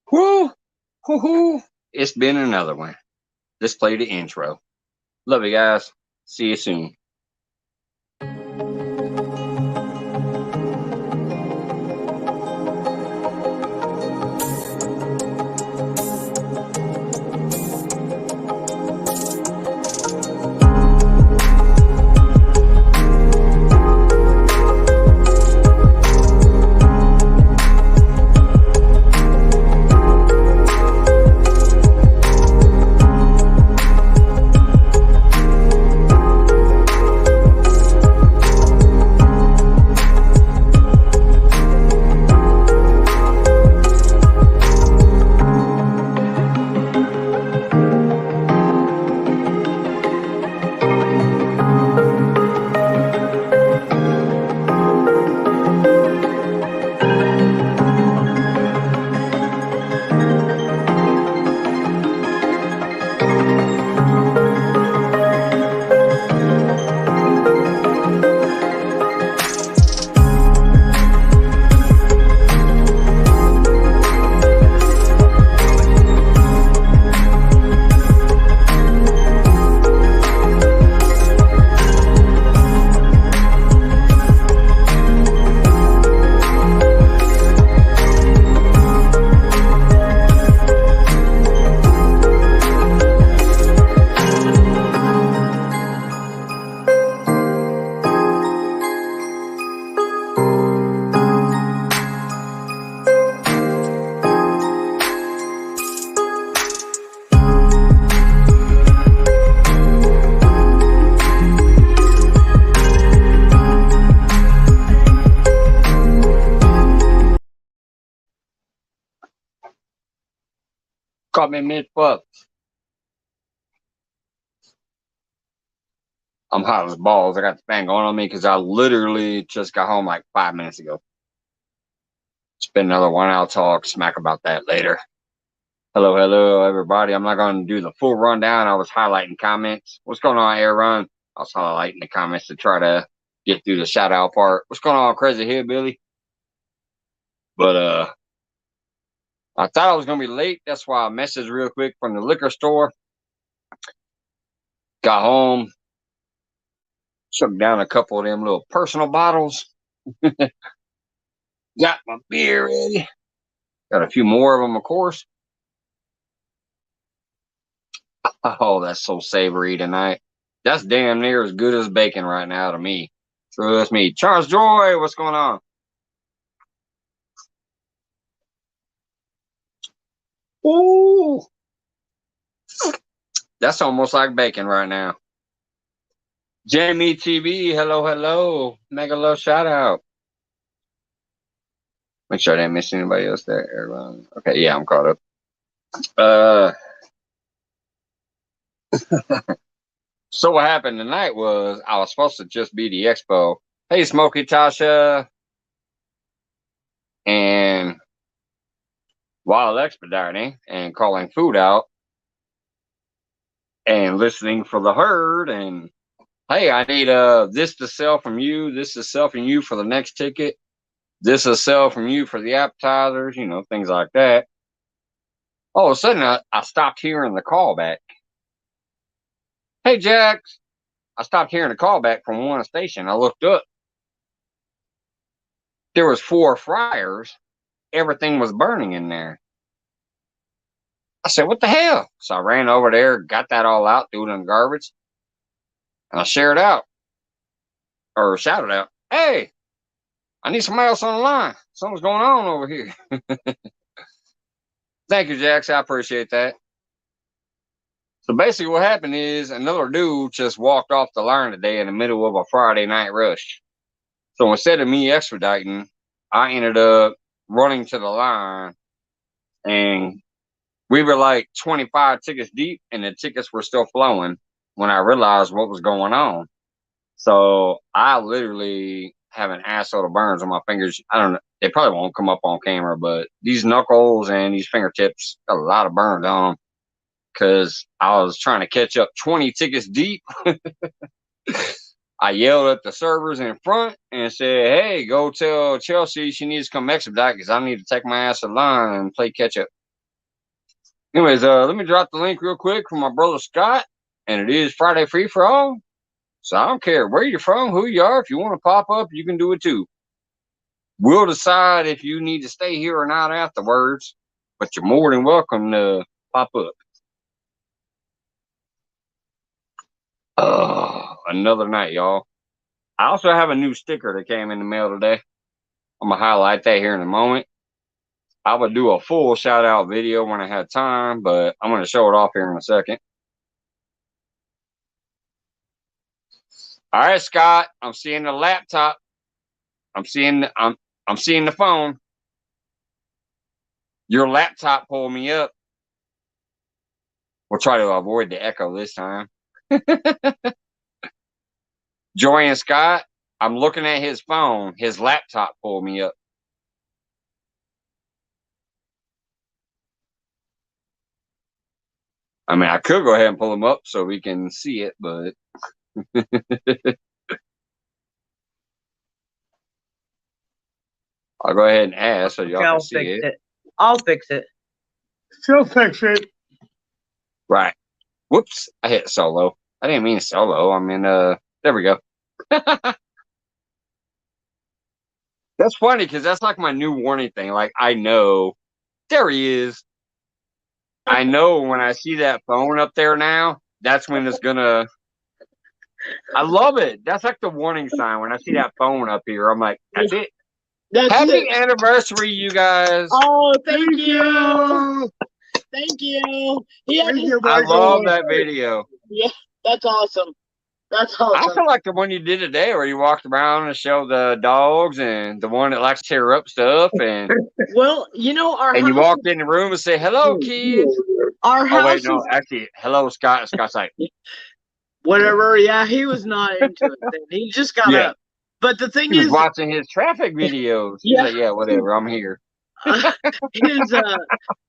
Whoo, whoo, whoo. It's been another one. Let's play the intro. Love you guys. See you soon. Caught me mid-fuck. I'm hot as balls. I got the fan going on me because I literally just got home like 5 minutes ago. It's been another one. I'll talk smack about that later. Hello, everybody. I'm not going to do the full rundown. I was highlighting comments. What's going on, Air Run? I was highlighting the comments to try to get through the shout out part. What's going on, Crazy Hillbilly? But I thought I was going to be late. That's why I messaged real quick from the liquor store. Got home. Shook down a couple of them little personal bottles. Got my beer ready. Got a few more of them, of course. Oh, that's so savory tonight. That's damn near as good as bacon right now to me. Trust me. Charles Joy, what's going on? Ooh. That's almost like bacon right now. Jamie TV, hello. Mega love shout out. Make sure I didn't miss anybody else there. Okay, yeah, I'm caught up. So what happened tonight was I was supposed to just be the expo. Hey, Smokey Tasha. And while expediting and calling food out and listening for the herd and hey, I need this to sell from you, this to sell from you for the next ticket, this to sell from you for the appetizers, things like that. All of a sudden I stopped hearing the callback. Hey, Jax. I stopped hearing the callback from one station. I looked up. There was 4 fryers. Everything was burning in there. I said, what the hell? So I ran over there, got that all out, threw it in the garbage. And I shouted out. Hey, I need somebody else on the line. Something's going on over here. Thank you, Jax. I appreciate that. So basically what happened is another dude just walked off the line today in the middle of a Friday night rush. So instead of me expediting, I ended up running to the line, and we were like 25 tickets deep, and the tickets were still flowing when I realized what was going on. So I literally have an asshole of burns on my fingers. I don't know. They probably won't come up on camera, but these knuckles and these fingertips got a lot of burns on them because I was trying to catch up 20 tickets deep. I yelled at the servers in front and said, hey, go tell Chelsea she needs to come expedite because I need to take my ass to line and play catch up. Anyways, let me drop the link real quick from my brother Scott, and it is Friday Free for All. So I don't care where you're from, who you are. If you want to pop up, you can do it too. We'll decide if you need to stay here or not afterwards, but you're more than welcome to pop up. Another night, y'all. I also have a new sticker that came in the mail today. I'm going to highlight that here in a moment. I would do a full shout out video when I had time, but I'm going to show it off here in a second. All right, Scott, I'm seeing the laptop. I'm seeing the phone. Your laptop pulled me up. We'll try to avoid the echo this time. Joy and Scott, I'm looking at his phone. His laptop pulled me up. I mean, I could go ahead and pull him up so we can see it, but I'll go ahead and ask so y'all can see it. I'll fix it. She'll fix it. Right. Whoops. I hit solo. I didn't mean solo. I mean, there we go. That's funny because that's like my new warning thing. Like, I know. There he is. I know when I see that phone up there now, that's when it's gonna. I love it. That's like the warning sign. When I see that phone up here, I'm like, that's it. Happy anniversary, you guys. Oh, thank you. Thank you. I love that video. Yeah, that's awesome. That's awesome. I feel like the one you did today where you walked around and showed the dogs and the one that likes to tear up stuff. And well, you know, you walked in the room and say, hello, kids. Our house. Oh, wait, no, actually, hello, Scott. Scott's like, whatever. Yeah, he was not into it then. He just got up. But the thing he is, was watching his traffic videos. He's like, yeah, whatever. I'm here.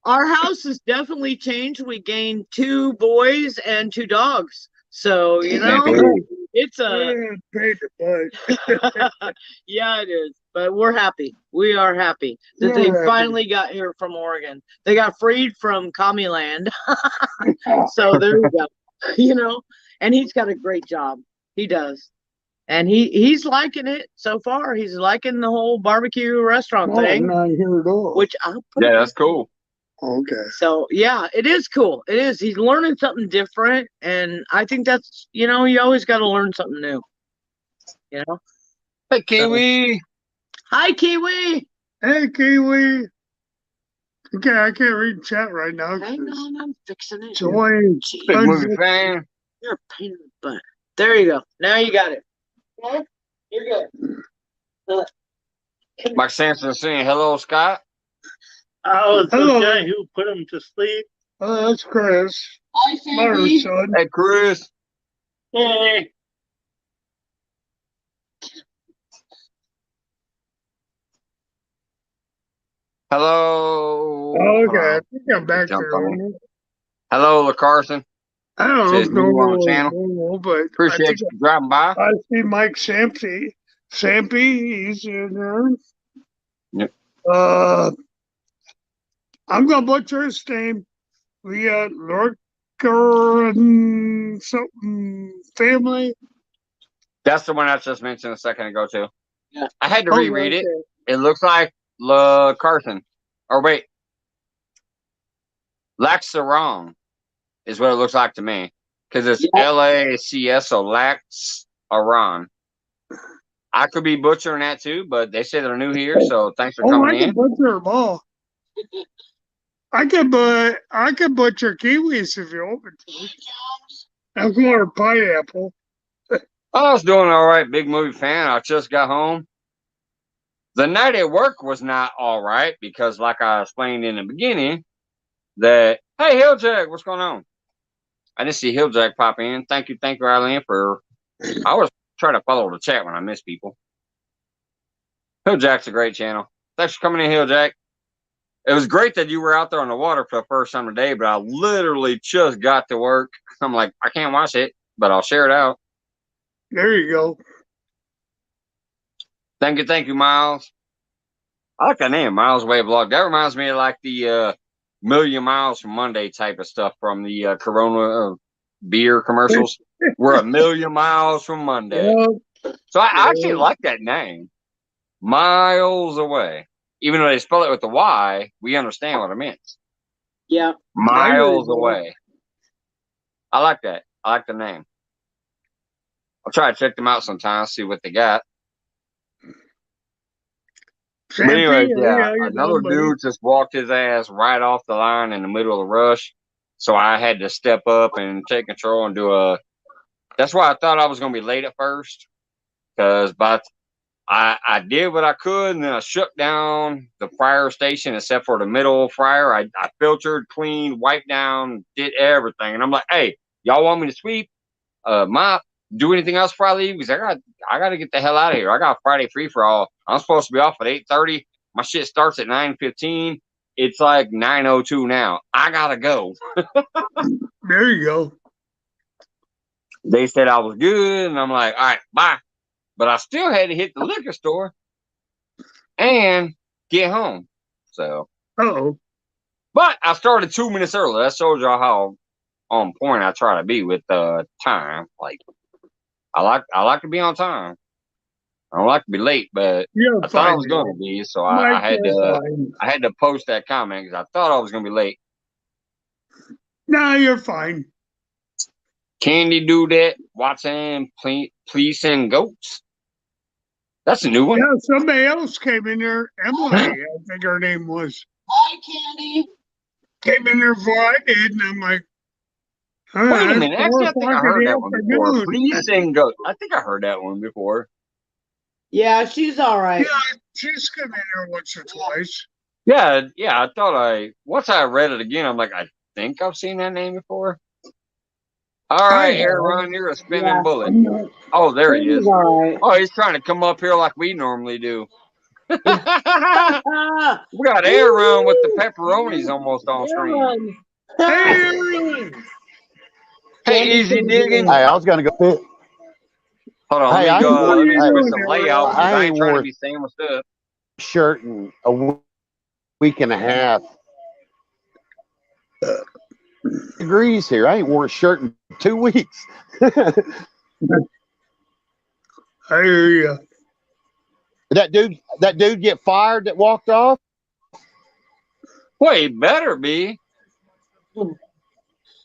Our house has definitely changed. We gained 2 boys and 2 dogs. So, you know, it's yeah, it is. But we're happy. We are happy that they finally got here from Oregon. They got freed from commie land. So there you go. You know, and he's got a great job. He does. And he's liking it so far. He's liking the whole barbecue restaurant thing. I'm not here at all. Which I'll put that's cool. Okay. So yeah, it is cool. It is. He's learning something different, and I think that's, you know, you always got to learn something new. You know. Hey, Kiwi. Hi, Kiwi. Hey, Kiwi. Okay, I can't read chat right now. Hang on, I'm fixing it. Joy, big movie fan. You're a pain in the butt. There you go. Now you got it. Okay? You're good. Mike Sampson saying hello, Scott. Oh, it's the guy who put him to sleep. Oh, that's Chris. Hi, Sandy. Hey, Chris. Hey. Hello. Okay, I think I'm back there. Hello, La Carson. I don't know if on the channel. But appreciate you dropping by. I see Mike Sampy. He's in there. Yep. I'm gonna butcher his name. We got Lorker and something family. That's the one I just mentioned a second ago too. Yeah. I had to reread it. It looks like La Carson. Or wait. Laxaron is what it looks like to me. Because it's LACS, so Laxaron. I could be butchering that too, but they say they're new here, so thanks for coming in. Butcher them all. I could butcher kiwis if you want me to. I'm more pineapple. I was doing all right, big movie fan. I just got home. The night at work was not all right because, like I explained in the beginning, that, hey, Hilljack, what's going on? I didn't see Hilljack pop in. Thank you, Eileen, for. I was trying to follow the chat when I miss people. Hilljack's a great channel. Thanks for coming in, Hilljack. It was great that you were out there on the water for the first time today, but I literally just got to work. I'm like, I can't watch it, but I'll share it out. There you go. Thank you, Miles. I like that name, Miles Way Vlog. That reminds me of like the million miles from Monday type of stuff from the Corona beer commercials. We're a million miles from Monday. Yeah. So I actually like that name. Miles away. Even though they spell it with the Y, we understand what it means. Yeah. Miles away. I like that. I like the name. I'll try to check them out sometime, see what they got. But anyways, yeah, another dude just walked his ass right off the line in the middle of the rush. So I had to step up and take control and do a. That's why I thought I was going to be late at first. Because I did what I could, and then I shook down the fryer station except for the middle fryer. I filtered, cleaned, wiped down, did everything. And I'm like, hey, y'all want me to sweep, mop, do anything else before I leave? Because I got to get the hell out of here. I got Friday free for all. I'm supposed to be off at 8:30. My shit starts at 9:15. It's like 9:02 now. I got to go. There you go. They said I was good, and I'm like, all right, bye. But I still had to hit the liquor store and get home. So, but I started 2 minutes early. That shows y'all how on point I try to be with time. Like, I like to be on time. I don't like to be late, but I thought I was going to be, so I had to post that comment because I thought I was going to be late. No, you're fine. Candy do that. Watson, please send goats. That's a new one. Yeah, somebody else came in there. Emily, I think her name was. Hi, Candy. Came in there before I did, and I'm like, wait a minute. Actually, I think I heard that one before. Please send goats. I think I heard that one before. Yeah, she's all right. Yeah, she's come in there once or twice. Yeah. I thought once I read it again, I'm like, I think I've seen that name before. All right, Aaron, you're a spinning bullet. Oh, there he is. Right. Oh, he's trying to come up here like we normally do. We got Aaron with the pepperonis almost on screen. Hey, easy digging. Hey, I was gonna go fit. Hold on, let me switch the layout because I ain't trying to be saying what's up. Shirt in a week and a half. Degrees here. I ain't worn a shirt in 2 weeks. I hear you. That dude get fired that walked off? Well, he better be.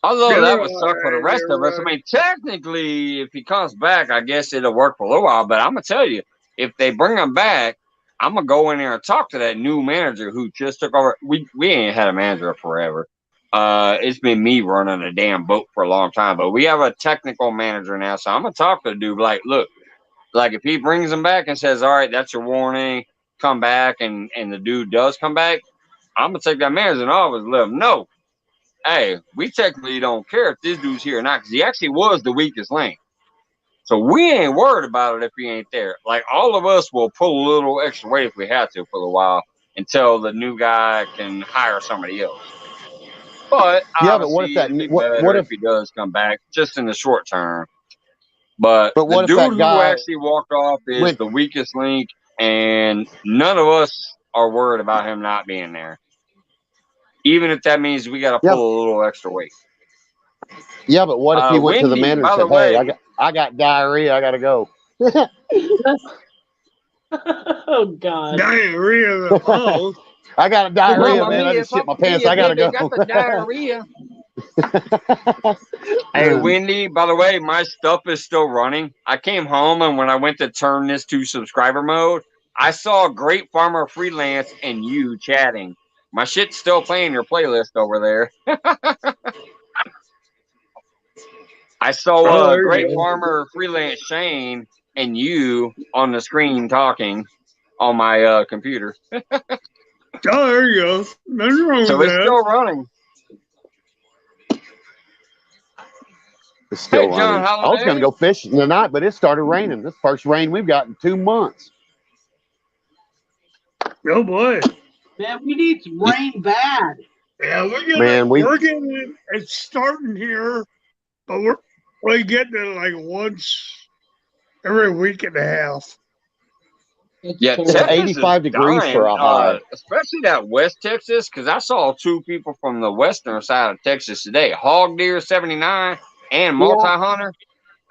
Although that would suck for the rest of us. I mean, technically, if he comes back, I guess it'll work for a little while. But I'm going to tell you, if they bring him back, I'm going to go in there and talk to that new manager who just took over. We ain't had a manager forever. It's been me running a damn boat for a long time. But we have a technical manager now. So I'm going to talk to the dude like, look, like if he brings him back and says, all right, that's your warning, come back, and the dude does come back, I'm going to take that manager and always let him know. Hey, we technically don't care if this dude's here or not because he actually was the weakest link. So we ain't worried about it if he ain't there. Like, all of us will pull a little extra weight if we have to for a while until the new guy can hire somebody else. But yeah, but what if that? What if he does come back just in the short term? But what the if dude that guy who actually walked off is the weakest link, and none of us are worried about him not being there. Even if that means we got to pull a little extra weight. Yeah, but what if he went to the manager and said, "Hey, I got diarrhea. I got to go." Oh God! Diarrhea. Oh, I got a diarrhea, man. I just shit my pants. I got to go. Got the diarrhea. Hey, Wendy, by the way, my stuff is still running. I came home, and when I went to turn this to subscriber mode, I saw Great Farmer Freelance and you chatting. My shit's still playing your playlist over there. I saw Great Farmer Freelance Shane and you on the screen talking on my computer. Oh, there you go. Nothing wrong so with it's that. still running. It's still running. I was going to go fishing tonight, but it started raining. This first rain we've got in 2 months. Oh boy, man, we need some rain bad. Yeah, we're getting it's starting here, but we're getting it like once every week and a half. Yeah, It's Texas 85 is degrees dying, for a high. especially that West Texas, because I saw two people from the western side of Texas today, Hog Deer 79 and Multi Hunter.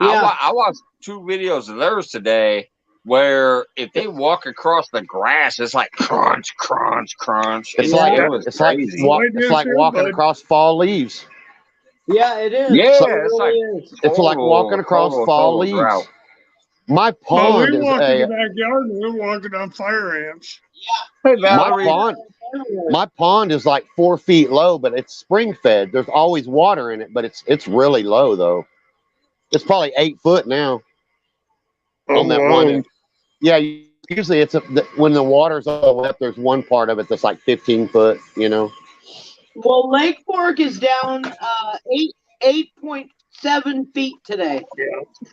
Yeah. I watched two videos of theirs today where if they walk across the grass, it's like crunch, crunch, crunch. It's like walking across fall leaves. Yeah, it is. Yeah, So it's like it's like walking across fall leaves. Drought. My Well, pond we is walk in the backyard and we're walking on fire ants. Hey, my pond is like 4 feet low, but it's spring fed. There's always water in it, but it's really low though. It's probably 8 foot now on that one. Yeah, usually when the water's all up, there's one part of it that's like 15 foot. You know. Well, Lake Fork is down 8.7 feet today. Yeah.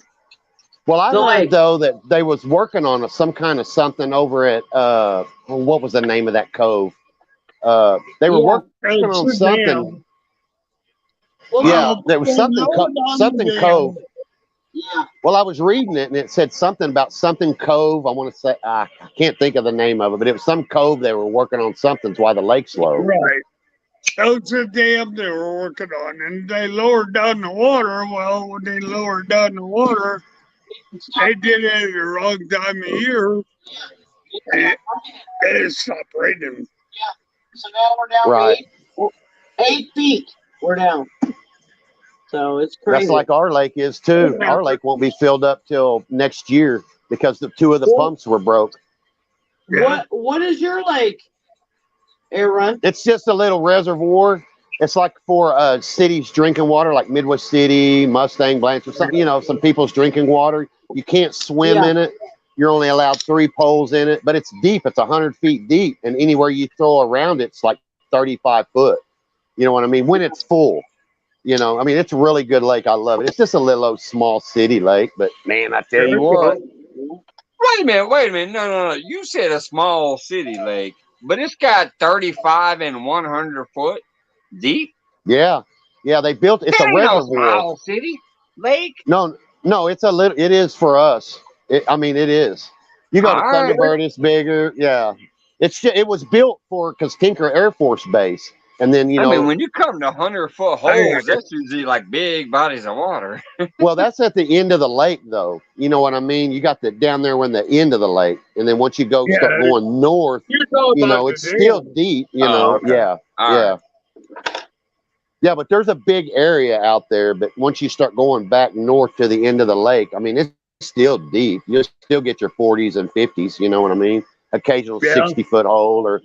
Well, I heard though that they was working on some kind of something over at what was the name of that cove? They were working on something. Well, yeah, there was something cove. Yeah. Well, I was reading it and it said something about something cove. I want to say I can't think of the name of it, but it was some cove they were working on something. That's why the lake's low. Right. That was the dam they were working on, and they lowered down the water. Well, when they lowered down the water, they did it at the wrong time of year, and it stopped raining. Yeah. So now we're down 8 feet. We're down. So it's crazy. That's like our lake is too. Our lake won't be filled up till next year because the two of the pumps were broke. What is your lake, Aaron? It's just a little reservoir. It's like for cities drinking water, like Midwest City, Mustang, Blanchard, some people's drinking water. You can't swim in it. You're only allowed 3 poles in it, but it's deep. It's 100 feet deep, and anywhere you throw around it's like 35 foot. You know what I mean? When it's full. You know, I mean, it's a really good lake. I love it. It's just a little old small city lake, but man, I tell you what. Wait a minute. No. You said a small city lake, but it's got 35 and 100 foot deep. Yeah, they built. It's a reservoir. No small city lake. No, it's a little. It is for us. It is. You go to Thunderbird, it's bigger. Yeah, it was built because Tinker Air Force Base. And then, I mean, when you come to 100-foot holes, that's usually like big bodies of water. Well, that's at the end of the lake, though. You know what I mean? You got down there when the end of the lake, and then once you start going north, it's still deep. Okay. Yeah. But there's a big area out there. But once you start going back north to the end of the lake, I mean, it's still deep. You'll still get your 40s and 50s. You know what I mean? Occasional 60-foot hole or.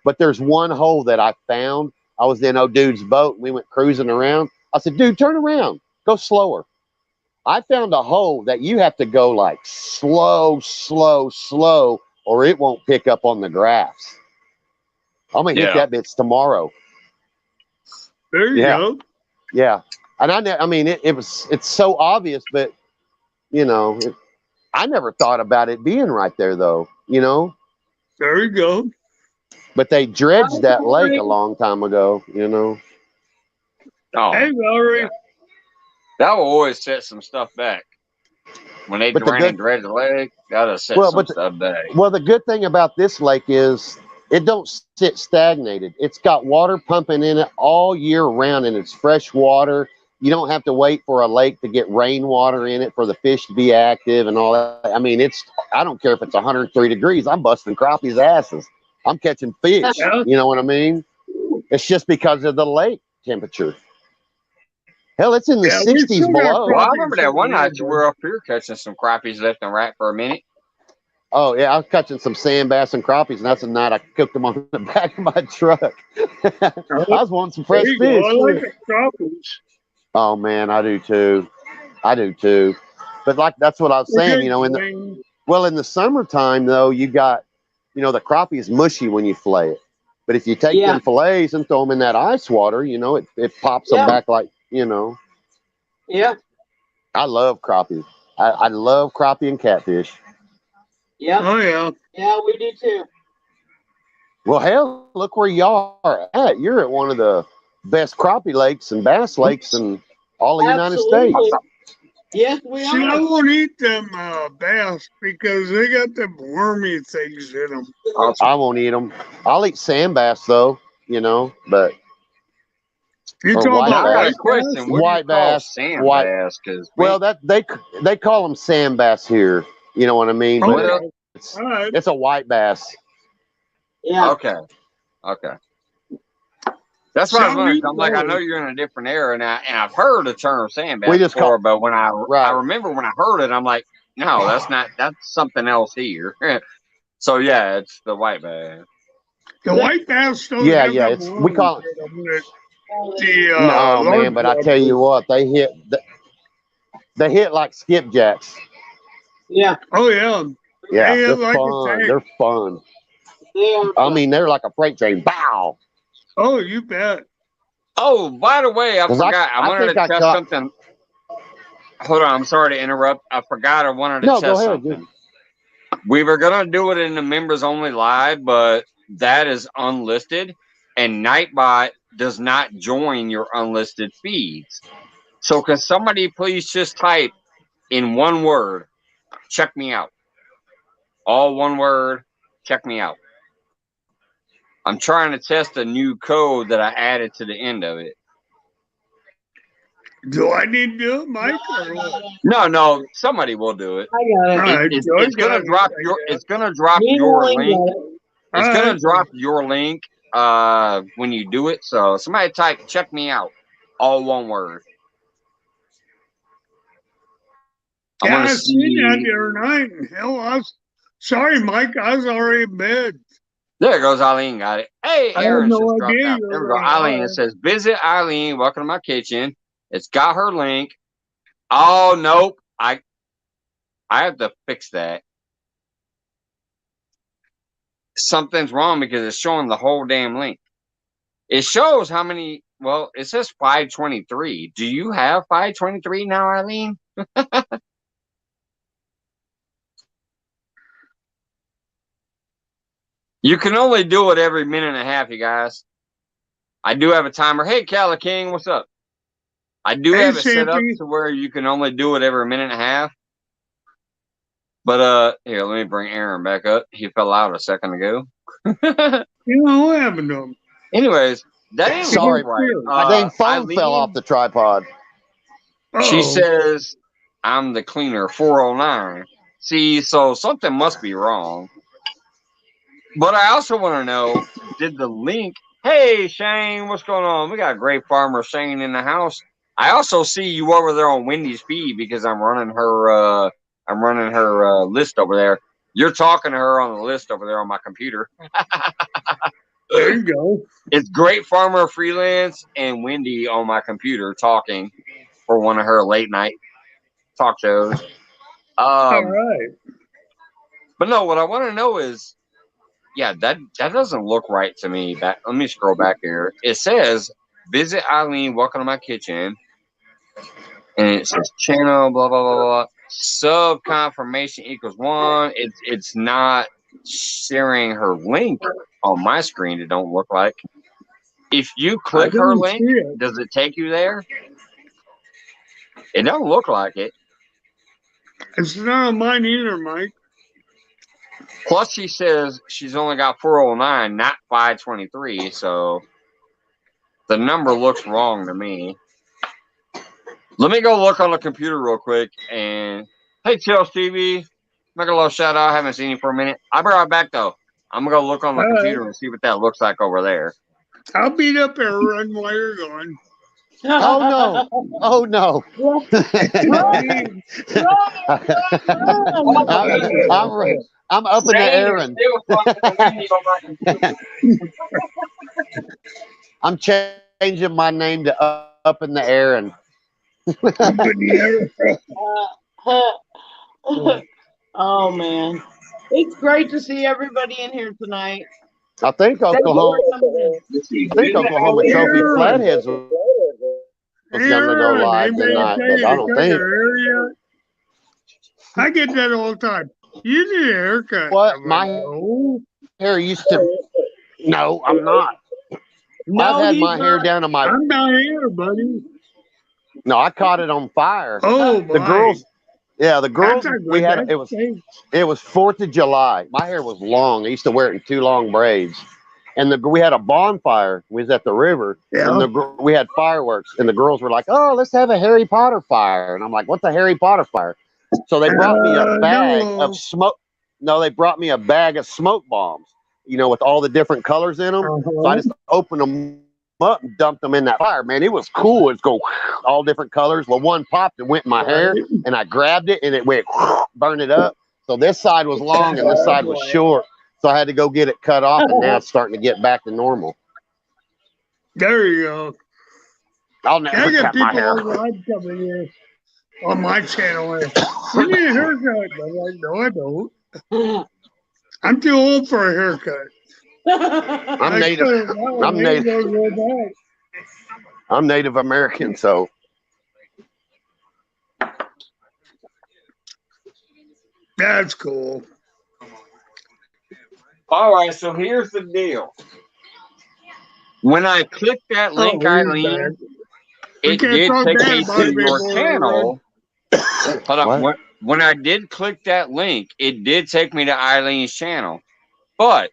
But there's one hole that I found. I was in dude's boat and we went cruising around. I said, dude, turn around, go slower. I found a hole that you have to go like slow, or it won't pick up on the graphs. I'm gonna hit that bitch tomorrow. There you go. Yeah, and it's so obvious, but I never thought about it being right there though. There you go. But they dredged that lake a long time ago, Oh, hey, Valerie. That will always set some stuff back. When they drain and dredge the lake, that'll set some stuff back. Well, the good thing about this lake is it don't sit stagnated. It's got water pumping in it all year round, and it's fresh water. You don't have to wait for a lake to get rainwater in it for the fish to be active and all that. I mean, I don't care if it's 103 degrees. I'm busting crappies' asses. I'm catching fish. You know what I mean? It's just because of the lake temperature. Hell, it's in the 60s below. Well, I remember that one night you were up here catching some crappies left and right for a minute. Oh, yeah, I was catching some sand bass and crappies, and that's the night I cooked them on the back of my truck. I was wanting some fresh fish. I like the crappies. Oh, man, I do too. But that's what I was saying, in the summertime, though, you got, the crappie is mushy when you fillet it. But if you take them fillets and throw them in that ice water, it pops them back like, Yeah. I love crappie. I love crappie and catfish. Yeah. Oh, yeah. Yeah, we do too. Well, hell, look where y'all are at. You're at one of the best crappie lakes and bass lakes in all of the United States. Yes, we See, I are. won't eat them bass because they got them wormy things in them. I won't eat them. I'll eat sand bass though, you know, but You or talking white Now about I got a bass. white question. bass? What do you White call bass, sand white. bass? Because Well, that they call them sand bass here. You know what I mean? But Okay, well, it's all right. it's a white bass. Yeah. okay, okay. That's what I was Shall wondering. we 'Cause I'm like, I know go? you're in a different era, and I've heard the term sand We bass just before, call but when I right. remember when I heard it, I'm like, no, that's not. That's something else here. So yeah, it's the white bass. The white bass don't Yeah, have yeah. them It's we worms call it. in them that the No, man. But I largemouth tell you do. what, they hit like skipjacks. Yeah. Oh yeah, Yeah, they hit they're like a fun. tank. They're fun. They are I fun. mean, they're like a freight train. Bow. Oh, you bet. Oh, by the way, I Because forgot. I I wanted think to I test caught. something. Hold on, I'm sorry to interrupt. I forgot I wanted to No, go test ahead. something. We were gonna do it in the members only live, but that is unlisted, and Nightbot does not join your unlisted feeds. So can somebody please just type in one word, check me out. All one word, check me out. I'm trying to test a new code that I added to the end of it. Do I need to do it, Mike, or what? No, somebody will do it. I got All it. right, Joy It's got gonna it, drop I your guess. it's gonna drop Me and your Wayne link. got it. It's All gonna right. drop your link when you do it. So somebody type check me out. All one word. I Yeah, wanna I seen that see. the other night. And hell, I was sorry, Mike. I was already in bed. There goes Eileen, got it. Hey, I had Aaron's no just dropped idea out. you There we were go. going Eileen, it live. says visit Eileen, welcome to my kitchen. It's got her link. Oh nope. I have to fix that. Something's wrong because it's showing the whole damn link. It shows how many. Well, it says 523. Do you have 523 now, Eileen? You can only do it every minute and a half, you guys. I do have a timer. Hey, Cali King, what's up? I do Hey, have it set up Sappy. to where you can only do it every minute and a half. But here, let me bring Aaron back up. He fell out a second ago. You know what happened to him? Anyways, that didn't He look Sorry, right. disappeared. my dang phone fell off Eileen, the tripod. she Oh, says I'm the cleaner 409. See, so something must be wrong. But I also want to know, did the link? Hey, Shane, what's going on? We got Great Farmer Shane in the house. I also see you over there on Wendy's feed because I'm running her. List over there. You're talking to her on the list over there on my computer. there you go. It's Great Farmer Freelance and Wendy on my computer talking for one of her late night talk shows. All Um, right. but no, what I want to know is, yeah, that doesn't look right to me. Let me scroll back here. It says, visit Eileen, welcome to my kitchen. And it says channel, blah, blah, blah, blah. Sub confirmation equals 1. It's not sharing her link on my screen, it don't look like. If you I click her didn't see link, it. does it take you there? It don't look like it. It's not on mine either, Mike. Plus, she says she's only got 409, not 523. So the number looks wrong to me. Let me go look on the computer real quick. And hey, Chill Stevie, make a little shout out. I haven't seen you for a minute. I'll be right back though. I'm gonna go look on the All right. computer and see what that looks like over there. I'll beat up everyone while you're gone. Oh no! Oh no! Run, run, run. I'm up in the Aaron. I'm changing my name to Up in the Aaron. Up in the air. Oh man, it's great to see everybody in here tonight. I think Thank you Oklahoma. for coming in. I think Oklahoma Trophy Aaron. Flatheads was going to go Aaron, live anybody tonight, tell but you I to don't cut think. your hair yet? I get that all the time. You need a haircut. What? I'm like, My no. hair used to. No, I'm not. I've No, had he's my hair not. down to my. I'm not here, buddy. No, I caught it on fire. Oh, The my. girls, yeah, the girls. That's a We good- had it was 4th of July. My hair was long. I used to wear it in 2 long braids. And we had a bonfire. We was at the river, and Yeah. we had fireworks. And the girls were like, "Oh, let's have a Harry Potter fire." And I'm like, "What's a Harry Potter fire?" So they brought me a bag No. of smoke. No, they brought me a bag of smoke bombs. You know, with all the different colors in them. So I just opened them up and dumped them in that fire. Man, it was cool. It's go all different colors. Well, one popped and went in my hair, and I grabbed it, and it went burned it up. So this side was long and this side was short. So I had to go get it cut off, and now it's starting to get back to normal. There you go. I'll I never get cut my people hair. online coming here on my channel. And, you need a haircut. I'm like, no, I don't. I'm too old for a haircut. I'm native. I'm native. I'm Native American, so That's cool. All right, so here's the deal. When I clicked that link, Eileen, it did take me to your channel. Hold on. When I did click that link, it did take me to Eileen's channel. But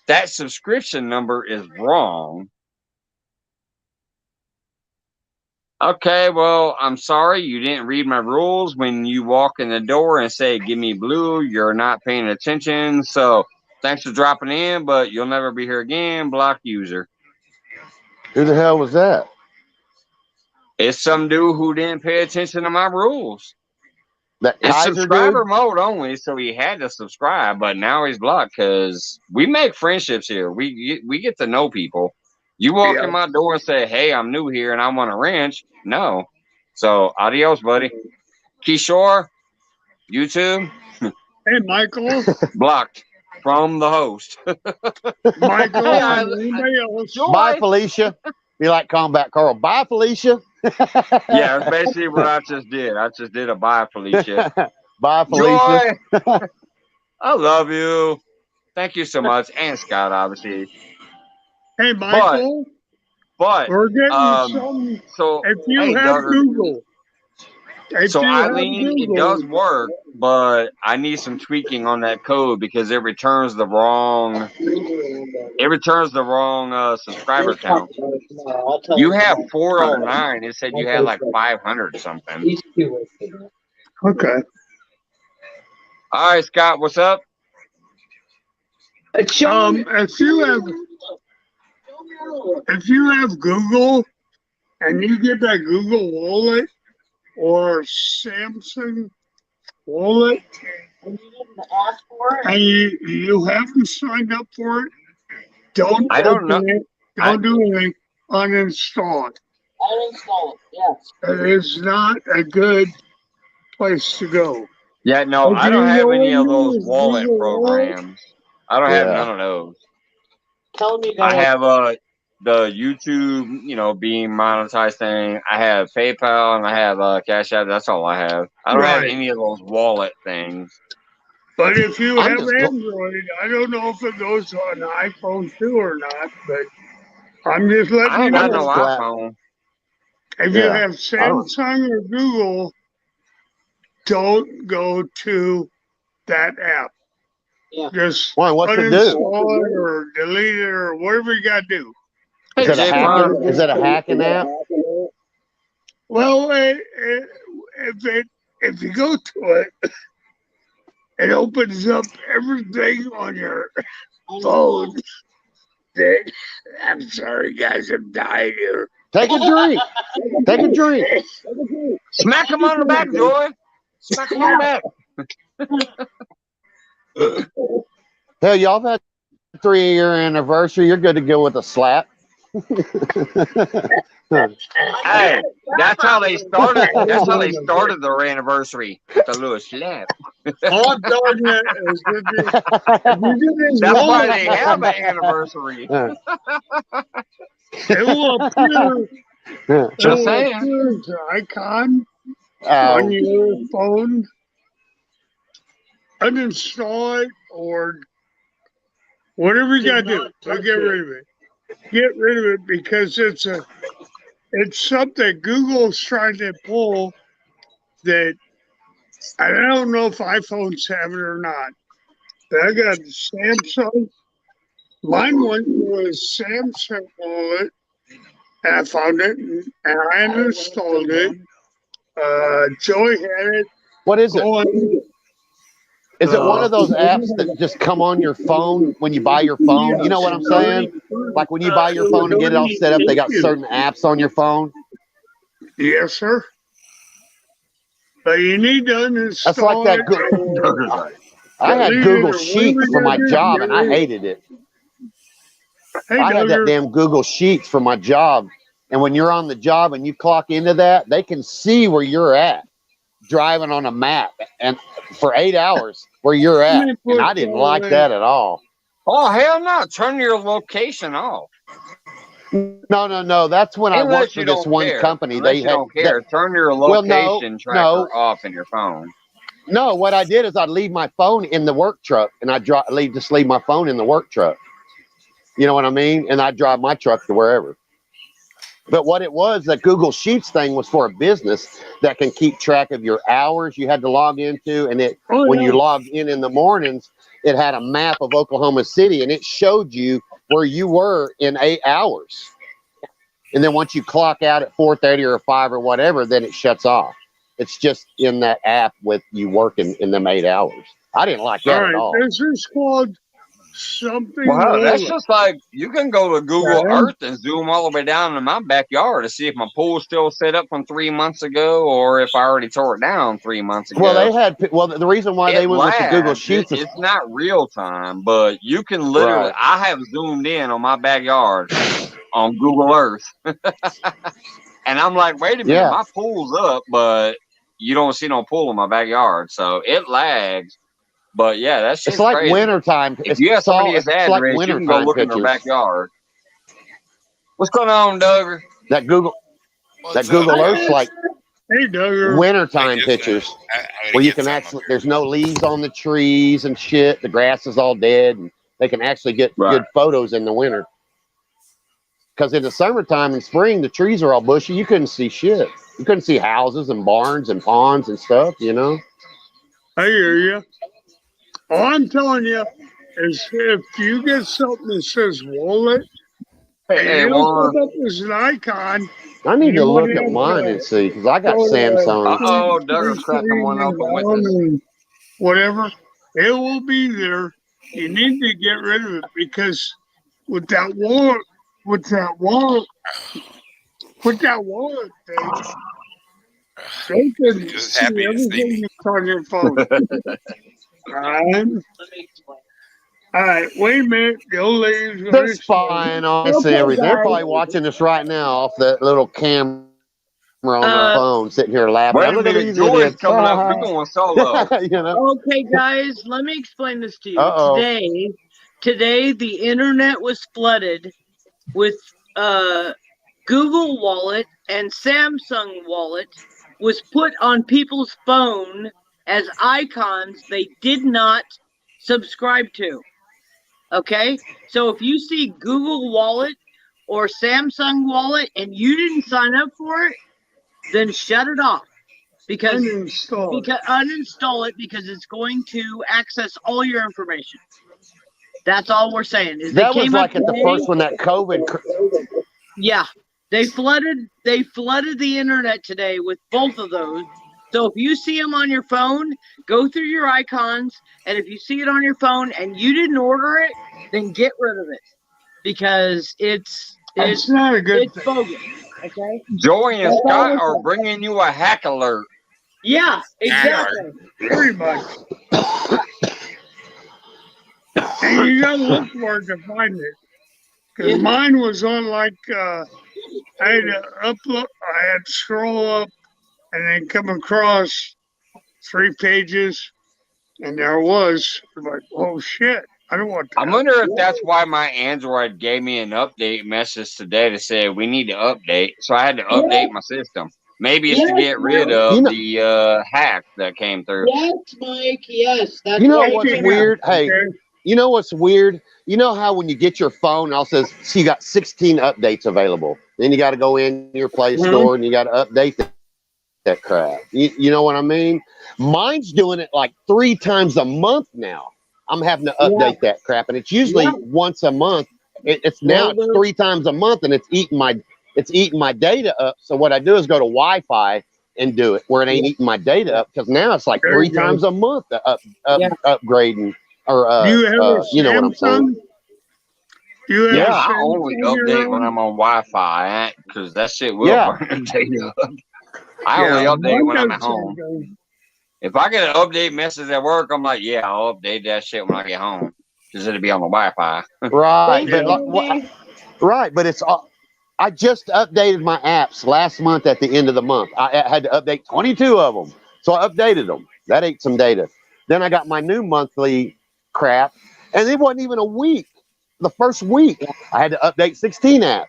that subscription number is wrong. Okay, well, I'm sorry you didn't read my rules. When you walk in the door and say, "Give me blue," you're not paying attention. So thanks for dropping in, but you'll never be here again. Block user. who the hell was that? It's some dude who didn't pay attention to my rules. That It's Kaiser subscriber dude? mode only, so he had to subscribe, but now he's blocked because we make friendships here. We get to know people. You walk in my door and say, "Hey, I'm new here and I want a wrench." No. So adios, buddy. Kishore, YouTube, Hey, Michael. blocked from the host. Michael, Hey, anybody else? Bye, Felicia. Be like Combat Carl. Bye, Felicia. Yeah, that's basically what I just did. I just did a bye, Felicia. Bye, Felicia. Joy, I love you. Thank you so much. And Scott, obviously. Hey, Michael. But we're getting some. so If you hey, have Duggar. Google. So Eileen, it does work, but I need some tweaking on that code because it returns the wrong. It returns the wrong subscriber count. You have 409. It said you had like 500 something. Okay. All right, Scott, what's up? If you have Google and you get that Google wallet or Samsung wallet and you haven't signed up for it, don't open it. Don't do anything. Uninstall it. Uninstall it, yes. It is not a good place to go. Yeah, no, I don't have any of those wallet programs. I don't have none of those. Tell me I have the YouTube, being monetized thing. I have PayPal and I have Cash App. That's all I have. I don't have any of those wallet things. But if you have Android, I don't know if it goes on iPhone too or not, but I'm just letting I you ain't know. got no iPhone. If you have Samsung or Google, don't go to that app. Yeah. Just what's it do? uninstall it or delete it or whatever you got to do. Is that a hacking app? Well, if you go to it, it opens up everything on your phone. I'm sorry, guys, I'm dying here. Take a drink. Take a drink. Smack him on the back, Joy. Smack him on the back. Hell, y'all have had a 3-year anniversary. You're good to go with a slap. Hey, that's how they started. That's how they started their anniversary. The little slap. All I'm telling you is that's why they have an anniversary. It will appear. Just saying. An icon on your phone. Uninstall it or whatever you got to do. So get rid of it. Get rid of it because it's it's something Google's trying to pull that I don't know if iPhones have it or not. But I got Samsung. Mine went to a Samsung wallet, and I found it, and I installed it. Joey had it What is it? going. Is it one of those apps that just come on your phone when you buy your phone? You know what I'm saying? Like when you buy your phone and get it all set up, they got certain apps on your phone. Yes, sir. But you need to uninstall That's like that. it. I had Google Sheets for my job, and I hated it. Hey, I had that damn Google Sheets for my job, and when you're on the job and you clock into that, they can see where you're at, driving on a map, and for 8 hours where you're at, and I didn't like that at all. Oh hell no! Turn your location off. No. That's when I worked for this one company. Unless They you had don't care. Turn your location tracker off in your phone. No, what I did is I'd leave my phone in the work truck, and I'd just leave my phone in the work truck. You know what I mean? And I'd drive my truck to wherever. But what it was, that Google Sheets thing was for a business that can keep track of your hours you had to log into. And when you logged in the mornings, it had a map of Oklahoma City, and it showed you where you were in 8 hours. And then once you clock out at 4:30 or 5 or whatever, then it shuts off. It's just in that app with you working in them 8 hours. I didn't like that at all. This is called something. Wow, that's just like you can go to Google Earth and zoom all the way down in my backyard to see if my pool's still set up from 3 months ago or if I already tore it down 3 months ago. Well, the reason why they went with the Google Sheets is it's not real time, but you can literally. I have zoomed in on my backyard on Google Earth, and I'm like, wait a minute, my pool's up, but you don't see no pool in my backyard, so it lags. But yeah, that's just like crazy. wintertime. If you have somebody's address, like you can go look in their backyard. What's going on, Duggar? That Google Earth's like wintertime pictures where you can actually, there's no leaves on the trees and shit. The grass is all dead, and they can actually get good photos in the winter. Because in the summertime and spring, the trees are all bushy. You couldn't see shit. You couldn't see houses and barns and ponds and stuff, you know? I hear you. All I'm telling you is if you get something that says wallet, and it'll pop up as an icon. I need to look at mine and see, because I got Samsung. Uh-oh, Doug's cracking one open with this. Whatever. It will be there. You need to get rid of it, because with that wallet thing, they can see everything that's on your phone. All right, wait a minute. The old lady's they're spying on us and everything. They're probably watching us right now off that little camera on their phone, sitting here laughing. Wait a minute, Joy's coming up. We're going solo. You know? Okay, guys, let me explain this to you. Today, the internet was flooded with Google Wallet and Samsung Wallet was put on people's phone as icons they did not subscribe to. Okay? So if you see Google Wallet or Samsung Wallet and you didn't sign up for it, then shut it off. Because uninstall it, because it's going to access all your information. That's all we're saying. That was like at the first one, that COVID. Yeah. They flooded the internet today with both of those. So if you see them on your phone, go through your icons, and if you see it on your phone and you didn't order it, then get rid of it, because it's not a good thing. Bogus. Okay. Joy and Scott are bringing you a hack alert. Yeah, exactly. Very much. And you gotta look for it to find it. Because mine was on like I had to upload, I had to scroll up and then come across 3 pages, and there was like, oh shit, I don't want that. I wonder if that's why my Android gave me an update message today to say we need to update. So I had to update my system. Maybe it's to get rid of the hack that came through. Yes, Mike. Yes. That's you know what's weird? Hey, you know what's weird? You know how when you get your phone, it all says, see, you got 16 updates available. Then you got to go in your Play Store and you got to update that crap. You know what I mean? Mine's doing it like 3 times a month now. I'm having to update that crap, and it's usually once a month. It's now 3 times a month, and it's eating my data up. So what I do is go to Wi-Fi and do it where it ain't eating my data up, because now it's like 3 times a month upgrading or you have a you know what I'm saying? I only update when I'm on Wi-Fi because that shit will burn the data up. I only update when I'm at home. If I get an update message at work, I'm like, yeah, I'll update that shit when I get home because it'll be on the Wi-Fi. Right, but it's I just updated my apps last month at the end of the month. I had to update 22 of them, so I updated them. That ate some data. Then I got my new monthly crap, and it wasn't even a week. The first week, I had to update 16 apps.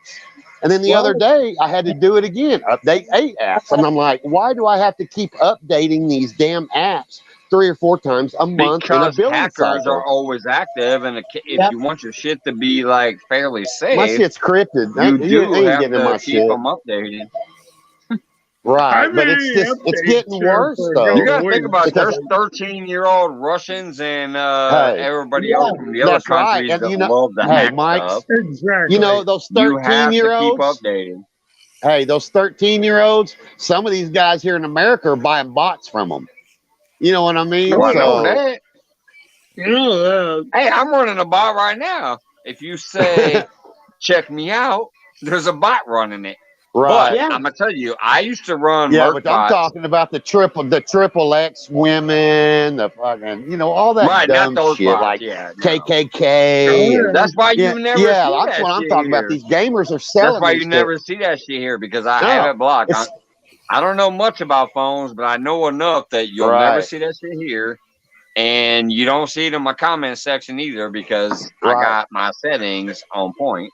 And then the other day, I had to do it again, update 8 apps. And I'm like, why do I have to keep updating these damn apps 3 or 4 times a month? Because in a hackers are always active, and if you want your shit to be like fairly safe, my shit's encrypted. You ain't have to keep them updated. Right, but it's getting worse though. You gotta think about it. There's 13-year-old Russians and everybody else from the other countries that love to hack stuff. You know those 13-year-olds. Keep updating. Hey, those 13-year-olds. Some of these guys here in America are buying bots from them. You know what I mean? I know that. Hey, I'm running a bot right now. If you say, "Check me out," there's a bot running it. Right. But I'm gonna tell you, I used to run. But I'm talking about the triple X women, the fucking, all that dumb shit like KKK. That's why you never. See that's what I'm talking about. These gamers are selling. That's why you never see that shit here because I have it blocked. I don't know much about phones, but I know enough that you'll never see that shit here, and you don't see it in my comment section either because I got my settings on point.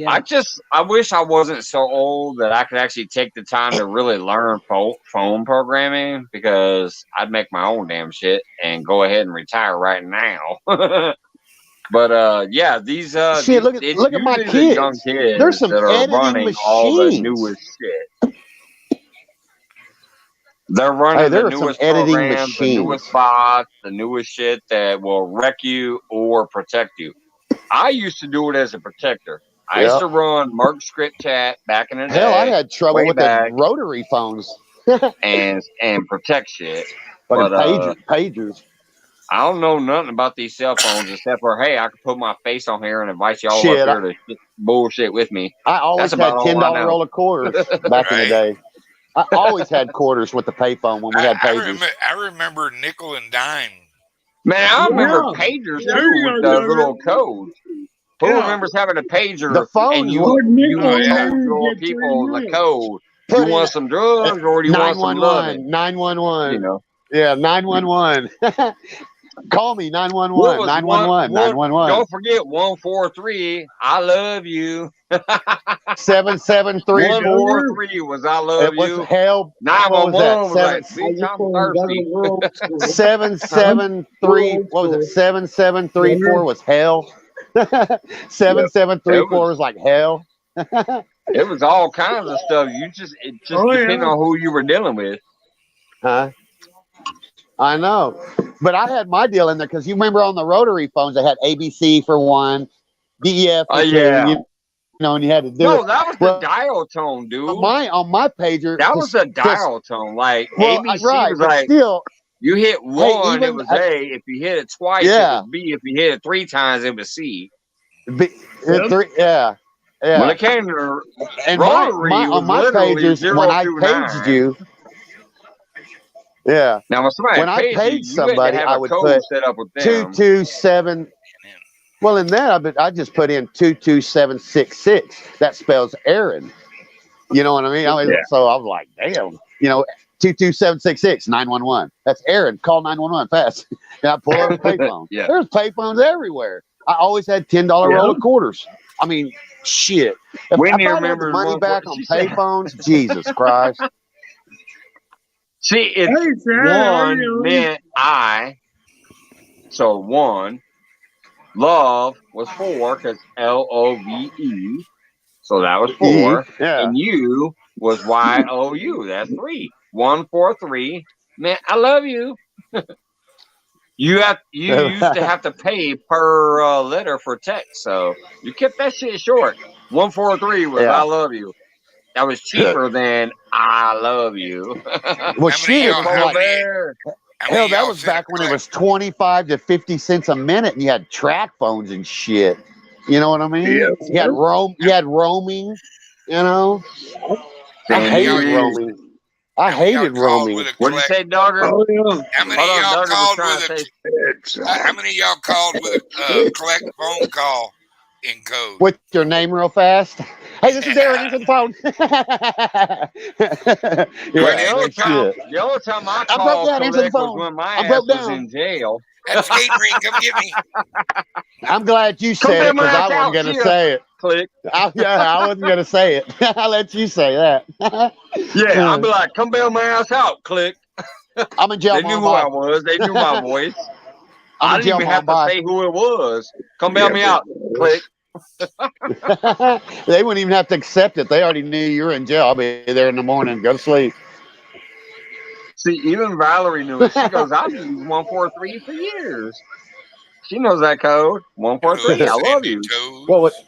I wish I wasn't so old that I could actually take the time to really learn phone programming because I'd make my own damn shit and go ahead and retire right now. But these look at my kids. Young kids There's some that are running machines. all the newest shit. They're running the newest programs, the newest bots, the newest shit that will wreck you or protect you. I used to do it as a protector. I used to run Merc Script Chat back in the day. Hell, I had trouble with the rotary phones and protect shit. But pagers. I don't know nothing about these cell phones except for I can put my face on here and invite y'all up here to bullshit with me. I always had $10 roll of quarters back in the day. I always had quarters with the payphone when we had pagers. I remember nickel and dime. Man, I remember pagers too with the little codes. Who remembers having a pager? The phone, and you told people the code. You want some drugs or do you want some loving? 911. 911. Call me 911. 911. 911. Don't forget 143. I love you. 7734. 143 was I love you. It was hell. 911 was like, bitch, I'm thirsty. 773. What was it? 7734 was hell. 7734 was like hell. It was all kinds of stuff. It just depended on who you were dealing with. Huh? I know. But I had my deal in there because you remember on the rotary phones they had ABC for one, DEF for two, and you had to do it. No, that was the dial tone, dude. On my pager. That was a dial tone. Like ABC was like still, you hit one, it was A. If you hit it twice, it was B. If you hit it 3 times, it was C. When it came to and rotary, on my pagers, when I paged you, now when I paged somebody, I would put set up with 227. Well, in that, I just put in 22766. That spells Aaron. You know what I mean? So I was like, damn, 22766 911. That's Aaron. Call 911 fast. And I pull up a payphone. There's payphones everywhere. I always had $10 roll of quarters. I mean, shit. If I had the money back on payphones, Jesus Christ. See, it's one meant I. So 1. Love was 4 because LOVE. So that was 4. Yeah. And you was YOU. That's 3. 143. Man, I love you. You used to have to pay per letter for text, so you kept that shit short. 143 was Yeah. I love you. That was cheaper than I love you. Well, How many shit, it y'all? was How like, many? There. How hell, many that y'all was sent a back when it collect? was 25 to 50 cents a minute, and you had track phones and shit. You know what I mean? Yeah. You had roaming. You know, I Damn, many y'all hated use? roaming. I How many y'all hated called roaming. with a What'd you collect? say, Dogger? Oh yeah. How many Hold of on, y'all Dogger was called trying with to a? say. It's How many of y'all called with a collect phone call in code? With your name real fast. Hey, this is Darren. Answer the phone. Well, Yeah, no shit. the only time I I broke called down. Answer the collect was phone. when my I ass broke was down. in jail. At the skating rink, come get me. I'm glad you Come said bail it my because I ass wasn't out. going to See ya. say it. Click. I wasn't going to say it. I'll let you say that. Yeah, I'd be like, come bail my ass out. Click. I'm in jail, They knew Mom. who I Bye. was. They knew my voice. I'm I in didn't jail, even Mom. have to Bye. say who it was. Come bail yeah, me out. Click. They wouldn't even have to accept it. They already knew you were in jail. I'll be there in the morning. Go to sleep. See, even Valerie knew it. She goes, I've used 143 for years. She knows that code. Hello, 143. I love Sandy you. Well, Toes.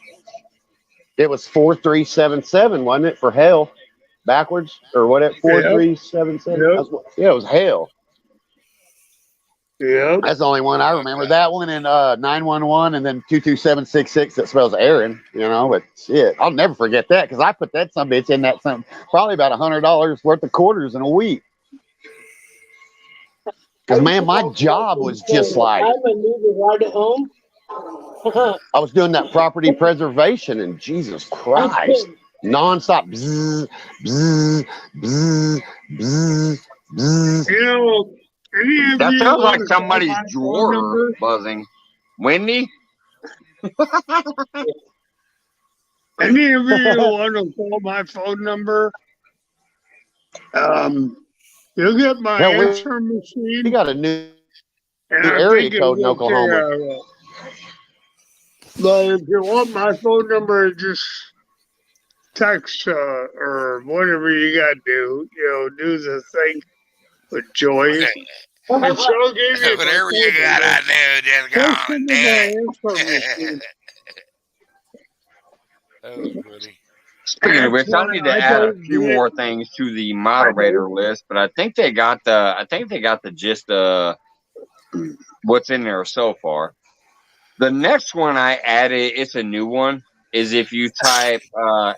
it was 4377, wasn't it, for hell? Backwards or what? At yep, 4377. yep, Yeah, it was hell. yep. That's the only one I remember. That one and 911 and then 22766 that spells Aaron. You know, but shit, I'll never forget that because I put that some bitch in that some probably about $100 worth of quarters in a week. Because man, my job was just like I'm a new right at home. I was doing that property preservation, and Jesus Christ, nonstop. Bzzz, bzzz, bzzz, bzzz, bzzz. You know, any of That you sounds like want to call somebody's my phone drawer number? buzzing. Wendy? Any of you want to call my phone number? You'll get my Hell, answer we machine, got a new and I area think it code in will take Oklahoma. care of it. But if you want my phone number, just text or whatever you got to do. You know, do the thing with Joy. And she'll give you my Whatever you phone number. gotta do, just go First on and into do my it. answer machine. That was funny. Speaking of That's which, I why need to I add a don't few get. more things to the I moderator don't. list, but I think they got the gist of what's in there so far. The next one I added, it's a new one, is if you type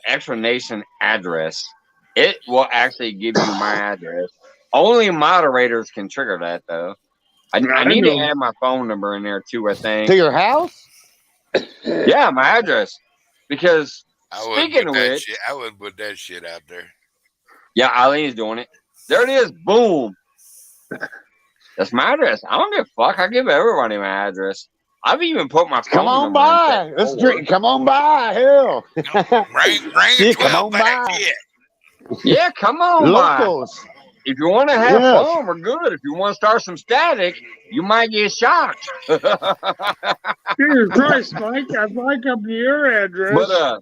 explanation address, it will actually give you my address. Only moderators can trigger that though. I I need to know. add my phone number in there too, I think. To your house? Yeah, my address. Because I wouldn't speaking put of that which, shit. I wouldn't put that shit out there. yeah, Eileen's doing it. There it is. Boom. That's my address. I don't give a fuck. I give everybody my address. I've even put my Come phone on number in by. text Let's forward. drink. Come on by. Hell. Bring a Shit, come 12 on pack. by. Shit. Yeah, come on by. Locals. If you want to have Yes. fun, we're good. If you want to start some static, you might get shocked. Jesus Christ, Mike! I'd like up your address. But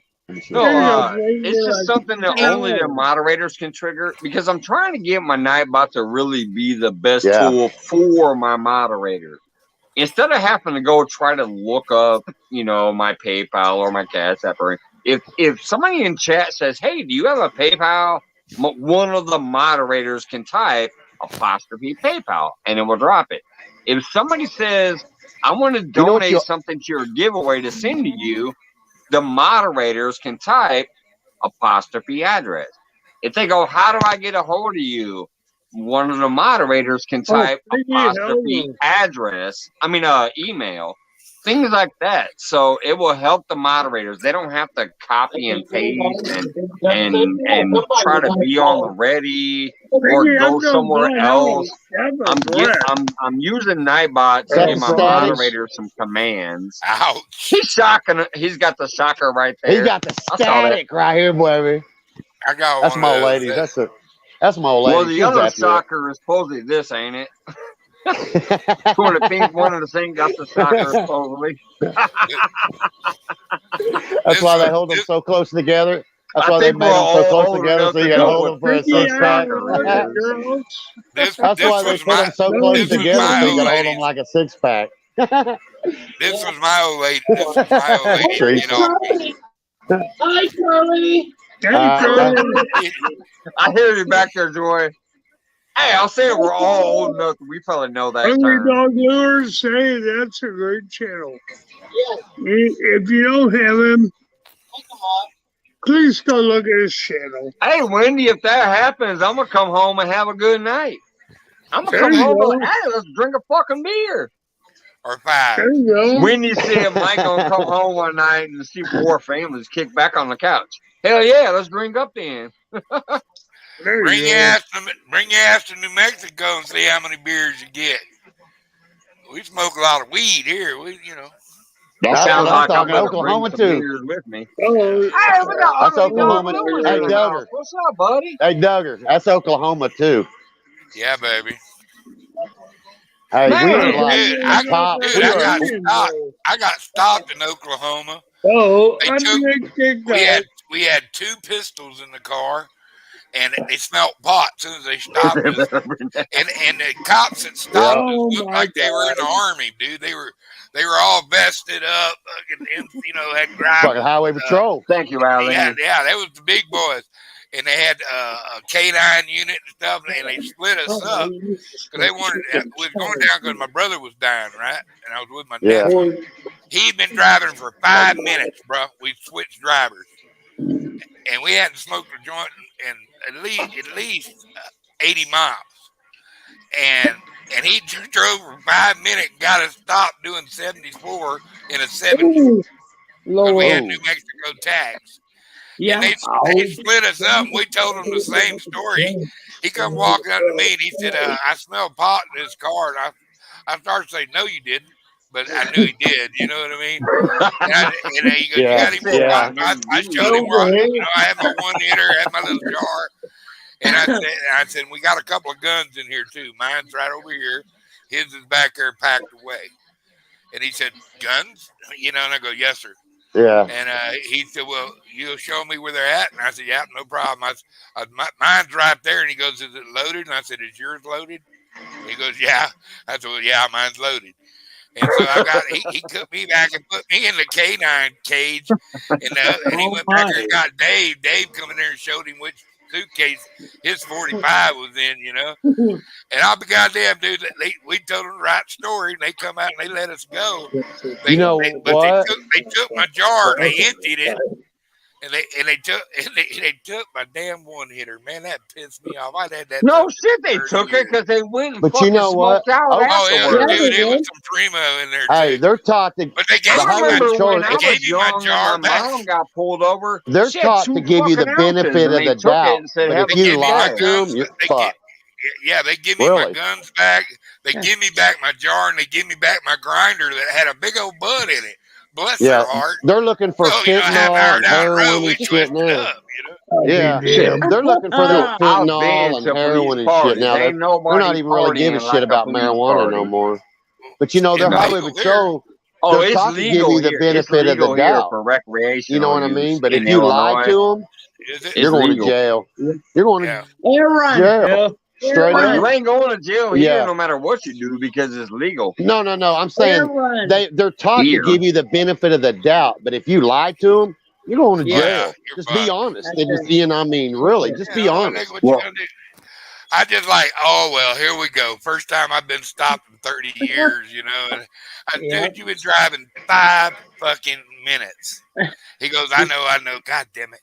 no, There you go, Blake. it's You're just like, something that only the moderators can trigger because I'm trying to get my Nightbot to really be the best Yeah. tool for my moderator. Instead of having to go try to look up, my PayPal or my Cash App, or if somebody in chat says, "Hey, do you have a PayPal?" One of the moderators can type apostrophe PayPal and it will drop it. If somebody says, "I want to You know what donate something to your giveaway to send to you," the moderators can type apostrophe address. If they go, "How do I get a hold of you?" One of the moderators can oh, type freaky apostrophe hell address. Email. Things like that. So it will help the moderators. They don't have to copy and paste and try to be on the ready or Freaky, go I'm just somewhere going else. out. I'm using Nightbot to That give my static. moderators some commands. Ouch. He's shocking. He's got the shocker right there. He got the I saw that. static right here, baby. I got That's one my of old lady. those. That's my old lady. Well, the She was other after it. shocker is supposedly this, ain't it? Scored a pink one and the thing got the soccer, supposedly. That's why they hold them so close together. That's I why they think made we're them so all close old together, enough so to you got to know hold what them for a pink six pack. soccer is. girls. This That's why they was put them so my close this was together, so my you got old to hold them lady. like a six pack. This was my old lady. This was my old lady. Teresa. Get off me. Hi, Charlie. Hey, Uh, Charlie. I hear you back there, Joy. Hey, I'll say we're all old enough. We probably know that Hungry term. Dog Lures say that's a great channel. Yes. If you don't have him, please go look at his channel. Hey, Wendy, if that happens, I'm gonna come home and have a good night. I'm gonna There come you home and be go. like, hey, let's drink a fucking beer. Or 5. There you go. Wendy said Mike gonna come home one night and see 4 families kick back on the couch. Hell yeah, let's drink up then. There Bring you your go. ass to New Mexico and see how many beers you get. We smoke a lot of weed here. That That's sounds what I'm like I'm talking. gonna bring Oklahoma some too. beers with me. Oh, Hey, we got That's Hungry Dog Oklahoma. Lures Hey, in the house. Duggar. What's up, buddy? Hey, Duggar. That's Oklahoma too. Yeah, baby. Hey, we are Man, like Dude, the top. dude, We I are. got stopped. I got stopped in Oklahoma. oh, They I took. think We had 2 pistols in the car, and they smelled pot as soon as they stopped us. And the cops that stopped us Oh looked my like they were in the army, dude. They were all vested up, and had Fucking highway patrol. Thank you, Eileen. yeah, that was the big boys, and they had a K9 unit and stuff, and they split us up because they wanted. We was going down because my brother was dying, right, and I was with my Yeah. nephew. He'd been driving for 5 minutes, bro. We switched drivers, and we hadn't smoked a joint in at least 80 miles, and he drove for 5 minutes and got us stopped doing 74 in a 70 because we had Lord. New Mexico tags. Yeah. And they split us up, and we told him the same story. He come walking up to me, and he said, I smell pot in his car. And I started saying, no, you didn't. But I knew he did. You know what I mean? And he goes, you got any more pot? I showed him where I had my 1-liter, I had my little jar. And I said, we got a couple of guns in here, too. Mine's right over here. His is back there packed away. And he said, guns? And I go, yes, sir. Yeah. And he said, well, you'll show me where they're at? And I said, yeah, no problem. Mine's right there. And he goes, is it loaded? And I said, is yours loaded? And he goes, yeah. I said, well, yeah, mine's loaded. And so he took me back and put me in the K9 cage. And he went back there and got Dave. Dave come in there and showed him which suitcase his 45 was in, And I'll be goddamn, dude. We told them the right story, and they come out and they let us go. They took my jar and they emptied it, and they took my damn 1-hitter. Man, that pissed me off. I'd had that. No shit, they 30 took it years. because they went and But you fucking know what? smoked out Oh, afterwards. Yeah, dude, it was some primo in there too. Hey, they're taught to. But they gave The me highway my, patrol. when I they was gave me my young jar and my back. mom got pulled over, They're she had taught 2 to give you the fucking ounces, benefit and of they the took it doubt. and said, But have if a They you give good me my lie day. to them, guns. you're They fucked. they give me my Really? guns back. They give me back my jar, and they give me back my grinder that had a big old bud in it. Bless Yeah. their heart. They're looking for Well, half an fentanyl hour and down the road, heroin we and shit twisted now. up. Yeah. Shit. They're looking for that I've fentanyl been and to heroin police and shit parties. now. Ain't They're not nobody even really giving partying shit like a about police marijuana no party. more. But you know, It's their highway legal here. patrol, Oh, they're it's taught to give legal you the here. It's benefit of the legal here doubt. for You know recreational what I mean? use But in if you lie Illinois. to them, Is it? you're It's going to legal. jail. You're going Yeah. to Aaron. jail. Straight Well, you up. ain't going to jail here Yeah. no matter what you do because it's legal No. I'm saying Aaron. they're taught to here. give you the benefit of the doubt. But if you lie to them, you're going to Oh, yeah. jail. You're Just be fucked. honest. That's They just, it. I mean, really, just be Yeah, well, honest. what you Well, gonna do? I just like, oh well, here we go. First time I've been stopped in 30 years, And Yeah. dude, you've been driving 5 fucking minutes. He goes, I know. God damn it.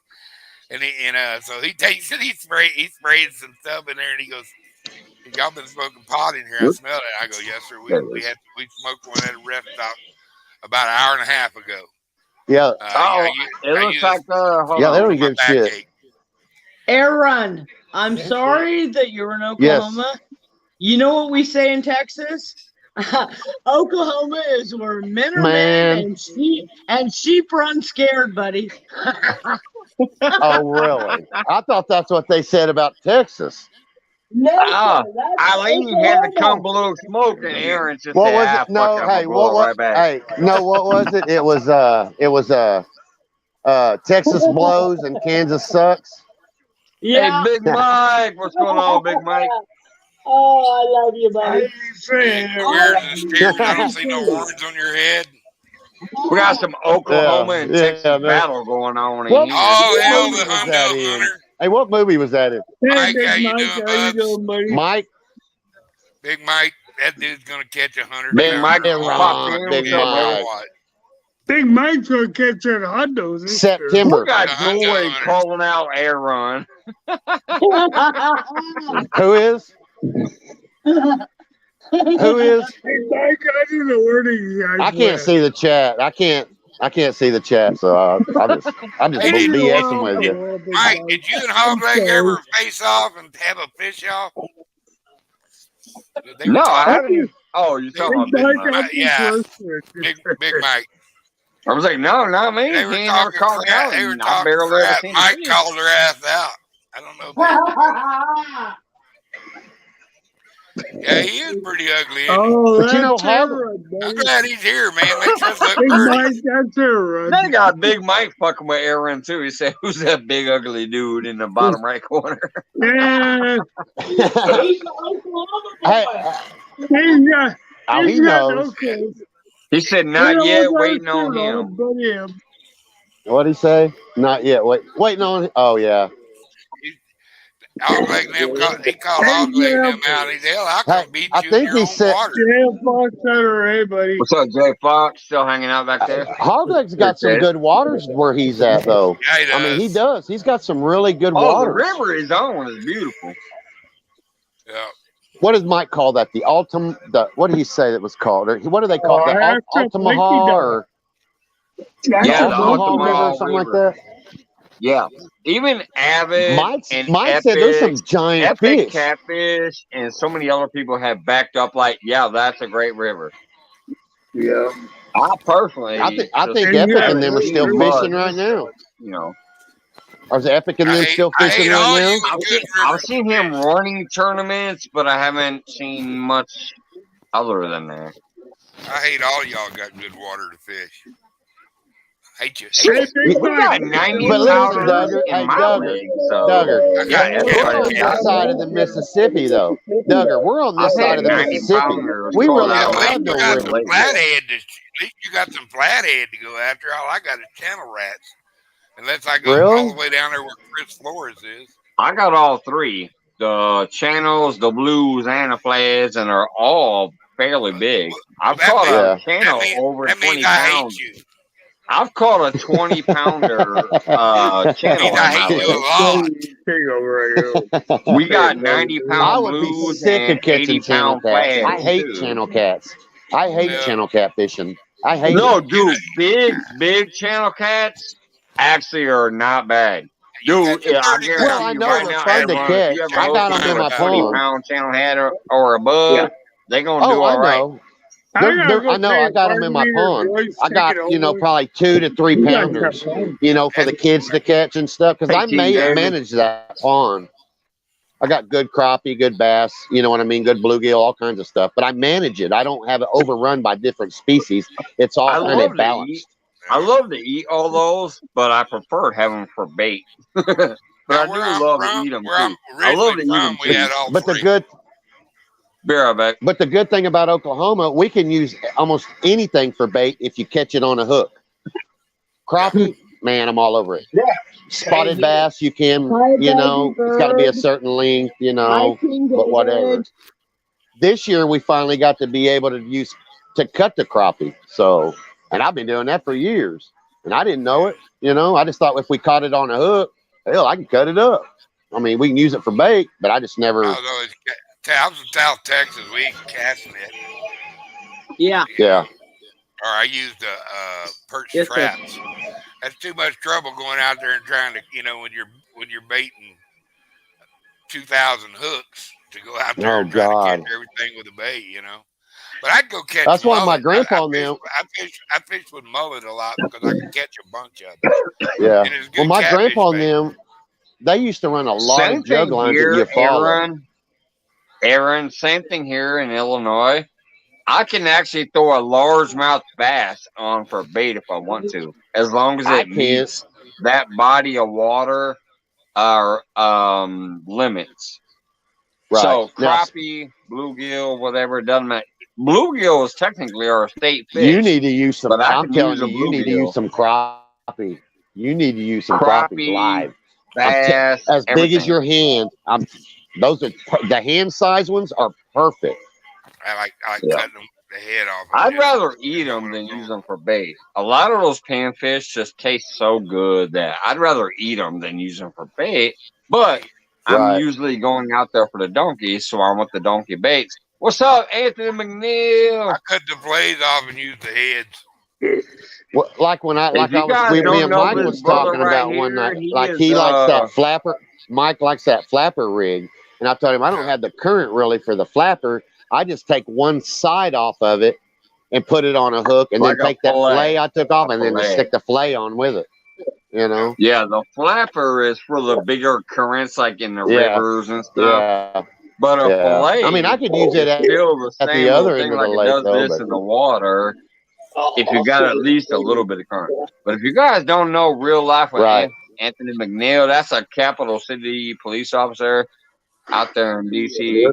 And so he takes it. He sprays some stuff in there, and he goes, y'all been smoking pot in here. I smell it. I go, yes sir. There it We is. smoked one at a rest stop about an hour and a half ago. Yeah. Oh, it I looks use like hold Yeah, they on. don't my give shit. backache. Aaron, I'm sorry that you're in Oklahoma. You know what we say in Texas? Oklahoma is where men are men and sheep run scared, buddy. Oh, really? I thought that's what they said about Texas. Eileen had to come below smoke, and Aaron just What said, was "Ah, it? No, fuck, I'm hey, gonna blow it right back." Hey, no, what was it? It was Texas blows and Kansas sucks. Yeah. Hey, Big Mike, what's going on, Big Mike? Oh, I love you, I buddy. ain't saying it. Weird and steers. I don't see no horns on your head. We got some Oklahoma and Texas man. battle going on in What- here. Oh, hell, movie the was hundo that in? hunter. Hey, what movie was that in? Hey, Mike, Big how you Mike, doing, how you bubs? doing, buddy? Mike. Big Mike, that dude's gonna catch 100 Big Mike pounder. popped Ron, in. Big What's up, Mike. brother? What? Big Mike's gonna catch that Hondos this year. September. We got The hundo Joy hunter. calling out air run. Who is? Who is? Hey, Mike, I don't know where these guys I can't went. see the chat. I can't see the chat, so I'm just Hey, did BSing with you. Mike, did you and Hogleg ever face off and have a fish off? They were No, I talking. haven't. Even, oh, you're talking about Big Mike. Yeah. Big Mike. I was like, no, not me. They He were ain't never talking called crap. out. They were I talking barely ever crap. seen Mike him. called her ass out. I don't know if yeah, he is pretty ugly. Isn't he? Oh, But you know, that's Hog- Aaron, I'm buddy. glad he's here, man. Makes us look Big pretty. Mike, that's Aaron. They got Big Mike fucking with Aaron too. He said, "Who's that big ugly dude in the bottom right corner?" Yeah, He's the Oklahoma Hey, he's got, oh, he's he got knows. no clothes. He said, He "Not don't yet. got a Waiting on shirt him." but him. What'd he say? Not yet. Waiting on. Oh yeah. Hogleg and them he called Hogleg and them out. He said, hell, I Hey, can beat I you in think your he own said- water. Yeah, Fox Center, hey, buddy. What's up, Jay Fox? Still hanging out back there? Hogleg's got some good waters where he's at, though. Yeah, he does. I mean, he does. He's got some really good Oh, the waters. river is on. It's beautiful. Yeah. What does Mike call that? The Altum. What did he say that was called? Or what do they call it? that's The a Altamaha or That's Yeah, a the bunch Altamaha of- River or something like that? Yeah. Even Avid and Mike Epic, said there's some giant Epic fish. Catfish and so many other people have backed up like, yeah, that's a great river. Yeah. I personally, I think just Epic and them are still love, fishing right now. you know, Or is Epic and them still I fishing hate all right now? you with good I've rivers. seen him running tournaments, but I haven't seen much other than that. I hate all y'all got good water to fish. Hate you. Hey, Hate you. Big We got Mike. 90 But listen, pounders Duggar, in hey, my Duggar, league, so Duggar, I got yeah, we're channel on everybody. this side of the Mississippi, though. Duggar, we're on this I've side had of the 90 Mississippi. pounders We called really out don't At have least no you got river. some flathead. At least you got some flathead to go after. All I got is channel rats. Unless I go Really? all the way down there where Chris Flores is. I got all three: the channels, the blues, and the flats, and they're all fairly big. I've that caught means- a channel over That 20 means I pounds. hate you. I've caught a 20-pounder That channel means in I my hate you a league. lot. Take over here. We got I 90-pound would be blues sick and of catching channel 80-pound cats. I flats hate too. channel cats. I hate Yeah. channel cat fishing. I hate No, it. dude, big channel cats actually are not bad. You Dude, got your I 30 guarantee Well, I you know right they're now, fun to Aaron, catch. if you ever I got hook them in a my 20-pound channel head or above, Yeah. they're gonna do Oh, I all right. know. I know. I got them in my pond. I got probably 2 to 3 pounders. For the kids to catch and stuff. Because I manage that pond. I got good crappie, good bass. You know what I mean? Good bluegill, all kinds of stuff. But I manage it. I don't have it overrun by different species. It's all kind of balanced. I love to eat all those, but I prefer having them for bait. But I do love to eat them too. I love to eat them We had too. all But three. Be right back. But the good thing about Oklahoma, we can use almost anything for bait if you catch it on a hook. Crappie, man, I'm all over it. Spotted bass, you can, it's got to be a certain length, but whatever. This year, we finally got to be able to cut the crappie. So, and I've been doing that for years. And I didn't know it, I just thought if we caught it on a hook, hell, I can cut it up. I mean, we can use it for bait, but I just never. I was in South Texas. We ain't casting it. Yeah. Yeah. Or I used perch Yes, sir. traps. That's too much trouble going out there and trying to, when you're baiting 2,000 hooks to go out there and try to catch everything with a bait, But I'd go catch. That's why my mullet. grandpa I fished with mullet a lot because I could catch a bunch of them. Yeah. And it was good Well, my catfish grandpa and bait. them, they used to run a lot Same of jug thing lines here, that you follow. Aaron. Aaron, same thing here in Illinois. I can actually throw a largemouth bass on for bait if I want to, as long as I it can't. meets that body of water limits. Right. So Now, crappie, bluegill, whatever, it doesn't matter. Bluegill is technically our state fish. you need to use some. But I I'm can telling use you, a you need to use bluegill. some crappie. You need to use some crappie Crappie, live. bass, As big as everything. your hand. Those are the hand size ones are perfect. I like Yeah. cutting them, the head off. I'd rather eat them than use them for bait. A lot of those panfish just taste so good that I'd rather eat them than use them for bait. But I'm Right. usually going out there for the donkey, so I want the donkey baits. What's up, Anthony McNeil? I cut the blades off and use the heads. Well, like when I If you guys me don't and know Mike this was brother talking right about one here, night, he like is he likes that flapper. Mike likes that flapper rig, and I told him I don't have the current really for the flapper. I just take one side off of it and put it on a hook, and like then a take that fillet. fillet I took off, A and then just fillet. stick the fillet on with it. You know? Yeah, the flapper is for the bigger currents, like in the Yeah. rivers and stuff. Yeah. But a Yeah. fillet, I mean, I could use it is still the at the same other little end thing of the like it lake, does though. this But in the water. If you got at least a little bit of current. But if you guys don't know real life with right. Anthony McNeil, that's a capital city police officer out there in DC.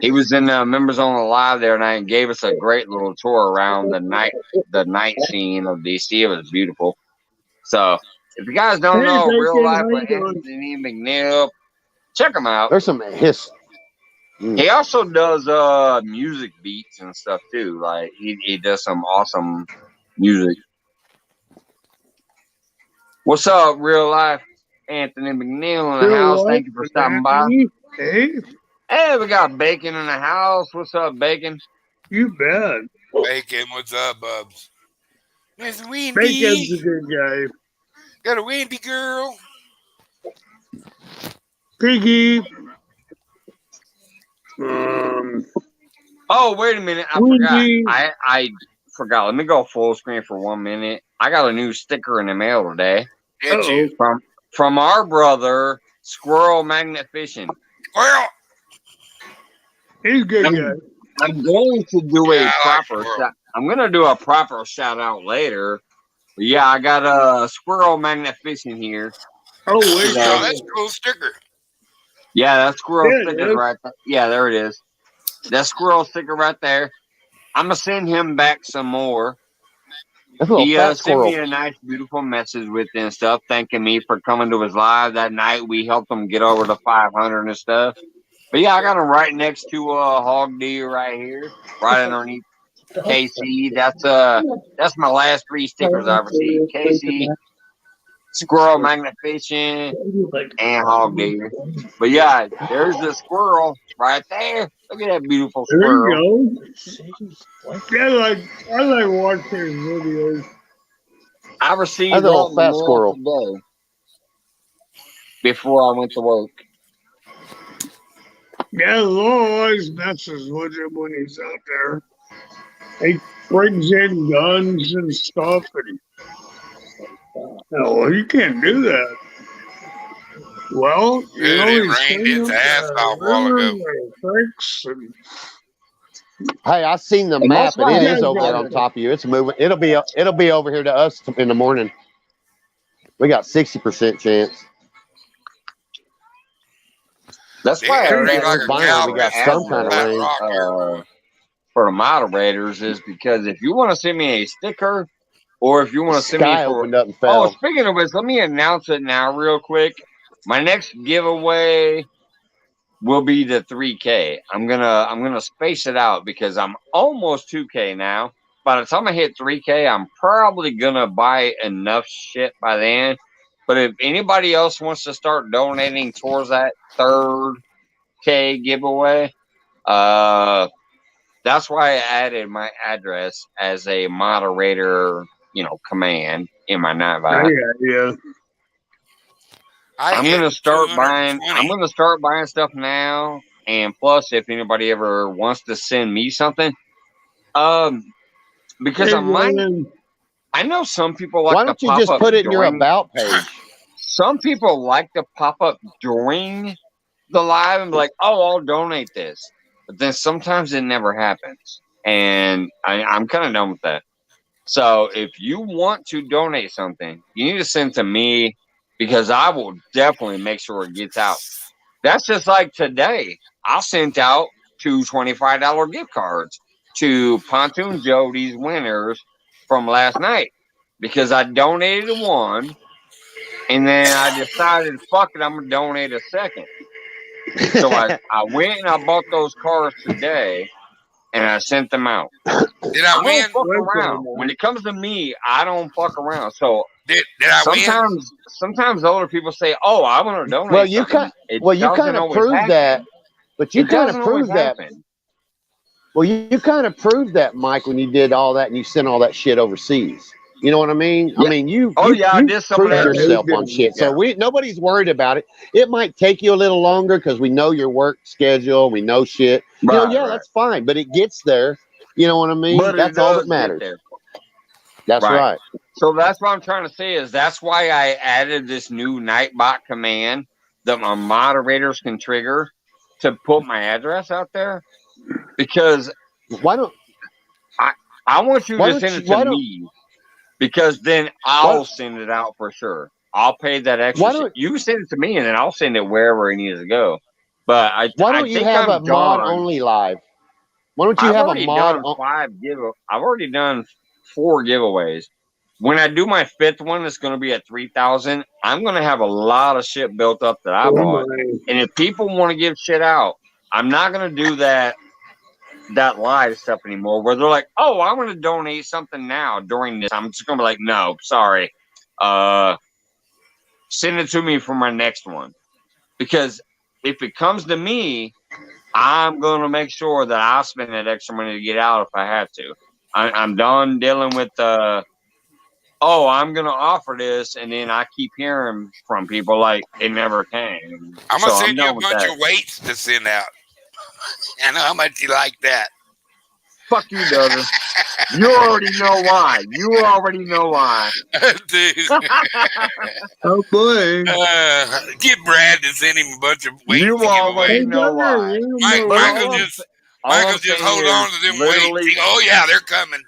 He was in Members on the Live there tonight and gave us a great little tour around the night scene of DC. It was beautiful. So if you guys don't Hey, know real Bacon, life how with you doing? Anthony McNeil, check him out. There's some He also does music beats and stuff too. Like he does some awesome music. What's up, real life? Anthony McNeil in the house. Thank you for stopping by. Hey, Hey, we got Bacon in the house. What's up, Bacon? you bet. Bacon, what's up, Bubs? Miss Wendy. Bacon's a good guy. Got a Wendy girl. Piggy. Oh, wait a minute. I Wendy. forgot. I forgot. Let me go full screen for 1 minute. I got a new sticker in the mail today. Did you? From our brother, Squirrel Magnet Fishing. Well, He's a good guy. I'm going to do Yeah, a I like proper squirrel. shout. I'm going to do a proper shout out later. But yeah, I got a Squirrel Magnet Fishing here. Oh, wait. oh, that's a cool sticker. Yeah, that squirrel There it sticker's is. right there. Yeah, there it is. That squirrel sticker right there. I'm going to send him back some more. That's a little He fat sent me squirrel. a nice, beautiful message with it and stuff, thanking me for coming to his live that night. We helped him get over the 500 and stuff. But yeah, I got him right next to Hog Deer right here, right underneath KC. That's my last 3 stickers I received. KC, Squirrel Magnet Fishing, and Hog Deer. But yeah, there's the squirrel right there. Look at that beautiful There squirrel. you go. Yeah, I like watching his videos. I received That's a little that in the fat mail squirrel. today before I went to work. Yeah, the law always messes with him when he's out there. He brings in guns and stuff, and well, you can't do that. Well, you know, Dude, it he's rained cleaning its up ass the off a while river ago. and the creeks and Hey, I seen the And map, that's and why it I is had over there to- on top of you. It's moving. It'll be over here to us in the morning. We got 60% chance. That's It why I rained had like to a Finally, cow we got pissing some on kind of that rain. rock here. for the moderators is because if you want to send me a sticker or if you want to send me Sky for opened up and oh, fell. speaking of which, let me announce it now real quick. My next giveaway will be the 3K. I'm gonna space it out because I'm almost 2K now. By the time I hit 3K, I'm probably gonna buy enough shit by then. But if anybody else wants to start donating towards that 3K giveaway, that's why I added my address as a moderator, command in my Nightbot. yeah. I I'm hit gonna start buying. 220. I'm gonna start buying stuff now. And plus, if anybody ever wants to send me something, because Hey, I might. Ryan, I know some people like Why to don't you pop just up put it in your during. about page? Some people like to pop up during the live and be like, oh, I'll donate this. But then sometimes it never happens. And I'm kind of done with that. So if you want to donate something, you need to send it to me because I will definitely make sure it gets out. That's just like today. I sent out two $25 gift cards to Pontoon Jody's winners from last night because I donated one and then I decided, fuck it, I'm going to donate a second. So I went and I bought those cards today and I sent them out. Did I I win? don't fuck around. When it comes to me, I don't fuck around. So Did I win? sometimes older people say, "Oh, I want to donate." Well, you something." kind of proved that, but you kind of proved that. Well, you kind of proved that, Mike, when you did all that and you sent all that shit overseas. You know what I mean? Yeah. I mean, you I did some proved of that yourself on shit. Yeah. So nobody's worried about it. It might take you a little longer because we know your work schedule. We know shit. Right, that's fine, but it gets there. You know what I mean? But that's all that matters. That's right. So that's what I'm trying to say is that's why I added this new Nightbot command that my moderators can trigger to put my address out there. Because why don't I want you to send it to me because then I'll send it out for sure. I'll pay that extra shit. You send it to me and then I'll send it wherever it needs to go. But why don't you have a mod only live? Why don't you have a mod? I've already done 4 giveaways. When I do my 5th one, it's going to be at 3,000. I'm going to have a lot of shit built up that I bought. And if people want to give shit out, I'm not going to do that live stuff anymore where they're like, oh, I want to donate something now during this. I'm just going to be like, no, sorry. Send it to me for my next one. Because if it comes to me, I'm going to make sure that I spend that extra money to get out if I have to. I'm done dealing with I'm going to offer this, and then I keep hearing from people like it never came. I'm going to send you a bunch of weights to send out. I know how much you like that. Fuck you, Dozer. You already know why. Dude. Oh, boy. Get Brad to send him a bunch of weights. You already know why. Michael just hold on to them weights. Oh, yeah, they're coming.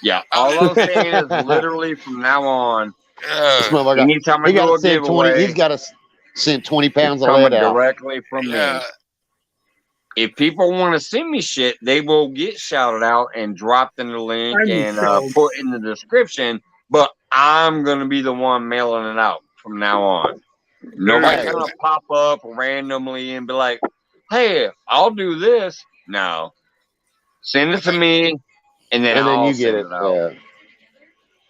Yeah, all I'm saying is literally from now on, anytime I do a giveaway, he's got to send 20 pounds of lead out. Directly from me. If people want to send me shit, they will get shouted out and dropped in the link and put in the description. But I'm going to be the one mailing it out from now on. Nobody's going to pop up randomly and be like, hey, I'll do this. No. Send it to me, and then I'll you get it out.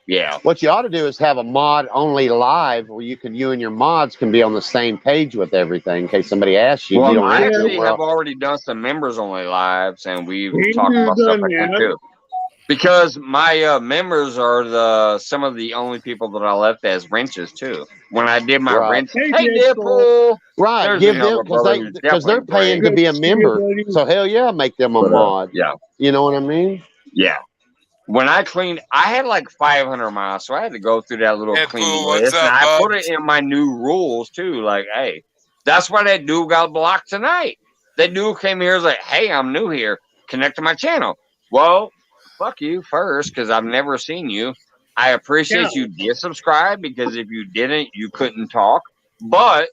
Yeah. What you ought to do is have a mod only live where you and your mods can be on the same page with everything in case somebody asks you. Well, I actually have already done some members only lives, and we've talked about stuff like that too. Because my members are some of the only people that I left as wrenches too. When I did my wrench, hey Deadpool, right? Give them because they're paying to be a member. So hell yeah, make them a mod. Yeah, you know what I mean? Yeah. When I cleaned, I had like 500 miles, so I had to go through that little cleaning list. And I put it in my new rules too. Like, hey, that's why that dude got blocked tonight. That dude came here and was like, hey, I'm new here. Connect to my channel. Well, fuck you first, because I've never seen you. I appreciate you did subscribe, because if you didn't, you couldn't talk. But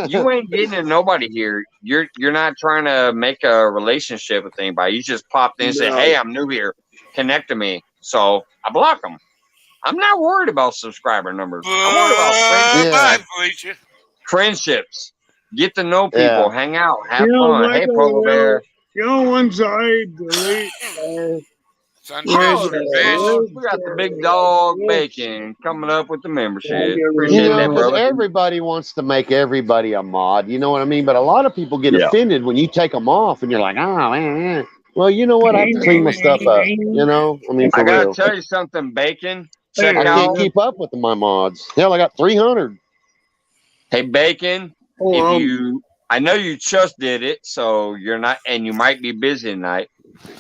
you ain't getting to nobody here. You're not trying to make a relationship with anybody. You just popped in and said, hey, I'm new here. Connect to me. So I block them. I'm not worried about subscriber numbers. I'm worried about friendships. Get to know people. Hang out. Have fun. Hey, Polar Bear. Once I delete we got the big dog Bacon coming up with the membership. Appreciate that, brother. Everybody wants to make everybody a mod. You know what I mean? But a lot of people get offended when you take them off and you're like, oh, man. Well, you know what? I have to clean my stuff up. You know? I mean, I got to tell you something, Bacon. I can't keep up with my mods. Hell, I got 300. Hey, Bacon, I know you just did it, so you're not, and you might be busy tonight.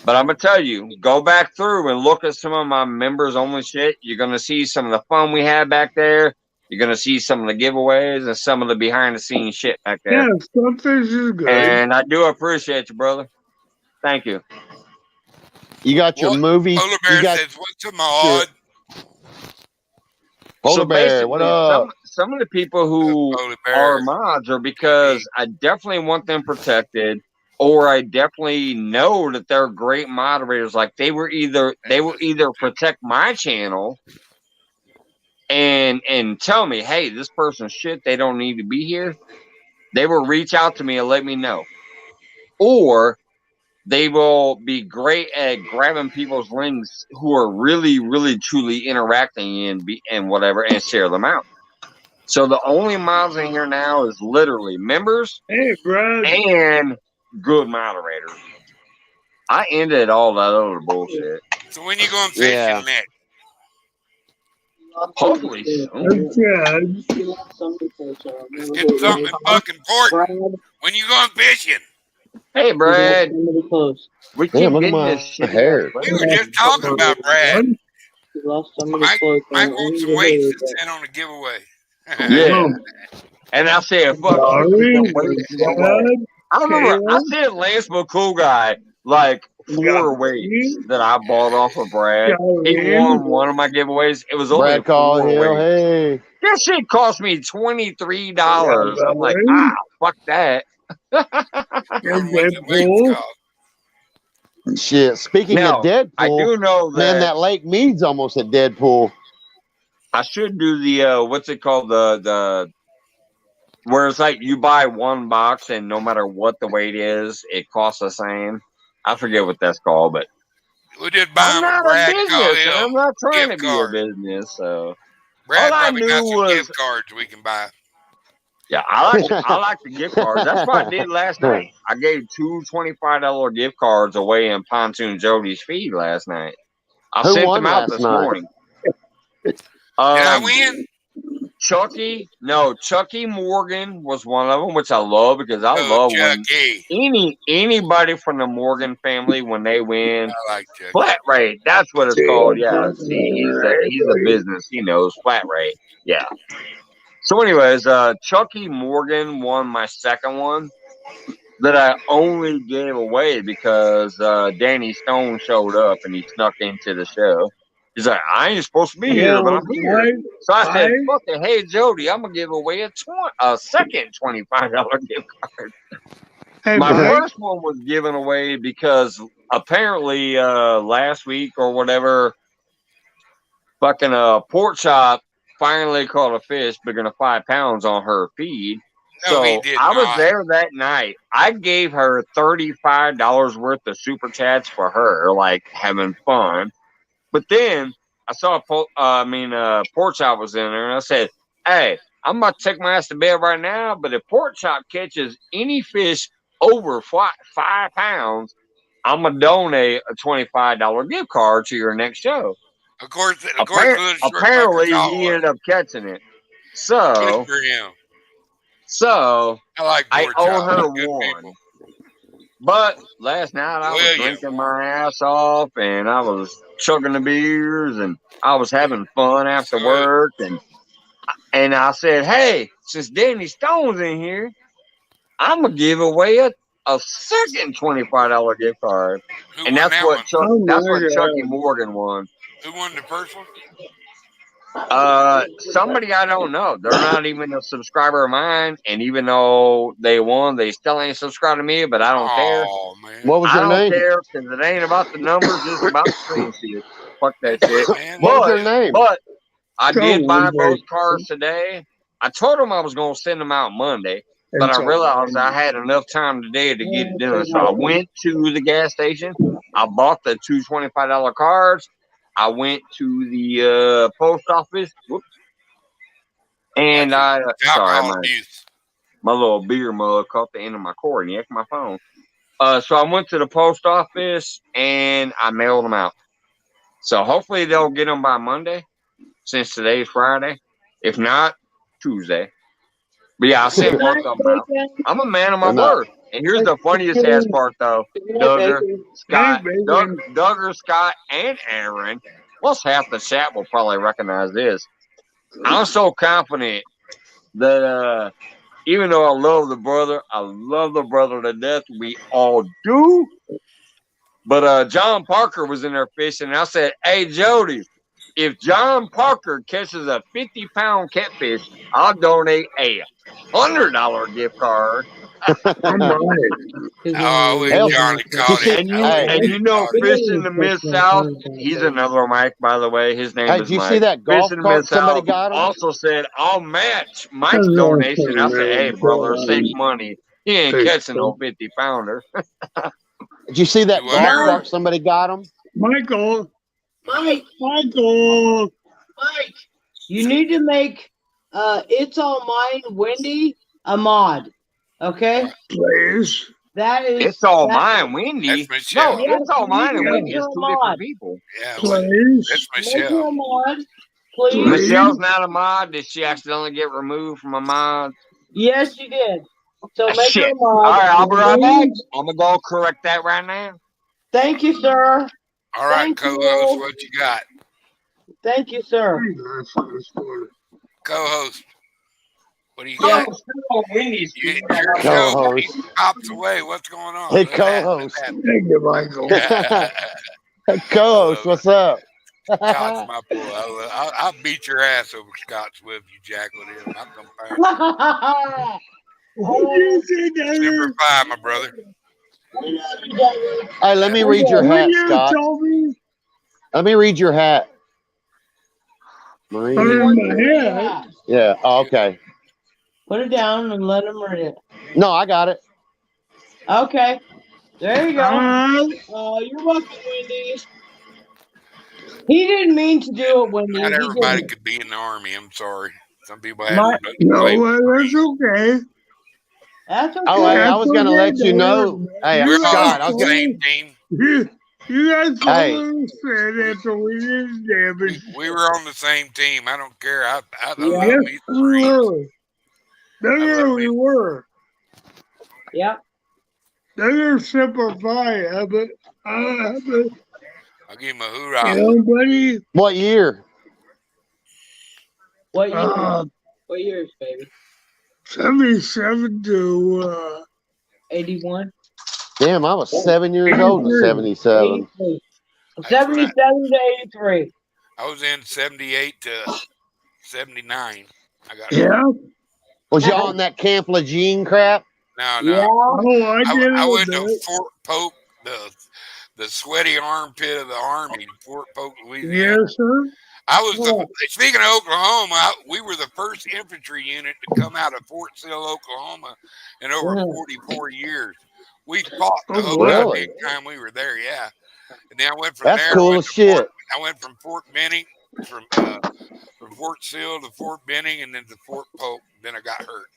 But I'm going to tell you, go back through and look at some of my members only shit. You're going to see some of the fun we had back there. You're gonna see some of the giveaways and some of the behind the scenes shit back there. Yeah, Sunfish is good. And I do appreciate you, brother. Thank you. You got your What? movie. Polar Bear You got says, "What's a mod?" Polar Bear. What up? some of the people who Polar are Bear. mods are because I definitely want them protected, or I definitely know that they're great moderators. Like they will either protect my channel and tell me, hey, this person's shit, they don't need to be here. They will reach out to me and let me know. Or they will be great at grabbing people's links who are really, really, truly interacting and whatever, and share them out. So the only mods in here now is literally members Hey, Brad. and good moderators. I ended all that other bullshit. So when you going fishing Yeah. next? Hopefully soon. That's good. Let's get something fucking important. When you going fishing? Hey, Brad. We keep Damn, look at getting my this shit. hair. We were just talking about Brad. Mike wants some weights to send on a giveaway. Yeah. And I said, fuck you. Brad. I remember I said Lance McCool guy like 4 weights that I bought off of Brad. He won one of my giveaways. It was only Brad called 4 Hill. weights. Hey. That shit cost me $23. I'm like, fuck that. What's the weights cost? Shit. Speaking Now, of Deadpool, I do know that, man, that Lake Mead's almost at Deadpool. I should do the what's it called, the where it's like you buy one box and no matter what the weight is, it costs the same. I forget what that's called, but We just buy I'm him a not a Brad business, call and Hill I'm not trying to gift be a card. business. So Brad all I probably got knew some was, gift cards we can buy. yeah, I like the gift cards. That's what I did last night. I gave 2 $25 gift cards away in Pontoon Jody's feed last night. I Who sent won them out last this night? morning. Did I win? Chucky Morgan was one of them, which I love because I Oh, love when Chucky. anybody from the Morgan family when they win I like Chucky. flat rate. That's what it's called. Yeah, see, he's a business. He knows flat rate. Yeah. So, anyways, Chucky Morgan won my second one that I only gave away because Danny Stone showed up and he snuck into the show. He's like, I ain't supposed to be here, but I'm here. So I said, fuck it. Hey, Jody, I'm going to give away a second $25 gift card. My first one was given away because apparently last week or whatever, fucking Pork Chop finally caught a fish bigger than 5 pounds on her feed. No, he So did I was not. there that night. I gave her $35 worth of super chats for her, like having fun. But then I saw Pork Chop was in there, and I said, "Hey, I'm about to take my ass to bed right now. But if Pork Chop catches any fish over 5 pounds, I'm gonna donate a $25 gift card to your next show." Of course, Apparently, he ended up catching it. So, good for him. I Pork owe Chop. her Good one. people. But last night I was drinking my ass off, and I was chugging the beers, and I was having fun after work, and I said, "Hey, since Danny Stone's in here, I'm gonna give away a second $25 gift card." And that's what Chucky Morgan won. Who won the first one? Somebody I don't know. They're not even a subscriber of mine, and even though they won, they still ain't subscribed to me. But I don't care. Man. What was their name? I don't care because it ain't about the numbers; it's about the stream shit. Fuck that shit. What was their name? But I did buy both cars today. I told them I was going to send them out Monday, but I realized I had enough time today to get it done. So I went to the gas station. I bought the 2 $25 cards. I went to the post office. Whoops. And my little beer mug caught the end of my cord and yanked my phone. So I went to the post office and I mailed them out. So hopefully they'll get them by Monday, since today's Friday. If not, Tuesday. But yeah, I sent both of them out. I'm a man of my word. And here's the funniest ass part, though. Duggar, Scott, and Aaron. Plus half the chat will probably recognize this. I'm so confident that even though I love the brother to death. We all do. But John Parker was in there fishing, and I said, "Hey, Jody, if John Parker catches a 50-pound catfish, I'll donate a $100 gift card." I'm right. Oh, I wish Hell, Johnny you caught see, it. And I you wish hey, and he you know, caught it. fishing the Mid South. He's another Mike, by the way. His name hey, is did you see Mike. that golf Fishing the Mid cart somebody South got him? also said, "I'll match Mike's That's donation." I also said, "Hey, really brother, save cool. money. He ain't catching no 50-pounder." Did you see that You golf wonder. cart somebody got him? Michael, Mike, Michael, Mike, you need to make It's All Mine Wendy a mod. Okay? please. That is It's all that, mine, Wendy. That's Michelle. No, yes, it's all you need mine to and make Wendy her is a two mod. different people. Yeah, Please. that's Make her a Michelle. mod, please. Please. Michelle's not a mod. Did she accidentally get removed from a mod? Yes, you did. So make her Shit. a All mod. right, I'll be right back. Please. I'm gonna go correct that right now. Thank you, sir. All right, Thank co-host, you. what you got? Thank you, sir. Co-host, what do you Yeah. got? Oh, Wendy's You, cute. your show Co-host. keeps pops away. What's going on? Hey, What's happening? co-host. Thank you, Michael. Co-host, what's up? Scott's my boy. I'll beat your ass over Scott Swift, you jack with him. I'm gonna find You said that Super 5, my brother. Hey, let me read your when hat, you Scott. told me Let me read your hat. Marine. under my head, Yeah. Oh, okay. Put it down and let him read it. No, I got it. Okay. There you go. I You're welcome, Wendy. He didn't mean to do it, Wendy. Not He everybody didn't. could be in the army. I'm sorry. Some people had My- to no, play with that's okay. That's okay. Oh, hey, I That's was gonna okay, let you know. David. Hey, We're all Scott, on I was the gonna. same team. You guys Hey. said after we did damage. We were on the same team. I don't care. I love Yes, these we Marines. were. There we were. Yep. They're simplify, but I'll give him a hoorah. you know, buddy. What year? What year? Uh, What years, baby? 77 to 81? Damn, I was 7 years old in 77. 83. That's 77 to 83. I was in 78 to 79. I got yeah. Was y'all on that Camp Lejeune crap? No. Yeah. Oh, I did I it went a to bit. Fort Polk, the sweaty armpit of the Army, Fort Polk, Louisiana. Yes, sir. I was speaking of Oklahoma, we were the first infantry unit to come out of Fort Sill, Oklahoma in over 44 years. We fought the whole really? time we were there, yeah. And then I went from That's there. cool as shit. I went from Fort Benning, from Fort Sill to Fort Benning, and then to Fort Polk. Then I got hurt.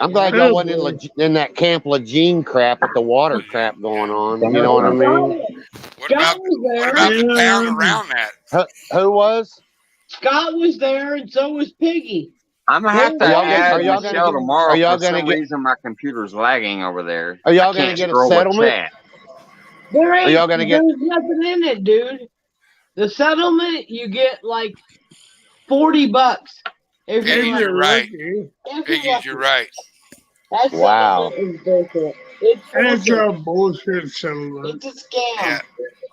I'm glad y'all wasn't in that Camp Lejeune crap with the water crap going on. You know what I mean? What about the town around that? Who was? Scott was there, and so was Piggy. I'm gonna have to Are y'all gonna- add are y'all Michelle gonna get- tomorrow. are y'all For gonna some get- reason, my computer's lagging over there. Are y'all I gonna can't get a scroll with settlement? chat. There ain't. Are y'all gonna get- There's nothing in it, dude. The settlement, you get like $40 if you're Piggy, lucky. you're right. If Piggy, lucky. you're right. That Wow. settlement is bullshit. It's That's bullshit. a bullshit settlement. It's a scam. Yeah.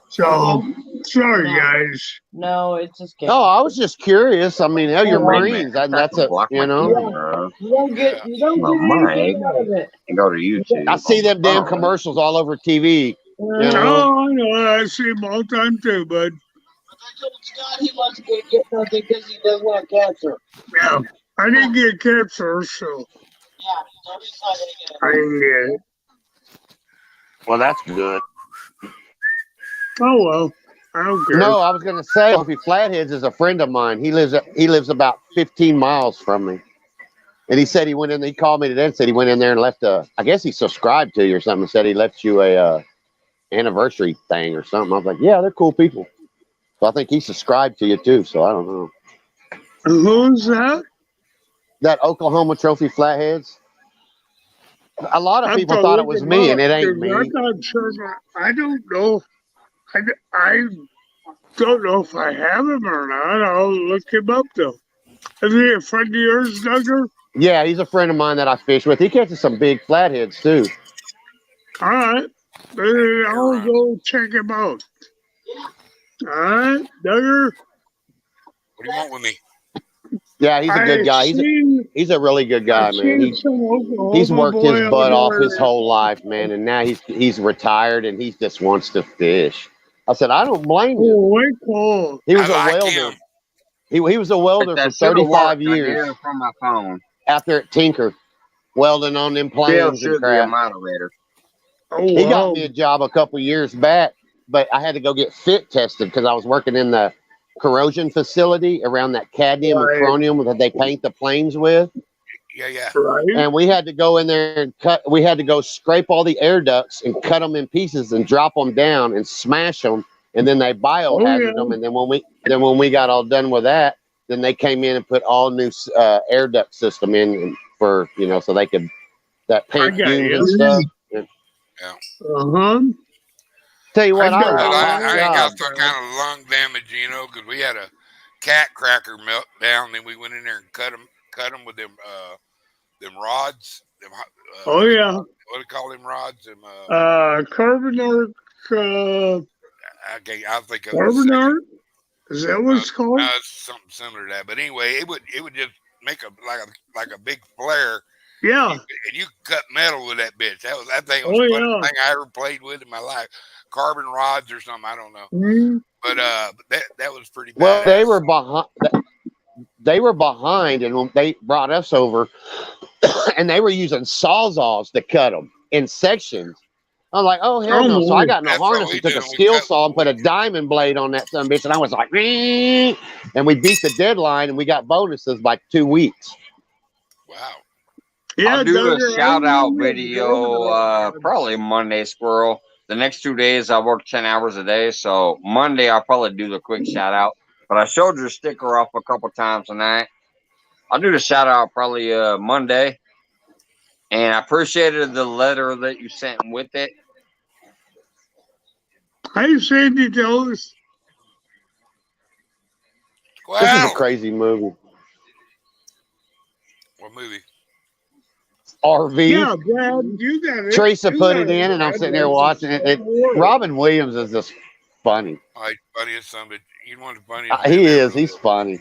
So, sorry, No. guys. No, it's a scam. No, I was just curious. I mean, hell, you're Wait a minute. Marines, and that's it. Block my You know, camera. You don't get anything out of it. And go to YouTube. I see them damn Oh. commercials all over TV. You know? Oh, I know. I see them all the time too, bud. I told Scott he wants to get something because he doesn't have cancer. Yeah. I didn't get cancer, so Yeah, so he's not going to get I didn't get it. Well, that's good. Oh, well. I don't care. No, I was gonna say, Sophie Flatheads is a friend of mine. He lives about 15 miles from me, and he said he went in. He called me today and said he went in there and left I guess he subscribed to you or something. Said he left you a anniversary thing or something. I was like, yeah, they're cool people. So I think he subscribed to you too. So I don't know. Who's that? That Oklahoma Trophy Flatheads. A lot of people thought it was me, and it ain't me. I'm not sure. I don't know. Don't know if I have him or not. I'll look him up though. Is he a friend of yours, Duggar? Yeah, he's a friend of mine that I fish with. He catches some big flatheads too. All right. Then I'll go check him out. All right, Duggar. What do you want with me? Yeah, he's a good guy. He's a really good guy, man. He's worked his butt off his whole life, man, and now he's retired and he just wants to fish. I said, I don't blame you. Cool. He was I a like welder. him. He was a welder for 35 years from my phone. after at Tinker, welding on them Still planes should and be a crap. moderator. Oh, He got me a job a couple years back, but I had to go get fit tested because I was working in the corrosion facility around that cadmium and chromium that they paint the planes with. Yeah. Right. And we had to go in there and we had to go scrape all the air ducts and cut them in pieces and drop them down and smash them. And then they biohazard them. And then when we got all done with that, then they came in and put all new air duct system in for, so they could, that paint fumes and stuff. Tell you what, I ain't got some kind of lung damage, because we had a cat cracker meltdown. Then we went in there and cut them with them rods. What do you call them rods? Them carbon arc. I'll think of carbon. Is that what it's called? It's something similar to that. But anyway, it would just make like a big flare. Yeah. And you cut metal with that bitch. That thing was the funnest thing I ever played with in my life. Carbon rods or something, I don't know. Mm-hmm. But that was pretty bad. Well, they were behind, and when they brought us over, and they were using sawzalls to cut them in sections. I'm like, oh hell no! So I got in a harness and took a skill saw and put a diamond blade on that son of a bitch, and I was like, and we beat the deadline, and we got bonuses like 2 weeks. Wow. Yeah, I'll do a shout out video probably Monday, Squirrel. The next 2 days I work 10 hours a day, so Monday I'll probably do the quick shout out. But I showed your sticker off a couple times tonight. I'll do the shout out probably Monday. And I appreciated the letter that you sent with it. Hi, Sandy Jones. Wow. This is a crazy movie. What movie? RV. Yeah, Brad, you got it. Teresa put it in, and I'm sitting there watching it. Robin Williams is just funny. He's funny as something. He's one of the funniest. He is. He's funny.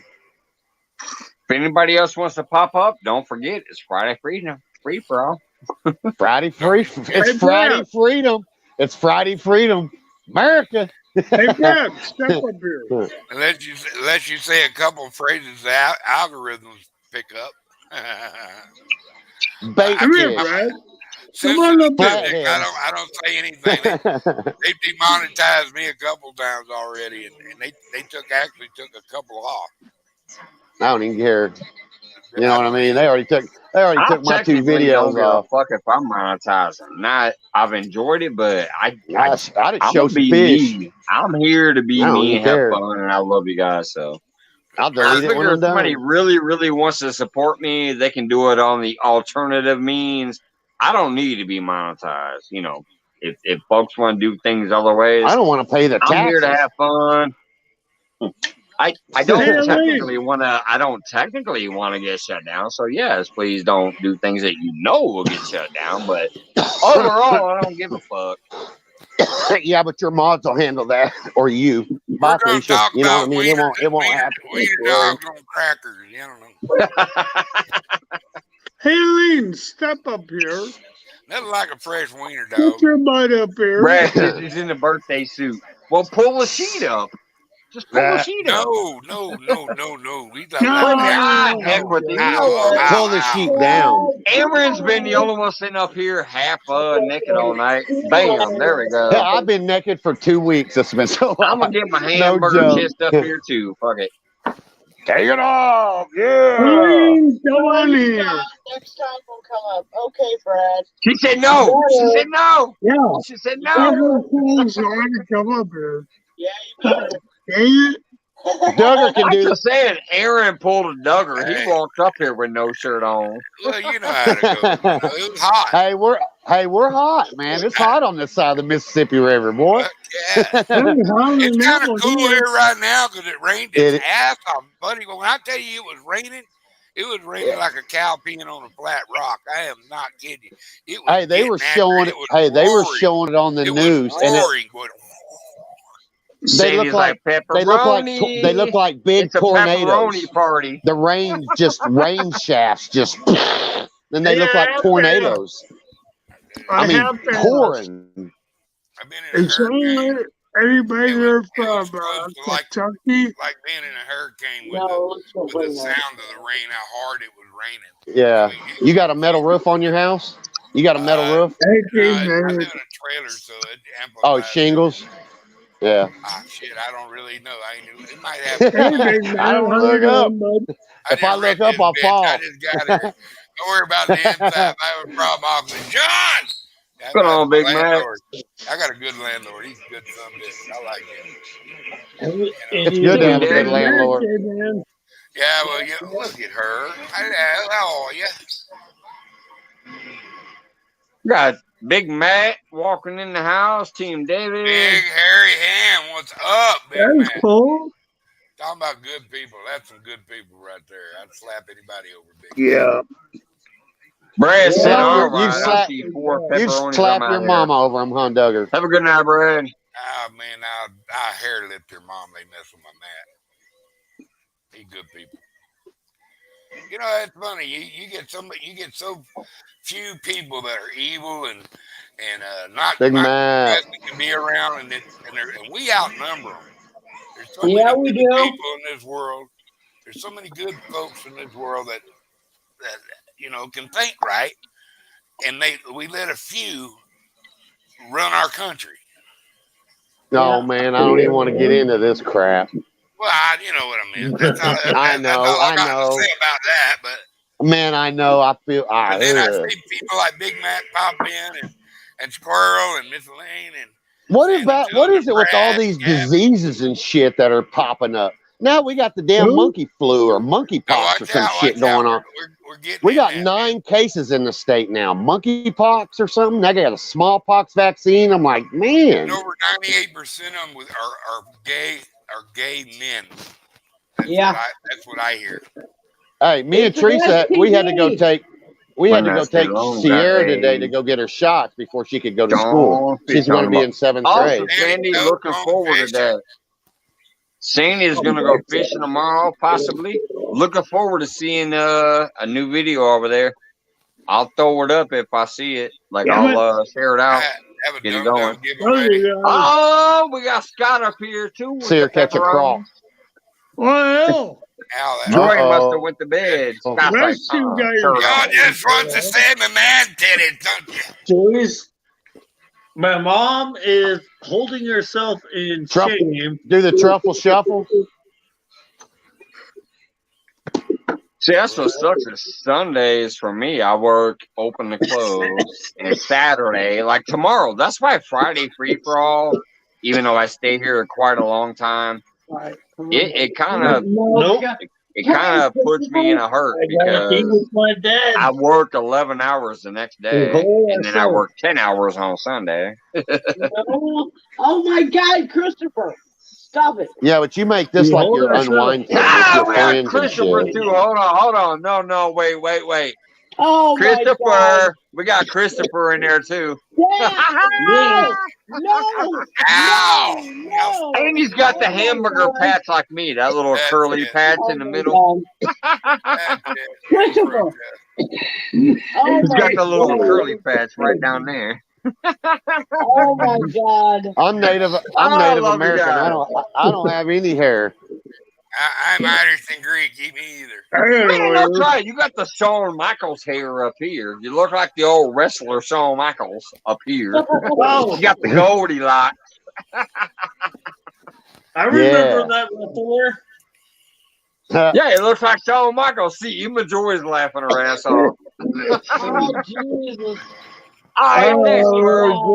If anybody else wants to pop up, don't forget it's Friday Freedom. Free for all. Friday free. It's Friday freedom. It's Friday freedom. America. Hey, Brad, step up here. Unless you say a couple of phrases that algorithms pick up. Come here, Brad. Come on up there. I don't say anything. They demonetized me a couple times already, and they took a couple off. I don't even care. You know what I mean? They already took my 2 videos off. Fuck if I'm monetizing. Not, I've enjoyed it, but I just show some fish. Me. I'm here to be me and have fun, and I love you guys. So I'll delete it when I'm if somebody done. really, really wants to support me, they can do it on the alternative means. I don't need to be monetized. If folks want to do things other ways, I don't want to pay the taxes. I'm here to have fun. I don't technically want to get shut down. So yes, please don't do things that will get shut down. But overall, I don't give a fuck. Yeah, but your mods will handle that, or you. Bye, Felicia. You know what I mean? It won't happen. Wiener dogs on crackers. I don't know. Hey, Lean, step up here. Nothing like a fresh wiener dog. Put your butt up here. Brad is in a birthday suit. Well, pull the sheet up. Just pull the sheet up. No. Heck with pull the sheet down. Aaron's been the only one sitting up here half naked all night. Bam, there we go. Yeah, I've been naked for 2 weeks. It's been so long. I'm gonna get my hamburger kissed up here too. Fuck it. Take it off. Yeah. Come on here. Next time we'll come up. Okay, Brad. She said no. She said no. Yeah. She said no. So I can come up here. Yeah, you better. Dang it. Duggar can I do just said Aaron pulled a Duggar. Hey. He walked up here with no shirt on. Well, you know how to go. It was hot. Hey, we're hot, man. It's hot on this side of the Mississippi River, boy. But, yeah. It's kind of cool here right now because it rained its ass off, buddy. But when I tell you it was raining like a cow peeing on a flat rock. I am not kidding you. It was Hey, they were showing it. Hey, they were showing it on the news, and they look like pepperoni. they look like big It's a tornadoes. pepperoni party. The rain shafts just. Then they look like tornadoes. I mean, pouring. I've been in a hurricane. Anybody there from Like Kentucky? being in a hurricane with the sound of the rain, how hard it was raining. Yeah. You got a metal roof on your house? You got a metal roof? I live in a trailer, so it amplifies. Oh, shingles? Yeah. Ah, shit, I don't really know. It might have. I don't look up. If I look up, I'll fall. I just got it. Don't worry about the inside. If I have a problem, I'll say, John! Come on, Big Mac. I got a good landlord. He's a good son of a bitch. I like him. It's good to have a good landlord. Yeah, well, look at her. How are you? Got Big Mac walking in the house. Team David. Big Harry Ham. What's up, Big That's Mac? cool. Talking about good people. That's some good people right there. I'd slap anybody over, Big Yeah. Brad said, Yeah, all you right, slap- You slap your mama over him, huh, Duggar? Have a good night, Brad. Ah, man, I hair lift your mom. They mess with my Matt. He good people. You know, it's funny. You get so few people that are evil and not Big Mac. pleasant to be around, and we outnumber them. There's so Yeah, many we good do. people in this world. There's so many good folks in this world that can think right, and we let a few run our country. No, man, I don't even want to get into this crap. Well, you know what I mean. That's all, I know, that's all I I got know. to say about that. But Man, I know. I feel. But then I see people like Big Mac pop in and Squirrel and Miss Lane and What is that? What is it with all these diseases and shit that are popping up? Now we got the damn monkey flu or monkeypox or some shit going on. We're getting We got 9 cases in the state now. Monkeypox or something. They got a smallpox vaccine. I'm like, man. And over 98% of them are gay men. That's what I hear. Hey, me and Teresa, we had to go take Sierra today to go get her shots before she could go to school. She's going to be in 7th grade. Sandy, looking forward to that. Sandy is going to go fishing tomorrow, possibly. Looking forward to seeing a new video over there. I'll throw it up if I see it. I'll share it out. Get it going. Oh, we got Scott up here too. See her catch a crawl. Well, Joy must have went to bed. Scott's like, y'all just want to say my man did it, don't you? Jeez. My mom is holding herself in shame. Do the truffle shuffle. See, that's what sucks is Sundays for me. I work open to close, and Saturday, like tomorrow. That's why Friday free for all. Even though I stay here quite a long time, it kind of puts me in a hurt because I work 11 hours the next day, and then I work 10 hours on Sunday. Oh my God, Christopher! Stop it! Yeah, but you make this like your unwind time with your friends and Christopher shit. too. Hold on. No, wait. Oh, Christopher, we got Christopher in there too. No! Ow! No! And he's got the hamburger patch like me, that little curly patch in the middle. Christopher! He's got the little curly patch right down there. Oh my God! I'm Native American. I don't have any hair. I'm Irish and Greek. Me either. Man, that's right. You got the Shawn Michaels hair up here. You look like the old wrestler Shawn Michaels up here. You got the Goldilocks. I remember that before. Yeah, it looks like Shawn Michaels. See, even Joy's laughing her ass off. Oh Jesus!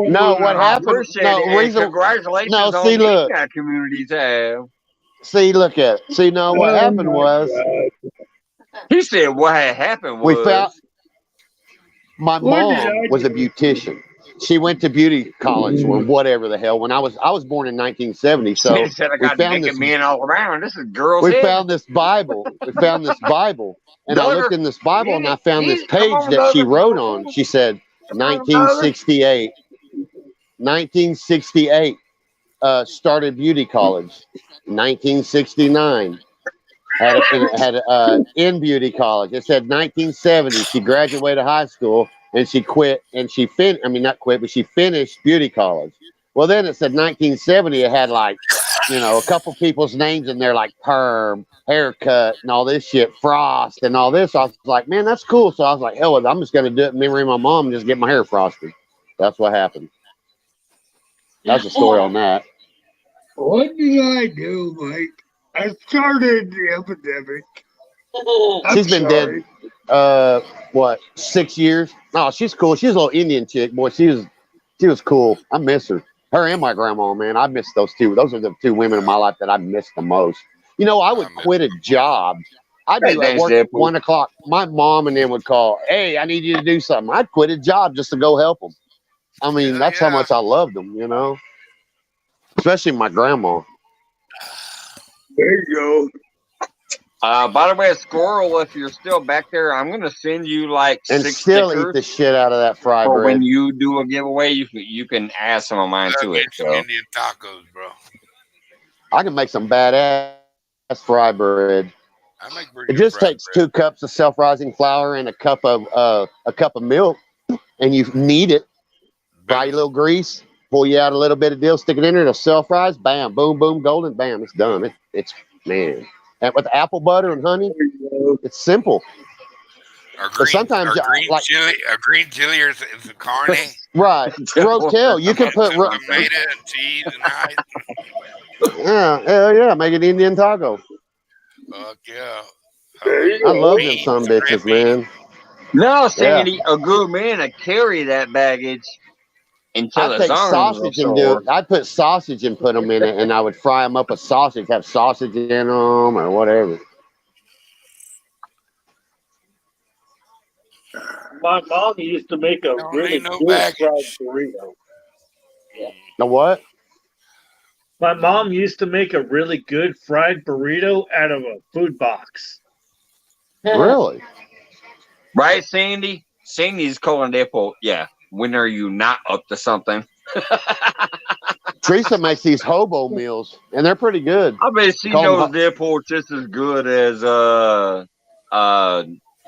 No, what happened? Congratulations on see, the look. communities have. See, look at it. See, no, what happened was He said what had happened we found was my What did mom I was a do? beautician. She went to beauty college or whatever the hell. When I was born in 1970, so he said I we got found naked this men all around. This is girl's we head. found this Bible. We found this Bible, and I looked Daughter, in this Bible and I found this come page on, that she daughter. wrote on. She said Come on, daughter. 1968 started beauty college. 1969 had in beauty college. It said 1970 she graduated high school and she quit and she not quit, but she finished beauty college. Well, then it said 1970. It had like, a couple people's names in there like Perm, Haircut, and all this shit, Frost, and all this. I was like, man, that's cool. So I was like, hell with it. I'm just gonna do it in memory of my mom and just get my hair frosted. That's what happened. That's the story on that. What did I do, Mike? I started the epidemic. I'm She's been sorry. dead. What, 6 years? No, she's cool. She's a little Indian chick, boy. She was cool. I miss her. Her and my grandma, man. I miss those two. Those are the two women in my life that I miss the most. I would quit a job. I'd be at work at 1 o'clock. My mom and them would call, hey, I need you to do something. I'd quit a job just to go help them. I mean, that's how much I loved them, especially my grandma. There you go. By the way, Squirrel, if you're still back there, I'm gonna send you like And 6 still stickers eat the shit out of that fried for bread. when you do a giveaway. You can add some of mine I'll to it. get some So. Indian tacos, bro. I can make some badass fried bread. I make pretty It good just fried takes bread. 2 cups of self-rising flour and a cup of milk, and you knead it. Fry your little grease, pull you out a little bit of dill, stick it in there, it'll self-rise, bam, boom, boom, golden, bam, it's done. It's man. And with apple butter and honey, it's simple. Or But sometimes, green chili or some carne. Right, rotel. You can put some tomato and cheese and ice. hell yeah, make an Indian taco. Fuck yeah. I love them some bitches, man. No, Sandy, a good man to carry that baggage until I'd it's take on sausage and do it. I'd put sausage and put them in it, and I would fry them up with sausage, have sausage in them or whatever. My mom used to make a really no good baggage. fried burrito. The what? My mom used to make a really good fried burrito out of a food box. Really? Right, Sandy? Sandy's calling the airport. Yeah. When are you not up to something? Teresa makes these hobo meals, and they're pretty good. I bet she knows the airport just as good as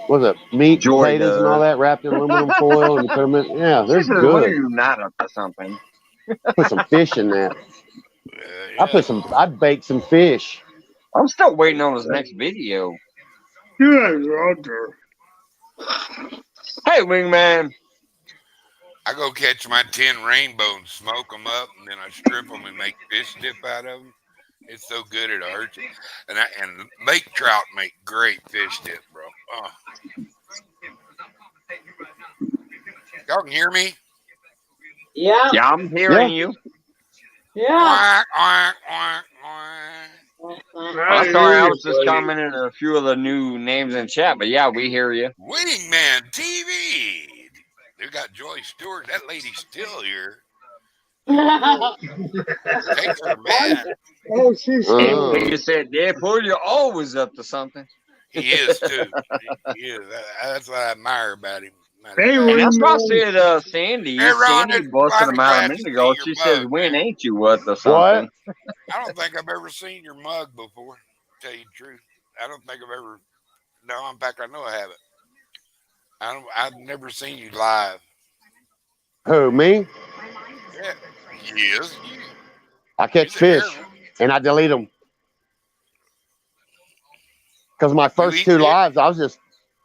What's it? Meat, Joy potatoes, and all that wrapped in aluminum foil, and you put them in. Yeah, they're She says, when are good. you not up to something? Put some fish in that. Yeah. I'd bake some fish. I'm still waiting on his next video. Yeah, Roger. Hey, wingman. I go catch my 10 rainbow and smoke them up, and then I strip them and make fish dip out of them. It's so good it'll hurt you. And lake trout make great fish dip, bro. Oh. Y'all can hear me? Yeah. Yeah, I'm hearing you. Yeah. Quack, quack, quack, quack. I'm sorry, I was just commenting on a few of the new names in chat, but yeah, we hear you. Wingman TV. They got Joy Stewart. That lady's still here. Take her, man. Oh, she's When you said Deadpool, you're always up to something. He is, too. He is. That's what I admire about him. Hey, And that's why I wingman. said Sandy. Hey, Ron, Sandy it's busted him out a glad to minute see ago. your She says, mug, when man. ain't you what or something? I don't think I've ever seen your mug before, to tell you the truth. I don't think I've ever. No, in fact, I know I haven't. I've never seen you live. Who, me? Yeah. Yes. I catch fish, and I delete them. Because my first eat 2 fish? lives, I was just,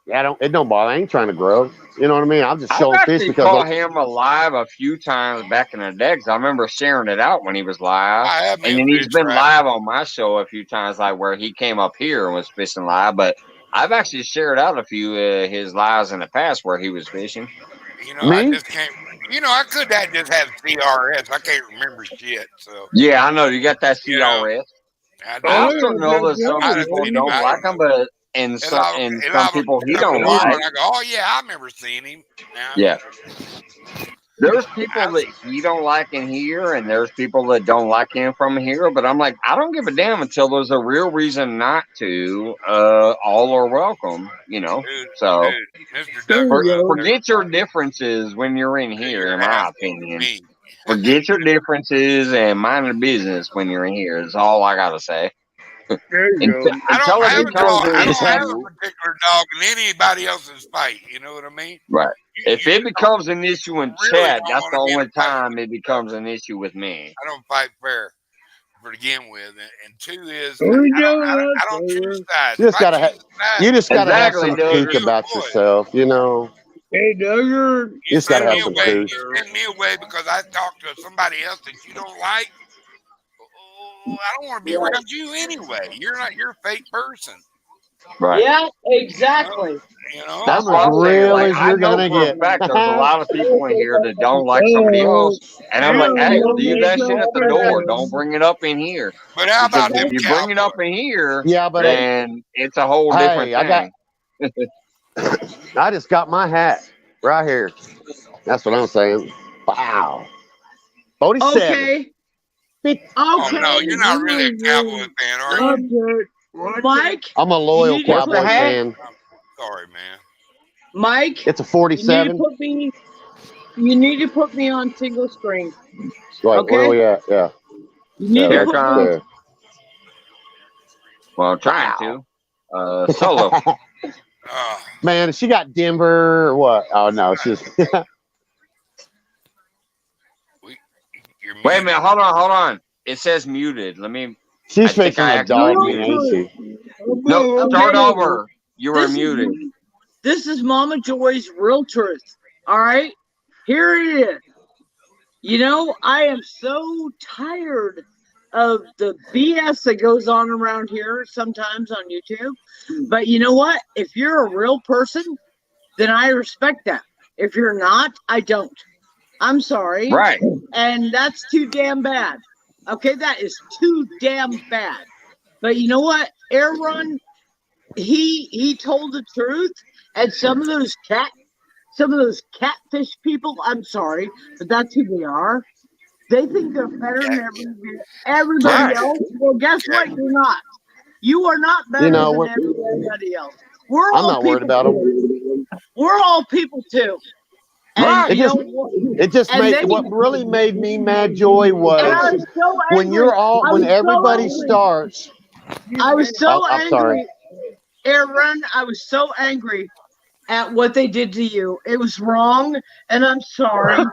it don't bother. I ain't trying to grow. You know what I mean? I'm just I've showing fish actually because caught him alive a few times back in the day because I remember sharing it out when he was live. I have And then he's been live on my show a few times, like where he came up here and was fishing live. But I've actually shared out a few of his lives in the past where he was fishing. You know, I just can't. You know, I could have just had CRS. I can't remember shit. So yeah, I know you got that CRS. I I know. also know that some I done people seen him don't out like him, but and He some live, and he some live people he up in the don't bar, like. and I go, oh yeah, I remember seeing him. Now, Yeah. There's people I've, that he don't like in here, and there's people that don't like him from here. But I'm like, I don't give a damn until there's a real reason not to. All are welcome, you know. dude, So Mr. There Duck you go. forget your differences when you're in here, you're in an my asshole to opinion. me. Forget your differences and mind your business when you're in here. Is all I gotta say. There you go. I don't Until it have a becomes dog. an I Just don't have have issue, a particular dog in anybody else's fight. You know what I mean? right? If You it becomes an issue in really chat, don't that's want the to be in only a fight with time me. it becomes an issue with me. I don't fight fair to begin with, and two is We I don't know that, I don't choose sides. you If just I gotta choose have a side, you just gotta have Exactly, some you kook Duggar. about avoid. yourself, you know. Hey, Duggar. You You just send gotta me have some away. kook. You send me away because I talked to somebody else that you don't like. Oh, I don't want to be Right. around you anyway. You're a fake person. Right. Yeah, exactly. You know. That's I'm what as I'm saying. real Like as I you're know gonna for a get. fact there's a lot of people in here that don't like somebody Oh, else, and I'm like, yeah, hey, no, leave make that shit no at the door. Don't bring it up in here But how because about if them you bring it up cowboys? in here, Yeah, but then it's a whole different hey, thing. I just got my hat right here. That's what I'm saying. Wow. 47. Okay. Oh no, Okay. you're not really a cowboy fan, are you? Watch it. Watch it. Mike, I'm a you loyal need to What's the Cowboys hat? fan. Sorry, man. Mike, It's a you need to 47. put me. You need to put me on single screen. Wait, where are Okay. we at? Yeah. You need Yeah, to Here it put right me. comes. there. Well, I'm trying Wow. to. Solo. Man, she got Denver or what? Oh no, it's just You're Wait a muted. minute. Hold on. It says muted. Let me. she's I think fixing I to dog accidentally me, Real ain't muted. she? Nope. Okay. Start Okay. over. You were This muted. this is Mama Joy's real truth. All right. Here it is. You know, I am so tired of the BS that goes on around here sometimes on YouTube. But you know what? If you're a real person, then I respect that. If you're not, I don't. I'm sorry. Right. And that's too damn bad. Okay, that is too damn bad. But you know what? Air Run, he told the truth, and some of those catfish people, I'm sorry, but that's who they are. They think they're better than everybody Right. else. Well, guess what? You're not. You are not better You know, than everybody else. We're I'm all not worried people about them. too. We're all people too. And Right. It you just know what? it just And made they what really made me mad, Joy, and I was was so when angry. you're all I when was so everybody angry. starts. I was so I'm sorry. angry, Aaron. I was so angry at what they did to you. It was wrong, and I'm sorry.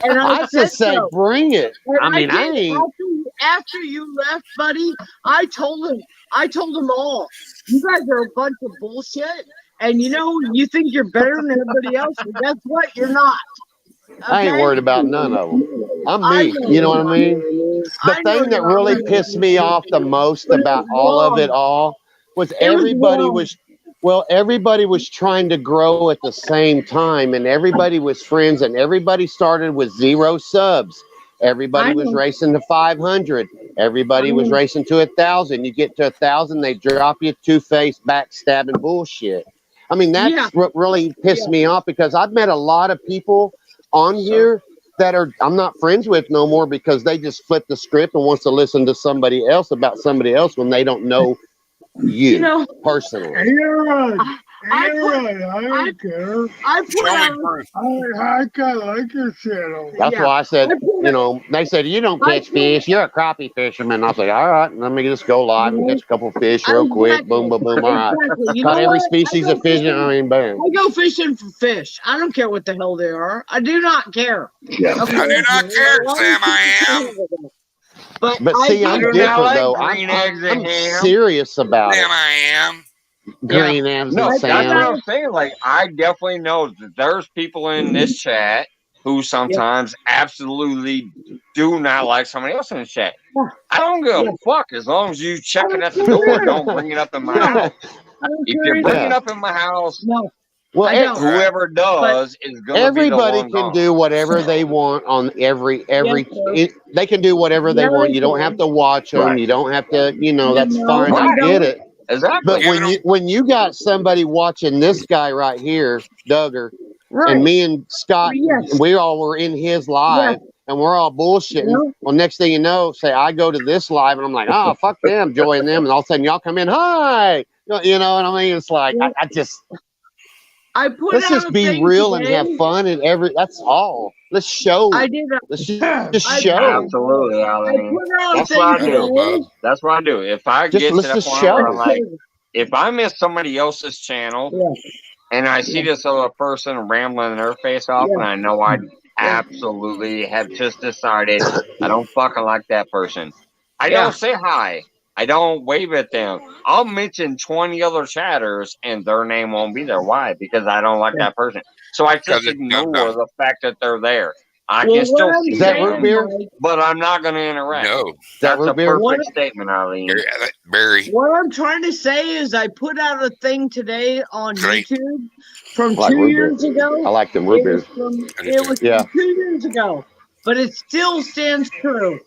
And I I said just say so. bring it. And I I mean, I did ain't. after you left, buddy. I told them all. You guys are a bunch of bullshit, and you know you think you're better than everybody else. But guess what? You're not. I ain't Okay? worried about none of them. I'm I me. know You know you're what I not. mean? The I know thing you're that not. really Buddy. pissed me off the most But it about was all of it wrong. all was It was wrong. everybody was trying to grow at the same time, and everybody was friends, and everybody started with 0 subs. Everybody I was know. racing to 500. I Everybody was know. racing to 1,000. You get to 1,000, they drop you two-faced backstabbing bullshit. I mean, Yeah. that's what really pissed me off, because I've met a lot of people on here that I'm not friends with no more, because they just flip the script and wants to listen to somebody else about somebody else when they don't know You you know, personally. You're right. I You're put right. I don't care. I put Show me out proof. I kind of like your shadow. That's yeah. why I said, I put you know, they said, you don't I catch put fish. You're a crappie fisherman. I was like, all right, let me just go live and catch a couple of fish real quick. Boom, boom, boom. All right. Exactly. You Caught know every what? species of fish. I mean, bam. I go fishing for fish. I don't care what the hell they are. I do not care. Okay. I do not care, Sam. I am. But But I see, I I'm do do. not different, like though. green eggs and I'm ham. serious about Sam, it. I am. Green eggs No, and I put that's what Sam. I'm out. saying. Like, I definitely know that there's people in this chat who Yeah. sometimes absolutely do not like somebody else in the chat. I don't give a Yeah. fuck as long as you check I it don't at the door. care. Don't bring it up in my No, house. I don't If care you bring either. it Yeah. up in my house, No. Well, I don't. Whoever does is going to be the everybody one can gone. do whatever they want on every. Yes, They can do whatever they Yeah, want. they You don't have can. to watch them. Right. You don't have to. That's No, fine. I we get don't. it. Exactly. But Giving them when you got somebody watching this guy right here, Duggar, Right. and me and Scott, Yes. we all were in his live, and we're all bullshitting. Yeah. Well, next thing you know, say I go to this live, and I'm like, oh fuck them, join them, and all of a sudden y'all come in, hi, you know what I mean? It's like I just I put let's out just a be thing real today. and have fun, and that's all. Let's show. I did. Let's just I show. Absolutely, I Alan. put out a That's thing what I I know, do. Bob. today. That's what I do. If I Just get to let's the just point where I'm show. like, if I miss somebody else's channel Yeah. and I see this other person rambling their face off, and I know I absolutely have just decided I don't fucking like that person, I Yeah. don't say hi. I don't wave at them. I'll mention 20 other chatters and their name won't be there. Why? Because I don't like that person. So I Because just it's ignore dumb. the fact that they're there. I Well, can still what I'm see Is that them, root beer? Mike, but I'm not going to interact. No, Is that That's a root beer? perfect statement, Arlene. Barry. what I'm trying to say is I put out a thing today on Great. YouTube from I like 2 root beer. years ago. I like them root It beers. was from I do it too. was Yeah. from 2 years ago, but it still stands true.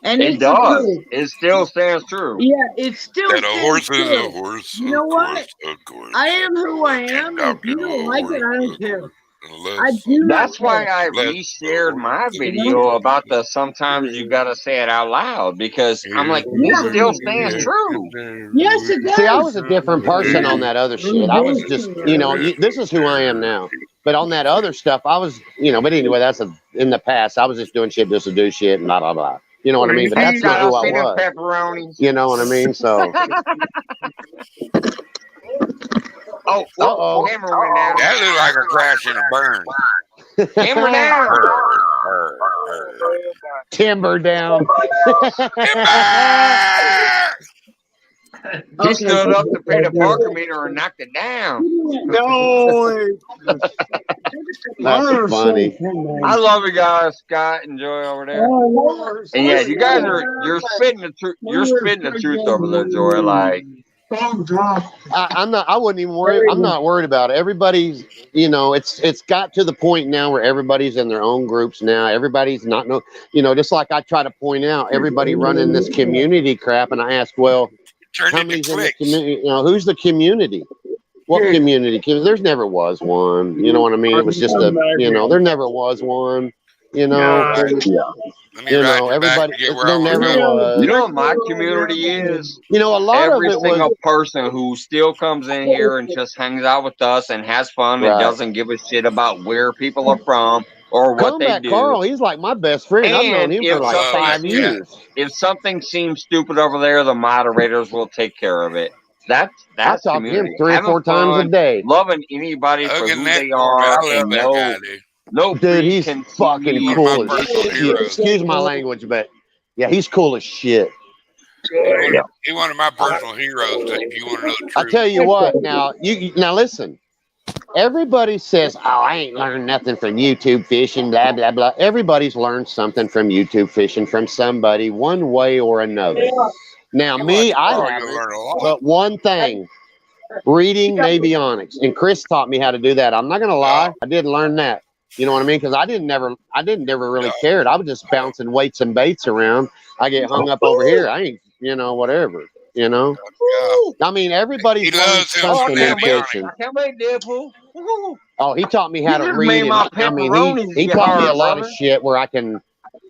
And It it's the does. truth. It still stands true. Yeah, it still That a stands horse is true. a horse. You know Of what? course, of course. I am who I Can't am. talk If you to don't a like it, I horse, don't of care. course, I unless do not That's why care. I unless reshared my You know? video about the sometimes you gotta say it out loud because I'm like, this Yeah. still stands true. Yes, it See, I does. was a different person on that other shit. I was just, this is who I am now. But on that other stuff, I was, but anyway, in the past. I was just doing shit just to do shit and blah, blah, blah. You know what I mean? But Hey, that's Scott, not who I I see them was. pepperonis. You know what I mean? So, Oh, uh-oh. camera went down. that looked like a crash and a burn. Camera down. Timber down. He stood up to pay the parking meter and knocked it down. No, That's funny. I love you guys, Scott and Joy over there. And yeah, you guys you're spitting the truth. You're spitting the truth over there, Joy. Like, I wouldn't even worry. I'm not worried about it. Everybody's, it's got to the point now where everybody's in their own groups now. Everybody's not, just like I try to point out, everybody running this community crap. And I ask, well, Turned how into many's in the clicks. community? Who's the community? What community? 'Cause there's never was one. You know what I mean? It was just there never was one. Let me ride your back Everybody, to get where there I want to never go. was. you know what my community is? A lot Every of it single was person who still comes in here and just hangs out with us and has fun and Right. doesn't give a shit about where people are from or what they Combat do. Carl. He's like my best friend. I've known And him if for like something- 5 yeah. years. If something seems stupid over there, the moderators will take care of it. I That's talk to him community. 3 or Having 4 times a fun, day. loving anybody for Hugging who that, they are, I love and that guy, dude. no Dude, he's preconceived- fucking One of cool my as personal shit. heroes. Excuse my language, but yeah, he's cool as shit. He's one of my personal heroes. If you want to know the I truth, tell you what, now now listen. Everybody says, "Oh, I ain't learned nothing from YouTube fishing." Blah blah blah. Everybody's learned something from YouTube fishing from somebody, one way or another. Now, you me, watch I Carl, haven't. you'll learn a lot. But one thing, reading Navionics, and Chris taught me how to do that. I'm not gonna lie, I did learn that. You know what I mean? Because I didn't never really cared. I was just bouncing weights and baits around. I get hung up over here. I ain't, whatever. Yeah. I mean, everybody's He learned loves him something in some Navionics. fishing. I can't wait, Deadpool. Woo-hoo. Oh, he taught me how You to just read. made my And, I mean, pepperonis he get taught me a hard, lot brother. of shit where I can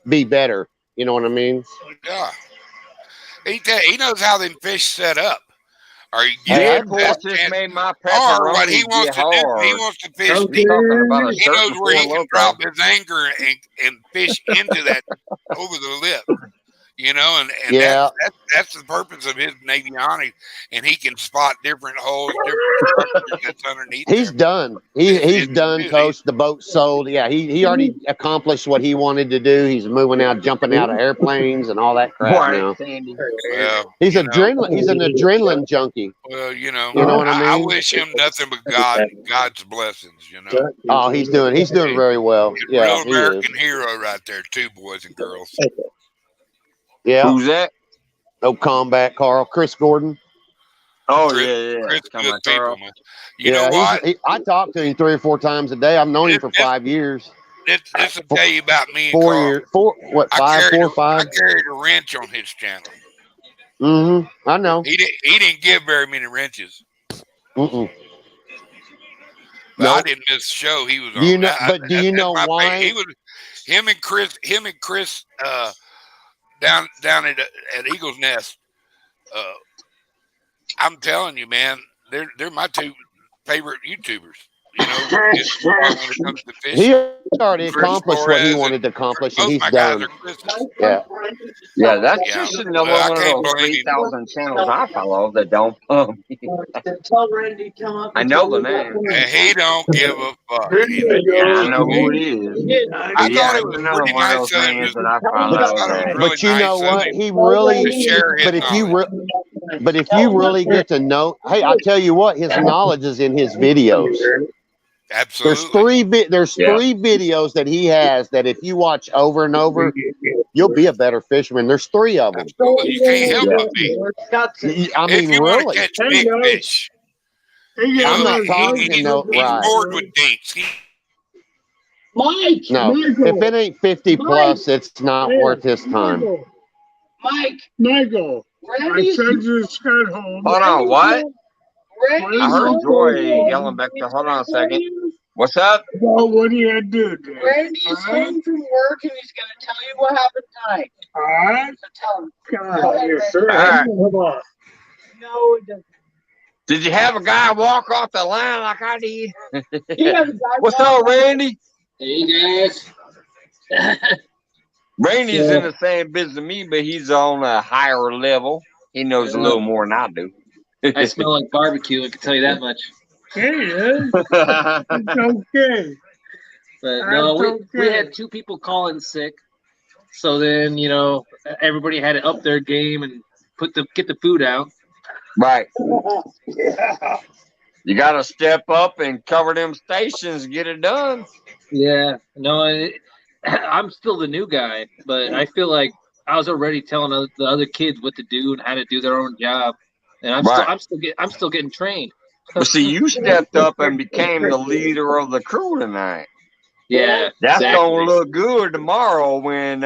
be better. You know what I mean? Yeah. He knows how them fish set up. Or you Hey, get Deadpool best just chance. made my Or what he pepperonis wants get to do, he hard. wants to fish. He's talking about a He knows certain where he Four can Loko. drop his anchor and fish into that over the lip. And Yeah. that's the purpose of his Navionics, and he can spot different holes, different structures that's underneath He's there. done. He's It's done. really- Toast. The boat sold. Yeah, he already accomplished what he wanted to do. He's moving out, jumping out of airplanes and all that crap Right, now. Sandy. Well, He's you know, adrenaline. He's an adrenaline junkie. well, You know what I I mean? wish him nothing but God's blessings. Oh, he's doing very well. He's a Yeah, real he is. American hero right there, too, boys and girls. Yeah. Who's that? No combat, Carl. Chris Gordon. Oh Chris, yeah. Chris Talking good about Carl. people, man. You know Yeah, what? I talk to him 3 or 4 times a day. I've known him for 5 years. This will tell you about me and 4 Carl. years. 4 what? I 5, 4, I 5. carried a wrench on his channel. I know. He didn't give very many wrenches. Mm-mm. But I Nope. didn't miss the show he was Do you on. know? But do you That's know my why? He was him and Chris down at Eagle's Nest. I'm telling you, man, they're my 2 favorite YouTubers. You know, when it comes to He fishing. already Chris accomplished what he Flores wanted to accomplish, and Both he's my guys done. are Chris's. Yeah. Yeah, that's Yeah, just another well, I one of can't those blame him. 3,000 channels I follow that don't pump. Tell Randy to come up. I know the name. And he don't give a fuck. I know who it is. I Yeah, thought it it's was another pretty one of nice those of him. names that I I follow. thought it was really But you know nice of what? him He to really. share his But if you knowledge. but if you really get to know, hey, I tell you what, his knowledge is in his videos. Absolutely. There's Yeah. 3 videos that he has that if you watch over and over, you'll be a better fisherman. There's 3 of them. Absolutely. You can't help but be. I mean, If you want really. to catch big fish, you I'm know, not talking no he's right. bored with dinks. Mike. No, Michael. if it ain't 50 plus, it's not worth his time. Michael, I sent you straight home. Hold on, what? Randy, I heard Joy yelling back there. Hold on a second. What's up? Well, what do you do? Randy's home from work and he's going to tell you what happened tonight. All right. So tell him. God, you're sure. All right. Come on. No, it doesn't. Did you have a guy walk off the line like I did? Yeah, What's up, Randy? Hey, guys. Randy's in the same business as me, but he's on a higher level. He knows a little more than I do. I smell like barbecue. I can tell you that much. Hey, it's okay. But no, That's we okay. had 2 people calling sick. So then, you know, everybody had to up their game and get the food out. Right. Yeah. You got to step up and cover them stations, get it done. Yeah. No, I'm still the new guy, but I feel like I was already telling the other kids what to do and how to do their own job, and I'm still getting trained. But see, you stepped up and became the leader of the crew tonight. Yeah, That's exactly. gonna look good tomorrow when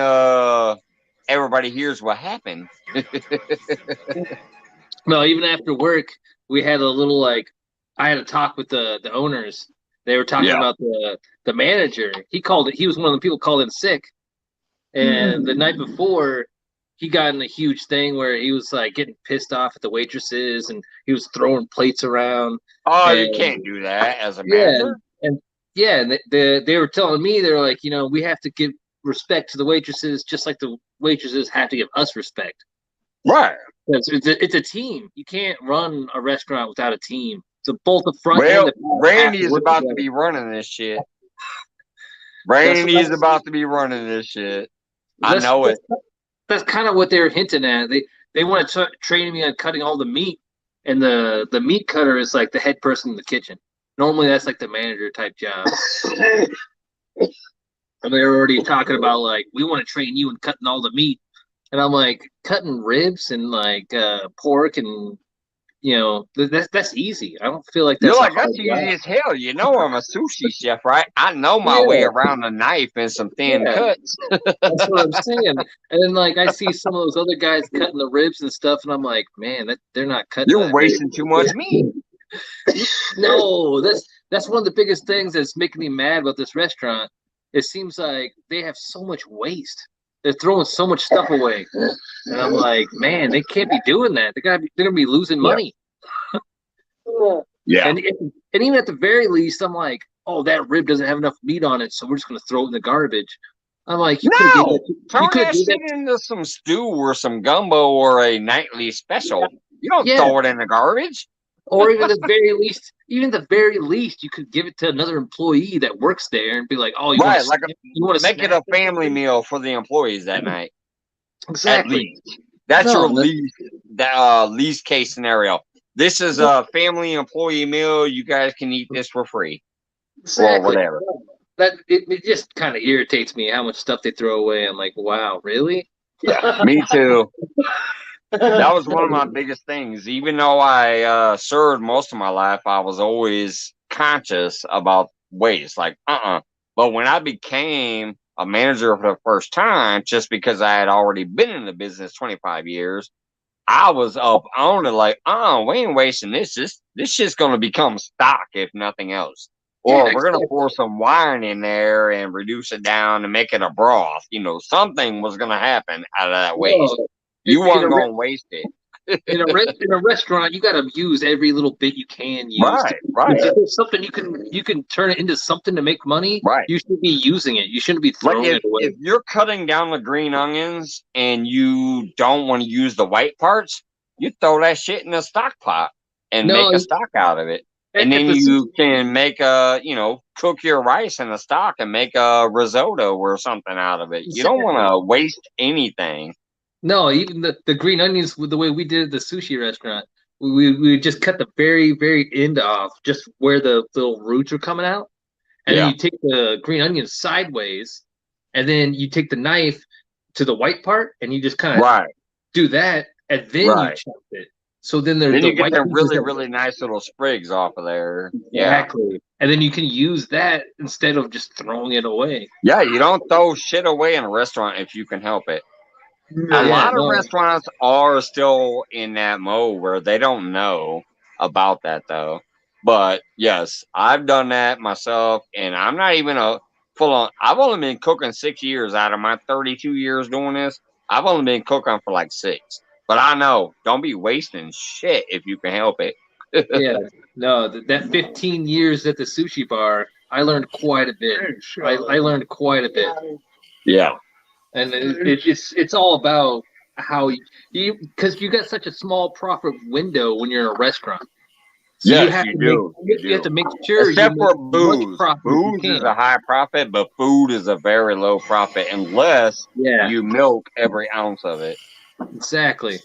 everybody hears what happened. No, even after work, we had a little I had a talk with the owners. They were talking about the manager. He was one of the people called in sick, and the night before, he got in a huge thing where he was like getting pissed off at the waitresses and he was throwing plates around. Oh, you can't do that as a manager. And they were telling me, they were like, you know, we have to give respect to the waitresses just like the waitresses have to give us respect. Right. It's a team. You can't run a restaurant without a team. So both the front and Well, the back Randy have is work about together. to be running this shit. Randy is about to be running this shit. I know it. That's kind of what they were hinting at. They want to train me on cutting all the meat, and the meat cutter is like the head person in the kitchen. Normally, that's like the manager type job. And they're already talking about like, we want to train you in cutting all the meat, and I'm like, cutting ribs and like pork and you know that's easy. I don't feel like that's You're like, a hard that's easy job. as hell. You know I'm a sushi chef, right? I know my way around a knife and some thin cuts. That's what I'm saying. And then like I see some of those other guys cutting the ribs and stuff, and I'm like, man, they're not cutting. You're wasting too much meat. No, that's one of the biggest things that's making me mad about this restaurant. It seems like they have so much waste. They're throwing so much stuff away, and I'm like, man, they can't be doing that. They're gonna be losing money. Yeah. And even at the very least, I'm like, oh, that rib doesn't have enough meat on it, so we're just gonna throw it in the garbage. I'm like, No, turn that do shit into some stew or some gumbo or a nightly special. You don't throw it in the garbage. Or even the very least, you could give it to another employee that works there and be like, "Oh, you want to make it a family meal for the employees that night." Exactly. At least. That's your least case scenario. This is a family employee meal. You guys can eat this for free, or whatever. It just kind of irritates me how much stuff they throw away. I'm like, wow, really? Yeah, me too. That was one of my biggest things. Even though I served most of my life, I was always conscious about waste. Like, But when I became a manager for the first time, just because I had already been in the business 25 years, I was up on it like, we ain't wasting this. This shit's gonna become stock if nothing else. Or we're gonna pour some wine in there and reduce it down and make it a broth. Something was gonna happen out of that waste. You weren't gonna waste it. In a restaurant, you got to use every little bit you can use. Right. If there's something you can turn it into something to make money. Right. You should be using it. You shouldn't be throwing it away. If you're cutting down the green onions and you don't want to use the white parts, you throw that shit in a stock pot and make a stock out of it. And then you can make cook your rice in a stock and make a risotto or something out of it. You don't want to waste anything. No, even the green onions, with the way we did at the sushi restaurant, we just cut the very, very end off, just where the little roots are coming out. And then you take the green onions sideways, and then you take the knife to the white part, and you just kind of do that, and then you chop it. So then you get the really, really nice little sprigs off of there. Exactly. Yeah. And then you can use that instead of just throwing it away. Yeah, you don't throw shit away in a restaurant if you can help it. A lot of restaurants are still in that mode where they don't know about that, though. But yes, I've done that myself, and I'm not even a full-on. I've only been cooking 6 years out of my 32 years doing this. I've only been cooking for like 6. But I know, don't be wasting shit if you can help it. That 15 years at the sushi bar, I learned quite a bit. I learned quite a bit. Yeah. And it's all about how because you got such a small profit window when you're in a restaurant. So you have to make sure. Except for booze. Booze is a high profit, but food is a very low profit unless you milk every ounce of it. Exactly.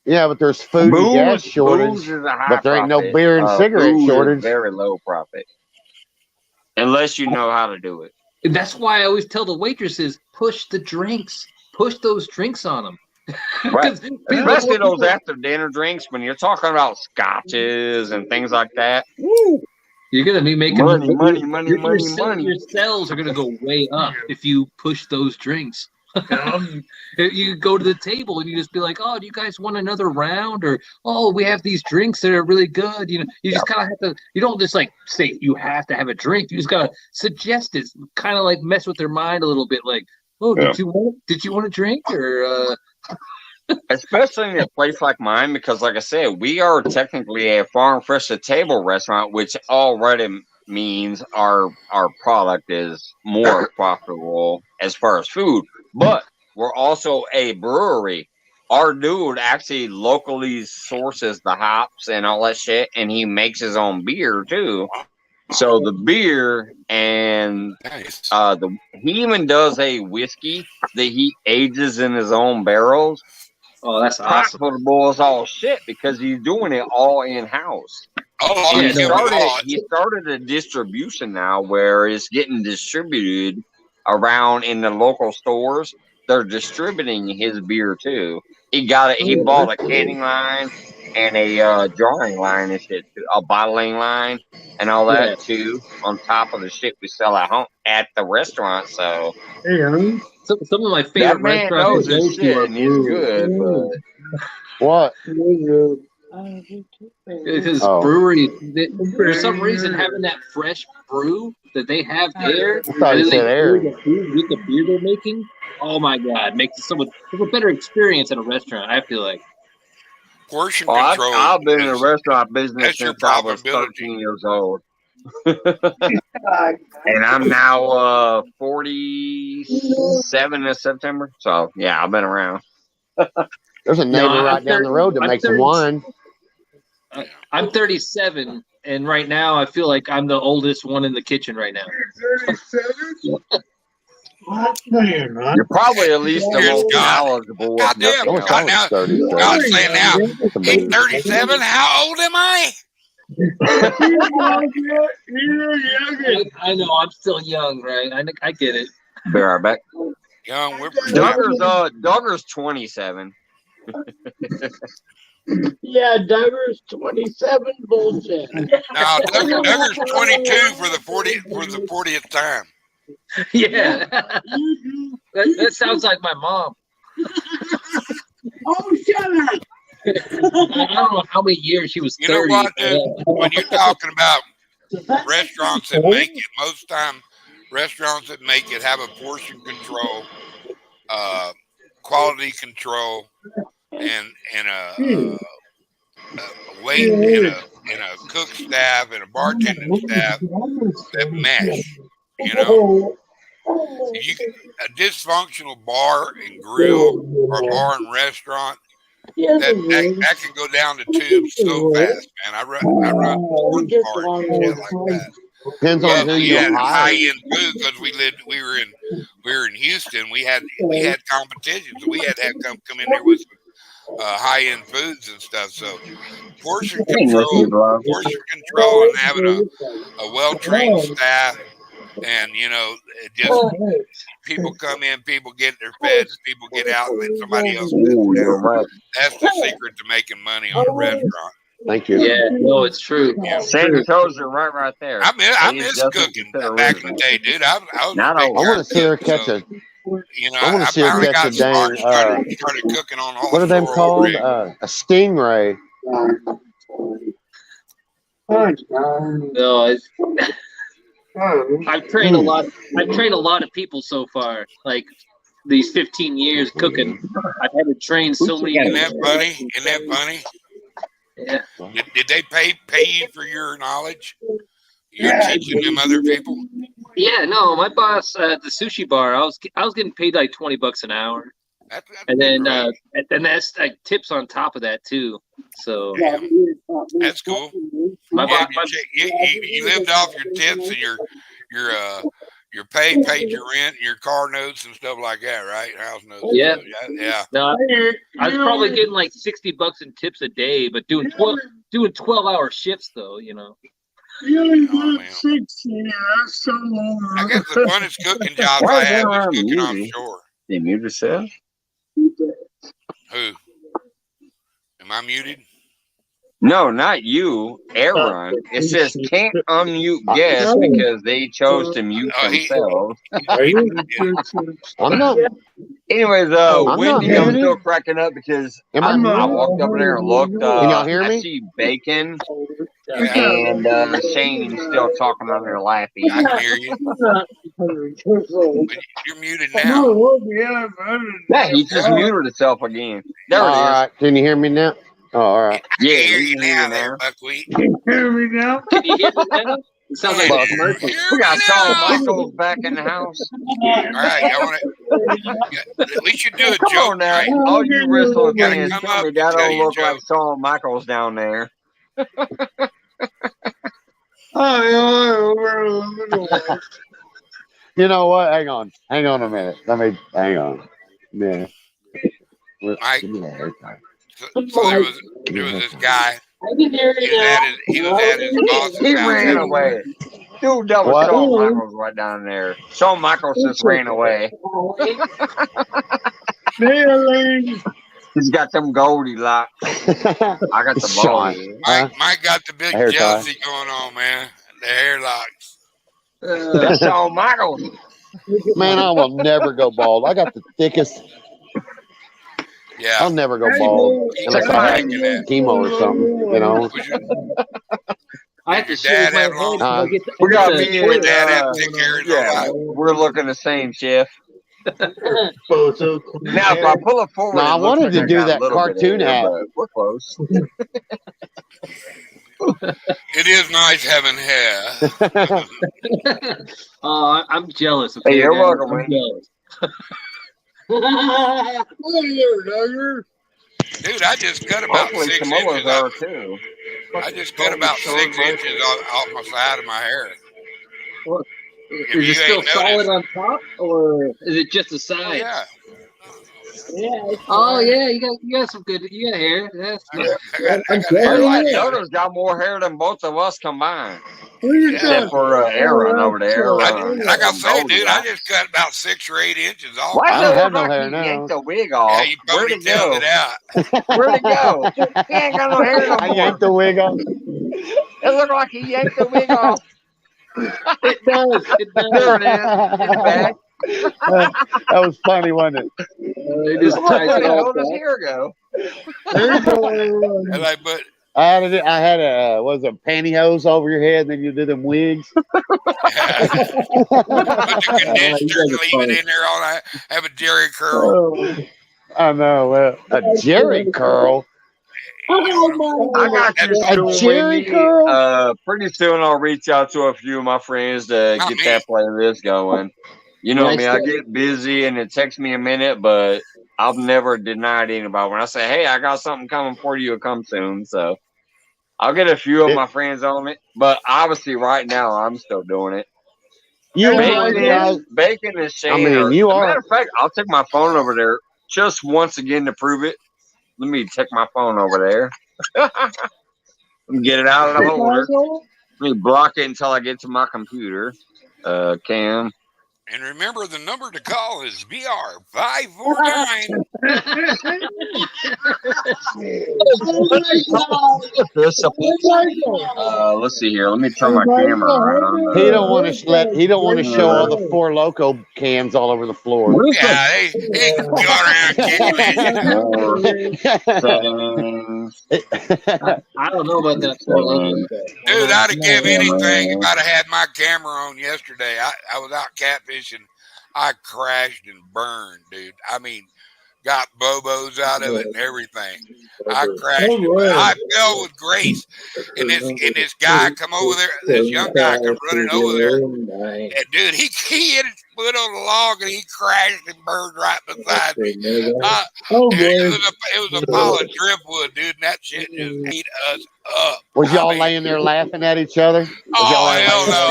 Yeah, but there's food and gas shortage, but there ain't no beer and cigarette shortage. Very low profit, unless you know how to do it. And that's why I always tell the waitresses, push the drinks. Push those drinks on them. Right. Especially those after dinner drinks when you're talking about scotches and things like that. Woo! You're going to be making money. Your sales are going to go way up if you push those drinks. You go to the table and you just be like, oh, do you guys want another round? Or, oh, we have these drinks that are really good. You just kind of have to, you don't just like say you have to have a drink. You just got to suggest it, kind of like mess with their mind a little bit. Like, oh, did you want a drink? Or, especially in a place like mine, because like I said, we are technically a farm fresh to table restaurant, which already means our product is more profitable as far as food. But we're also a brewery. Our dude actually locally sources the hops and all that shit, and he makes his own beer too. So the beer and he even does a whiskey that he ages in his own barrels. Oh, that's awesome! Profitable as all shit because he's doing it all in house. He started a distribution now where it's getting distributed around in the local stores. They're distributing his beer too. He bought a canning line and a jarring line and shit too, a bottling line and all that too, on top of the shit we sell at home at the restaurant. So some of my favorite restaurants knows shit and he's good, but what? Because brewery, for some reason, having that fresh brew that they have there, I thought you said air. With the beer they're making, oh my god, makes it so much a better experience at a restaurant. I feel like. Portion control. I've been in the restaurant business since I was 13 years old. And I'm now 47 this September. So yeah, I've been around. There's a neighbor right down the road that makes some wine. I'm 37, and right now I feel like I'm the oldest one in the kitchen right now. 37? You're probably at least the most knowledgeable. Goddamn, God's saying now, he's 37. How old am I? I know, I'm still young, right? I get it. Be right back. Young, Duggar's 27. Yeah, Duggar's 27 bullshit. Now Duggar's 22 for the 40th time. Yeah. that sounds like my mom. Oh, shut up! I don't know how many years she was 30. You know what, dude? When you're talking about restaurants that make it, most time restaurants that make it have a portion control, quality control, and a wait and a cook staff and a bartending staff that mesh. You know, a dysfunctional bar and grill or bar and restaurant that can go down the tube so fast, man. I run sports bars and shit like that. Depends on who We you had hire. high-end food because we were in Houston. We had competitions. So we had to have come in there with some high-end foods and stuff. So portion control and having a well-trained staff, and it just people come in, people get their fed, people get out, and then somebody else sits down. Right. That's the secret to making money on a restaurant. Thank you. Yeah, no, it's true. Sandy toes are right there. I miss cooking back in the day, dude. I was Not a big all. I want to time see her cook, catch so, a. I I want to see her finally catch got a smart and dang. started cooking on all What are the them 4-0 called? rig. A stingray. No, I've trained a lot. I've trained a lot of people so far. Like these 15 years cooking, I've had to train so many. Isn't that funny? Isn't that funny? Yeah. Did they pay you for your knowledge? You're teaching them other people? Yeah, no, my boss at the sushi bar, I was getting paid like $20 an hour, That's and then great. that's like tips on top of that too. So Damn. That's cool. my Yeah, boss, you lived off your tips and your pay, paid your rent, your car notes and stuff like that, right? House notes. Yeah. Yeah. no, I was probably getting like $60 in tips a day, but doing 12-hour shifts though, You only Oh, got man. 60. That's so long. I guess the funnest cooking jobs Why I is had that was on cooking music? offshore. They mute yourself? Who? Am I muted? No, not you, Aaron. It says can't unmute guests because they chose to mute themselves. I'm not. Anyways, I'm Wendy, not I'm muted. still cracking up because Am I I? walked over there and looked. Can y'all hear I me? see Bacon Yeah, and Shane still talking on there laughing. I can hear you. But you're muted now. Yeah, he just muted himself again. There All it is. right. Can you hear me now? Oh, all right. I can Yeah, hear we you can hear now you there, now. Buckwheat. Hear me now? can you hear me now? It sounds like a commercial. We got Shawn Michaels back in the house. All right, y'all want to? We should do a Come joke on now, night. all you wrestling Gotta fans, come tell up me and that tell don't your look like joke. Shawn Michaels down there. You know what? Hang on a minute. Let me hang on. Yeah. Mike, Give me that haircut. so there was this guy. I can hear you now. He was at his boss's He house. ran away. Dude, that was What? Shawn Michaels right down there. Shawn Michaels just ran away. He's got them goldie locks. I got the Sean. ball. Mike got the big Hair tie. jealousy going on, man. The hair locks. That's Shawn Michaels. Man, I will never go bald. I got the thickest. Yeah. I'll never go bald unless I have chemo or something. I have to Your shave dad my have head. long- I get We got the me Your and dad have thick hair in yeah, life. we're looking the same, Chef. Now, if I pull it forward, No, I it looks wanted like to do got a that little bit of cartoon hair, app. but we're close. It is nice having hair. I'm jealous. Okay, Hey, you're Dad? welcome, I'm man. jealous. Dude, I just cut about Hopefully 6 Samoas inches are off. too. I just cut about 6 inches off my side of my hair. If Is it you still ain't solid noticed. on top, or is it just the Oh sides? yeah. Oh yeah, you got some good. You got hair. That's I good. got, I got hair Hey, like that. Yoda's got more hair than both of us combined. Yeah. Except for Aaron over there. Like I say, Goldie, dude, I just cut about 6 or 8 inches off. Why I does don't it have look no like hair he now. yanked the wig Yeah, off? you Where'd it ponytailed go? it out. Where'd it go? He ain't got no hair no I more. yanked the wig off. It looked like he yanked the wig off. It does. It There does. it is. It's back. That was funny, wasn't it? It Look, just ties where it the all hell does back. hair go? And like, but I had a what was it, pantyhose over your head, and then you do them wigs. put the You conditioner, guys are leave funny. it in there all night. Have a Jerry curl. I know. Well, a Jerry curl. I got you A soon, Jerry Wendy. curl? Pretty soon I'll reach out to a few of my friends to Not get me. that playlist going. You know Nice me, I stuff. get busy and it takes me a minute, but I've never denied anybody. When I say, hey, I got something coming for you, it'll come soon. So I'll get a few of It- my friends on it. But obviously right now I'm still doing it. You are the guy. Bacon and Shane I mean, are, you as a matter are. of fact, I'll take my phone over there just once again to prove it. Let me take my phone over there. Let me get it out of the holder. Let me block it until I get to my computer. Cam. And remember, the number to call is VR 549. Let's see here. Let me turn my camera around. He don't want to let. He don't want to show all the Four Loco cams all over the floor. Yeah, he can go around kicking it. Settings. I don't know about that Four Loko stuff. Dude, I'd have give anything if I'd have had my camera on yesterday. I was out catfishing. I crashed and burned, dude. I mean, got bobos out of it and everything. I crashed, but I fell with grace. And this guy come over there, this young guy come running over there. And dude, he hit his foot on the log and he crashed and burned right beside me. Dude, it was a pile of driftwood, dude, and that shit just ate us up. Was y'all laying there laughing at each other? Oh hell no!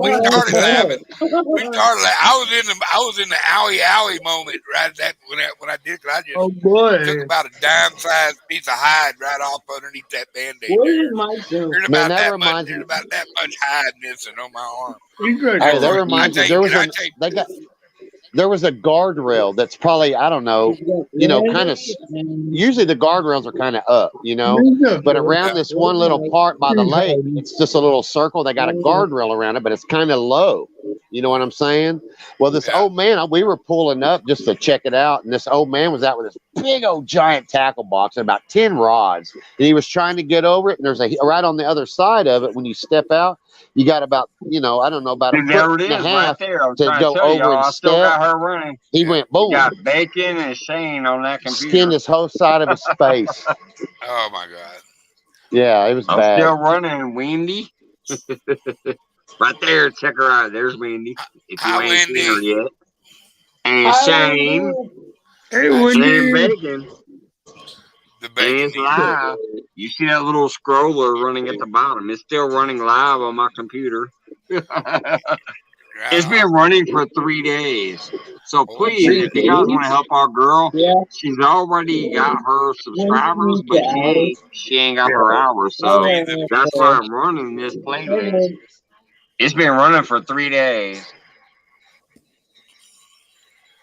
We started laughing. I was in the owie moment right at that when I did. I just took about a dime-sized piece of hide right off underneath that Band-Aid. There's Man, about that that reminds much. There's me. about that much hide missing on my arm. Hey, that reminds me. There was a guardrail that's probably, I don't know, kind of. Usually the guardrails are kind of up, but around this one little part by the lake, it's just a little circle. They got a guardrail around it, but it's kind of low. You know what I'm saying? Well, this old man, we were pulling up just to check it out, and this old man was out with this big old giant tackle box and about 10 rods, and he was trying to get over it. And there's right on the other side of it. When you step out, you got about, I don't know, about a foot and a half right to go over and I still step. got her running. He went boom. You got Bacon and Shane on that computer. Skinned his whole side of his face. Oh my god! Yeah, it was I'm bad. still running, Wendy. Right there, check her out. There's Wendy. If you Hi, ain't seen her Wendy. yet. And Shane. Hey, And Wendy. Bacon. The And bacon. it's live. You see that little scroller running at the bottom. It's still running live on my computer. It's been running for 3 days. So please, if you guys want to help our girl, she's already got her subscribers, but she ain't got her hours. So that's why I'm running this playlist. It's been running for 3 days.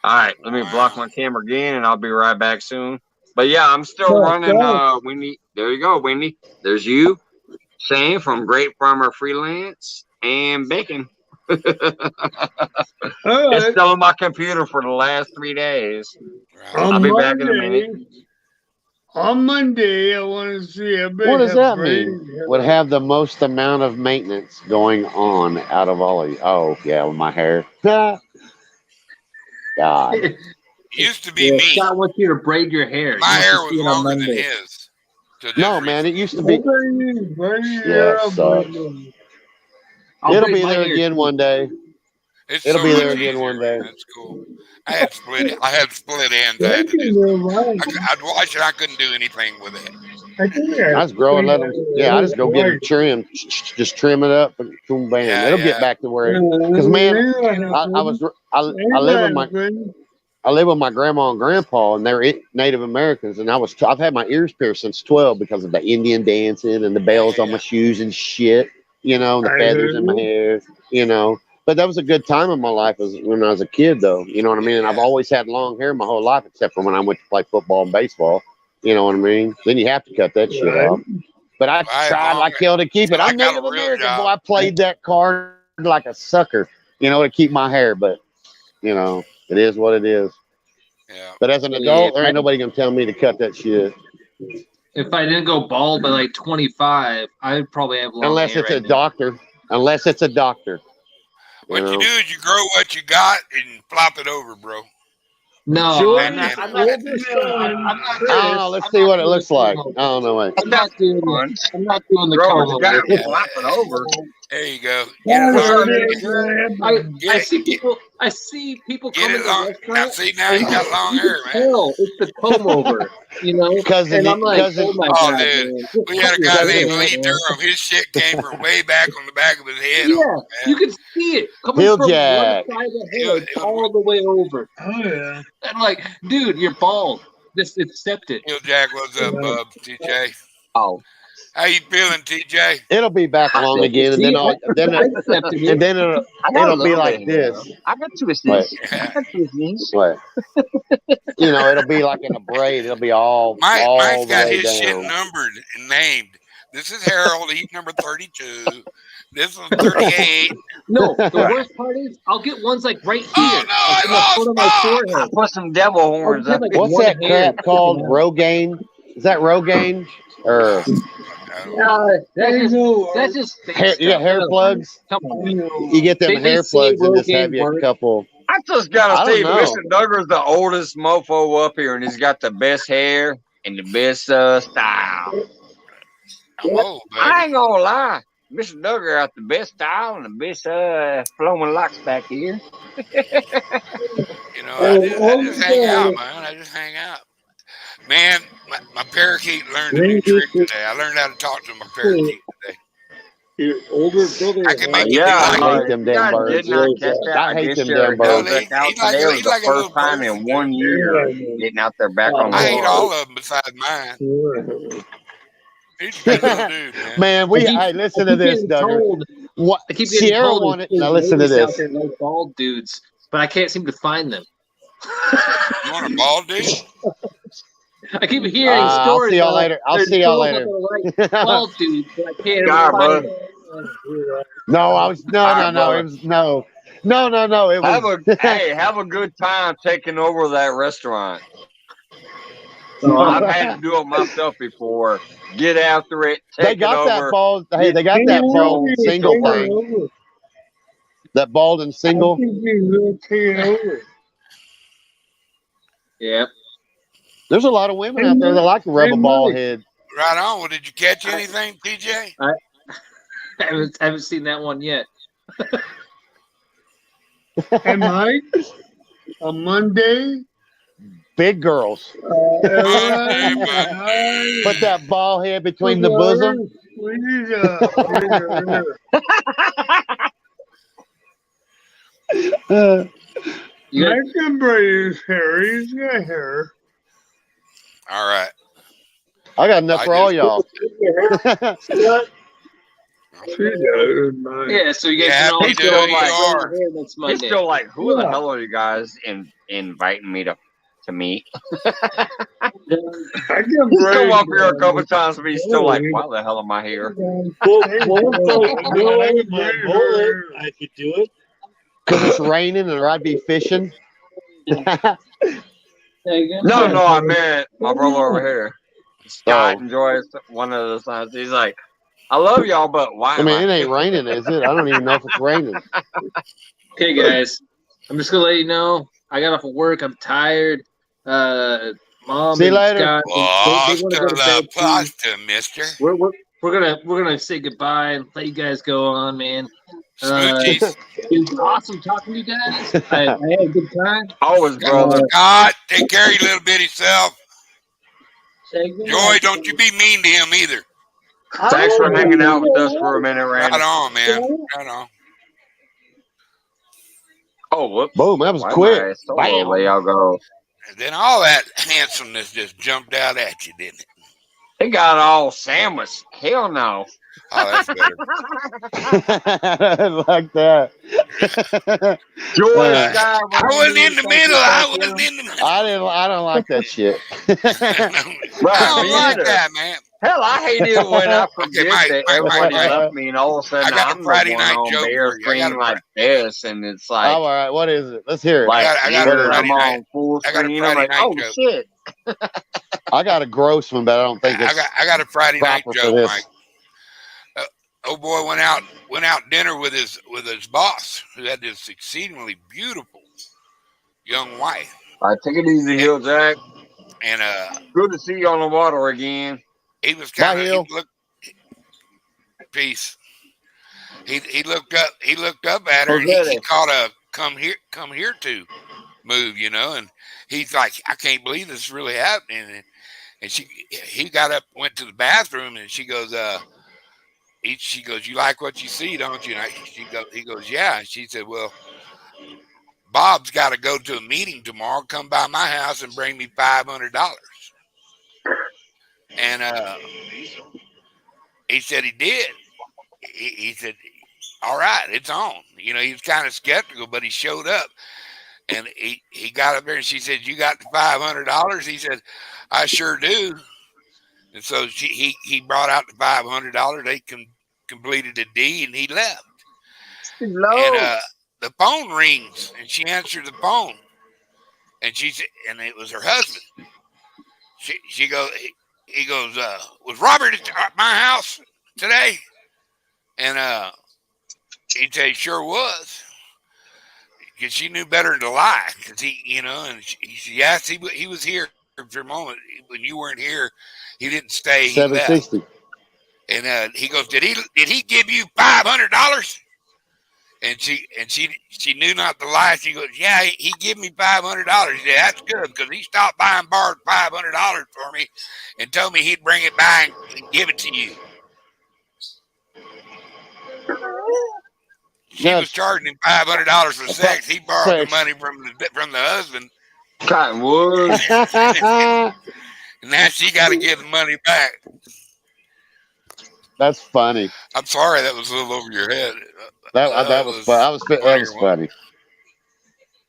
All right, let me block my camera again, and I'll be right back soon. But yeah, I'm still running. Wendy, there you go, Wendy. There's you, Shane from Great Farmer Freelance, and Bacon. It's still on my computer for the last 3 days. I'll be back in a minute. On Monday, I want to see a big. What does that mean? Would have the most amount of maintenance going on out of all of you. Oh, yeah, with my hair. God. Used to be me. Scott wants you to braid your hair. My hair was longer than his. No, man, it used to be. Yeah, it sucks. It'll be there again one day. It'll be there again one day. That's cool. I had split ends. I had to do. I'd watch it. I couldn't do anything with it. I just grow and let them. Yeah, I just go get it trimmed, just trim it up, and boom, bam. It'll get back to where. Because man, I live with my. I live with my grandma and grandpa, and they're Native Americans. And I've had my ears pierced since 12 because of the Indian dancing and the bells on my shoes and shit, you know, and the feathers in my hair, you know. But that was a good time in my life when I was a kid, though. You know what I mean? And I've always had long hair my whole life, except for when I went to play football and baseball. You know what I mean? Then you have to cut that shit off. But I tried like hell to keep it. I'm Native American, boy. I played that card like a sucker, you know, to keep my hair. But, you know, it is what it is. Yeah. But as an adult, there ain't nobody gonna tell me to cut that shit. If I didn't go bald by like 25, I'd probably have long Unless hair it's a doctor. Unless it's a doctor. What you do is you grow what you got and flop it over, bro. No, Jordan, I'm I'm not not doing I don't know. Let's see what it looks like. I don't know. Wait. I'm not doing the Bro, comb you over. got to flop it over. There you go. Get it What's up, long. DJ? I see people Get come it in the long. Now restaurant. see, now you got long hair, man. Hell, it's the comb over, you know. And I'm like, oh my Oh, god, dude. man. We had a guy named Lee Durham. His shit came from way back on the back of his head. Yeah, you can see it coming Heel from jack. one side of the head all the way over. Oh yeah. I'm like, dude, you're bald. Just accept it. Yo, Jack, what's up, bub? TJ. Oh, How you feeling, TJ? It'll be back long again, and then I accepted it. it'll be like this. I got two Wait, assists. I got two assists. wait. You know, it'll be like in a braid. It'll be all Mike's the got way his shit down. numbered and named. This is Harold. He's number 32. This is 38. No, the worst part is I'll get ones like right here. Oh, no, like in the I front of lost my Bob. forehead. Put some devil horns I'll up. get, like, What's one that hair crap called? sticking out. Rogaine? Is that Rogaine? Or That's just fake hair, you got stuff. hair plugs? Come on. You get them They hair say plugs and just have Rogaine you a works. couple. I just I gotta don't say, know. Mr. Duggar's the oldest mofo up here, and he's got the best hair and the best style. Whoa, I baby. ain't gonna lie, Mr. Duggar got the best style and the best flowing locks back here. You know, I just hang out, man. I just hang out. Man, my parakeet learned a new trick today. I learned how to talk to my parakeet today. Your older brother. I can make you Yeah, do I like hate them you damn guys birds. did not catch that. I hate guess them your damn birds. back out He's like today a- was he's the like a first little time in person, 1 year getting out there back on the I hate water. all of them besides mine. He's a good little dude, man. Man, hey, listen to this, Duggar. What I keep getting Sierra told wanted? there's Now listen to ladies out this. there like bald dudes, but I can't seem to find them. You want a bald dude? I keep hearing I'll stories. see y'all about later. I'll there's see y'all girls out later. there like bald dudes, but I can't God, ever find bro. them. No, I was no. brother. It was no. It was Have a good time taking over that restaurant. I've had to do it myself before. Get after it, they take it got that over. bald. Hey, they got that bald and single thing. That bald and single. Yeah. There's a lot of women out there that like to rub a bald head. Right on. Well, did you catch anything, TJ? I haven't seen that one yet. And Mike, on Monday, Big girls. Monday. Put that bald head between the bosom. You got- Mike can braid his hair. He's got hair. All right. I got enough for all y'all. yeah, so you guys Yeah, can all me too, go you like are. here next He's Monday. still like, who the Yeah. hell are you guys inviting me to meet? I can He's braid come up here a him. couple times, but he's still like, why the hell am I here? I could do it. Because it's raining and I'd be fishing. There you go. No, I meant my brother over here. Scott enjoys one of the signs. He's like, I love y'all, but why? I mean, it ain't raining, is it? I don't even know if it's raining. Okay, guys, I'm just gonna let you know I got off of work. I'm tired. Mom See you and later. Scott, they want to go to bed. too. Pasta, mister. We're gonna say goodbye and let you guys go on, man. Smoochies. It was awesome talking to you guys. I had a good time. Always, brother. God, take care of your little bitty self. Joy, don't you be mean to him either. Thanks for hanging out with us for a minute, Right Randy. on, man. Right on. Oh, whoops. Boom, that was Why quick. my solo Bam. layout go? And then all that handsomeness just jumped out at you, didn't it? It got all sandwiched. Hell no. Oh, that's better. Like that. George Uh, Sky, I wasn't in the middle. I wasn't in the middle. I don't like that shit. I Right, don't me like either. that, man. Hell, I hate it when I forget Mike, that Mike, everybody Mike. left me, and all of a I sudden got a I'm the Friday one night on joke bare for you. I got screen a like this, and it's like, Oh, all right. What is it? Let's hear it. like I got a either Friday I'm night. on full I got a screen, I'm Friday like, night oh joke. shit. I got a gross one, but I don't think it's I got a Friday night proper for joke, this. Mike. Old boy went out dinner with his boss, who had this exceedingly beautiful young wife, All right, take it easy, Hill Jack. and Good to see you on the water again. he was Bye, kind of Hill. peace. He looked up at her, and he caught a come here to move, and he's like, I can't believe this is really happening. And he got up, went to the bathroom, and she goes, she goes, you like what you see, don't you? And he goes, yeah. And she said, well, Bob's got to go to a meeting tomorrow. Come by my house and bring me $500. And he said he did. He said, all right, it's on. He was kind of skeptical, but he showed up. And he got up there, and she said, you got the $500? He said, I sure do. And so he brought out the $500. They completed the deed, and he left. No. And the phone rings, and she answered the phone, and and it was her husband. She goes, he goes, was Robert at my house today? And he said he sure was, because she knew better than to lie. Because and she asked, he was here for a moment when you weren't here. He didn't stay. He left. 760. And he goes, did he give you $500? And she knew not to lie. She goes, yeah, he gave me $500. He said, that's good, because he stopped by and borrowed $500 for me and told me he'd bring it by and give it to you. She was charging him $500 for sex. He borrowed the money from the husband. Cottonwood. And now she got to give the money back. That's funny. I'm sorry that was a little over your head. That was funny.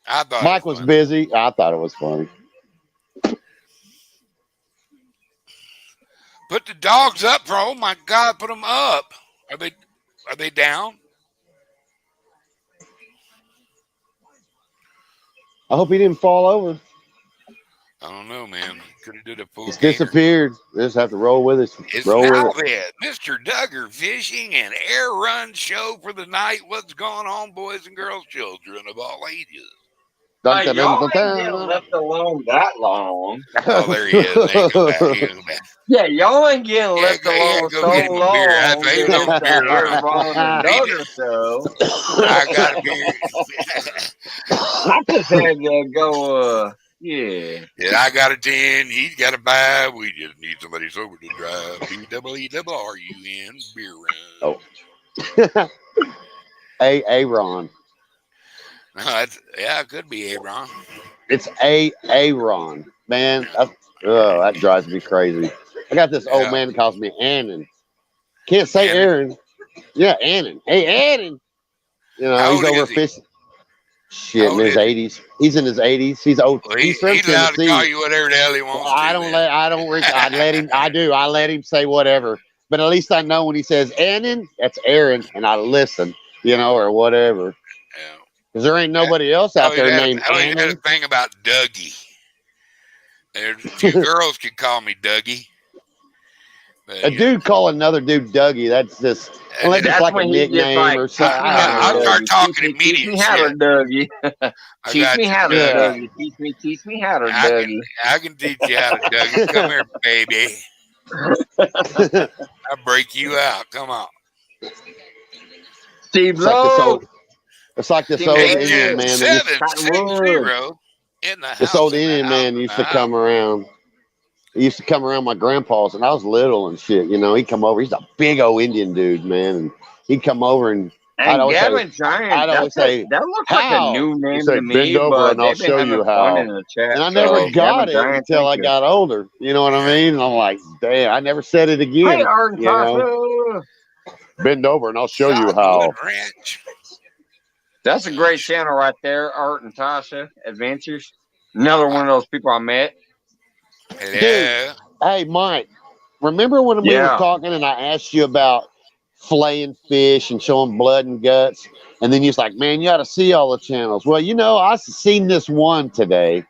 I thought Mike was busy. I thought it was funny. Put the dogs up, bro. Oh my God, put them up. Are they down? I hope he didn't fall over. I don't know, man. Could have did a full. He's disappeared. We'll just have to roll with it. It's roll now with it. Mr. Duggar Fishing and Air Run Show for the night. What's going on, boys and girls, children of all ages? Y'all ain't getting left alone that long. Oh, there he is. There you go back. There you go back. Yeah, y'all ain't getting left alone go so get him a long. beer. That's why he was over beer. I got a beer. I just had to go, yeah. Yeah, I got a 10. He's got a 5. We just need somebody sober to drive. BEERRUN beer run. Oh. Aaron. No, it could be Aaron. It's Aaron. Man, that drives me crazy. I got this old man that calls me Annan. Can't say Aaron. Yeah, Annan. Hey, Annan. He's over fishing. Shit, in his 80s. He's in his 80s. He's old. Well, he's from he's allowed Tennessee. to call you whatever the hell he wants. I let him say whatever. But at least I know when he says Annan, that's Aaron, and I listen, or whatever. Yeah. Because there ain't nobody else out there named Annan. I had a thing about Dougie. There's a few girls could call me Dougie. But, a dude call another dude Dougie, that's just unless it's like a nickname or something. I'll start talking immediately. Teach me how to Dougie. Teach me how to Dougie. Teach me how to Dougie. I can teach you how to Dougie. Come here, baby. I'll break you out. Come on. Steve Lowe. It's like this old Indian man. 760 in the house. This old Indian man used to come around. He used to come around my grandpa's, and I was little and shit. He'd come over. He's a big old Indian dude, man. And he'd come over, and I'd And always say, Gavin Giant, I'd always say, that looks like a how? new You name say, to bend me, over but and I'll they've been show having you fun how. in the chat. And I never So got Gavin it Giant, until thank I you. got older. You know what I mean? And I'm like, damn, I never said it Hey, again. Art and You know, Tasha. bend over and I'll show you Dogwood how. Ranch. That's a great channel right there, Art and Tasha Adventures. Another one of those people I met. Hello. Hey, Mike, remember when we were Yeah. talking and I asked you about flaying fish and showing blood and guts? And then you was like, man, you ought to see all the channels. Well, you know, I seen this one today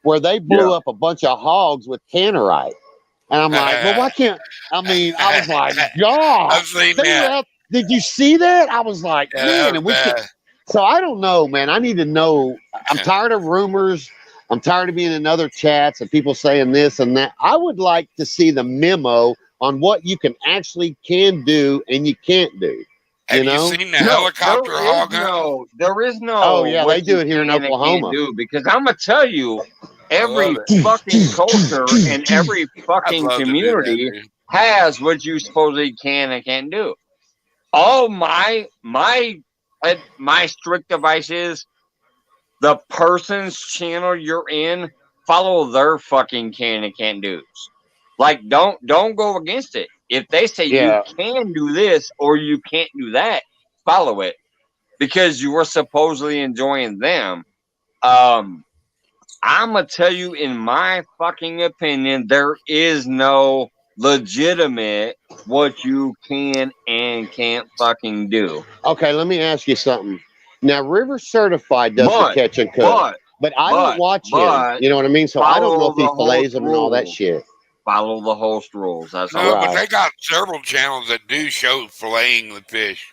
where they blew Yeah. up a bunch of hogs with tannerite. And I'm like, well, why can't, I mean, I was like, God, I've seen they were that. out. Did you see that? I was like, Yeah, man, that and was we can. bad. So I don't know, man. I need to know. I'm tired of rumors. I'm tired of being in other chats and people saying this and that. I would like to see the memo on what you can do and you can't do. Have You you know? seen the No, helicopter hog hunting? there is no Oh yeah, what they do you it here in can and can't Oklahoma. do, because I'm gonna tell you, I love every it. fucking culture and every I'd fucking love to do that, community dude. has what you supposedly can and can't do. All my strict advice is the person's channel you're in, follow their fucking can and can't do's. Like don't go against it. If they say you Yeah. can do this or you can't do that, follow it, because you were supposedly enjoying them. I'm gonna tell you, in my fucking opinion, there is no legitimate what you can and can't fucking do. Okay, let me ask you something. Now, River Certified does the But catch and cook, but I don't watch him. but You know what I mean? So I don't know follow if he the fillets host them and all that rules. shit. Follow the host rules. That's all. No, but Right. they got several channels that do show filleting the fish.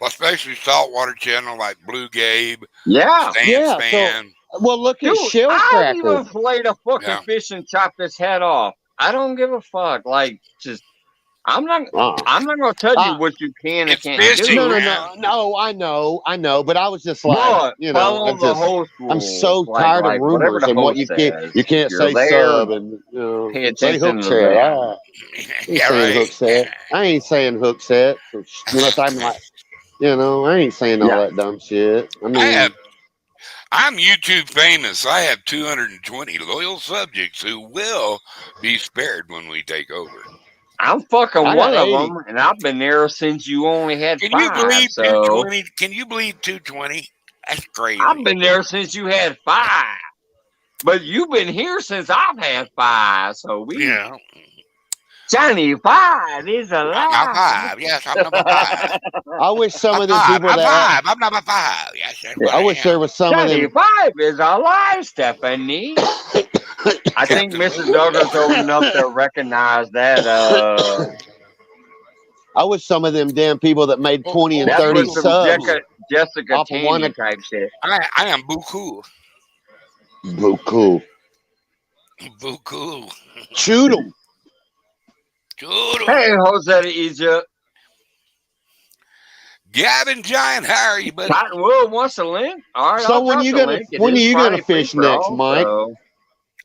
Well, especially saltwater channel like Blue Gabe, Yeah. Yeah. Stan. Well, look at Dude, Shell I'd Cracker. even filleted a fucking Yeah. fish and chopped its head off. I don't give a fuck. Like, just I'm not gonna tell you what you can and It's can't fishing, do. No, I know, but I was just like, But you know, follow the host rules. I'm so like, tired of whatever rumors the and what host you says. can't You're say there. sub and Pay say attention hook to set. that. I ain't Yeah, saying right. hook set. I ain't saying hook set unless I'm like, you know, I ain't saying all that dumb shit. I mean, I'm YouTube famous. I have 220 loyal subjects who will be spared when we take over. I'm fucking I one got of 80. them, and I've been there since you only had Can you 5. believe So 220? Can you believe 220? That's crazy. I've been there since you had 5. But you've been here since I've had 5. So Yeah. Johnny 5 is I'm alive. not 5. Yes, I'm number 5. I wish some of the I'm people that 5. I'm number 5. Yes, that's what I wish there was some Johnny of them. 5 is alive, Stephanie. I think Mrs. Duggar's old enough to recognize that. I wish some of them damn people that made 20 and That's 30 what some subs Jessica off of one Tandy type shit. I am Buku. cool. Buku. Shoot them. Hey, Jose to Egypt. Gavin Giant, how are you, buddy? Cottonwood wants a link. All right. So when are you gonna fish next, Mike? So.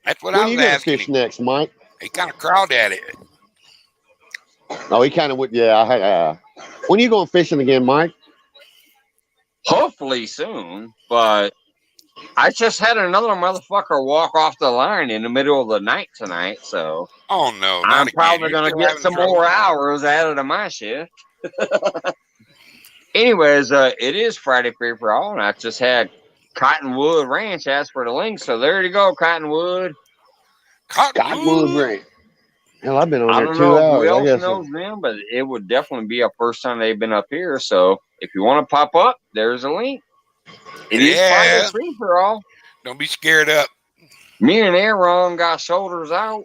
That's what When I are was you gonna asking fish him. next, Mike? He kind of crawled at it. Oh, he kind of would. Yeah. When are you going fishing again, Mike? Hopefully soon, but I just had another motherfucker walk off the line in the middle of the night tonight, so Oh no! I'm Not probably again. gonna get some more hours added to my shift. Anyways, it is Friday free for all, and I just had Cottonwood Ranch ask for the link, so there you go, Cottonwood. Cottonwood Ranch. Hell, I've been on I there don't 2 know hours. who I else guess. knows them, but it would definitely be a first time they've been up here. So if you want to pop up, there's a link. It is Friday free for all. Don't be scared up. Me and Aaron got shoulders out.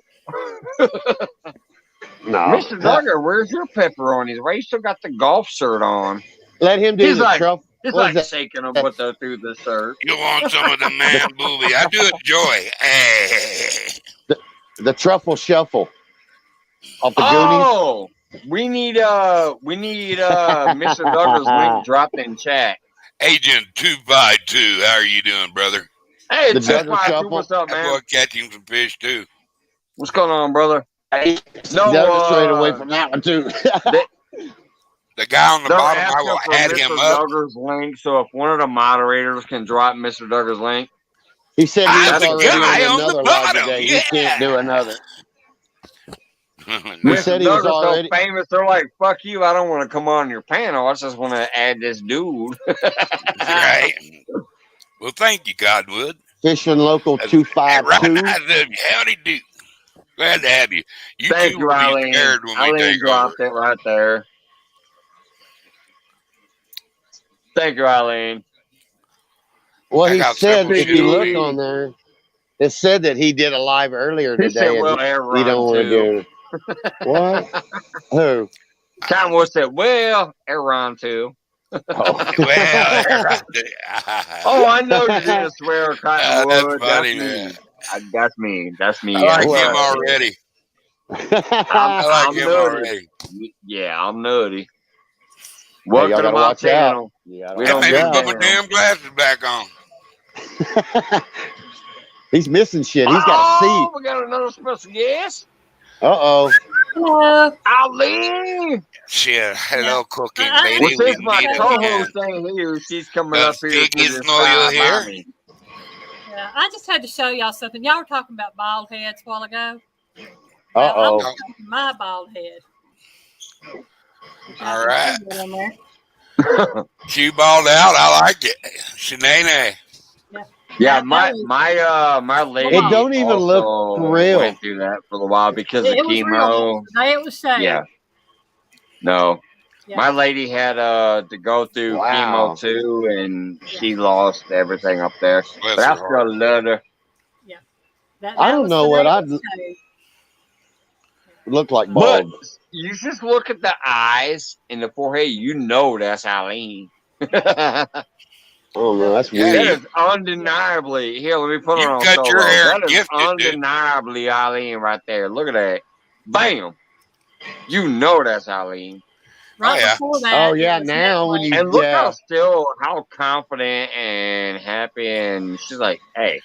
No. Mr. Duggar, where's your pepperonis? Why you still got the golf shirt on? Let him do the truffle. He's like shaking them with through the shirt. You want some of the man booby? I do enjoy. Hey. The truffle shuffle. Off the Goonies. We need Mr. Duggar's link dropped in chat. Agent 252, how are you doing, brother? Hey, 252, what's up, man? I'm going catching some fish too. What's going on, brother? No, straight away from that one too. The guy on the They're bottom, I asking will for add Mr. him up. Duggar's link, so if one of the moderators can drop Mr. Duggar's link. He said he I'm was the already guy on on the another live bottom. today. He can't do another. He Mr. said he was Duggar's so already. famous, they're like, fuck you, I don't want to come on your panel. I just want to add this dude. Right. Well, thank you, Godwood. Fishing Local Right, 252. howdy do. Glad to have you. You Thank two you, will be Eileen. scared when we Eileen take over. dropped it right there. Thank you, Eileen. Well, I he got said several if you look shoes. on there, it said that he did a live earlier He said, today, well, and he Aaron don't want to too. do it. What? Who? Cottonwood said, well, Aaron too. Oh. Well, right there. Oh, I know you didn't swear, Cottonwood. That's funny, That's man. me. That's me. That's me. I like That's him what I did. already. I'm I like him nutty. already. Yeah, I'm nutty. Hey, y'all Welcome to gotta my watch out. channel. You gotta We And don't watch maybe give a put my out. damn. damn glasses back on. He's missing shit. He's got to see. Oh, we got another special guest. Uh-oh. Hello. Eileen. Shit, hello, cooking I- lady. Well, We since my meet co-host again. ain't here, she's coming The up here to piggies this know you're side by here. me. Yeah, I just had to show y'all something. Y'all were talking about bald heads a while ago. Well, I Uh-oh. was talking my bald head. All right. On there. She balled out. I like it. Shanae. Yeah, That my was- my lady It don't even look also real. went through that for a while because of It was real. chemo. Today it was shaved. Yeah. No. Yeah. My lady had to go through Wow. chemo too, and she lost everything up there. Bless But I her still heart. love her. I don't was know today what it I'd was shaved. look like But bald. you just look at the eyes and the forehead, you know that's Eileen. That Oh no, that's Yeah, weird. is undeniably here. Let me put it You on cut solo. your hair That and is gifted, dude. undeniably Eileen right there. Look at that. Bam. You know that's Eileen. Right yeah. before that. Oh yeah, it was now when Netflix. you And look yeah. how confident and happy, and she's like, "Hey,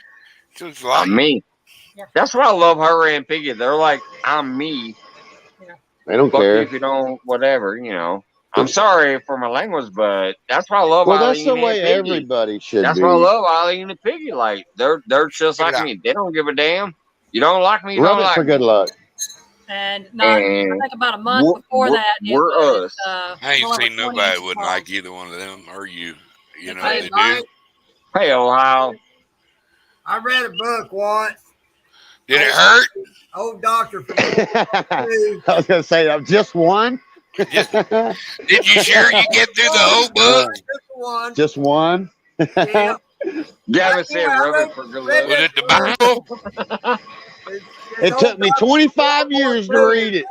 Just like I'm me." Yeah. That's why I love her and Piggy. They're like, "I'm me. They don't Fuck you care. if you don't, whatever." You know. I'm sorry for my language, but that's why I love Well, that's Eileen the way and Piggy. everybody should That's be. why I love Eileen and Piggy. Like they're just Check it like out. me. They don't give a damn. You don't like me, you Rub don't it like for me. good luck. And not, I And think about a month before that, it we're was, us. I ain't well, seen 20 nobody inches wouldn't long. like either one of them or you. You know, Hey, they do. Mike. Hey, Ohio. I read a book once. Did it hurt? Old doctor from I was gonna say just one. Did you sure you get through the whole book? Just one. Just one. Yeah. Gavin said I rub read- it for good read Was luck. it the Bible? It took me 25 years to read it.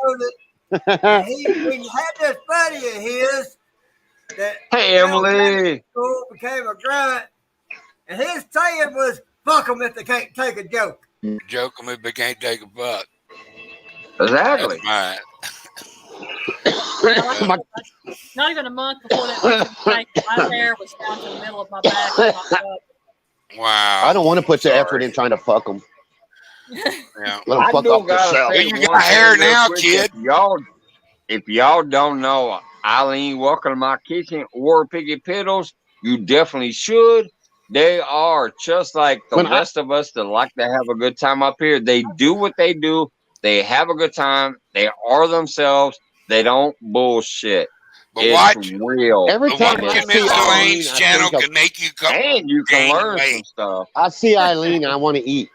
He had this buddy of his that Hey, Emily. school became a grunt, and his saying was, "Fuck them if they can't take a joke." Joke them if they can't take a buck. Exactly. That's Well, not even a month before that picture was taken, my hair was down to the middle of my back. And my butt. Wow. I don't want to put the Sorry. effort in trying to fuck them. Yeah. Let them I fuck do off gotta themselves. say You one got thing hair real now, quick. kid. If y'all don't know Eileen, welcome to my kitchen or Piggy Piddles, you definitely should. They are just like the When I- rest of us that like to have a good time up here. They do what they do. They have a good time. They are themselves. They don't bullshit. But It's watch, real. Every but time I watching see Miss Eileen, Elaine's I channel think of, can make you come And you can gain learn weight. some stuff. I see Eileen, I want to eat.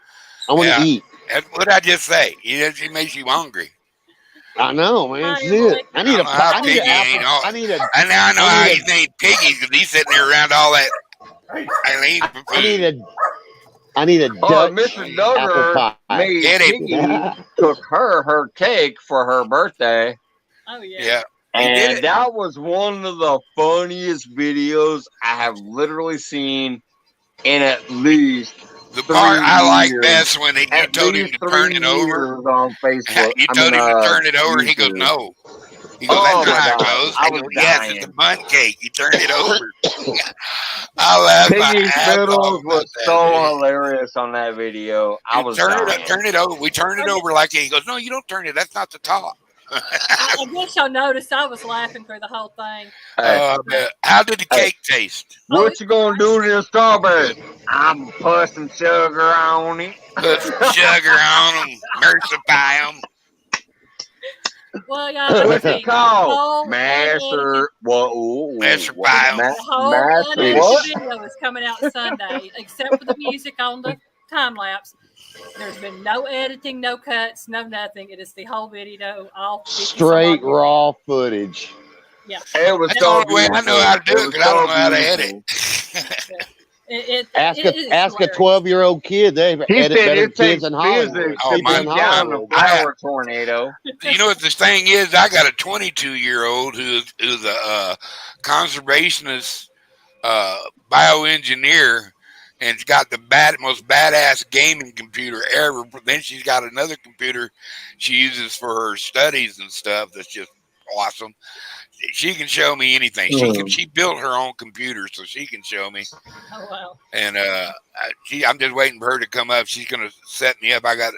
I want to Yeah. eat. That's what I just say. You know, she makes you hungry. I know, man. Hi, Shit. Emily. I need I a. don't know how I need Piggy an ain't apple. all. I need a. And now I know I how need he's named Piggy because he's sitting there around all that Eileen for I need food. a. I need a Oh, Dutch Mr. apple Duggar pie. made Get it. Piggy took her cake for her birthday. Oh, yeah. Yeah. He did And it. that was one of the funniest videos I have literally seen in at least The part I like years. best when you At told him least to turn 3 it over. years on Facebook. You told him to turn it over, and he goes, YouTube. "No." He goes, Oh "That's my how it God, goes." I I was go, "Yes, it's a dying. bun cake. You turn it over." I laughed my Piggy ass Fiddles off about was that. so Dude. hilarious on that video. I You was turn dying. it over. We turn it over like he goes, "No, you don't turn it. That's not the top." I guess y'all noticed I was laughing through the whole thing. How did the cake taste? What you gonna do to the strawberries? I'm putting sugar on it. Put some sugar on them, mercify them. Well, y'all, What's it called? whole Master. Whoa. Mercify them. the whole Master unedited what? video is coming out Sunday, except for the music on the time lapse. There's been no editing, no cuts, no nothing. It is the whole video, all 50 Straight some odd raw footage. Yeah. It was That's the so only way I know how to do it because I don't know how to edit. Ask is a hilarious. 12-year-old kid. They He edit said better it than kids takes in Hollywood. physics Oh, to People in bring down the Hollywood. flower tornado. You know what the thing is? I got a 22-year-old who's a conservationist bioengineer, and she's got the most badass gaming computer ever. But then she's got another computer she uses for her studies and stuff that's just awesome. She can show me anything. She built her own computer, so she can show me. Oh, wow. And I'm just waiting for her to come up. She's gonna set me up. I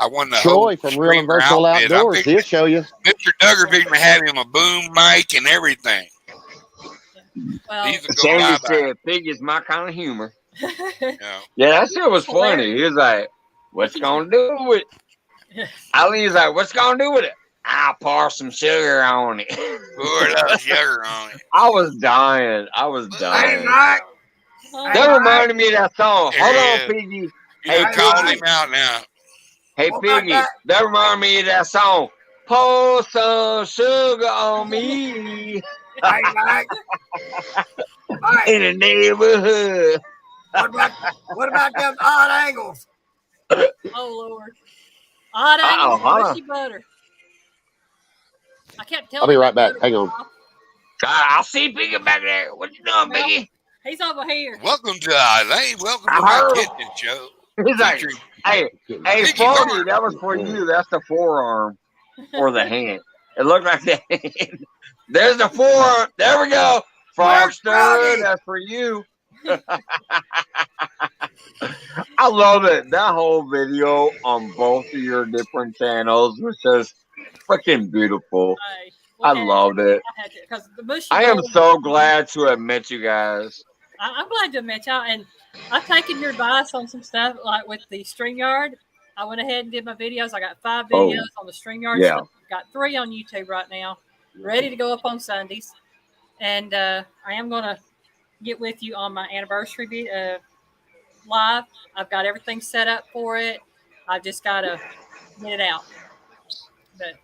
won the Troy whole from Real and streamer Virtual outfit. Outdoors. He'll show you. Mr. Duggar fixing to have him a boom mic and everything. Well, These will go Sandy bye-bye. said, "Pig is my kind of humor." Yeah. Yeah, that shit was funny. He was like, "What's gonna do with it?" Eileen's like, "What's gonna do with it?" I'll pour some sugar on it. Pour a little sugar on it. I was dying. Hey, Mike. That reminded me of that song. There Hold he on, is. Piggy. You Hey, done called Piggy. him out now. Hey, What about Piggy. that? That reminded me of that song. Pour some sugar on me Hey, Mike. Mike, in the neighborhood. what about them odd angles? Oh, Lord. Odd Uh-oh, angles, hold on. mushy butter. I kept telling I'll be him right that back. Hang on. I see Piggy back there. What you doing, Piggy? He's over here. Welcome to Eileen. Welcome to I my heard. kitchen show. He's like, Featuring hey, Piggy Froggy, Lord. that was for you. That's the forearm or the hand. It looked like the hand. There's the forearm. There we go. Frogster, Froggy. that's for you. I love it. That whole video on both of your different channels was just freaking beautiful. Hey, I loved it. I had to, because the mushy I am butter- so glad to have met you guys. I'm glad to have met y'all, and I've taken your advice on some stuff, like with the StreamYard. I went ahead and did my videos. I got 5 videos on the StreamYard. Yeah. Stuff. Got 3 on YouTube right now, ready to go up on Sundays. And I am going to get with you on my anniversary live. I've got everything set up for it. I've just got to get it out. But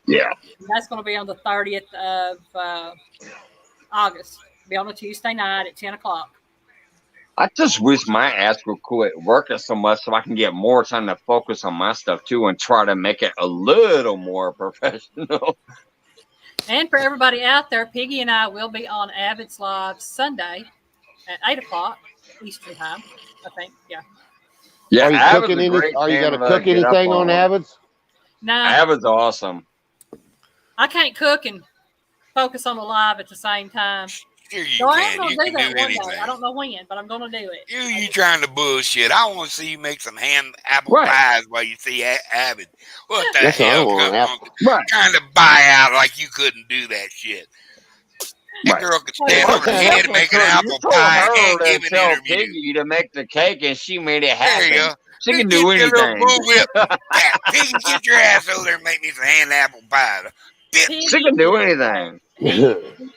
Yeah. that's going to be on the 30th of August. Be on a Tuesday night at 10 o'clock. I just wish my ass would quit working so much so I can get more time to focus on my stuff too and try to make it a little more professional. And for everybody out there, Piggy and I will be on Avid's Live Sunday at 8 o'clock Eastern Time, I think. Yeah. Yeah, Are you Avid's cooking a any? great Are you going channel to cook get up anything on Avid's? No, Avid's awesome. I can't cook and focus on the live at the same time. Sure you So I am can. going You to do can that do one day. anything. I don't know when, but I'm going to do it. You trying to bullshit. I want to see you make some apple Right. pies while you see Avid. What the That's what I hell? want, Come apple. on. Right. Trying to buy out like you couldn't do that shit. That Right. girl could stand on her head and make an apple You told pie her and to give an tell interview. Piggy to make the cake and she made it There you happen. go. She can Get do your little anything. bullwhip. Yeah, Piggy, get your ass over there and make me some hand apple pie. Piggy, She can do anything. he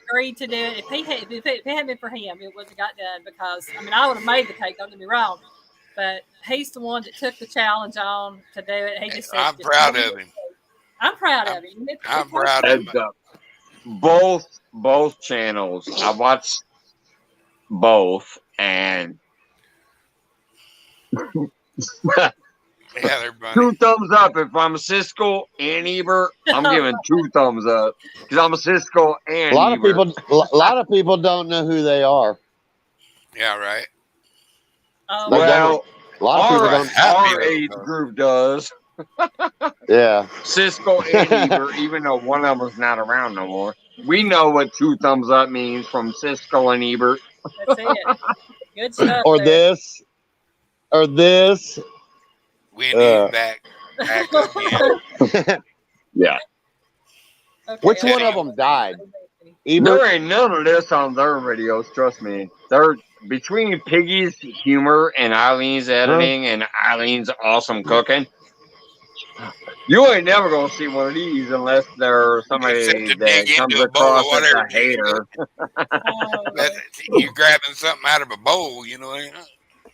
agreed to do it. If it hadn't been for him, it wouldn't have got done because, I mean, I would have made the cake, don't get me wrong. But he's the one that took the challenge on to do it. He just said, I'm proud of him. I'm proud of him. I'm proud of And, him. both channels. I watched both and Yeah, they're funny. 2 thumbs up. If I'm Siskel and Ebert, I'm giving 2 thumbs up because I'm a Siskel and A lot of Ebert. people don't know who they are. Yeah, right. Oh, They Well, A lot of people our, don't. Happy our little age dog. group does. Yeah. Siskel and Ebert, even though one of them's not around no more. We know what 2 thumbs up means from Siskel and Ebert. that's it. Good stuff. Or there. this. Or this. Wendy's back again. Yeah. Okay, Which I one see. of them died? Ebert? There ain't none of this on their videos. Trust me. They're between Piggy's humor and Eileen's editing and Eileen's awesome cooking. You ain't never gonna see one of these unless there's Except somebody to that dig comes into a bowl of across as whatever a hater. you're grabbing something out of a bowl, you know.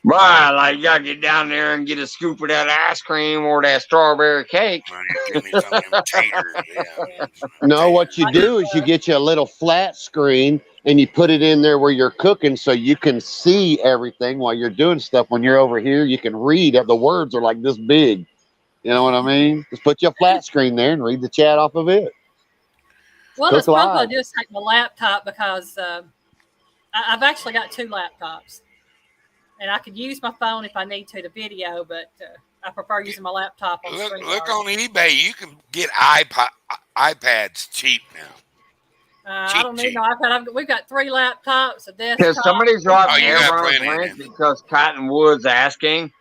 Right, like you gotta get down there and get a scoop of that ice cream or that strawberry cake. Give me some of them taters. Yeah. No, what you do is you get you a little flat screen and you put it in there where you're cooking so you can see everything while you're doing stuff. When you're over here, you can read it. The words are like this big. You know what I mean? Just put you a flat screen there and read the chat off of it. Well, Cook it's probably live. just take my laptop because I've actually got 2 laptops, and I could use my phone if I need to video, but I prefer using my laptop on Look StreamYard. on eBay. You can get iPads cheap now. I don't need no iPad. We've got 3 laptops, a Can desktop. somebody drop you got Aaron's plenty link then. because Cottonwood's asking?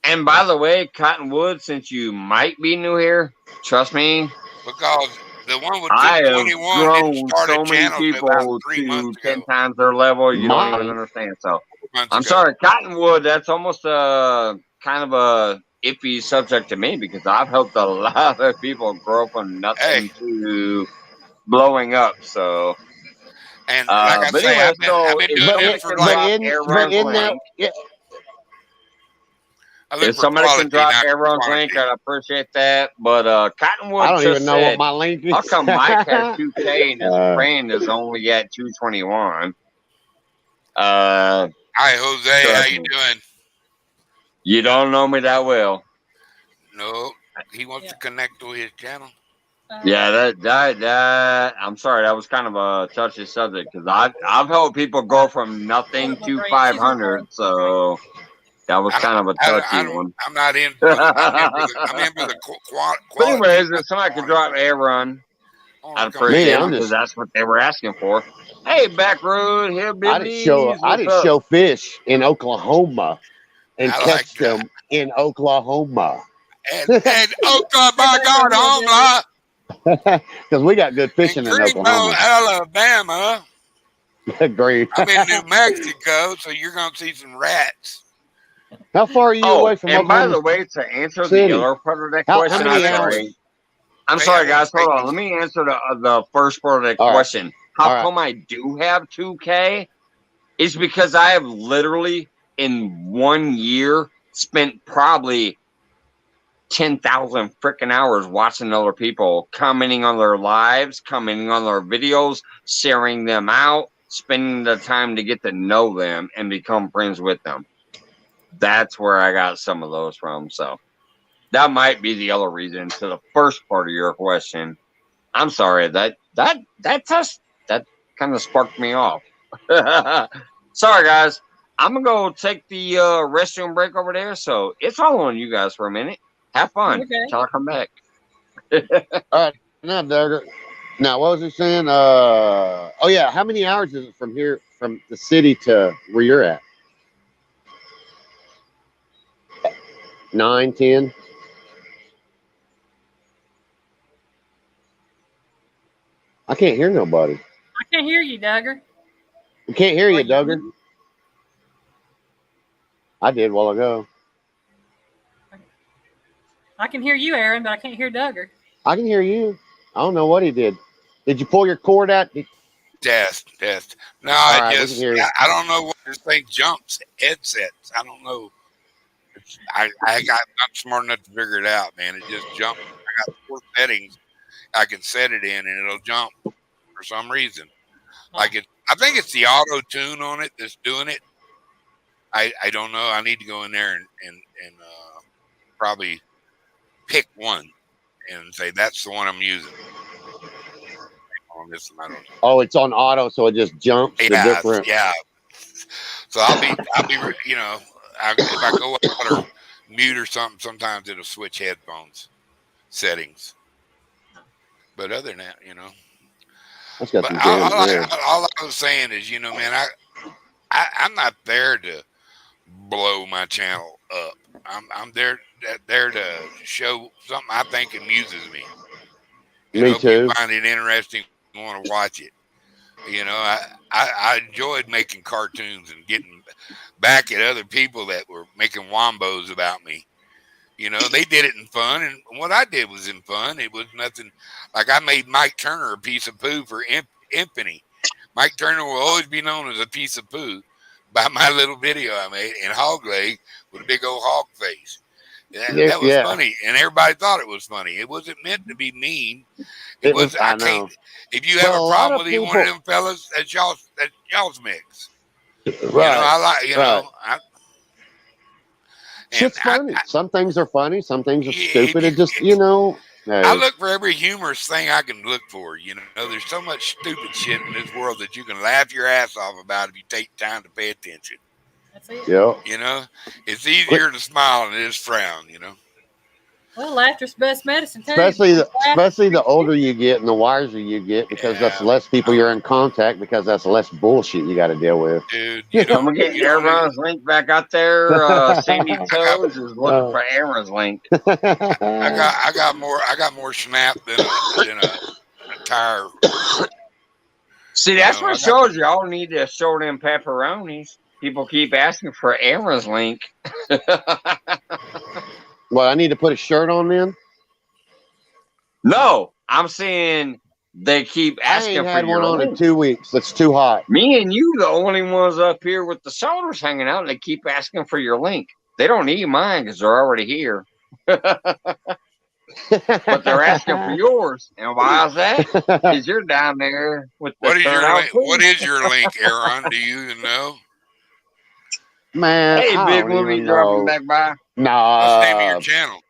And by the way, Cottonwood, since you might be new here, trust me, Because the one with I have 221 didn't grown start so a many channel till about people 3 months to 10 ago. times their level. You don't even Mine. understand. So Months I'm ago. sorry, Cottonwood. That's almost a kind of a iffy subject to me because I've helped a lot of people grow from nothing to blowing up. So, And like I but say, anyway, I've so been if doing somebody this for can like drop Aaron's that, link, I look if for somebody quality, can drop not Aaron's link, quantity. I'd appreciate that. But I Cottonwood don't just even know what said, my link is. how come Mike has 2K and his Uh, friend is only at 221? Uh, Hi, Jose. How trust you me, doing? you don't know me that well. No, he wants to connect to his channel. Yeah, that I'm sorry, that was kind of a touchy subject because I've helped people go from nothing to 500, so that was kind of a touchy one. I'm not in for the. I'm in for the But quality. anyways, Not if somebody could quantity. drop Aaron, Oh, I'd come on. appreciate Man, it I'm because just that's what they were asking for. Hey, Backroad, I did show Hillbillies, what's up? show fish in Oklahoma and I like catch that. them in Oklahoma. And Oklahoma, by God, Oklahoma, Because we got good and fishing in Greenbow, Oklahoma. Alabama. Great. I'm in New Mexico, so you're gonna see some rats. How far are you away from And by Oklahoma the way, to answer City? the other part of that How question, many I'm hours? sorry. I'm sorry, guys. Hold on. Let me answer the first part of that All right. question. How All right. come I do have 2K? It's because I have literally in 1 year spent probably 10,000 freaking hours watching other people, commenting on their lives, commenting on their videos, sharing them out, spending the time to get to know them and become friends with them. That's where I got some of those from. So that might be the other reason to the first part of your question. I'm sorry, that kind of sparked me off. Sorry, guys. I'm gonna go take the restroom break over there. So it's all on you guys for a minute. Have fun till I come back. All right, now, Duggar. Now, what was it saying? Oh yeah, how many hours is it from here, from the city to where you're at? 9, 10. I can't hear nobody. I can't hear you, Duggar. I can't hear you, Duggar. I did a while ago. I can hear you, Aaron, but I can't hear Duggar. I can hear you. I don't know what he did. Did you pull your cord out? Test. No, All right, we can hear you. I don't know what this thing jumps headsets. I don't know. I got not smart enough to figure it out, man. It just jumped. I got 4 settings I can set it in, and it'll jump for some reason. Like I think it's the auto tune on it that's doing it. I don't know. I need to go in there and probably pick one and say that's the one I'm using. On this one, I don't know. Oh, it's on auto, so it just jumps the different. Yeah. So I'll be you know, if I go out or mute or something, sometimes it'll switch headphones settings. But other than that, you know. That's got But some jams there. all I was saying is, you know, man, I'm not there to blow my channel up. I'm there to show something I think amuses me. and Me hope you too. find it interesting and want to watch it. I enjoyed making cartoons and getting back at other people that were making wombos about me. They did it in fun, and what I did was in fun. It was nothing like I made Mike Turner a piece of poo for Impany. Mike Turner will always be known as a piece of poo by my little video I made, and Hog Leg with a big old hog face. That was funny, and everybody thought it was funny. It wasn't meant to be mean. It was. I can't. If you have a problem with either one of them fellas, that's y'all's mix. Right. I like. Right. And Shit's funny. Some things are funny. Some things are Yeah, stupid. It just, hey. I look for every humorous thing I can look for. There's so much stupid shit in this world that you can laugh your ass off about if you take time to pay attention. That's it. Yeah. It's easier to smile than it is frown. Well, laughter's best medicine too. Especially the older you get and the wiser you get, because that's less people you're in contact, because that's less bullshit you got to deal with. Dude, I'm gonna get Aaron's link back out there. Sandy Toes is looking for Aaron's link. I got more snap than a tire. See, that's what shows y'all need to show them pepperonis. People keep asking for Aaron's link. Well, I need to put a shirt on then? No, I'm saying they keep asking for your link. I ain't had one on in 2 weeks. That's too hot. Me and you, the only ones up here with the shoulders hanging out, and they keep asking for your link. They don't need mine because they're already here. But they're asking for yours. And why is that? Because you're down there with the What is your link, Aaron? Do you even know? Man, hey, big one, you dropping back by? No. What's the name of your channel?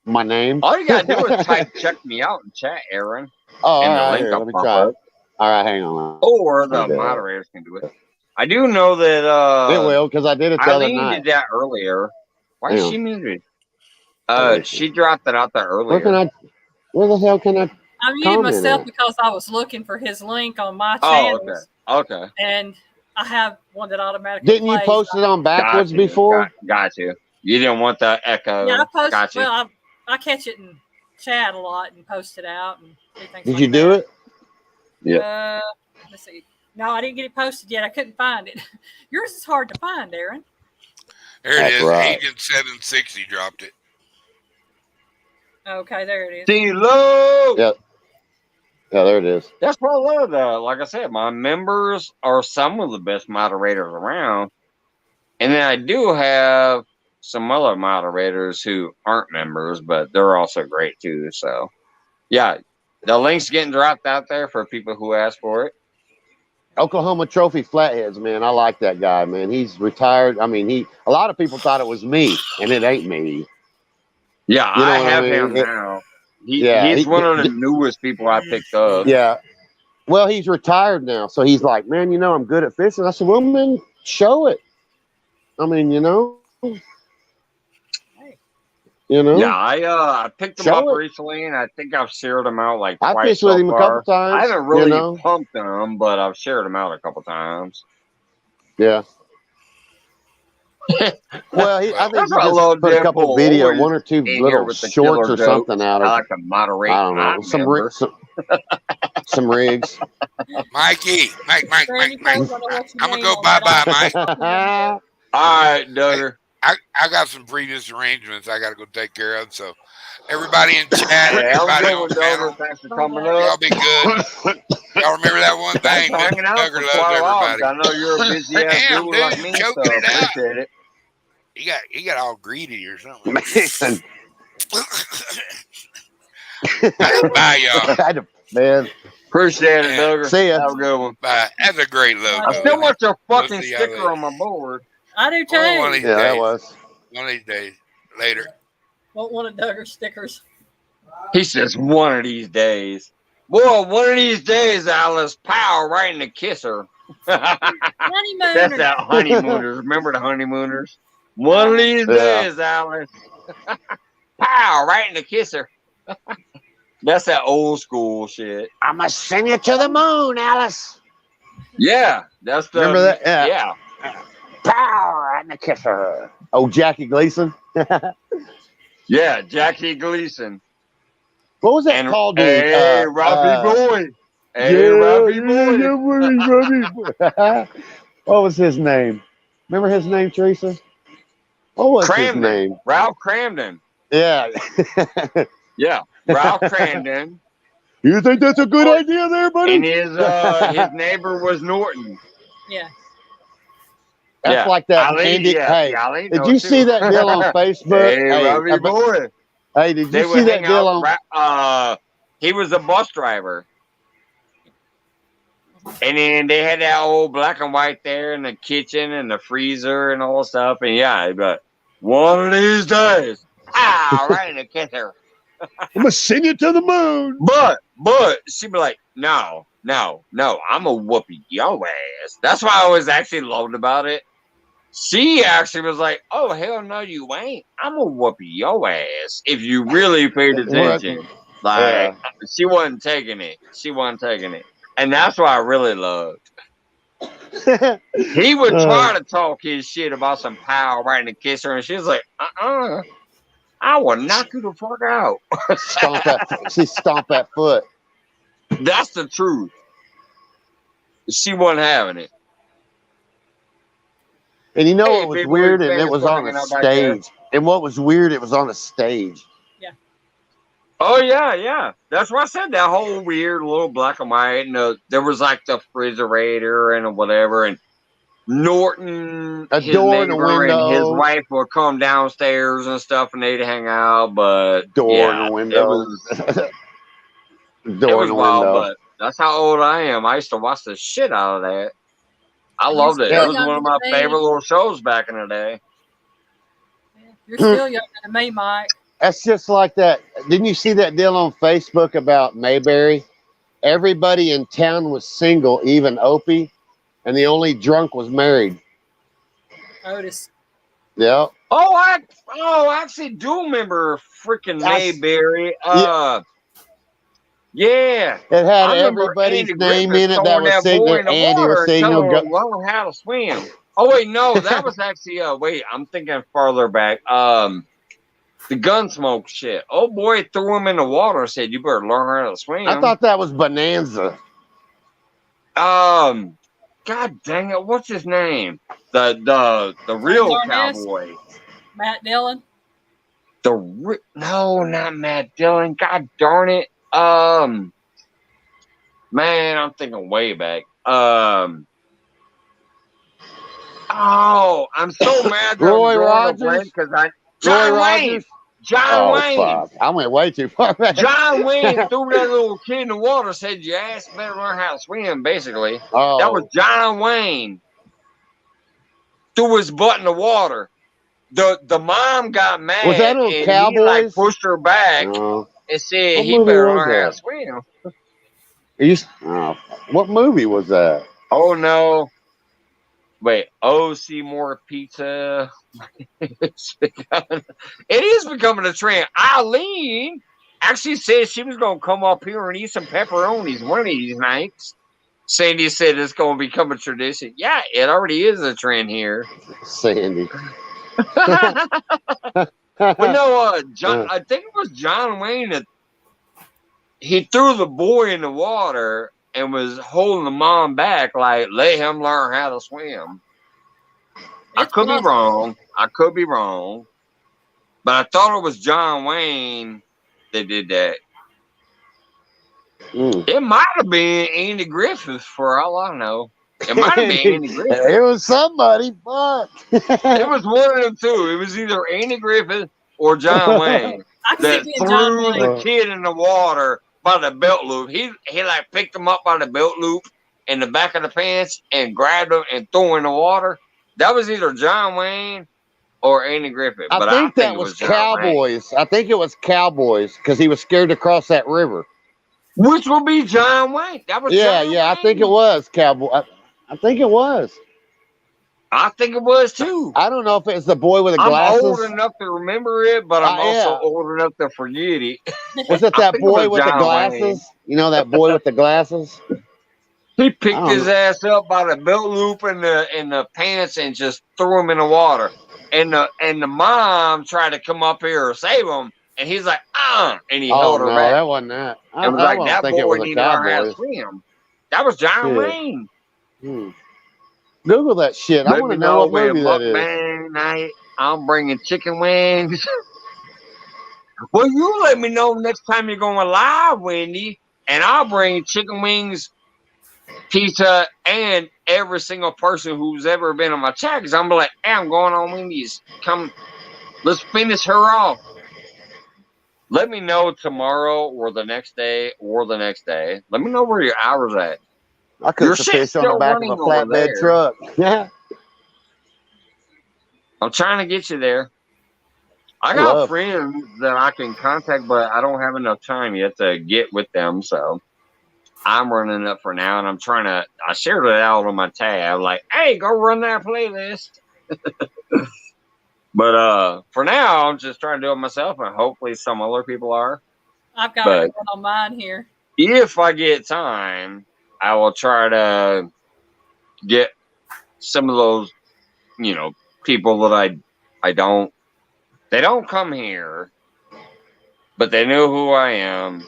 My name? All you gotta do is type "check me out" in chat, Aaron. Oh, and all right, here, let me try it. All right, hang on. Or the moderators can do it. I do know that it will, because I did it the other night. Eileen did that earlier. Why is she muted? She dropped it out there earlier. Where the hell can I? I muted myself because I was looking for his link on my channel. Oh, okay. And I have one that automatically Didn't you post it on backwards before? Got you. You didn't want the echo. Yeah, I posted. Gotcha. Well, I catch it in chat a lot and post it out and do things. Did you do it? Yeah. Let's see. No, I didn't get it posted yet. I couldn't find it. Yours is hard to find, Aaron. There it is. Right. Agent 760 dropped it. Okay, there it is. D-Lo! Yep. Yeah, there it is. That's what I love, though. Like I said, my members are some of the best moderators around. And then I do have some other moderators who aren't members, but they're also great, too. So, yeah, the link's getting dropped out there for people who ask for it. Oklahoma Trophy Flatheads, man. I like that guy, man. He's retired. I mean, a lot of people thought it was me, and it ain't me. Yeah, I have him now. He's one of the newest people I picked up. Yeah. Well, he's retired now, so he's like, man, I'm good at fishing. I said, well, man, show it. I mean, Yeah, I picked him up recently, and I think I've shared him out like twice. I fished with him a couple times. I haven't really pumped him, but I've shared him out a couple times. Yeah. Well, I think he just put a couple video, one or two little shorts or something out of. I like to moderate. I don't know, some rigs. Mikey, Mike. I'm gonna go bye, Mike. All right, Duggar. I got some previous arrangements I got to go take care of. So everybody in chat, everybody on channel, thanks for coming up. Y'all be good. Y'all remember that one thing? Mr. Duggar loves everybody. I know you're a busy ass dude like me, so appreciate it. He got all greedy or something. Bye, y'all. Man. Appreciate it, Duggar. See ya. Have a good one. Bye. That's a great logo. I still want your fucking sticker on my board. I do too. That was. One of these days. Later. Want one of Duggar's stickers. He says one of these days. Boy, one of these days, Alice, pow, right in the kisser. Honeymooners. That's that honeymooners. Remember the honeymooners? One of these days, Alice. Pow, right in the kisser. That's that old school shit. I'm going to send you to the moon, Alice. Yeah, that's the. Remember that? Yeah. Pow, right in the kisser. Oh, Jackie Gleason. Yeah, Jackie Gleason. What was that And called, dude? hey, Robbie boy. Hey, Yeah, Robbie boy. yeah, Robbie boy. What was his name? Remember his name, Teresa? What was his Cramden. name? Ralph Cramden. Yeah. Yeah, Ralph Cramden. You think that's a good idea there, buddy? And his neighbor was Norton. Yeah. That's Yeah. like that Ali, Andy. yeah, Hey, Ali did know you it see too. that deal on Facebook? Hey, Hey, Robbie boy. hey, did They you see would that hang deal on? out. He was a bus driver. And then they had that old black and white there in the kitchen and the freezer and all stuff. And yeah, but one of these days, right in the kitchen. I'm gonna send you to the moon. But she'd be like, no, I'm a whoopee your ass. That's why I was actually loved about it. She actually was like, oh hell no, you ain't. I'm a whoopee your ass if you really paid attention. Like she wasn't taking it. And that's what I really loved. He would try to talk his shit about some power right in the kisser, and she was like, I will knock you the fuck out. Stomp that foot. That's the truth. She wasn't having it. And you know Hey, what was big weird? boy, And it thanks was for on hanging a out back there. stage. And what was weird? It was on a stage. Oh yeah. That's why I said that whole weird little black and white. And there was like the refrigerator and whatever. And Norton, A his door and a neighbor, and his window. wife would come downstairs and stuff, and they'd hang out. But Door and yeah, a window. it Door was and a wild. window. But that's how old I am. I used to watch the shit out of that. I You're loved it. It still was one younger of my than me. favorite little shows back in the day. You're still younger than me, Mike. That's just like that. Didn't you see that deal on Facebook about Mayberry? Everybody in town was single, even Opie, and the only drunk was married. Otis. Yep. Oh, I actually do remember freaking Mayberry. Yeah. It had I remember everybody's Andy name Griffith in it that throwing was that saying boy that in the Andy was water and saying telling he'll him go. to learn how to swim. Oh wait, no, that was actually wait, I'm thinking farther back. The Gunsmoke shit. Oh boy, threw him in the water and said, "You better learn how to swim." I thought that was Bonanza. God dang it, what's his name? The real Darnest? cowboy. Matt Dillon. No, not Matt Dillon. God darn it. Man, I'm thinking way back. Oh, I'm so mad that Roy I'm drawing a Rogers? blank because Roy John Wayne. Rogers? John Oh, Wayne. fuck. I went way too far back. John Wayne threw that little kid in the water, said, "Your ass better learn how to swim," basically. Oh. That was John Wayne. Threw his butt in the water. The mom got mad. Was that on and Cowboys? He like pushed her back No. and said What he movie better was learn how that? to swim. What movie was that? Oh no. Wait, Seymour Pizza. It is becoming a trend. Eileen actually said she was going to come up here and eat some pepperonis one of these nights. Sandy said it's going to become a tradition. Yeah, it already is a trend here. Sandy. But no, John, I think it was John Wayne that he threw the boy in the water and was holding the mom back, like, let him learn how to swim. I could be wrong. But I thought it was John Wayne that did that. It might have been Andy Griffith, for all I know. It might have been Andy Griffith. It was somebody, but it was one of them two. It was either Andy Griffith or John Wayne that threw the kid in the water by the belt loop. He like picked him up by the belt loop in the back of the pants and grabbed him and threw him in the water. That was either John Wayne or Andy Griffith. I think that was Cowboys. I think it was Cowboys because he was scared to cross that river. Which would be John Wayne. That was John Wayne. I think it was Cowboy. I think it was. I think it was too. I don't know if it's the boy with the glasses. I'm old enough to remember it, but I'm also old enough to forget it. Was it that boy with the glasses? Wayne. You know that boy with the glasses? He picked his ass up by the belt loop and the pants and just threw him in the water. And the mom tried to come up here or save him, And he's like, and he Oh held her no, back. that wasn't that. I It was like, don't that think it boy was a need to learn how to cowboy. swim. That was John Shit. Wayne. Google that shit. I Let want me to know what when movie that is. mukbang night, I'm bringing chicken wings. Well, you let me know next time you're going live, Wendy, and I'll bring chicken wings, pizza, and every single person who's ever been on my chat. Because I'm like, hey, I'm going on Wendy's. Come, let's finish her off. Let me know tomorrow or the next day or the next day. Let me know where your hours at. I cooked the fish on the back of a flatbed truck. Yeah. I'm trying to get you there. I got friends that I can contact, but I don't have enough time yet to get with them. So I'm running up for now, and I shared it out on my tab, like, hey, go run that playlist. But for now, I'm just trying to do it myself, and hopefully some other people are. I've got it on mine here. If I get time, I will try to get some of those, people that they don't come here, but they know who I am,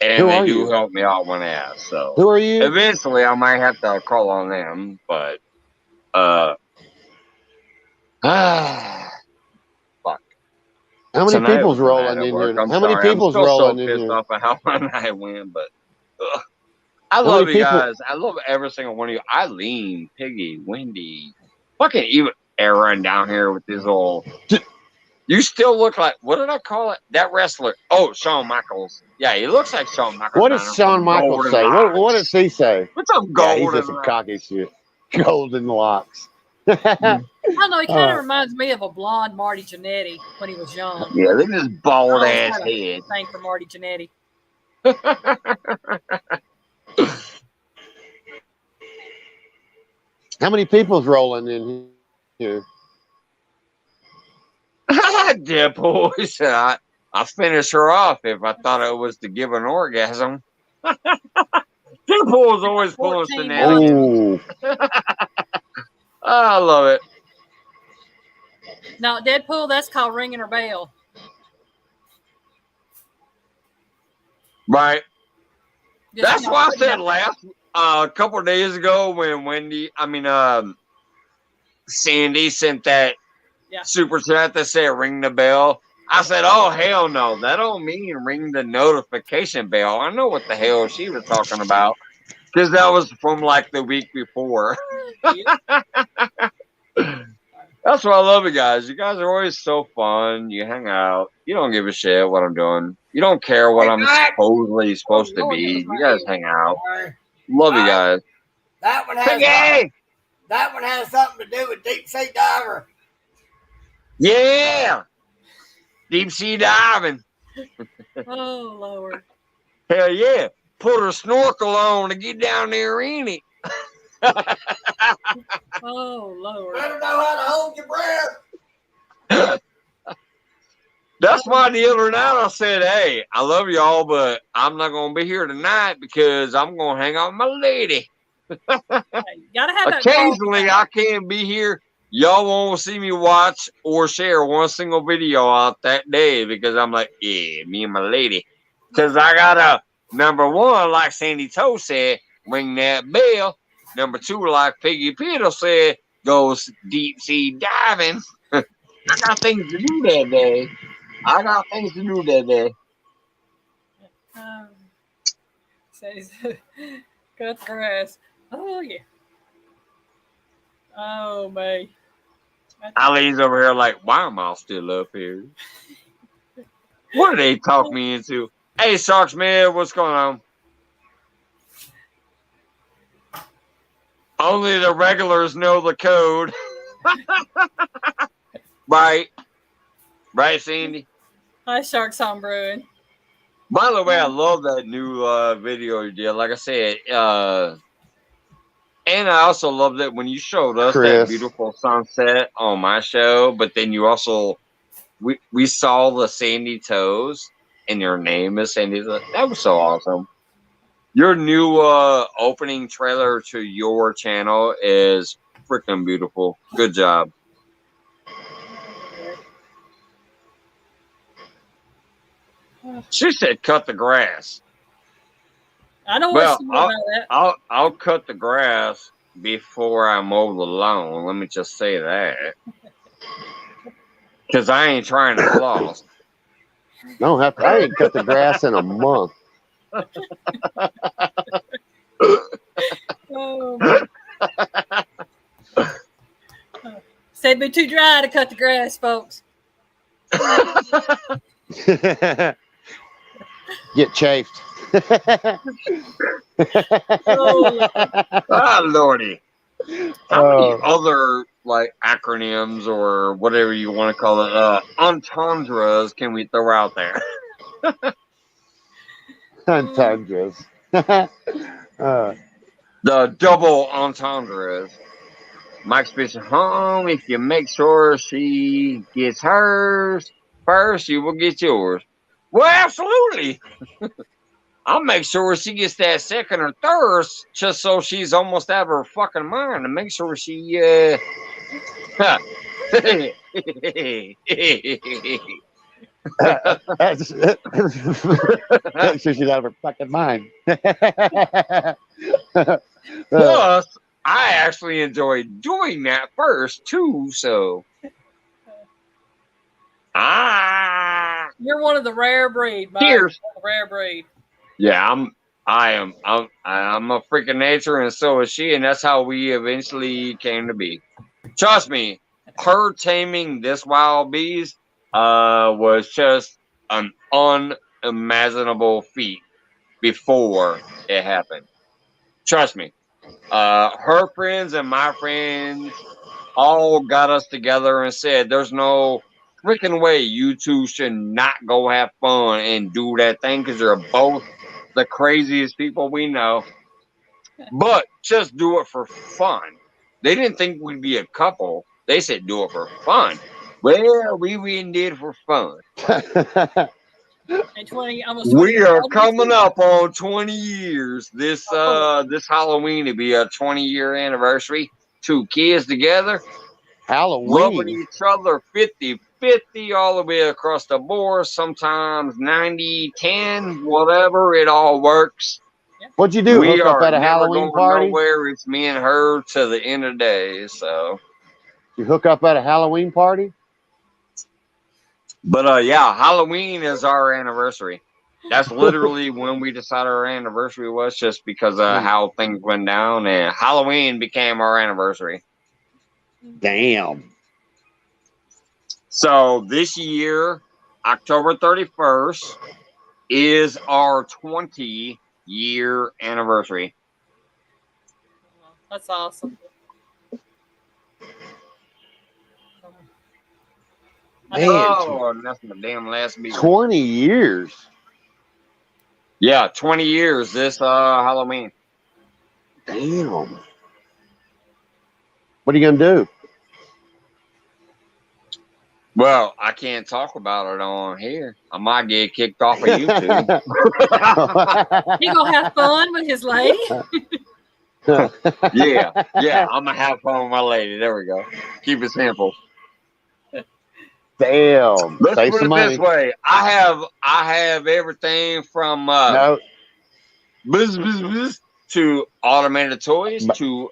and they do help me out when asked. So who are you? Eventually, I might have to call on them, but fuck. How many people's rolling in here? How many people's rolling in here? I'm so pissed off at how my night went, but I love you guys. I love every single one of you. Eileen, Piggy, Wendy, fucking even Aaron down here with his old. You still look like, what did I call it? That wrestler. Oh, Shawn Michaels. Yeah, he looks like Shawn Michaels. What does Shawn Michaels say? What does he say? What's up, golden? Yeah, he's just some cocky shit. Golden locks. I don't know. He kind of reminds me of a blonde Marty Jannetty when he was young. Yeah, look at this bald ass head. Thing for Marty Jannetty. How many people's rolling in here? Deadpool, he said, I finish her off if I thought it was to give an orgasm. Deadpool's always pulling shenanigans. I love it. No, Deadpool, that's called ringing her bell. Right. That's why I said a couple of days ago when Sandy sent that super chat that said ring the bell. I said, oh, hell no. That don't mean ring the notification bell. I know what the hell she was talking about. Because that was from like the week before. That's why I love you guys. You guys are always so fun. You hang out. You don't give a shit what I'm doing. You don't care what I'm supposedly supposed to be. You guys hang out. Love you guys. That one has something to do with deep sea diver. Yeah. Deep sea diving. Oh, Lord. Hell yeah. Put a snorkel on to get down there in it. Oh, Lord. Better know how to hold your breath. That's why the other night I said, hey, I love y'all, but I'm not going to be here tonight because I'm going to hang out with my lady. Gotta have Occasionally, I can't be here. Y'all won't see me watch or share one single video out that day because I'm like, yeah, me and my lady. Because I got to, number one, like Sandy Toe said, ring that bell. Number two, like Piggy Peter said, goes deep sea diving. I got things to do that day. Says, cut the grass. Oh, yeah. Oh, man. Eileen's over here like, why am I still up here? What did they talk me into? Hey, Sharks Man, what's going on? Only the regulars know the code. Right, Sandy? Hi, Sharks on Brewing. By the way, I love that new video you did. Like I said, and I also love that when you showed us that beautiful sunset on my show, but then you also, we saw the Sandy Toes, and your name is Sandy Toes. That was so awesome. Your new opening trailer to your channel is freaking beautiful. Good job. She said cut the grass. I know Well, what's about that. I'll cut the grass before I mow the lawn. Let me just say that. Because I ain't trying to floss. I ain't cut the grass in a month. Oh, said it'd be too dry to cut the grass, folks. Get chafed. Oh, Ah, Lordy. How many other like acronyms or whatever you want to call it, entendres can we throw out there? Entendres. The double entendres. Mike's bitching home. If you make sure she gets hers first, you will get yours. Well, absolutely. I'll make sure she gets that second or third, just so she's almost out of her fucking mind, to make sure she Make sure she's out of her fucking mind. Plus, I actually enjoy doing that first too. So, you're one of the rare breed, Mike. Cheers. Rare breed. Yeah, I'm a freak of nature, and so is she, and that's how we eventually came to be. Trust me, her taming this wild beast was just an unimaginable feat before it happened. Trust me. Her friends and my friends all got us together and said, there's no freaking way you two should not go have fun and do that thing, because you're both the craziest people we know. But just do it for fun. They didn't think we'd be a couple. They said do it for fun. Well, we really did it for fun. And 20, almost 20 We years are old. coming up on 20 years. This Halloween to be a 20-year anniversary. Two kids together. Halloween. Loving each other 50-50 all the way across the board. Sometimes 90-10, whatever. It all works. What'd you do? We Hook up are at a never Halloween going party? nowhere. It's me and her to the end of the day. So, You hook up at a Halloween party? but yeah, Halloween is our anniversary. That's literally when we decided our anniversary was, just because of how things went down, and Halloween became our anniversary. Damn. So this year, October 31st, is our 20-year anniversary. That's awesome. Man, Oh, and that's my damn last beer. 20 years. Yeah, 20 years this Halloween. Damn. What are you going to do? Well, I can't talk about it on here. I might get kicked off of YouTube. He gonna have fun with his lady. yeah, I'm gonna have fun with my lady. There we go. Keep it simple. Damn. Let's Save put some it money. this way. I have everything from No. bzz, to automated toys to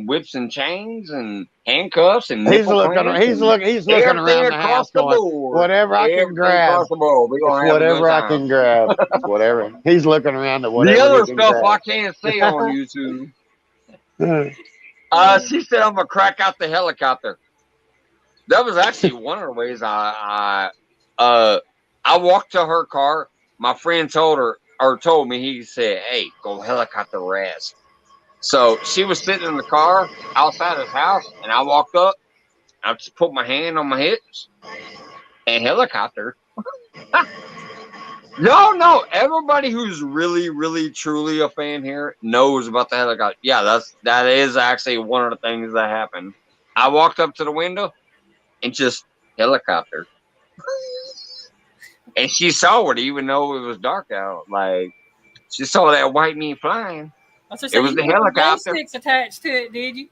whips and chains and handcuffs and He's nipple looking clamps around the house the going, board. whatever I can Everything grab. across the board. We're gonna have Whatever a I good can time. grab. Whatever. He's looking around at whatever The other he can stuff I grab. can't say on YouTube. She said I'm gonna crack out the helicopter. That was actually one of the ways I walked to her car. My friend told me, he said, "Hey, go helicopter her ass." So she was sitting in the car outside his house, and I walked up. I just put my hand on my hips and helicopter. No. Everybody who's really, really, truly a fan here knows about the helicopter. Yeah, that is actually one of the things that happened. I walked up to the window and just helicopter. And she saw it, even though it was dark out. Like, she saw that white meat flying. It was the helicopter. Sticks attached to it, did you?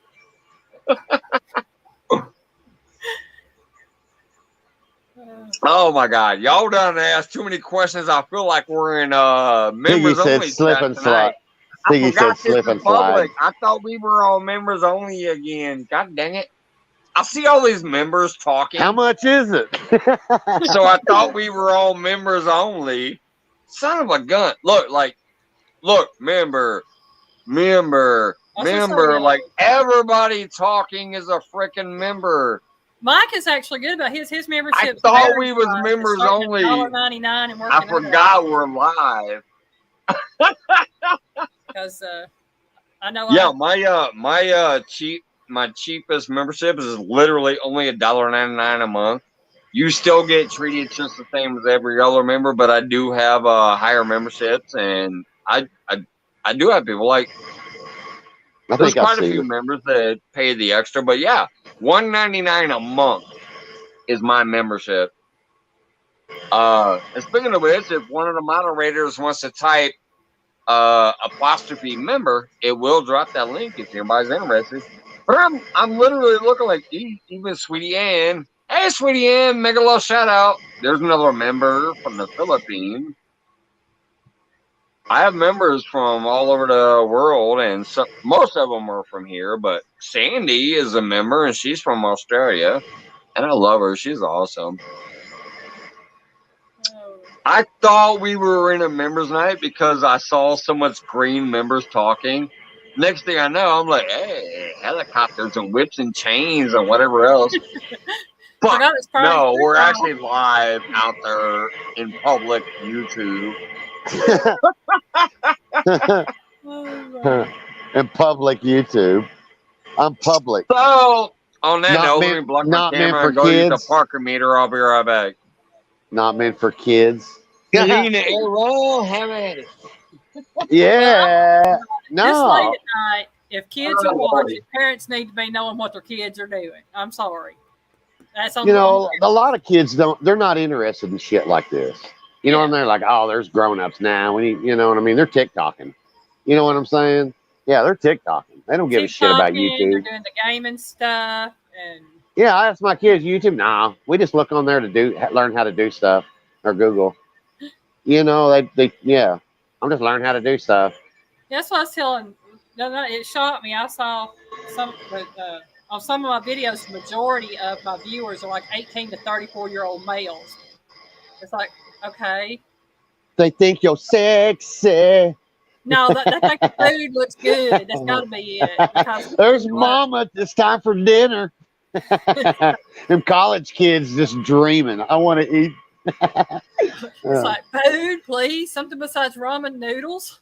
Oh my God, y'all done asked too many questions. I feel like we're in members Piggy said only slip chat and slide. tonight. I Piggy forgot said this slip is and slide. public. I thought we were on members only again. God dang it! I see all these members talking. How much is it? So I thought we were all members only. Son of a gun! Look, member. Like everybody talking is a freaking member. Mike is actually good about his membership. I thought we was members only. $1.99 and working. I forgot we're live. Because I know. Yeah, my cheapest membership is literally only $1.99 a month. You still get treated just the same as every other member, but I do have higher memberships, and I do have people like. There's quite a few members that pay the extra, but yeah, $1.99 a month is my membership. And speaking of which, if one of the moderators wants to type apostrophe member, it will drop that link if anybody's interested. But I'm literally looking like even Sweetie Ann. Hey, Sweetie Ann, mega love shout out. There's another member from the Philippines. I have members from all over the world, and most of them are from here. But Sandy is a member, and she's from Australia, and I love her. She's awesome. I thought we were in a members night because I saw so much green members talking. Next thing I know, I'm like, hey, helicopters and whips and chains and whatever else. But no, we're actually live out there in public YouTube. In public YouTube. I'm public. So, on that note, let me block my camera and go use the Parker meter. I'll be right back. Not meant for kids. Lean it, roll, have at it. Yeah. No. This late at night, if kids are watching, parents need to be knowing what their kids are doing. I'm sorry. That's on a lot of kids they're not interested in shit like this. You know, and they're like, oh, there's grown-ups now. You know what I mean? They're TikToking. You know what I'm saying? Yeah, they're TikToking. They don't give a shit about YouTube. They're doing the gaming stuff. And yeah, I ask my kids, YouTube? Nah, we just look on there to learn how to do stuff, or Google. You know, yeah. I'm just learning how to do stuff. That's what I was telling. No, it shocked me. I saw on some of my videos, the majority of my viewers are like 18 to 34-year-old males. It's like, okay. They think you're sexy. No, they think the food looks good. That's got to be it. There's mama. It's time for dinner. Them college kids just dreaming. I want to eat. It's like, food, please. Something besides ramen noodles.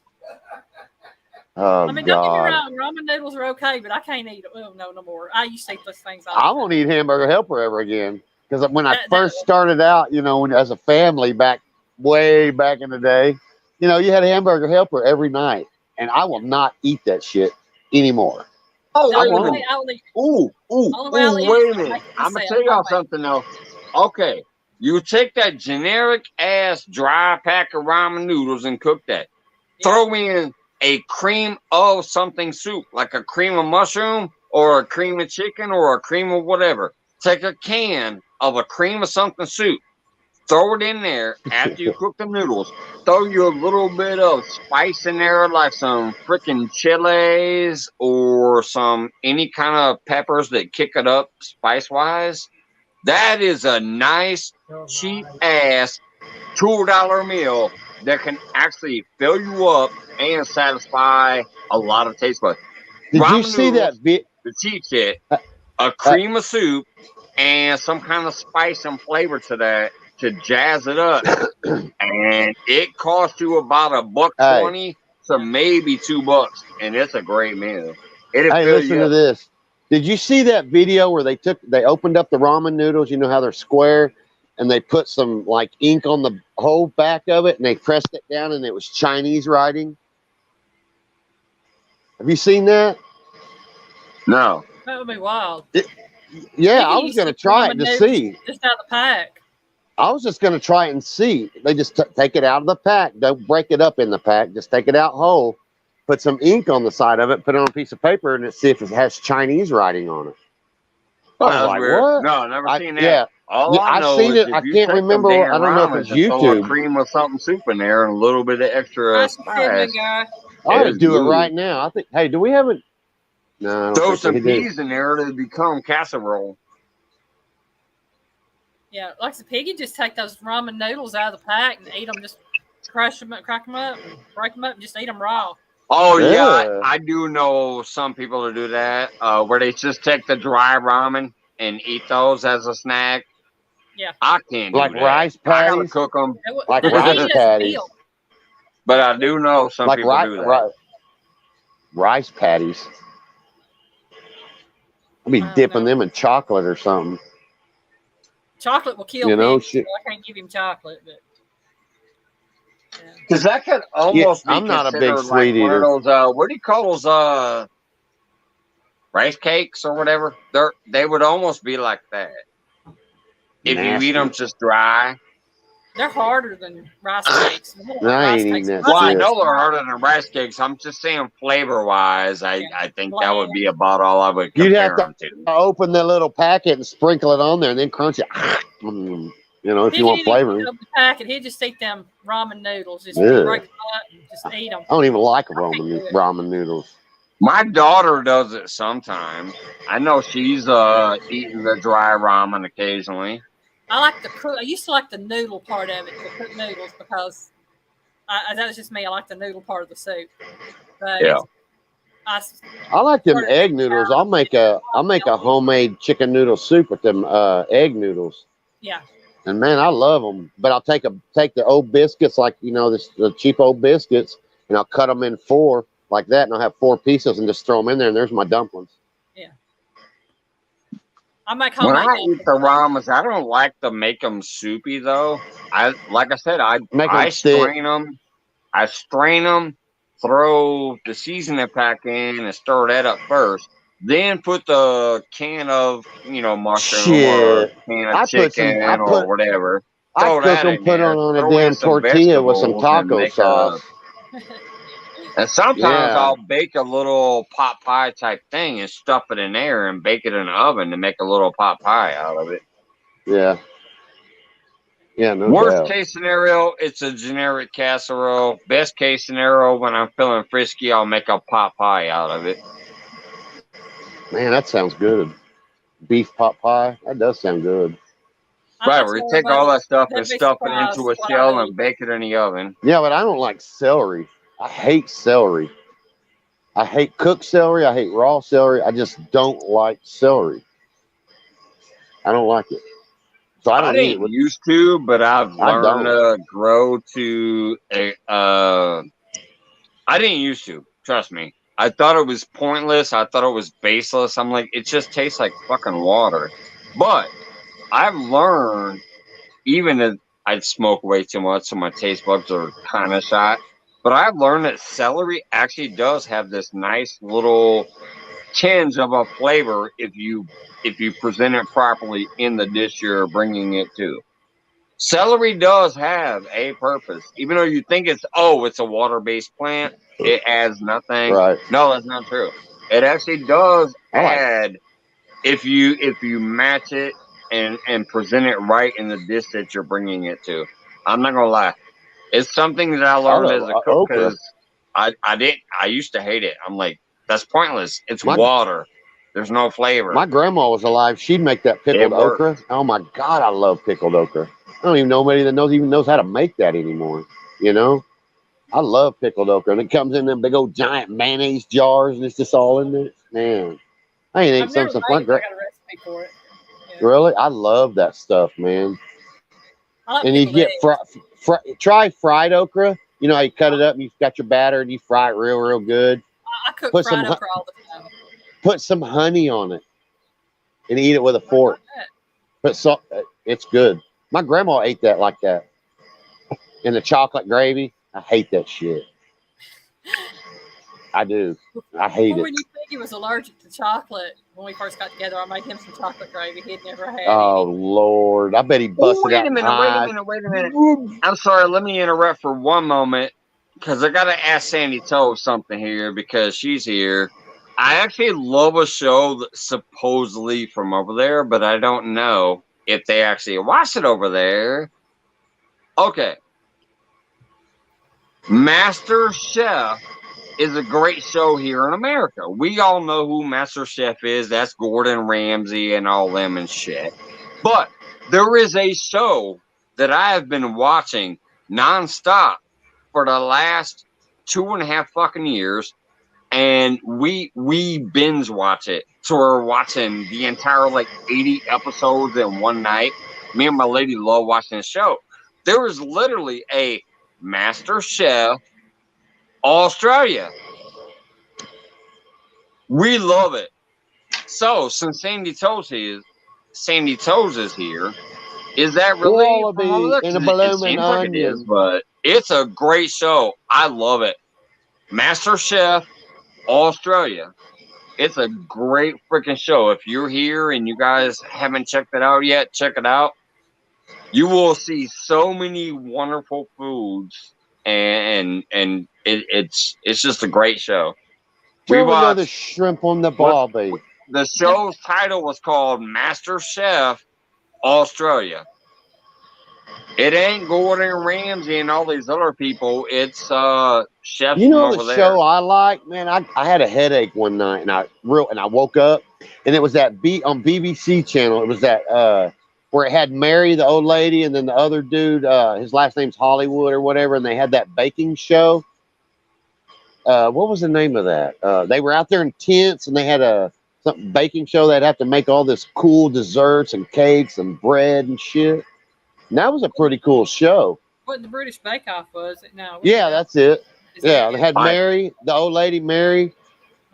Oh, I mean, don't get me wrong. Ramen noodles are okay, but I can't eat them. Oh, no more. I used to eat those things. I won't eat Hamburger Helper ever again. Because when I first started out, you know, as a family way back in the day, you know, you had a Hamburger Helper every night. And I will not eat that shit anymore. Oh, wait a minute. Wait a minute. I'm going to tell y'all something, though. Okay. You take that generic ass dry pack of ramen noodles and cook that. Yeah. Throw in a cream of something soup, like a cream of mushroom or a cream of chicken or a cream of whatever. Take a can of a cream of something soup. Throw it in there after you cook the noodles. Throw you a little bit of spice in there, like some freaking chilies or any kind of peppers that kick it up spice-wise. That is a nice, cheap-ass $2 meal that can actually fill you up and satisfy a lot of taste buds. Did you see that? The cheap shit, a cream of soup, and some kind of spice and flavor to that to jazz it up. And it costs you about $1.20 to maybe $2, and it's a great meal. Hey, listen to this. Did you see that video where they opened up the ramen noodles? You know how they're square, and they put some like ink on the whole back of it, and they pressed it down, and it was Chinese writing. Have you seen that? No. That would be wild. Yeah, I was going to try it to see. Just out of the pack. I was just going to try it and see. They just take it out of the pack. Don't break it up in the pack. Just take it out whole. Put some ink on the side of it. Put it on a piece of paper and see if it has Chinese writing on it. Oh, that's weird. What? No, never seen that. Yeah, All Yeah, I I've know seen is it. if I you can't take them remember. damn I don't know if ramen it's and throw a YouTube. cream or something soup in there and a little bit of extra Nice cinnamon spice, guy. I ought to it's do it good. right now. I think. Hey, do we have it? No, I don't Throw think so. some He did. peas in there to become casserole. Yeah, like I said, Piggy just take those ramen noodles out of the pack and eat them. Just crack them up, and break them up, and just eat them raw. Oh yeah, Yeah. I do know some people that do that, where they just take the dry ramen and eat those as a snack. Yeah, I can't Like do that. rice I gotta patties. cook them, Like now he rice does patties. meal. but I do know some Like people do that. rice patties. I'll be I don't dipping know. them in chocolate or something. Chocolate will kill You know, Piggy, so shit. I can't give him chocolate. But yeah. Because that could Yeah, almost be I'm not a big considered like sweet one of eater. those. What do you call those? Rice cakes or whatever. They would almost be like that if you eat Nasty. them just dry. They're harder than rice cakes. I don't like I rice ain't eating cakes. that Well, Rice I shit. cakes know they're are harder than rice cakes. I'm just saying flavor wise. I think that would bland. be about all I would You'd have compare to them to. open the little packet and sprinkle it on there and then crunch it. You know, if you Piggy want didn't even flavoring. open the packet. He'd just eat them ramen noodles. Just Yeah. break them up and just eat them. I don't even like I can't do it. ramen noodles. My daughter does it sometimes. I know she's eating the dry ramen occasionally. I like the cook. I used to like the noodle part of it, the cooked noodles, because that was just me. I like the noodle part of the soup. But Yeah. I like them started egg thinking noodles. about I'll make a homemade chicken noodle soup with them egg noodles. yeah. And man, I love them. But I'll take the old biscuits, like the cheap old biscuits, and I'll cut them in four like that, and I'll have 4 pieces and just throw them in there, and there's my dumplings. Yeah. I make When homemade I eat dumplings. the ramens, I don't like to make them soupy though. Like I said, Make I them thick. strain them. I strain them, throw the seasoning pack in, and stir that up first. Then put the can of mushroom or Shit. can of I chicken or whatever. I Throw cook that them, in put there. on a Throw in damn some tortilla with some vegetables and taco make a. sauce. And sometimes Yeah. I'll bake a little pot pie type thing and stuff it in there and bake it in the oven to make a little pot pie out of it. Yeah. Yeah, no Worst doubt. case scenario, it's a generic casserole. Best case scenario, when I'm feeling frisky, I'll make a pot pie out of it. Man, that sounds good. Beef pot pie. That does sound good. Right, where you take all that stuff and stuff it into a shell and and bake it in the oven. Yeah, but I don't like celery. I hate celery. I hate cooked celery. I hate raw celery. I just don't like celery. I don't like it. So I I don't eat it. didn't used to, but I've I learned don't. to grow to I didn't used to. Trust me. I thought it was pointless. I thought it was baseless. I'm like, it just tastes like fucking water. But I've learned, even if I'd smoke way too much, so my taste buds are kind of shot. But I've learned that celery actually does have this nice little tinge of a flavor if you present it properly in the dish you're bringing it to. Celery does have a purpose, even though you think it's a water-based plant. It adds nothing. Right. No, that's not true. It actually does I like add if you match it and present it right in the dish that you're bringing it to. I'm not gonna lie, it's something that I learned as a love cook okra. because I used to hate it. I'm like, that's pointless. It's My water. There's no flavor. my grandma was alive. She'd make that pickled It worked. okra. Oh my God, I love pickled okra. I don't even know anybody that knows how to make that anymore. You know? I love pickled okra. And it comes in them big old giant mayonnaise jars and it's just all in there. Man. I ain't I've ate some never stuff. made it, but I got a recipe for it. Yeah. Really? I love that stuff, man. I like And you pickled get eggs. try fried okra. You know how you cut it up and you've got your batter and you fry it real good. I cook Put fried some okra all the time. Put some honey on it and eat it with a I fork. like that. Put salt. It's good. My grandma ate that like that. And the chocolate gravy. I hate that shit. I do. I hate Before it. we knew Piggy was allergic to chocolate, when we first got together, I made him some chocolate gravy. He'd never had Oh any. Lord! I bet he busted Wait out a in minute, hives. wait a minute. I'm sorry, let me interrupt for one moment because I gotta ask Sandy Toe something here because she's here. I actually love a show that's supposedly from over there, but I don't know if they actually watch it over there. Okay. Master Chef is a great show here in America. We all know who Master Chef is. That's Gordon Ramsay and all them and shit. But there is a show that I have been watching nonstop for the last 2.5 fucking years, and we binge watch it. So we're watching the entire 80 episodes in one night. Me and my lady love watching the show. There was literally a Master Chef Australia. We love it. So since Sandy Toes is here, is that really from over Wallaby there? and a 'Cause it blooming seems like it is, onion. but it's a great show. I love it. Master Chef Australia. It's a great freaking show. If you're here and you guys haven't checked it out yet, check it out. You will see so many wonderful foods, and it's just a great show. We Throw another watched shrimp on the what barbie. the show's title was called Master Chef Australia. It ain't Gordon Ramsay and all these other people. It's chefs You from know the over there. show I like, man. I had a headache one night, and I woke up, and it was that on BBC channel. It was that where it had Mary, the old lady, and then the other dude. His last name's Hollywood or whatever, and they had that baking show. What was the name of that? They were out there in tents, and they had a something baking show. They'd have to make all this cool desserts and cakes and bread and shit. And that was a pretty cool show. What the British Bake Off was? No. Yeah, that's it. Is Yeah, that they it? had Mary, the old lady Mary,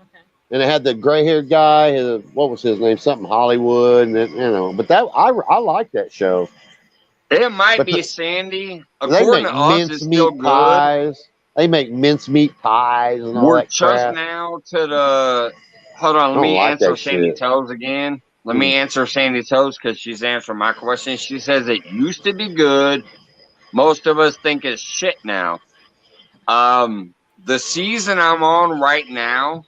Okay. and they had the gray-haired guy. What was his name? Something Hollywood, and you know. But that I like that show. It might But be Sandy. they According make to us, it's still mincemeat good. pies. They make mincemeat pies and all We're that just crap. now to the. Hold on, I let don't me like answer that Sandy shit. Toes again. Let me answer Sandy Toes because she's answering my question. She says it used to be good. Most of us think it's shit now. The season I'm on right now,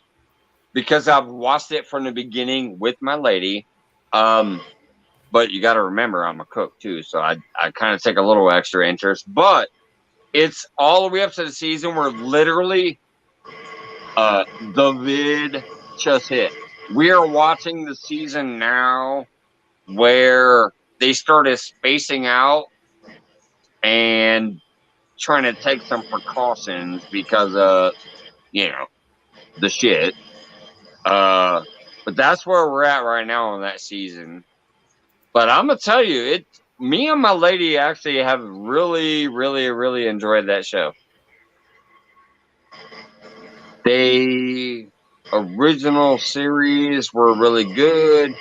because I've watched it from the beginning with my lady. But you got to remember I'm a cook too, so I kind of take a little extra interest. But it's all the way up to the season where literally the vid just hit. We are watching the season now where they started spacing out and trying to take some precautions because of the shit. But that's where we're at right now on that season. But I'm gonna tell you, me and my lady actually have really, really, really enjoyed that show. The original series were really good,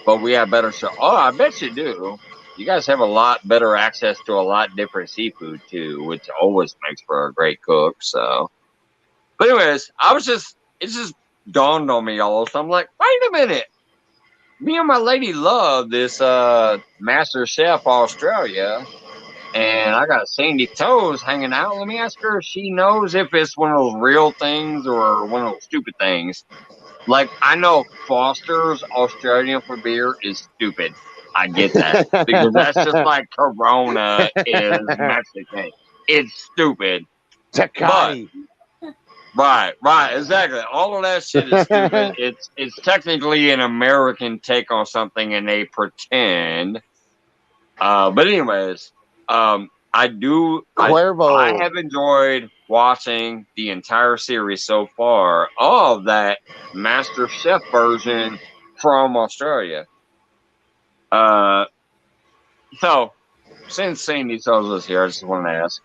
but we have better show. Oh, I bet you do. You guys have a lot better access to a lot different seafood too, which always makes for a great cook. So, but anyways, it just dawned on me all. So I'm like, wait a minute. Me and my lady love this Master Chef Australia, and I got Sandy Toes hanging out. Let me ask her if she knows if it's one of those real things or one of those stupid things. Like, I know Foster's Australian for beer is stupid. I get that. Because that's just like Corona is Mexican. It's stupid. Tecate. But, right, exactly. All of that shit is stupid. It's technically an American take on something and they pretend. But anyways, I have enjoyed watching the entire series so far of that Master Chef version from Australia. So since Sandy tells us here, I just want to ask.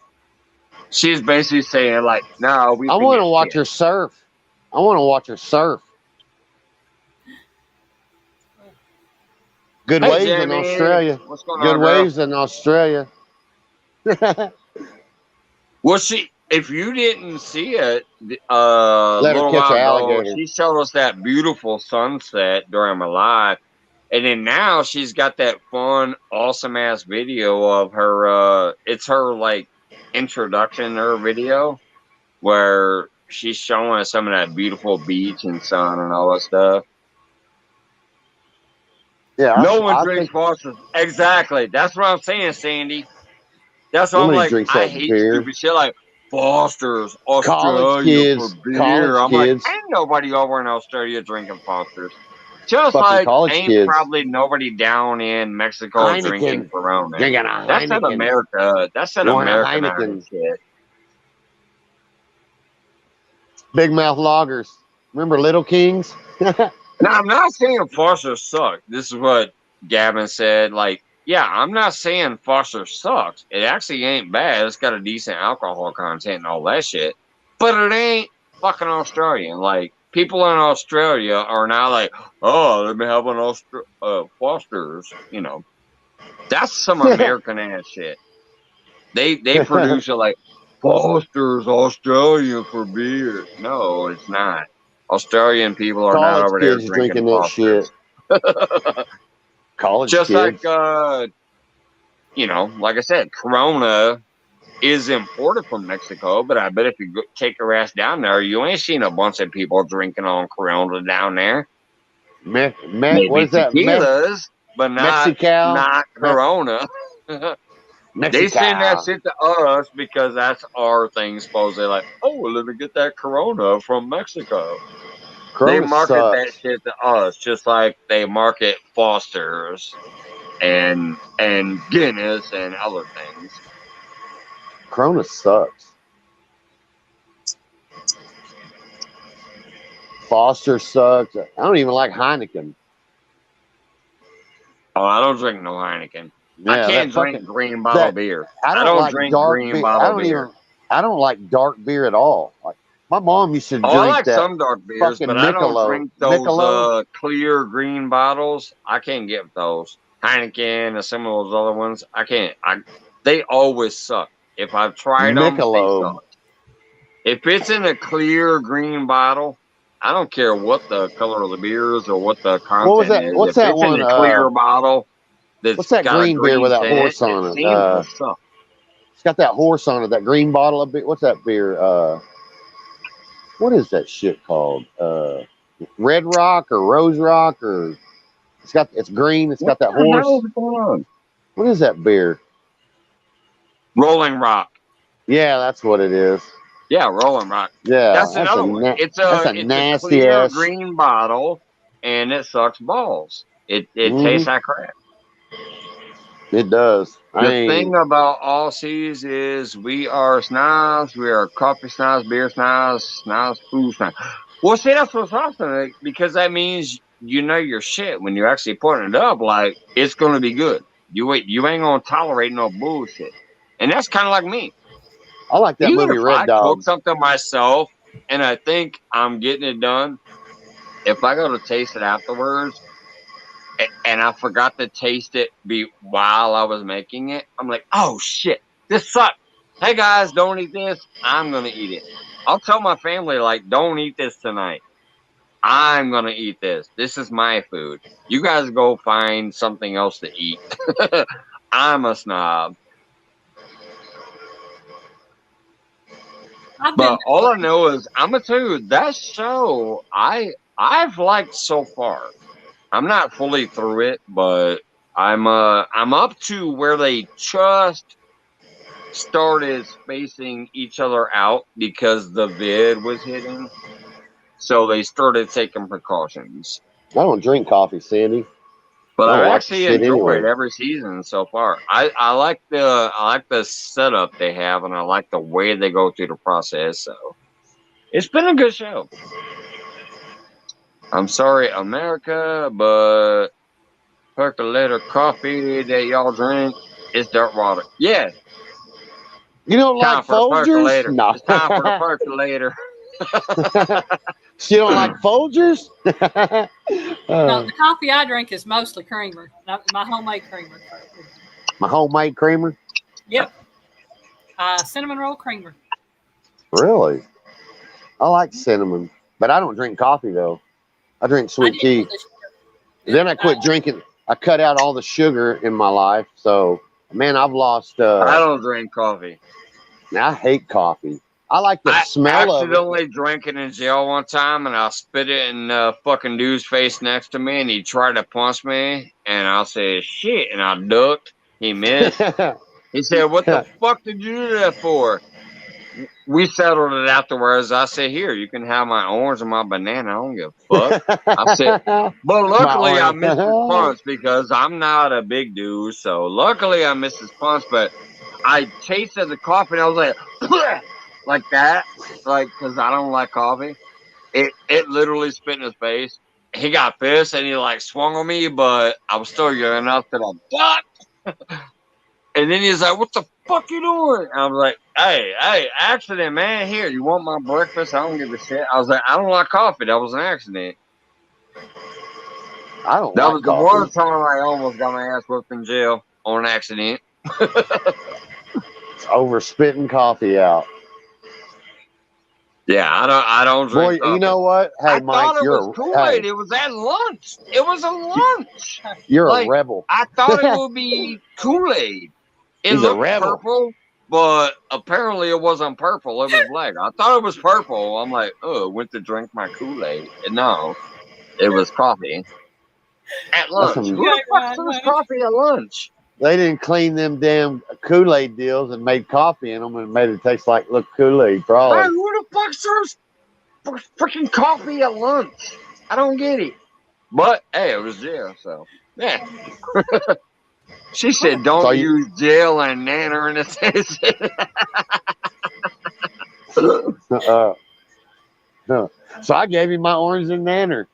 She's basically saying like, no, we. I want to watch her surf. I want to watch her surf. Good waves in Australia. What's going Good on, waves in Australia. Well, if you didn't see it Let her little catch while an ago, alligator. she showed us that beautiful sunset during my live. And then now she's got that fun, awesome ass video of her. It's her like introduction to her video where she's showing us some of that beautiful beach and sun and all that stuff. Yeah, No one I drinks think Foster's. Exactly. That's what I'm saying, Sandy. That's why I'm nobody like, drinks I that hate beer. stupid shit like Foster's College Australia for kids, beer. college I'm like, kids, ain't nobody over in Australia drinking Foster's. Just fucking like college ain't kids. probably nobody down in Mexico drinking Heineken, Corona. drinking a That's that Heineken. America. That's that You want a American Irish Heineken? shit. Big mouth lagers. Remember Little Kings? Now I'm not saying Foster sucks. This is what Gavin said. Like, yeah, I'm not saying Foster sucks. It actually ain't bad. It's got a decent alcohol content and all that shit. But it ain't fucking Australian. Like, people in Australia are now like, oh, let me have an Foster's. You know, that's some American ass shit. They produce it like Foster's Australian for beer. No, it's not. Australian people are not College over there kids drinking drinking that shit. Foster's. College Just like kids. you know, like I said, Corona is imported from Mexico, but I bet if you take your ass down there, you ain't seen a bunch of people drinking on Corona down there. What Maybe is that? tequilas, but Mexical? not Corona. They send that Mexical. shit to us because that's our thing. Supposedly, like, oh, let me get that Corona from Mexico. They Corona market that sucks. shit to us, just like they market Foster's and Guinness and other things. Corona sucks. Foster sucks. I don't even like Heineken. Oh, I don't drink no Heineken. I Yeah, can't that drink fucking green bottle that beer. I I don't don't like drink dark green beer. bottle beer. I don't like dark beer at all. Like my mom used to Oh, I drink like that some dark beers, fucking but I don't Michelob. drink those Michelob? clear green bottles. I can't get those. Heineken and some of those other ones. I can't. They always suck. If I've tried them, they Michelob. suck. If it's in a clear green bottle, I don't care what the color of the beer is or what the What was content that? is. What's If that it's in one? a clear bottle What's that's that got a green beer with green that tint, horse it on it? seems to suck. It's got that horse on it. That green bottle of beer. What's that beer? What is that shit called? Red Rock or Rose Rock or it's green. It's What got that the hell horse. is going on? What is that beer? Rolling Rock. Yeah, that's what it is. Yeah, Rolling Rock. Yeah, That's another one. that's a It's a nasty clear ass. green bottle and it sucks balls. It tastes Mm-hmm. like crap. It does. The thing about Aussies is we are snobs. We are coffee snobs, beer snobs, food snobs. Well, see, that's what's awesome because that means you know your shit when you're actually putting it up. Like it's going to be good. You ain't going to tolerate no bullshit, and that's kind of like me. I like that Even movie if Red I cook Dog. something myself and I think I'm getting it done, if I go to taste it afterwards and I forgot to taste it while I was making it, I'm like, oh shit, this sucks. Hey guys, don't eat this. I'm gonna eat it. I'll tell my family like, don't eat this tonight. I'm gonna eat this. This is my food. You guys go find something else to eat. I'm a snob. But all I know is I'm gonna tell you that show I've liked so far. I'm not fully through it, but I'm up to where they just started spacing each other out because the vid was hitting. So they started taking precautions. I don't drink coffee, Sandy. But I I've don't like the actually shit enjoyed anyway. every season so far. I like the setup they have and I like the way they go through the process. So it's been a good show. I'm sorry, America, but percolator coffee that y'all drink is dirt water. Yeah, You don't like time for the Folgers? percolator. No. It's time for the percolator. She don't like Folgers? No, the coffee I drink is mostly creamer. My homemade creamer. My homemade creamer? Yep. Cinnamon roll creamer. Really? I like cinnamon, but I don't drink coffee though. I drink sweet tea. Then I quit drinking. I cut out all the sugar in my life. So, man, I've lost. I don't drink coffee. I hate coffee. I like the I smell of it. accidentally drank it in jail one time, and I spit it in the fucking dude's face next to me, and he tried to punch me, and I said, shit, and I ducked. He missed. He said, what the fuck did you do that for? We settled it afterwards. I said, here, you can have my orange and my banana. I don't give a fuck. I said, but luckily I missed his punch because I'm not a big dude. So luckily I missed his punch, but I tasted the coffee and I was like, "Bleh," like that, like, because I don't like coffee. It literally spit in his face. He got pissed and he like swung on me, but I was still young enough that I ducked. And then he's like, what the fuck you doing? And I was like, hey, accident, man. Here, you want my breakfast? I don't give a shit. I was like, I don't like coffee. That was an accident. I don't That like was the coffee. one time I almost got my ass whipped in jail on accident. Over spitting coffee out. Yeah, I don't drink Boy, coffee. you know what? Hey, I Mike, thought it was you're Kool-Aid. hey, It was at lunch. It was a lunch. you're Like, a rebel. I thought it would be Kool-Aid. It He's a looked rebel. purple, but apparently it wasn't purple. It was black. I thought it was purple. I'm like, oh, went to drink my Kool-Aid. And no, it was coffee at lunch. some- Who the fuck serves coffee at lunch? They didn't clean them damn Kool-Aid deals and made coffee in them and made it taste like Kool-Aid, Hey, probably. who the fuck serves freaking coffee at lunch? I don't get it. But hey, it was jail, so yeah. She said, "Don't So you- use jail and nanner in a sentence." So I gave him my orange and nanner.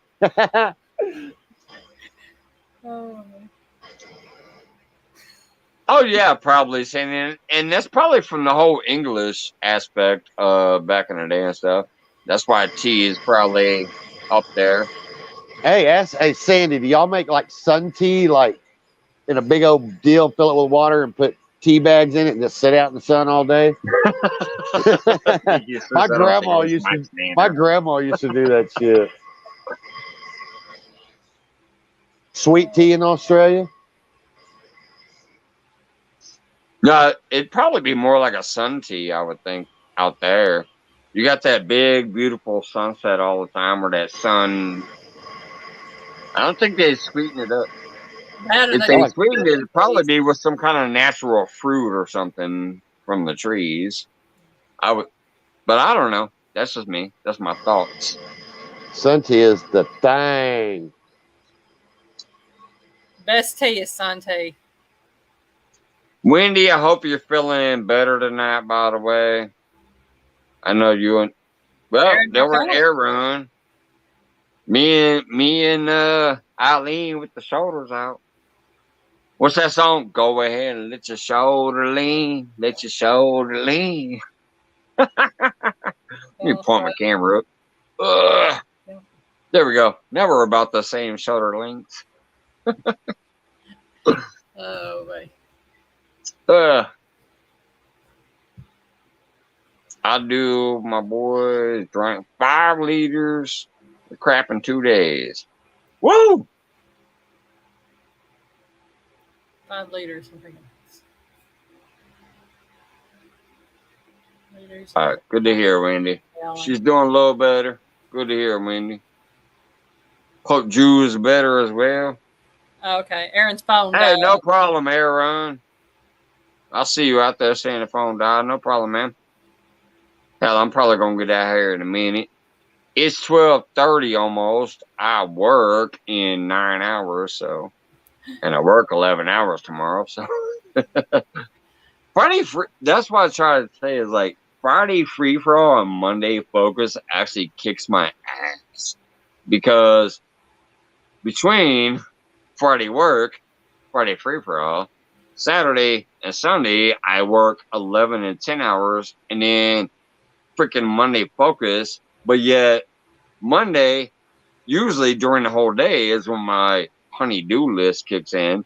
Oh yeah, probably saying, and that's probably from the whole English aspect back in the day and stuff. That's why tea is probably up there. Hey, Sandy, do y'all make like sun tea, like in a big old deal, fill it with water and put tea bags in it and just sit out in the sun all day? My grandma used to do that shit. Sweet tea in Australia? No, it'd probably be more like a sun tea, I would think, out there. You got that big, beautiful sunset all the time, or that sun. I don't think they sweeten it up. If they sweetened it, it'd probably be with some kind of natural fruit or something from the trees. But I don't know. That's just me. That's my thoughts. Sun tea is the thing. Best tea is sun tea. Wendy, I hope you're feeling better tonight, by the way. I know you and there were air run. Me and Eileen with the shoulders out. What's that song? Go ahead and let your shoulder lean. Let your shoulder lean. Let me point my camera up. Ugh. There we go. Now we're about the same shoulder length. Oh, boy. I do, my boys drank 5 liters of crap in 2 days. Woo! 5 liters. All right, good to hear, Wendy. She's doing a little better. Good to hear, Wendy. Hope Jew is better as well. Okay, Aaron's phone died. Hey, no problem, Aaron. I'll see you out there saying the phone died. No problem, man. Hell, I'm probably going to get out here in a minute. It's 12:30 almost. I work in 9 hours, so. And I work 11 hours tomorrow, so. Friday free, that's what I try to say is like Friday free for all and Monday focus actually kicks my ass. Because between Friday work, Friday free for all, Saturday and Sunday, I work 11 and 10 hours, and then freaking Monday focus. But yet, Monday, usually during the whole day, is when my honey-do list kicks in.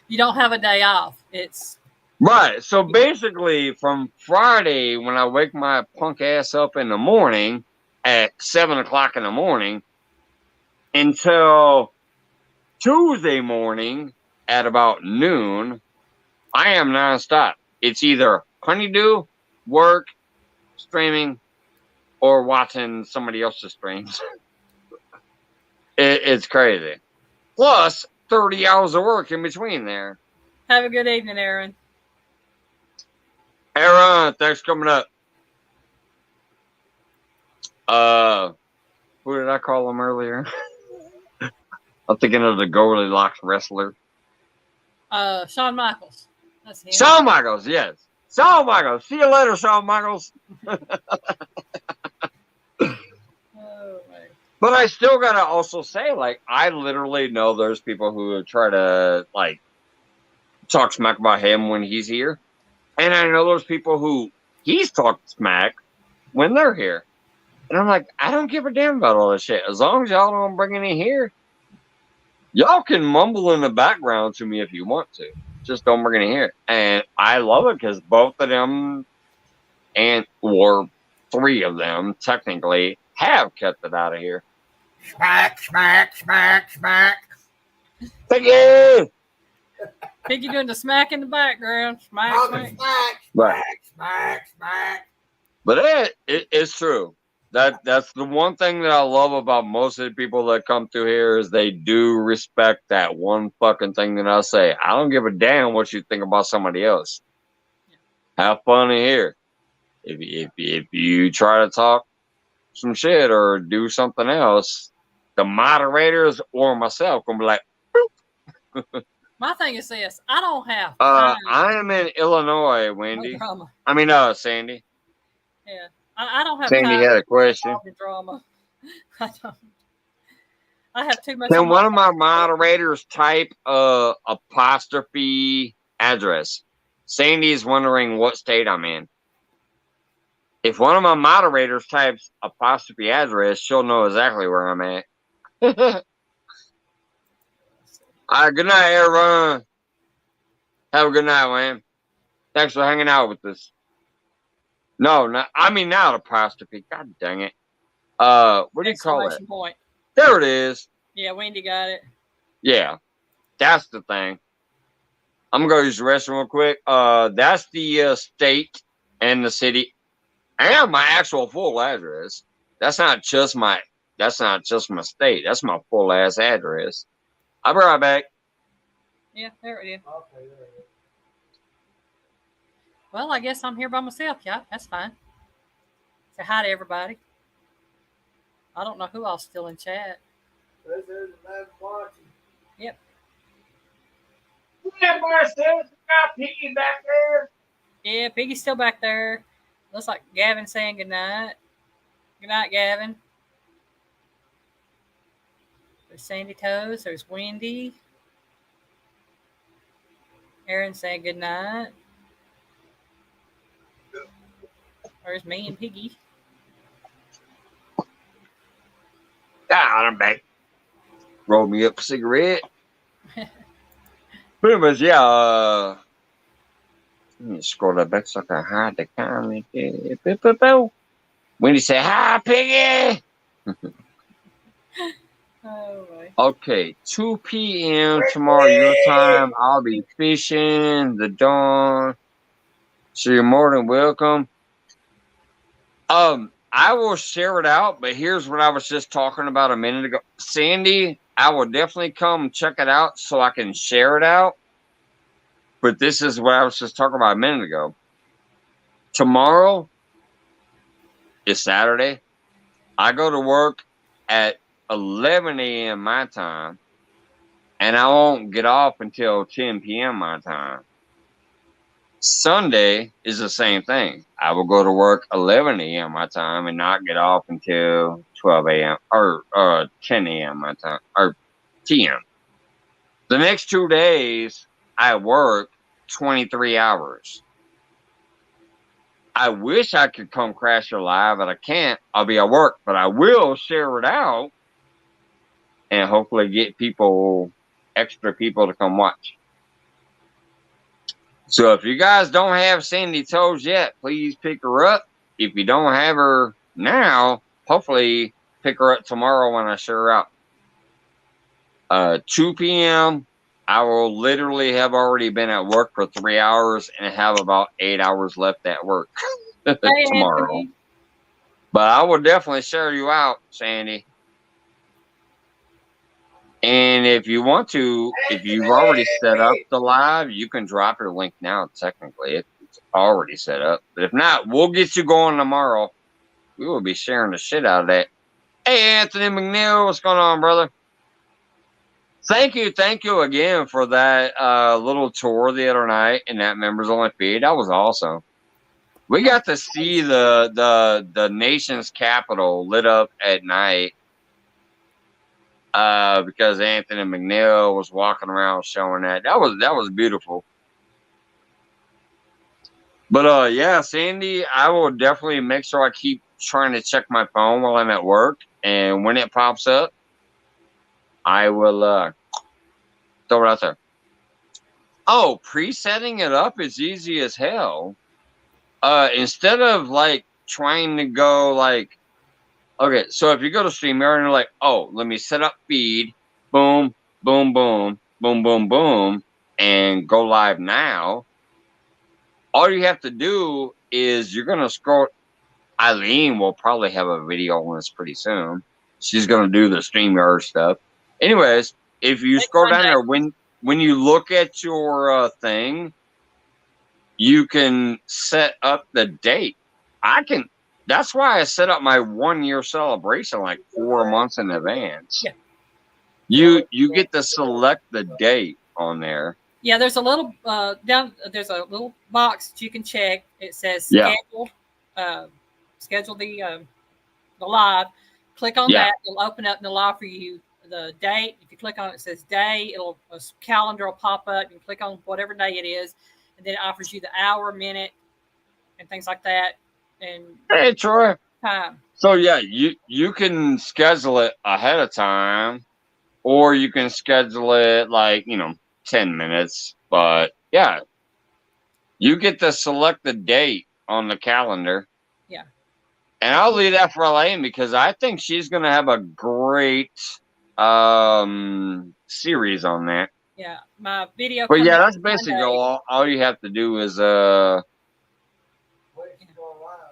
You don't have a day off. It's right. So basically, from Friday, when I wake my punk ass up in the morning at 7 o'clock in the morning, until Tuesday morning at about noon, I am nonstop. It's either honeydew, work, streaming or watching somebody else's streams. It's crazy. Plus 30 hours of work in between there. Have a good evening, Aaron. Aaron, thanks for coming up. Who did I call him earlier? I'm thinking of the Goldilocks wrestler. Shawn Michaels. That's him. Shawn Michaels, yes. Shawn Michaels. See you later, Shawn Michaels. But I still gotta also say, like, I literally know there's people who try to, like, talk smack about him when he's here. And I know there's people who he's talked smack when they're here. And I'm like, I don't give a damn about all this shit. As long as y'all don't bring any here, y'all can mumble in the background to me if you want to. Just don't bring any here. And I love it because both of them, or three of them, technically, have kept it out of here. Smack, smack, smack, smack. Piggy! Piggy doing the smack in the background. Smack, Smack, smack. Right. smack, smack. But it's true. That's the one thing that I love about most of the people that come through here is they do respect that one fucking thing that I say. I don't give a damn what you think about somebody else. Have fun in here. If you try to talk some shit or do something else, the moderators or myself gonna be like, boop. My thing is this: I don't have. I am in Illinois, Wendy. No drama. I mean, Sandy. Yeah, I don't have. Sandy time had a question. for drama. I don't. I have too much. Can one of my moderators type apostrophe address? Sandy is wondering what state I'm in. If one of my moderators types apostrophe address, she'll know exactly where I'm at. All right, good night, everyone. Have a good night, man. Thanks for hanging out with us. No, not apostrophe. God dang it. What do you call it? Point. There it is. Yeah, Wendy got it. Yeah, that's the thing. I'm gonna go use the restroom real quick. That's the state and the city and my actual full address. That's not just my state. That's my full ass address. I'll be right back. Yeah, there it is. Well, I guess I'm here by myself, yeah. That's fine. Say hi to everybody. I don't know who else still in chat. Yep. Yeah, Marcel, got Piggy back there. Yeah, Piggy's still back there. Looks like Gavin's saying goodnight. Good night, Gavin. There's Sandy Toes. There's Wendy. Aaron saying goodnight. There's me and Piggy. I'm back. Roll me up a cigarette. Pretty much, yeah. Let me scroll that back so I can hide the comment. Wendy say, hi, Piggy. Oh, boy. Okay, 2 p.m. tomorrow your time. I'll be fishing the dawn. So you're more than welcome. I will share it out, but here's what I was just talking about a minute ago. Sandy, I will definitely come check it out so I can share it out. But this is what I was just talking about a minute ago. Tomorrow is Saturday. I go to work at 11 a.m. my time, and I won't get off until 10 p.m. my time. Sunday is the same thing. I will go to work 11 a.m. my time and not get off until 12 a.m. or 10 a.m. my time, or 10. The next 2 days, I work 23 hours. I wish I could come crash your live, but I can't. I'll be at work, but I will share it out and hopefully get extra people to come watch. So if you guys don't have Sandy Toes yet, please pick her up. If you don't have her now, hopefully pick her up tomorrow when I share her out. 2 p.m., I will literally have already been at work for 3 hours and have about 8 hours left at work. tomorrow. Anthony. But I will definitely share you out, Sandy. And if you want to, if you've already set up the live, you can drop your link now. Technically, it's already set up. But if not, we'll get you going tomorrow. We will be sharing the shit out of that. Hey, Anthony McNeil, what's going on, brother? Thank you again for that little tour the other night in that members only feed. That was awesome. We got to see the nation's capital lit up at night because Anthony McNeil was walking around showing that. That was beautiful. But yeah, Sandy, I will definitely make sure I keep trying to check my phone while I'm at work, and when it pops up, I will throw it out there. Oh, presetting it up is easy as hell. Instead of like trying to go like, okay, so if you go to StreamYard and you're like, oh, let me set up feed, boom, boom, boom, boom, boom, boom, and go live now. All you have to do is you're gonna scroll. Eileen will probably have a video on this pretty soon. She's gonna do the StreamYard stuff. Anyways, if you scroll down there, when you look at your thing, you can set up the date. That's why I set up my 1 year celebration like 4 months in advance. Yeah. You get to select the date on there. Yeah, there's a little there's a little box that you can check. It says schedule the live. Click on that. It'll open up and it'll offer you the date. If you click on it, it says day. A calendar will pop up. You can click on whatever day it is, and then it offers you the hour, minute, and things like that. And hey, Troy. Time. So yeah, you can schedule it ahead of time, or you can schedule it like 10 minutes. But yeah, you get to select the date on the calendar. Yeah. And I'll leave that for Elaine because I think she's going to have a great series on that. Yeah, my video. But yeah, that's basically all you have to do is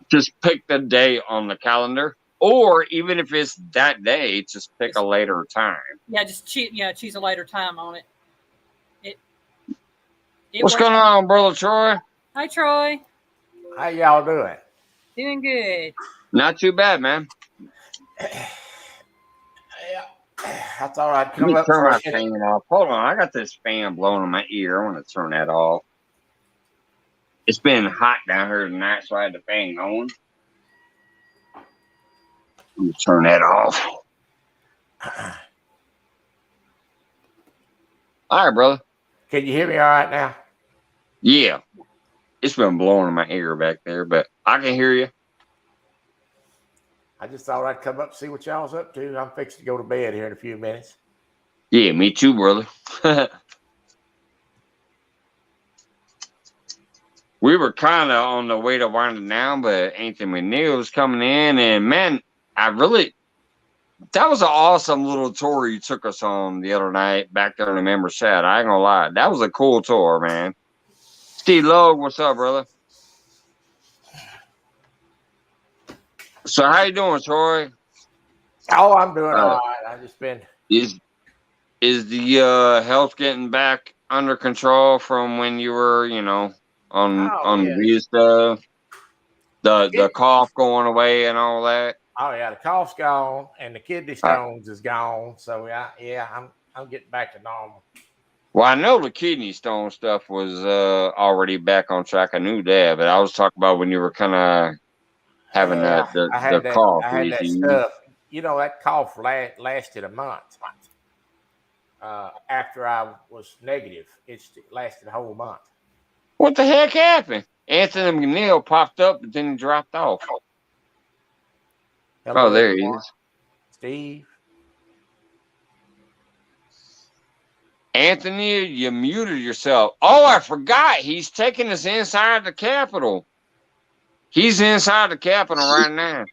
just pick the day on the calendar, or even if it's that day, just pick a later time. Yeah, choose a later time on it. What's going on, brother Troy? Hi, Troy. How y'all doing? Doing good. Not too bad, man. Yeah, I thought I'd come up. Turn my fan off. Hold on, I got this fan blowing in my ear. I want to turn that off. It's been hot down here tonight, so I had the fan going. Let me turn that off. All right, brother. Can you hear me all right now? Yeah. It's been blowing in my ear back there, but I can hear you. I just thought I'd come up and see what y'all's up to. I'm fixing to go to bed here in a few minutes. Yeah, me too, brother. We were kind of on the way to winding down, but Anthony McNeil was coming in, and man, that was an awesome little tour you took us on the other night back there in the member chat. I ain't gonna lie. That was a cool tour, man. Steve Logue, what's up, brother? So how you doing, Troy? Oh, I'm doing all right. I've just been. Is the health getting back under control from when you were, on the weed stuff? The cough going away and all that? Oh yeah, the cough's gone and the kidney stones is gone. So yeah, I'm getting back to normal. Well, I know the kidney stone stuff was already back on track. I knew that, but I was talking about when you were kind of having the cough. I had that stuff. That cough lasted a month. After I was negative, it lasted a whole month. What the heck happened? Anthony McNeil popped up, but then he dropped off. Hello, there he is. Steve. Anthony, you muted yourself. Oh, I forgot. He's taking us inside the Capitol. He's inside the Capitol right now.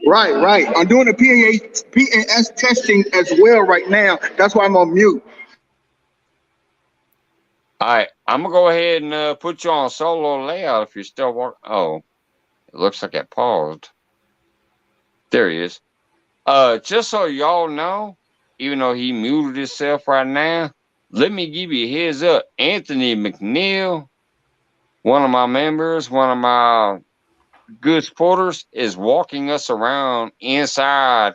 Right. I'm doing the PAS testing as well right now. That's why I'm on mute. All right. I'm going to go ahead and put you on solo layout if you're still working. Oh, It looks like it paused. There he is. Just so y'all know, even though he muted himself right now, let me give you a heads up. Anthony McNeil, one of my members, one of my good supporters, is walking us around inside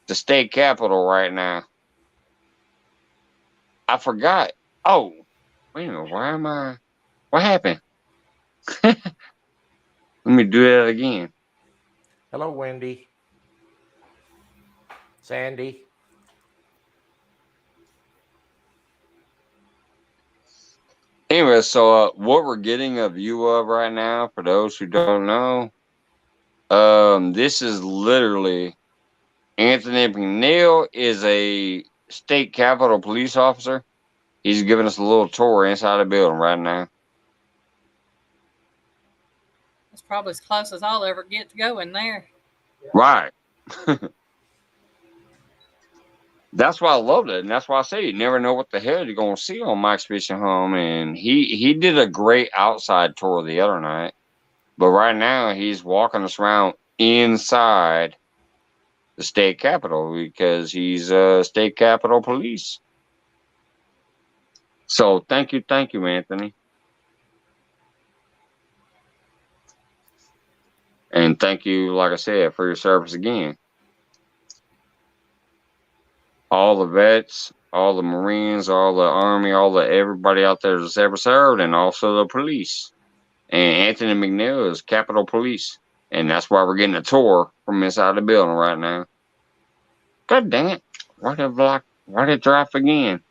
the state capitol right now. I forgot. Oh, wait a minute. What happened? Let me do that again. Hello, Wendy. Sandy. Anyway, so what we're getting a view of right now, for those who don't know, this is literally Anthony McNeil is a state capitol police officer. He's giving us a little tour inside the building right now. It's probably as close as I'll ever get to go in there. Right. That's why I loved it, and that's why I say you never know what the hell you're gonna see on Mike's Fishing Home. And he did a great outside tour the other night, but right now he's walking us around inside the state capitol because he's state capitol police. So thank you, Anthony, and thank you, like I said, for your service again. All the vets, all the Marines, all the Army, all the everybody out there that's ever served, and also the police. And Anthony McNeil is Capitol Police, and that's why we're getting a tour from inside the building right now. God dang it! Why did it drop again?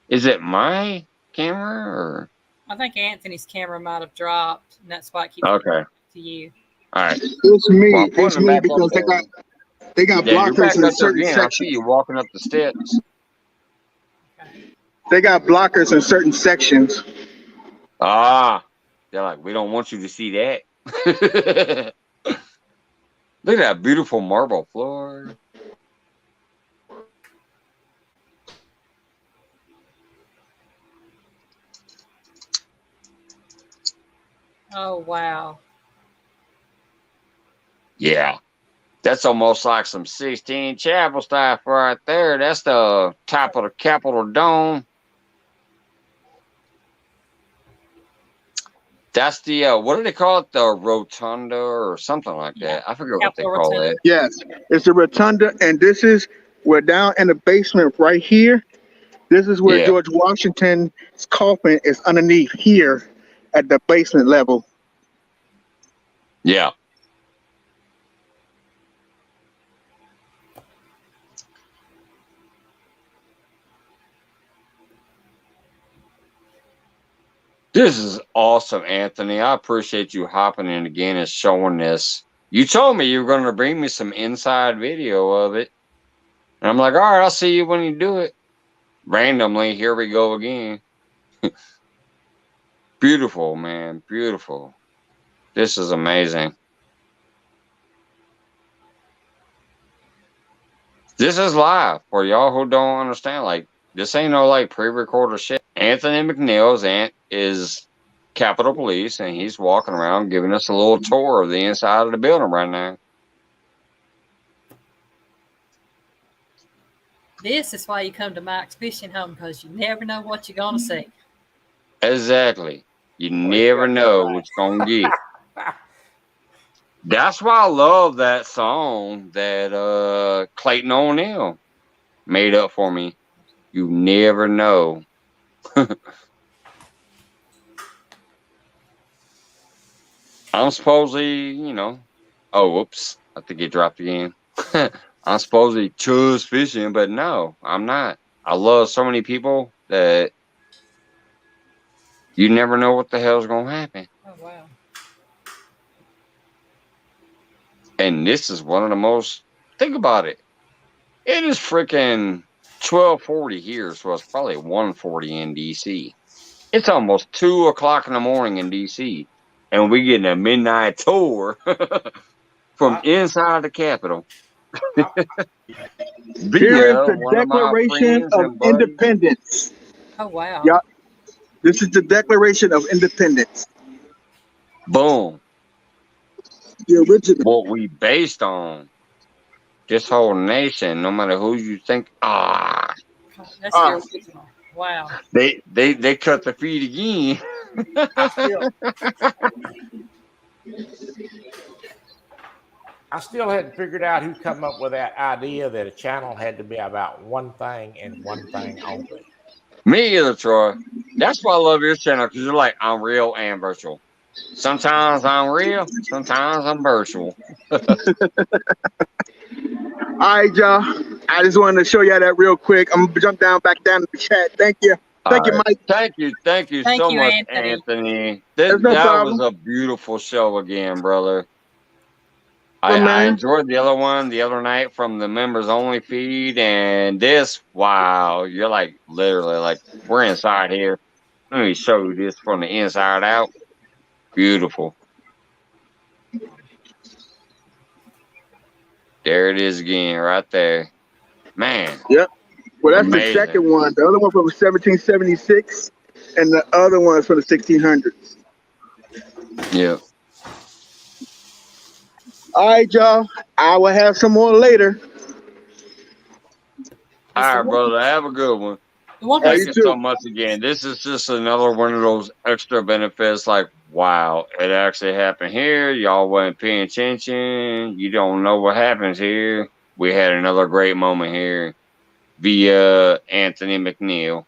Is it my camera or? I think Anthony's camera might have dropped, and that's why it keeps Okay. to you. All right. It's me. Well, It's me because they got you're back blockers in up there certain again. I see sections. you walking up the steps. They got blockers in certain sections. Ah, they're like, we don't want you to see that. Look at that beautiful marble floor. Oh, wow. Yeah. That's almost like some 16 Chapel stuff right there. That's the top of the Capitol Dome. That's the, what do they call it? The Rotunda or something like that. I forget what they call it. Yes, it's the Rotunda, and this is, we're down in the basement right here. This is where George Washington's coffin is underneath here at the basement level. Yeah. This is awesome, Anthony. I appreciate you hopping in again and showing this. You told me you were going to bring me some inside video of it. And I'm like, all right, I'll see you when you do it. Randomly, here we go again. Beautiful, man. Beautiful. This is amazing. This is live for y'all who don't understand. Like, this ain't no like pre-recorded shit. Anthony McNeil's aunt is Capitol Police, and he's walking around giving us a little tour of the inside of the building right now. This is why you come to Mike's Fishing Home, because you never know what you're going to see. Exactly. You never know what you're going to get. That's why I love that song that Clayton O'Neill made up for me. You never know. I'm supposedly, oh, whoops. I think it dropped again. I'm supposedly just fishing, but no, I'm not. I love so many people that you never know what the hell's going to happen. Oh, wow. And this is one of the most, think about it. It is freaking 12:40 here, so it's probably 1:40 in DC. It's almost 2 o'clock in the morning in DC, and we getting a midnight tour from inside the Capitol. Here is the Declaration of Independence. Oh, wow. Yeah, this is the Declaration of Independence. Boom. The original. what we based on. This whole nation, no matter who you think, That's the Ah. original. Wow. they cut the feed again. I still hadn't figured out who come up with that idea that a channel had to be about one thing and one thing only. Me either, Troy. That's why I love your channel, because you're like, I'm real and virtual. Sometimes I'm real, sometimes I'm virtual. All right, y'all. I just wanted to show y'all that real quick. I'm gonna jump back down to the chat. Thank you. Thank you, Mike. Thank you Thank so you, much, Anthony. Anthony. There's no That problem. was a beautiful show again, brother. Well, I man. enjoyed the other one the other night from the members only feed, and this, wow, you're like literally like we're inside here. Let me show you this from the inside out. Beautiful. There it is again, right there. Man. Yep. Well, that's amazing. the second one. The other one from 1776, and the other one is from the 1600s. Yeah. All right, y'all. I will have some more later. All right, brother. Have a good one. Thank you so much again. This is just another one of those extra benefits. Like, wow, it actually happened here. Y'all weren't paying attention. You don't know what happens here. We had another great moment here via Anthony McNeil.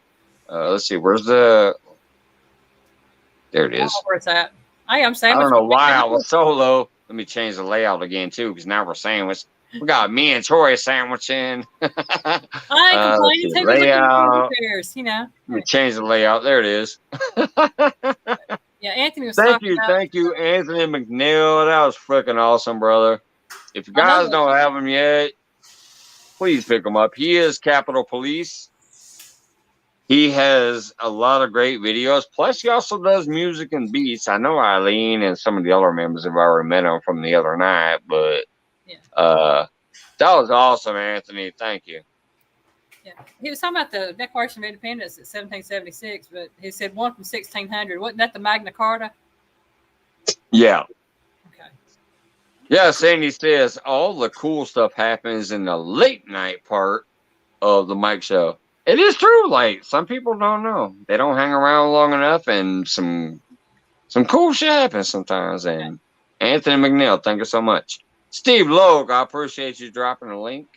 Let's see, where's the? There it is. Where's that? I am I sandwich. don't know why I was so low. Let me change the layout again too, because now we're sandwiched. We got me and Troy sandwiching. I ain't complaining. Take layout. Repairs, you know. Let me change the layout. There it is. Yeah, Anthony was Thank talking you, about. Anthony McNeil. That was freaking awesome, brother. If you guys don't have him yet, please pick him up. He is Capitol Police. He has a lot of great videos. Plus, he also does music and beats. I know Eileen and some of the other members have already met him from the other night, but that was awesome, Anthony. Thank you. Yeah, he was talking about the Declaration of Independence at 1776, but he said one from 1600. Wasn't that the Magna Carta? Yeah. Okay. Yeah, Sandy says all the cool stuff happens in the late night part of the Mike Show. It is true. Like, some people don't know. They don't hang around long enough, and some cool shit happens sometimes. And Anthony McNeil, thank you so much. Steve Logue, I appreciate you dropping a link.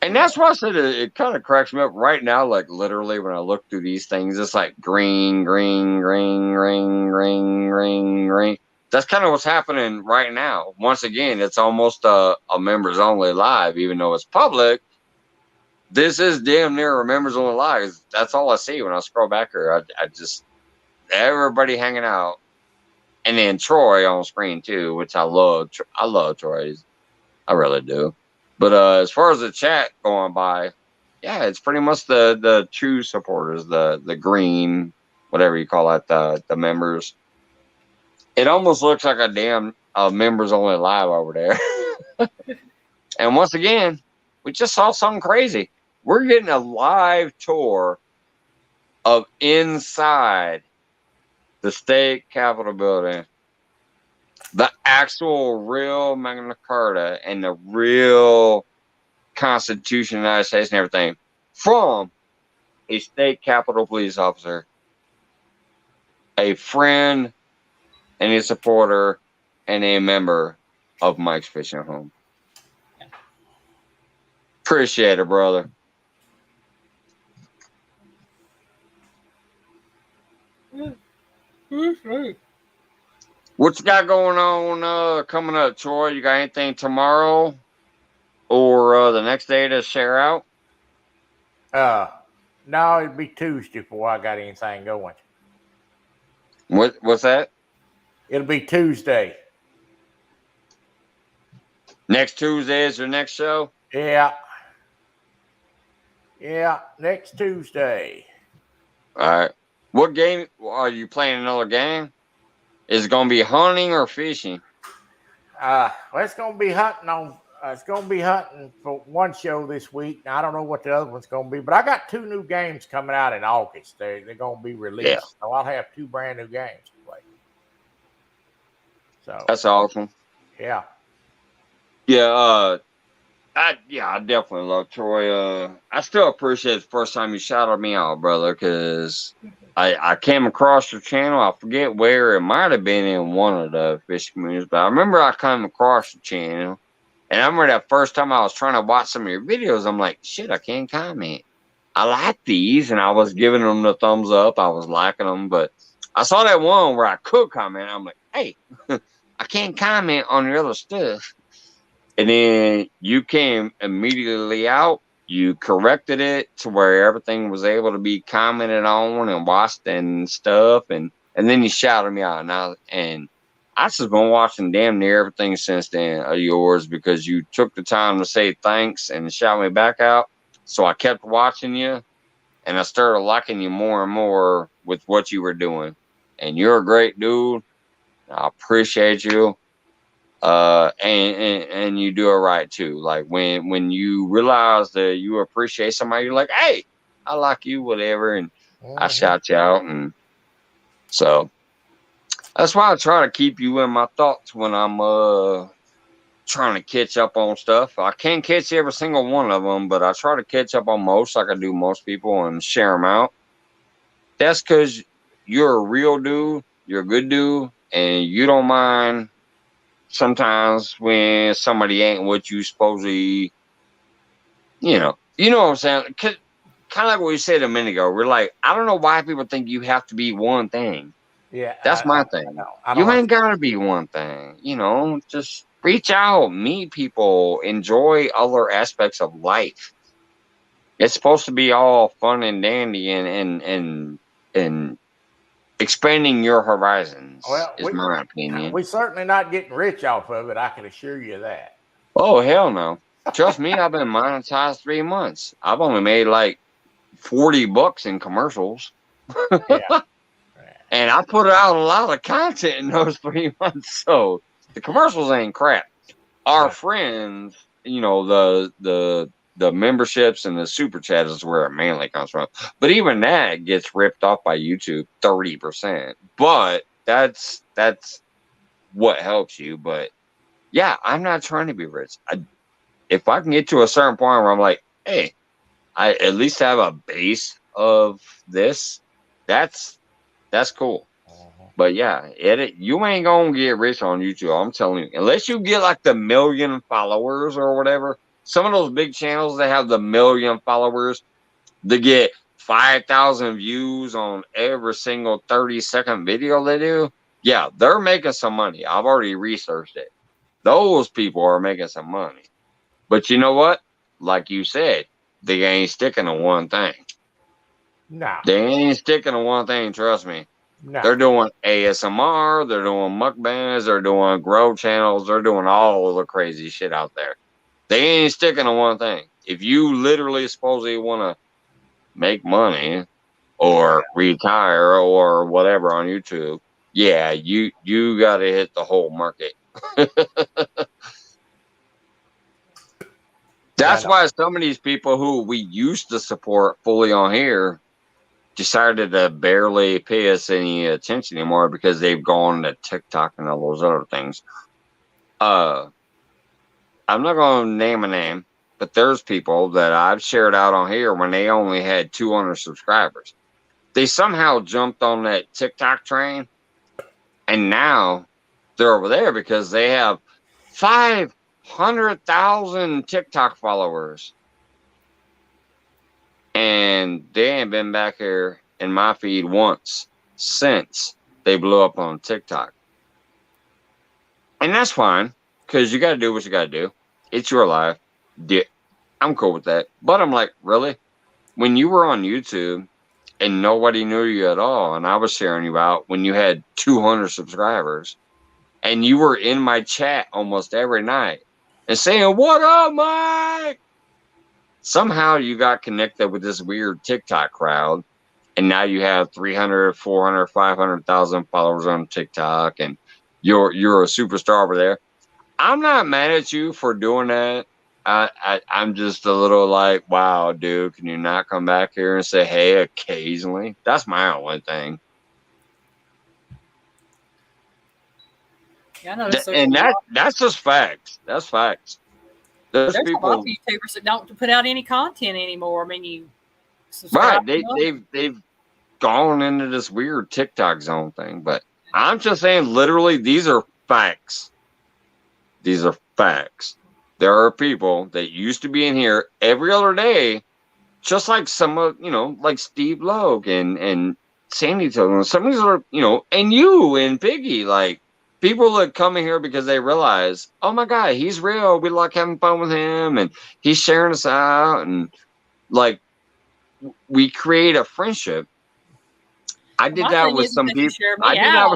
And that's why I said it kind of cracks me up right now. Like, literally, when I look through these things, it's like green, green, green, green, green, green, green. That's kind of what's happening right now. Once again, it's almost a members only live, even though it's public. This is damn near a members only live. That's all I see when I scroll back here. I just everybody hanging out, and then Troy on screen too, which I love. I love Troy. I really do. But as far as the chat going by, yeah, it's pretty much the true supporters, the green, whatever you call it, the members. It almost looks like a damn members only live over there. And once again, we just saw something crazy. We're getting a live tour of inside the state capitol building, the actual real Magna Carta and the real Constitution of the United States and everything from a state capitol police officer, a friend and a supporter, and a member of Mike's Fishing Home. Appreciate it, brother. What you got going on coming up, Troy? You got anything tomorrow or the next day to share out? No, it'd be Tuesday before I got anything going. What's that? It'll be Tuesday. Next Tuesday is your next show? Yeah. Yeah, next Tuesday. All right. What game are you playing? Another game? Is it going to be hunting or fishing? Well, it's going to be hunting on. It's going to be hunting for one show this week. Now, I don't know what the other one's going to be, but I got 2 new games coming out in August. They're going to be released, so I'll have 2 brand new games to play. So that's awesome. yeah. Yeah, I definitely love Troy. I still appreciate the first time you shouted me out, brother, because I came across your channel. I forget where it might have been in one of the fish communities, but I remember I came across the channel, and I remember that first time I was trying to watch some of your videos. I'm like, shit, I can't comment. I like these, and I was giving them the thumbs up. I was liking them, but I saw that one where I could comment. I'm like, hey, I can't comment on your other stuff. And then you came immediately out. You corrected it to where everything was able to be commented on and watched and stuff. And then you shouted me out. And I just been watching damn near everything since then of yours because you took the time to say thanks and shout me back out. So I kept watching you and I started liking you more and more with what you were doing. And you're a great dude. I appreciate you. And you do it right too. Like when you realize that you appreciate somebody, you're like, hey, I like you, whatever, and I shout you out, and so that's why I try to keep you in my thoughts when I'm trying to catch up on stuff. I can't catch every single one of them, but I try to catch up on most, like I do most people, and share them out. That's because you're a real dude, you're a good dude, and you don't mind sometimes when somebody ain't what you supposedly, you know what I'm saying? Kind of like what you said a minute ago. We're like, I don't know why people think you have to be one thing. Yeah, That's my thing. You ain't gotta be one thing. Just reach out, meet people, enjoy other aspects of life. It's supposed to be all fun and dandy and expanding your horizons. Well, is my opinion. we certainly not getting rich off of it. I can assure you that. Oh hell no! Trust me, I've been monetized 3 months. I've only made like $40 in commercials. Yeah. And I put out a lot of content in those 3 months. So the commercials ain't crap. Our friends, the memberships and the super chat is where it mainly comes from. But even that gets ripped off by YouTube 30%. But that's what helps you. But yeah, I'm not trying to be rich. If I can get to a certain point where I'm like, hey, I at least have a base of this, that's cool. But yeah, you ain't gonna get rich on YouTube. I'm telling you, unless you get like the 1 million followers or whatever. Some of those big channels that have the 1 million followers, they get 5,000 views on every single 30-second video they do. Yeah, they're making some money. I've already researched it. Those people are making some money. But you know what? Like you said, they ain't sticking to one thing. No. They ain't sticking to one thing, trust me. No. They're doing ASMR, they're doing mukbangs, they're doing grow channels, they're doing all the crazy shit out there. They ain't sticking to one thing. If you literally supposedly want to make money or retire or whatever on YouTube, yeah, you got to hit the whole market. That's why some of these people who we used to support fully on here decided to barely pay us any attention anymore because they've gone to TikTok and all those other things. I'm not going to name a name, but there's people that I've shared out on here when they only had 200 subscribers. They somehow jumped on that TikTok train, and now they're over there because they have 500,000 TikTok followers. And they ain't been back here in my feed once since they blew up on TikTok. And that's fine, because you got to do what you got to do. It's your life. I'm cool with that. But I'm like, really? When you were on YouTube and nobody knew you at all, and I was sharing you out when you had 200 subscribers, and you were in my chat almost every night and saying, what up, Mike? Somehow you got connected with this weird TikTok crowd, and now you have 300, 400, 500,000 followers on TikTok, and you're a superstar over there. I'm not mad at you for doing that. I'm just a little like, wow, dude, can you not come back here and say hey occasionally? That's my only thing. Yeah, I noticed And that's just facts. That's facts. There's a lot of people, YouTubers that don't put out any content anymore. I mean, you right? subscribe. They've gone into this weird TikTok zone thing. But I'm just saying, literally, these are facts. These are facts. There are people that used to be in here every other day, just like some of, like Steve Logue and Sandy Tilden. Some of these are, and you and Piggy, like people that come in here because they realize, oh my God, he's real. We like having fun with him and he's sharing us out. And like, we create a friendship. I did that with some people. I did that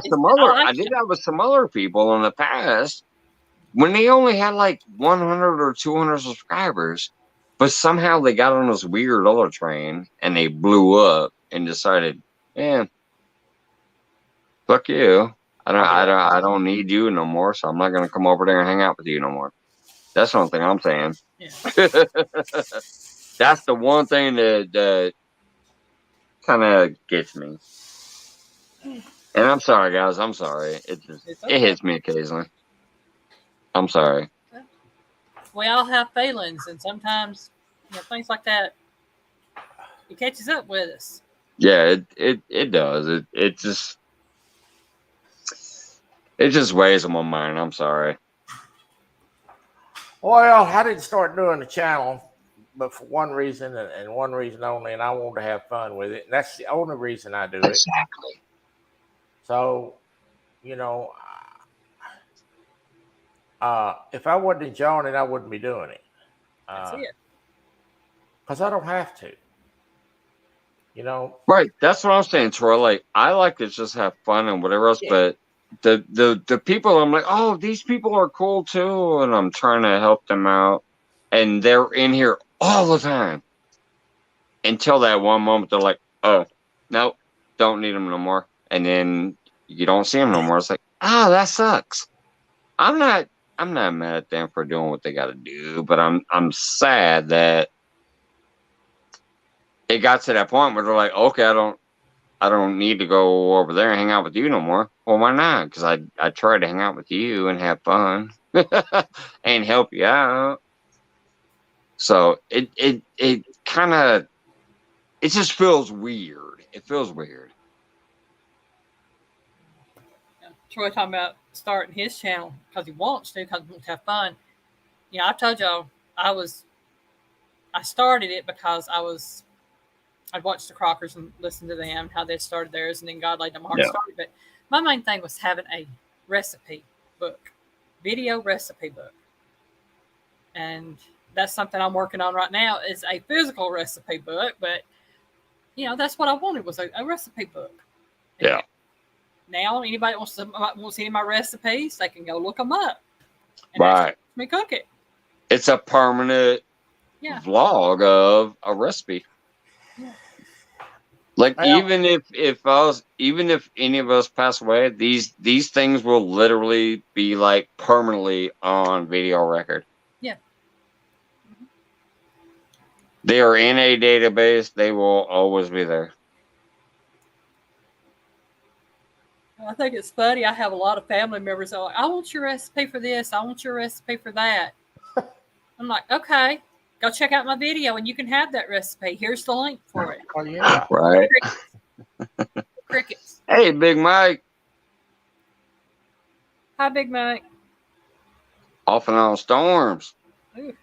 with some other people in the past when they only had like 100 or 200 subscribers, but somehow they got on this weird other train and they blew up and decided, man, fuck you. I don't need you no more, so I'm not gonna come over there and hang out with you no more. That's the only thing I'm saying. Yeah. That's the one thing that kind of gets me. And I'm sorry, guys. I'm sorry. It hits me occasionally. I'm sorry. We all have feelings, and sometimes things like that, it catches up with us. Yeah, it does. It just weighs on my mind. I'm sorry. Well, I didn't start doing the channel, but for one reason and one reason only, and I wanted to have fun with it. And that's the only reason I do it. Exactly. So, if I wasn't enjoying it, I wouldn't be doing it. That's it. Because I don't have to. Right. That's what I'm saying, Troy. Like, I like to just have fun and whatever else, but the people, I'm like, oh, these people are cool too, and I'm trying to help them out, and they're in here all the time until that one moment they're like, oh, no, don't need them no more, and then you don't see them no more. It's like, oh, that sucks. I'm not mad at them for doing what they got to do, but I'm sad that it got to that point where they're like, okay, I don't need to go over there and hang out with you no more. Well, why not? Because I try to hang out with you and have fun and help you out. So it kind of, it just feels weird. It feels weird. Troy talking about starting his channel because he wants to, because he wants to have fun. I told y'all I started it because I'd watched the Crockers and listened to them, how they started theirs, and then God laid them heart started. But my main thing was having a recipe book, video recipe book. And that's something I'm working on right now, is a physical recipe book. But, that's what I wanted, was a recipe book. And yeah. Now, anybody wants any of my recipes, they can go look them up. And right. Me cook it. It's a permanent vlog of a recipe. Yeah. Like, even if any of us pass away, these things will literally be like permanently on video record. Yeah. Mm-hmm. They are in a database. They will always be there. I think it's funny. I have a lot of family members that are like, I want your recipe for this. I want your recipe for that. I'm like, okay, go check out my video and you can have that recipe. Here's the link for it. Oh, yeah. Right. Crickets. Hey, Big Mike. Hi, Big Mike. Off and on storms. Ooh.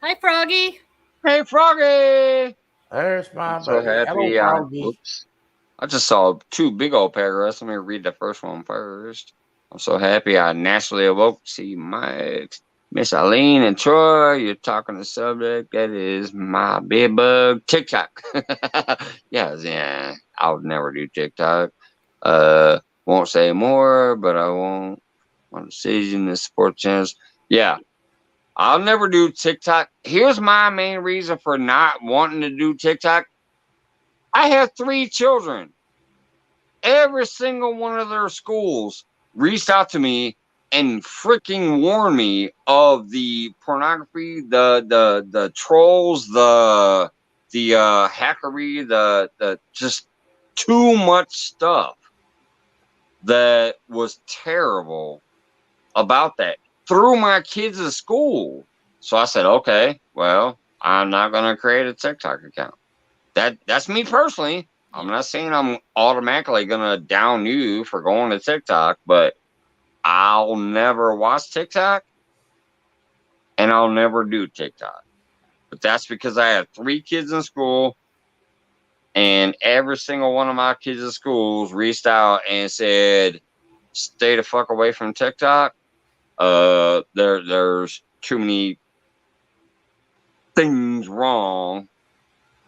Hi, Froggy. Hey, Froggy. There's my I'm so happy. I just saw two big old paragraphs. Let me read the first one first. I'm so happy I naturally awoke to see Mike, Miss Eileen, and Troy. You're talking the subject that is my big bug, TikTok. Yeah. I would never do TikTok. Won't say more, but I won't. On decision to support channels. Yeah. I'll never do TikTok. Here's my main reason for not wanting to do TikTok. I have 3 children. Every single one of their schools reached out to me and freaking warned me of the pornography, the trolls, the hackery, the just too much stuff that was terrible about that through my kids' school. So I said, okay, well, I'm not going to create a TikTok account. That's me personally. I'm not saying I'm automatically going to down you for going to TikTok, but I'll never watch TikTok and I'll never do TikTok. But that's because I have 3 kids in school, and every single one of my kids in schools reached out and said, stay the fuck away from TikTok. There's too many things wrong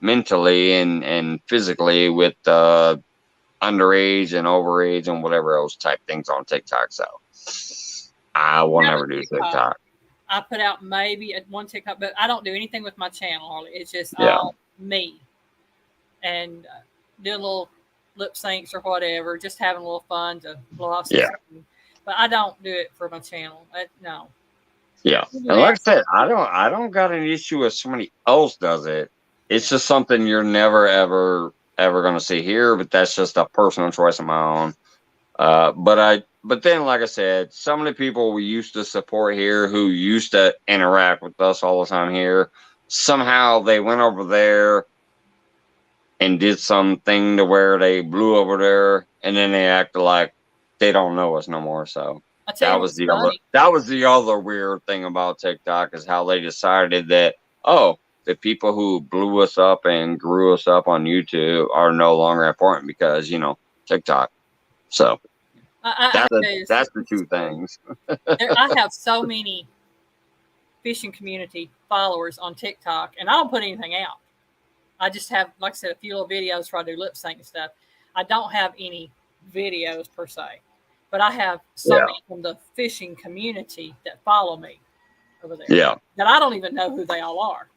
mentally and physically with underage and overage and whatever else type things on TikTok. So I will never do TikTok. I put out maybe one TikTok, but I don't do anything with my channel, Harley. It's just all me. And do little lip syncs or whatever, just having a little fun to blow off some steam. But I don't do it for my channel. No. Yeah. And like I said, I don't got an issue if somebody else does it. It's just something you're never ever gonna see here, but that's just a personal choice of my own. But then, like I said, some of the people we used to support here who used to interact with us all the time here, somehow they went over there and did something to where they blew over there, and then they acted like they don't know us no more. So that was the other weird thing about TikTok, is how they decided that, oh, the people who blew us up and grew us up on YouTube are no longer important because, you know, TikTok. So that's the two things. I have so many fishing community followers on TikTok, and I don't put anything out. I just have, like I said, a few little videos where I do lip sync and stuff. I don't have any videos per se, but I have so many from the fishing community that follow me over there. Yeah. That I don't even know who they all are.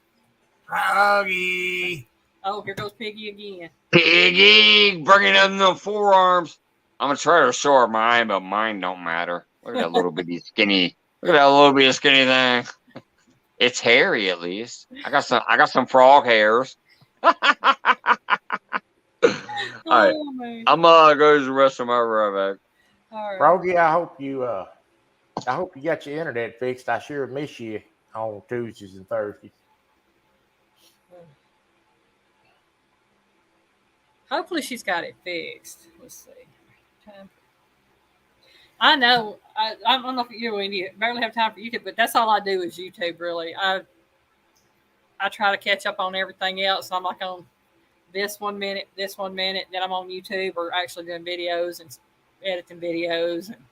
Piggy. Oh, here goes Piggy again. Piggy, bringing in the forearms. I'm gonna try to show her mine, but mine don't matter. Look at that little bitty skinny. Look at that little bitty skinny thing. It's hairy at least. I got some frog hairs. All right. I'm gonna go to the rest of my ride back. All right. Froggy, I hope you got your internet fixed. I sure miss you on Tuesdays and Thursdays. Hopefully she's got it fixed. Let's see. I know. I don't know if you barely have time for YouTube, but that's all I do is YouTube. Really, I try to catch up on everything else. I'm like on this 1 minute, then I'm on YouTube or actually doing videos and editing videos and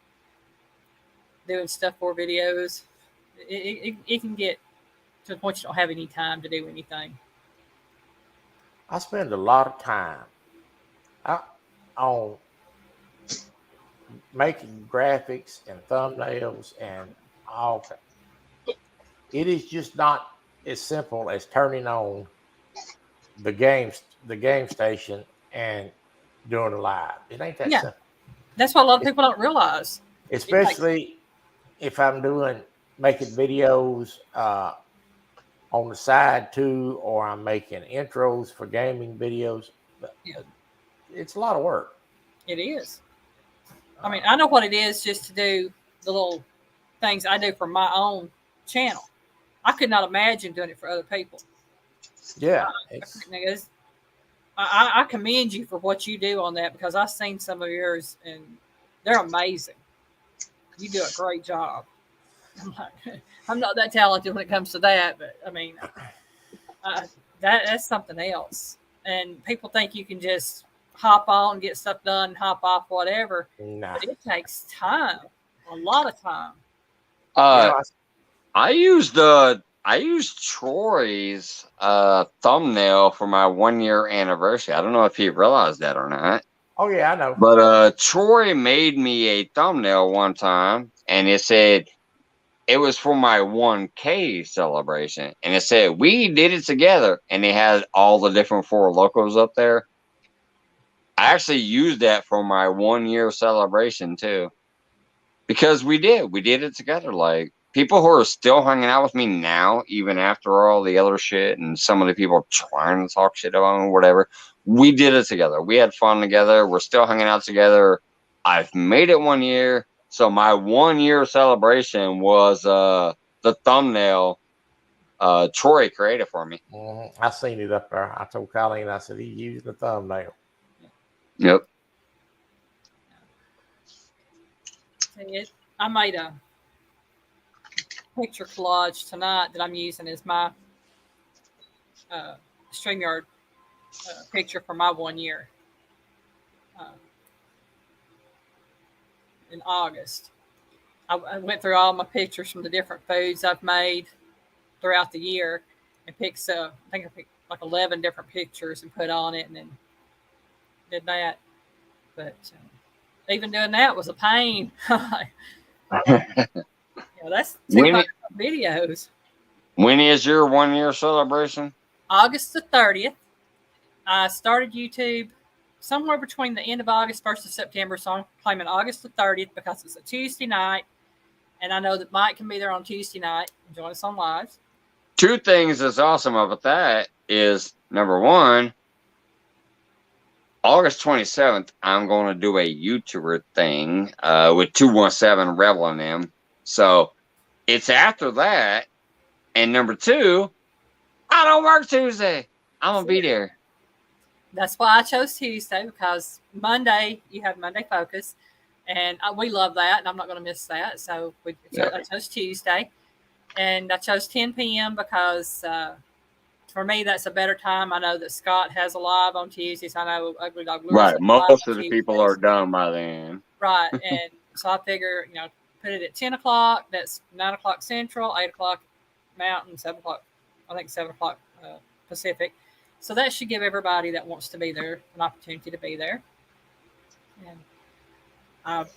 doing stuff for videos. It can get to the point you don't have any time to do anything. I spend a lot of time on making graphics and thumbnails and all that. It is just not as simple as turning on the game station and doing a live. It ain't that simple. That's what a lot of people don't realize. Especially if I'm making videos on the side too, or I'm making intros for gaming videos. It's a lot of work. It is. I mean, I know what it is just to do the little things I do for my own channel. I could not imagine doing it for other people. Yeah. I commend you for what you do on that, because I've seen some of yours and they're amazing. You do a great job. I'm not that talented when it comes to that, but I mean, that's something else. And people think you can just hop on, get stuff done, hop off, whatever. Nah. But it takes time, a lot of time. I used Troy's thumbnail for my 1 year anniversary. I don't know if he realized that or not. Oh yeah, I know. But Troy made me a thumbnail one time, and it said it was for my 1K celebration, and it said we did it together, and they had all the different 4 locos up there. I actually used that for my 1 year celebration too, because we did it together. Like, people who are still hanging out with me now, even after all the other shit and some of the people trying to talk shit about me, whatever, we did it together. We had fun together. We're still hanging out together. I've made it 1 year. So my 1 year celebration was the thumbnail Troy created for me. I seen it up there. I told Colleen, I said, he used the thumbnail. Yep. I made a picture collage tonight that I'm using as my StreamYard picture for my 1 year in August. I went through all my pictures from the different foods I've made throughout the year and picked, I think I picked like 11 different pictures and put on it and then did that. But even doing that was a pain. That's 200 videos. When is your 1 year celebration? August the 30th. I started YouTube somewhere between the end of August, 1st of September. So I'm claiming August the 30th because it's a Tuesday night. And I know that Mike can be there on Tuesday night and join us on live. Two things that's awesome about that is, number one, August 27th, I'm going to do a YouTuber thing with 217 Rebel and them. So it's after that. And number two, I don't work Tuesday. I'm going to be there. That's why I chose Tuesday, because Monday, you have Monday Focus. And we love that, and I'm not going to miss that. So I chose Tuesday. And I chose 10 p.m. because for me, that's a better time. I know that Scott has a live on Tuesdays. I know Ugly Dog Lewis. Right. Most of the people are done by then. Right. And so I figure, put it at 10 o'clock. That's 9 o'clock Central, 8 o'clock Mountain, 7 o'clock, I think 7 o'clock Pacific. So that should give everybody that wants to be there an opportunity to be there. And I've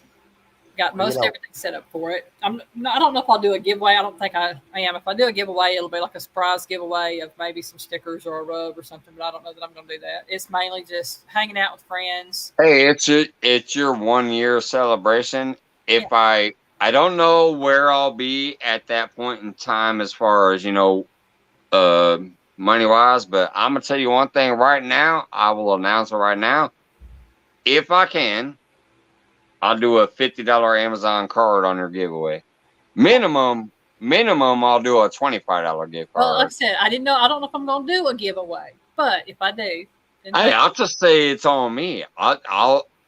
got most everything set up for it. I don't know if I'll do a giveaway. I don't think I am. If I do a giveaway, it'll be like a surprise giveaway of maybe some stickers or a rug or something, but I don't know that I'm going to do that. It's mainly just hanging out with friends. Hey, it's your 1 year celebration. If I don't know where I'll be at that point in time as far as, money wise, but I'm going to tell you one thing right now. I will announce it right now. If I can, I'll do a $50 Amazon card on your giveaway. Minimum, I'll do a $25 gift card. Well, like I said, I don't know if I'm going to do a giveaway, but if I do, hey, I'll just say it's on me.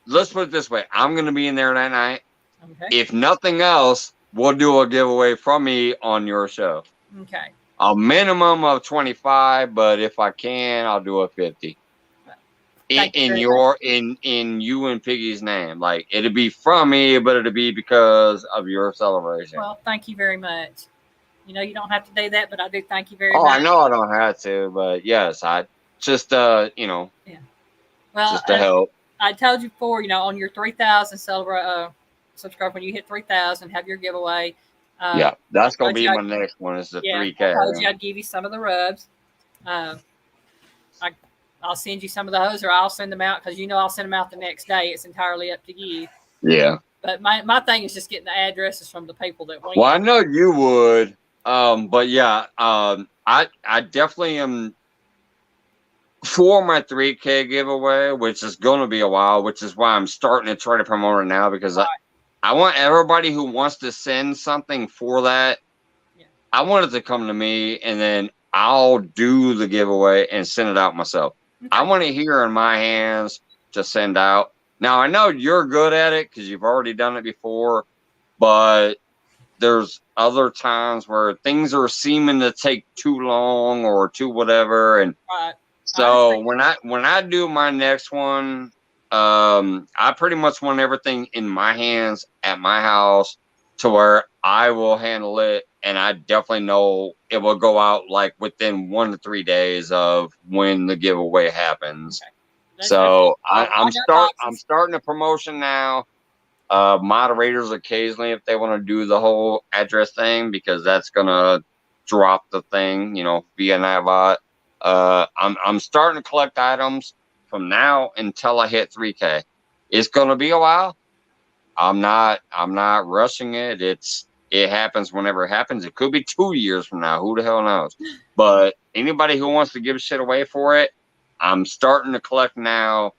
Let's put it this way. I'm going to be in there that night. Okay. If nothing else, we'll do a giveaway from me on your show. Okay. A minimum of 25, but if I can, I'll do a 50. In you and Piggy's name. Like, it'd be from me, but it'd be because of your celebration. Well, thank you very much. You don't have to do that, but I do thank you very much. Oh, I know I don't have to, but yes, I just Yeah. Well, just to help. I told you before, on your 3,000 subscribe, when you hit 3,000, have your giveaway. Yeah, that's gonna be my next one. Is the 3K. I told you I'd give you some of the rubs. I'll send you some of those, or I'll send them out, because I'll send them out the next day. It's entirely up to you. Yeah. But my thing is just getting the addresses from the people that want. Well, I know you would. But yeah, I definitely am for my 3K giveaway, which is going to be a while, which is why I'm starting to try to promote it now, because I want everybody who wants to send something for that. Yeah. I want it to come to me, and then I'll do the giveaway and send it out myself. Okay. I want it here in my hands to send out. Now, I know you're good at it because you've already done it before, but there's other times where things are seeming to take too long or too whatever. And so when I do my next one, I pretty much want everything in my hands at my house to where I will handle it. And I definitely know it will go out like within 1 to 3 days of when the giveaway happens. Okay. So I'm starting a promotion now. Moderators occasionally, if they want to do the whole address thing, because that's gonna drop the thing, via Navbot. I'm starting to collect items from now until I hit 3K. It's gonna be a while. I'm not rushing it. It's it happens whenever it happens. It could be 2 years from now. Who the hell knows? But anybody who wants to give shit away for it, I'm starting to collect now,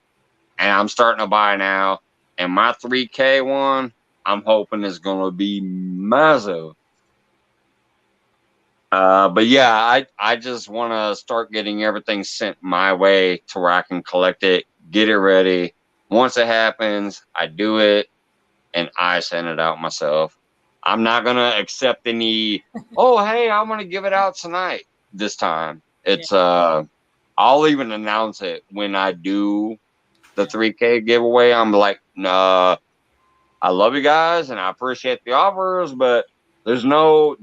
and I'm starting to buy now. And my 3K one, I'm hoping is going to be massive. But yeah, I just want to start getting everything sent my way to where I can collect it, get it ready. Once it happens, I do it, and I send it out myself. I'm not going to accept any, oh, hey, I'm going to give it out tonight this time. It's, I'll even announce it when I do the 3K giveaway. I'm like, nah, I love you guys and I appreciate the offers, but there's no,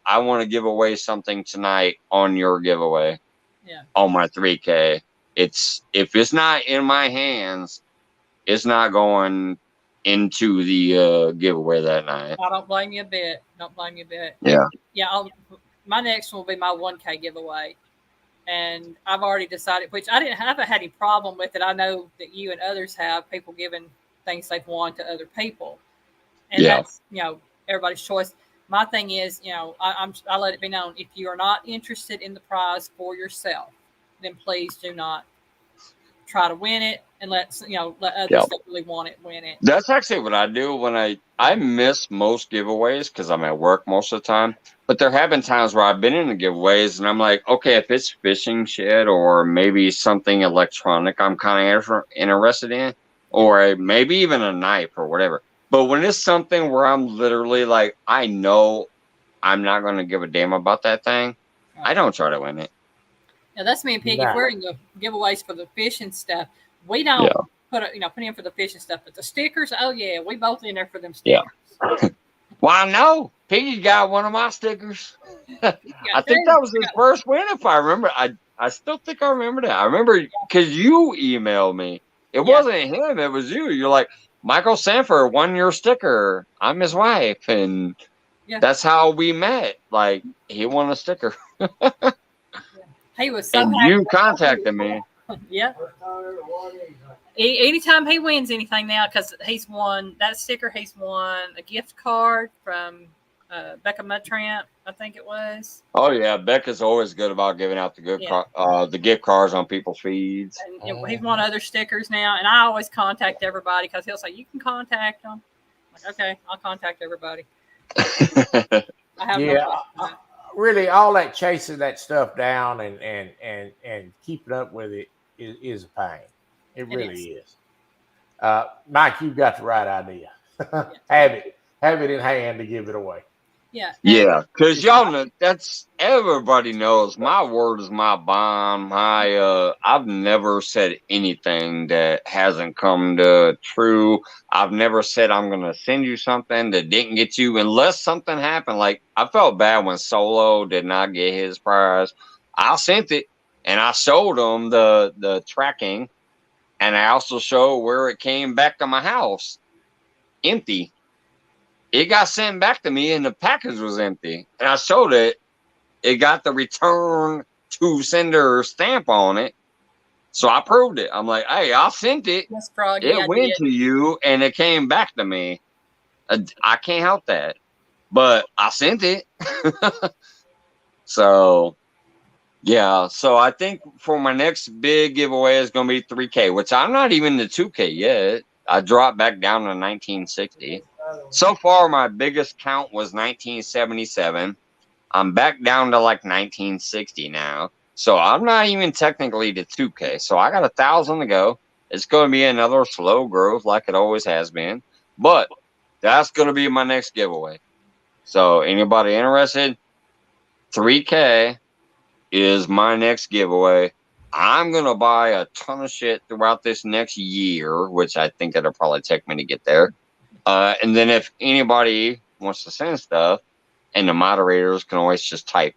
I want to give away something tonight on your giveaway. Yeah. On my 3K. If it's not in my hands, it's not going into the giveaway that night. I don't blame you a bit. Don't blame you a bit. Yeah. Yeah. My next one will be my 1K giveaway. And I've already decided, which I haven't had any problem with it. I know that you and others have, people giving things they've won to other people. And that's, everybody's choice. My thing is, I let it be known, if you are not interested in the prize for yourself, then please do not try to win it and let others that really want it win it. That's actually what I do when I miss most giveaways because I'm at work most of the time. But there have been times where I've been in the giveaways and I'm like, okay, if it's fishing shit or maybe something electronic I'm kind of interested in, or maybe even a knife or whatever. But when it's something where I'm literally like, I know I'm not going to give a damn about that thing, I don't try to win it. Yeah, that's me and Piggy. If we're in the giveaways for the fishing stuff, we don't put in for the fishing stuff. But the stickers, oh yeah, we both in there for them stickers. Yeah. Well, I know Piggy got one of my stickers. I think that was his first win, if I remember. I still think I remember that. I remember because you emailed me. It wasn't him; it was you. You're like, Michael Sanford won your sticker. I'm his wife, and that's how we met. Like he won a sticker. He was so and happy. You contacted me. Yeah. Anytime he wins anything now, because he's won that sticker, he's won a gift card from Becca Mudtramp, I think it was. Oh yeah, Becca's always good about giving out the the gift cards on people's feeds. And he's won other stickers now, and I always contact everybody because he'll say you can contact them. I'm like, okay, I'll contact everybody. I have no really, all that chasing that stuff down and keeping up with it is a pain. It really is. Mike, you've got the right idea. Have it in hand to give it away. Yeah. Yeah, because y'all know everybody knows my word is my bond. I've never said anything that hasn't come to true. I've never said I'm gonna send you something that didn't get you unless something happened. Like I felt bad when Solo did not get his prize. I sent it and I showed him the tracking, and I also showed where it came back to my house, empty. It got sent back to me and the package was empty. And I showed it. It got the return to sender stamp on it. So I proved it. I'm like, hey, I sent it. It went to you and it came back to me. I can't help that. But I sent it. So, yeah. So I think for my next big giveaway is going to be 3K, which I'm not even the 2K yet. I dropped back down to 1960. So far, my biggest count was 1977. I'm back down to like 1960 now. So I'm not even technically to 2K. So I got 1,000 to go. It's going to be another slow growth like it always has been. But that's going to be my next giveaway. So anybody interested? 3K is my next giveaway. I'm going to buy a ton of shit throughout this next year, which I think it'll probably take me to get there. And then if anybody wants to send stuff, and the moderators can always just type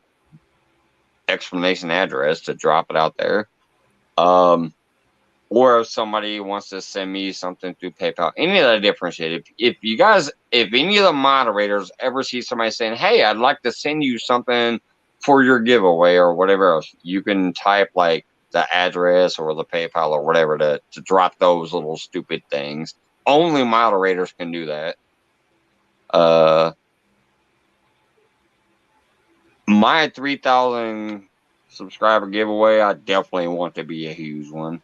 explanation address to drop it out there. Or if somebody wants to send me something through PayPal, any of that different shit. If any of the moderators ever see somebody saying, hey, I'd like to send you something for your giveaway or whatever else, you can type like the address or the PayPal or whatever to drop those little stupid things. Only moderators can do that. My 3,000 subscriber giveaway, I definitely want to be a huge one.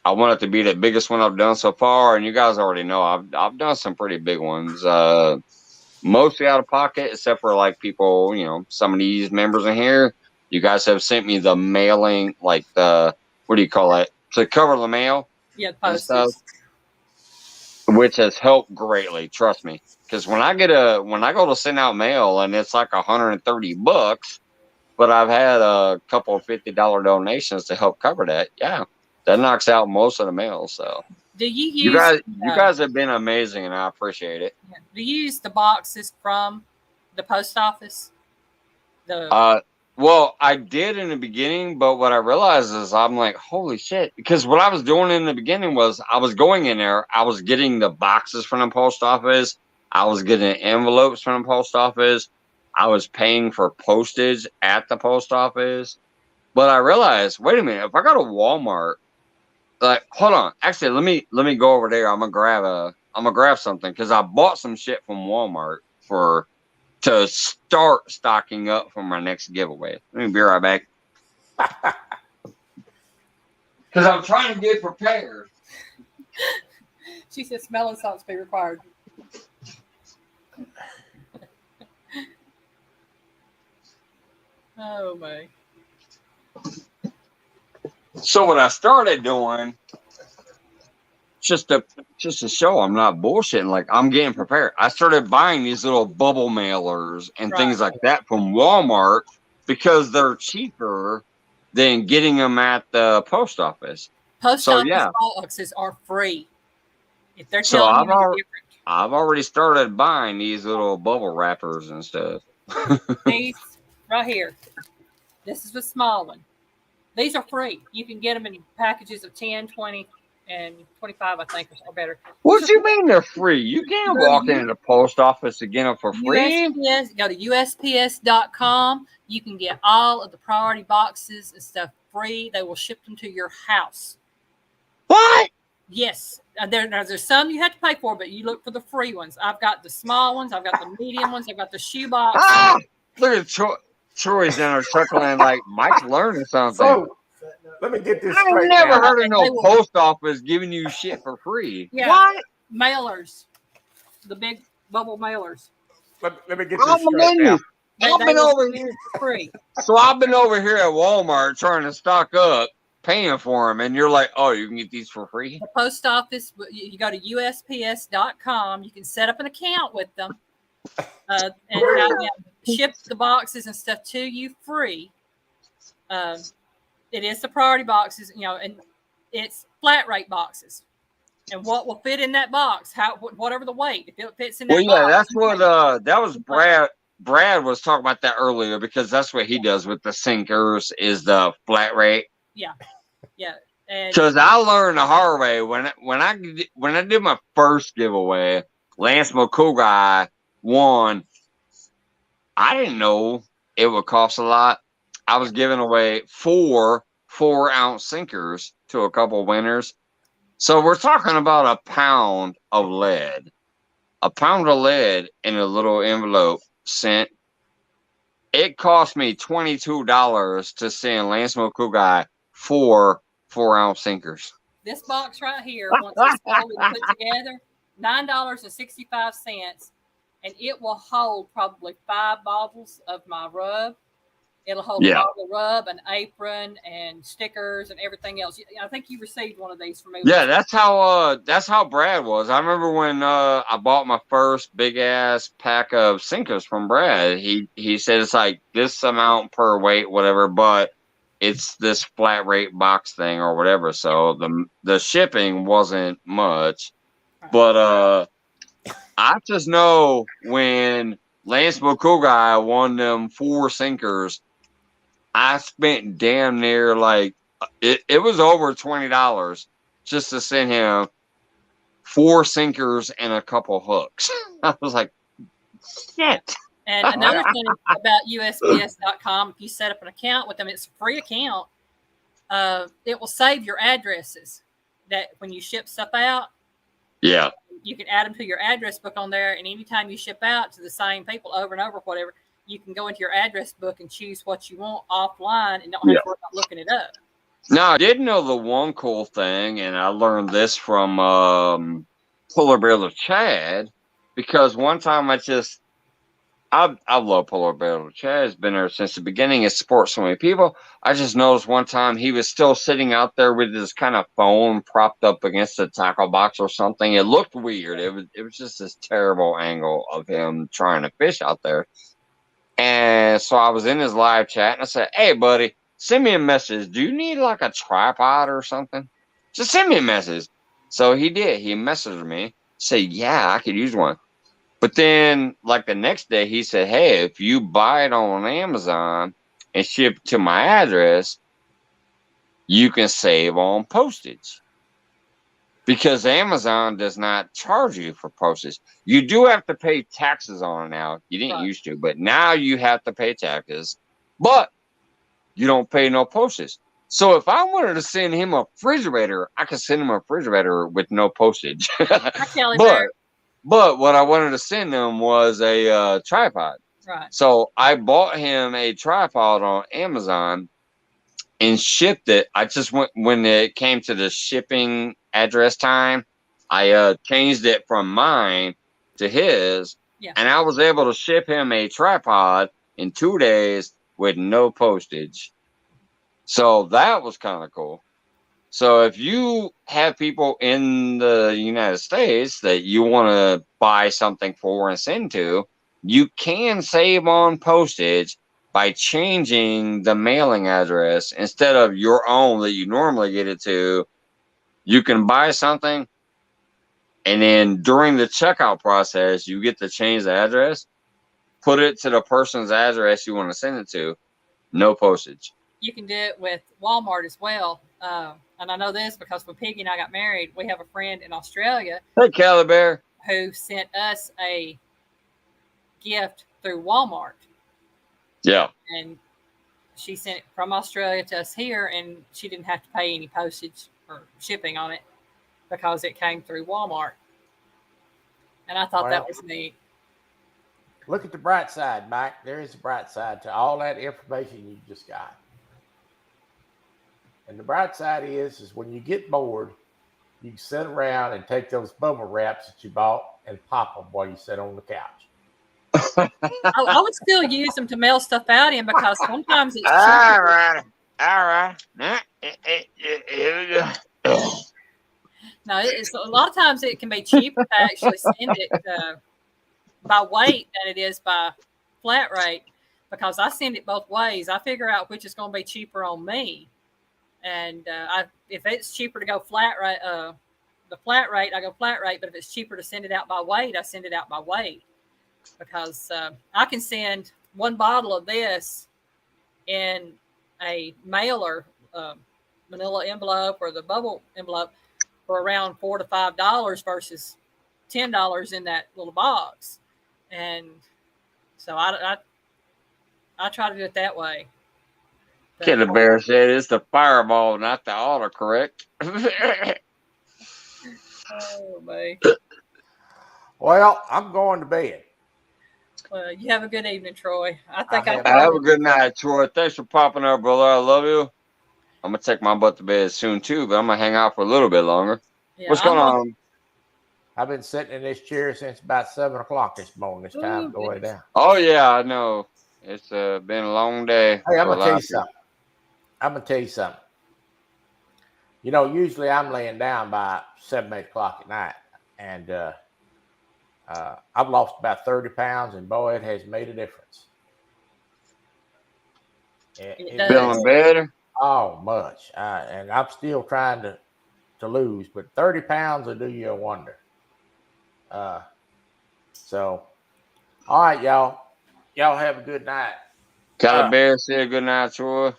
I want it to be the biggest one I've done so far, and you guys already know I've done some pretty big ones. Mostly out of pocket, except for like people, some of these members in here. You guys have sent me the mailing, like the what do you call it, to cover the mail, Yeah, and stuff, posters. which has helped greatly. Trust me, because when I go to send out mail and it's like $130, but I've had a couple of $50 donations to help cover that. Yeah, that knocks out most of the mail. So Do you you use guys have been amazing, and I appreciate it. do you use the boxes from the post office? Well, I did in the beginning, but what I realized is I'm like, holy shit. Because what I was doing in the beginning was I was going in there, I was getting the boxes from the post office, I was getting envelopes from the post office, I was paying for postage at the post office. But I realized, wait a minute, if I go to Walmart, like, hold on, actually, let me go over there. I'm gonna grab something because I bought some shit from Walmart to start stocking up for my next giveaway. Let me be right back. Because I'm trying to get prepared. She said smelling salts be required. Oh my. So what I started doing, just to show I'm not bullshitting, like I'm getting prepared. I started buying these little bubble mailers and things like that from Walmart because they're cheaper than getting them at the post office. Post office boxes are free. If they're So telling you different. I've already started buying these little bubble wrappers and stuff. These right here. This is the small one. These are free. You can get them in packages of 10, 20, and 25, I think, or better. What do you mean they're free? You can't walk into the post office to get them for free. USPS, go to USPS.com. You can get all of the priority boxes and stuff free. They will ship them to your house. What? Yes. There's some you have to pay for, but you look for the free ones. I've got the small ones. I've got the medium ones. I've got the shoebox. Ah! Look at Troy's in there chuckling like Mike's learning something. So, let me get this I've straight. never heard of no post office giving you shit for free. Yeah. What? Mailers. The big bubble mailers. Let me get this straight now. I've been over here for free. So I've been over here at Walmart trying to stock up, paying for them, and you're like, oh, you can get these for free? The post office, you go to USPS.com. You can set up an account with them and have them ship the boxes and stuff to you free. It is the priority boxes, and it's flat rate boxes. And what will fit in that box, whatever the weight, if it fits in that box. Well, yeah, that's what that was Brad. Brad was talking about that earlier because that's what he does with the sinkers is the flat rate. Yeah. Because I learned the hard way when I did my first giveaway, Lance McCool won. I didn't know it would cost a lot. I was giving away 4 4-ounce sinkers to a couple of winners. So we're talking about a pound of lead. A pound of lead in a little envelope sent. It cost me $22 to send Lance McCool 4 4-ounce sinkers. This box right here, once it's all put together, $9.65, and it will hold probably 5 bottles of my rub. It'll hold a bottle of rub, an apron, and stickers, and everything else. I think you received one of these from me. Yeah, that's how Brad was. I remember when I bought my first big ass pack of sinkers from Brad. He said it's like this amount per weight, whatever, but it's this flat rate box thing or whatever. So the shipping wasn't much, but I just know when Lance McCool won them 4 sinkers, I spent damn near like it was over $20 just to send him 4 sinkers and a couple hooks. I was like, shit. And another thing about USPS.com, if you set up an account with them, it's a free account. It will save your addresses that when you ship stuff out. Yeah. you can add them to your address book on there, and anytime you ship out to the same people over and over, whatever, you can go into your address book and choose what you want offline and don't have to worry about looking it up. Now, I did know the one cool thing, and I learned this from Polar Bear of Chad, because one time I love Polar Bear of Chad. It's been there since the beginning. It supports so many people. I just noticed one time he was still sitting out there with his kind of phone propped up against a tackle box or something. It looked weird. It was just this terrible angle of him trying to fish out there. And so I was in his live chat, and I said, "Hey, buddy, send me a message. Do you need like a tripod or something? Just send me a message." So he did. He messaged me, said, "Yeah, I could use one." But then, like the next day, he said, "Hey, if you buy it on Amazon and ship it to my address, you can save on postage." Because Amazon does not charge you for postage. You do have to pay taxes on it now. You didn't used to, but now you have to pay taxes. But you don't pay no postage. So if I wanted to send him a refrigerator, I could send him a refrigerator with no postage. But what I wanted to send him was a tripod. Right. So I bought him a tripod on Amazon and shipped it. I just went when it came to the shipping address time, I changed it from mine to his, and I was able to ship him a tripod in 2 days with no postage. So that was kind of cool. So if you have people in the United States that you want to buy something for and send to, you can save on postage by changing the mailing address. Instead of your own that you normally get it to, you can buy something, and then during the checkout process, you get to change the address, put it to the person's address you want to send it to, no postage. You can do it with Walmart as well. And I know this because when Piggy and I got married, we have a friend in Australia. Hey, Calabear. Who sent us a gift through Walmart. Yeah. And she sent it from Australia to us here, and she didn't have to pay any postage or shipping on it because it came through Walmart. And I thought that was neat. Look at the bright side, Mike. There is a bright side to all that information you just got. And the bright side is when you get bored, you can sit around and take those bubble wraps that you bought and pop them while you sit on the couch. I would still use them to mail stuff out in because sometimes it's all right. No, it's a lot of times it can be cheaper to actually send it by weight than it is by flat rate because I send it both ways. I figure out which is going to be cheaper on me, and if it's cheaper to go flat rate, the flat rate, I go flat rate. But if it's cheaper to send it out by weight, I send it out by weight because I can send one bottle of this in a mailer, manila envelope or the bubble envelope for around $4 to $5 versus $10 in that little box. And so I try to do it that way. Killer Bear said it's the fireball, not the autocorrect. Oh, man. Well, I'm going to bed. Well, you have a good evening, Troy. I have a good night, Troy. Thanks for popping up, brother. I love you. I'm gonna take my butt to bed soon too, but I'm gonna hang out for a little bit longer. Yeah, what's going on? I've been sitting in this chair since about 7 o'clock this morning. It's time to go lay down. Oh yeah, I know. It's been a long day. Hey, I'm gonna tell you something. You know, usually I'm laying down by 7, 8 o'clock at night, and I've lost about 30 pounds, and boy, it has made a difference. Feeling better? Oh, much. And I'm still trying to lose, but 30 pounds will do you a wonder. So, all right, y'all. Y'all have a good night. Calabear said good night, Troy.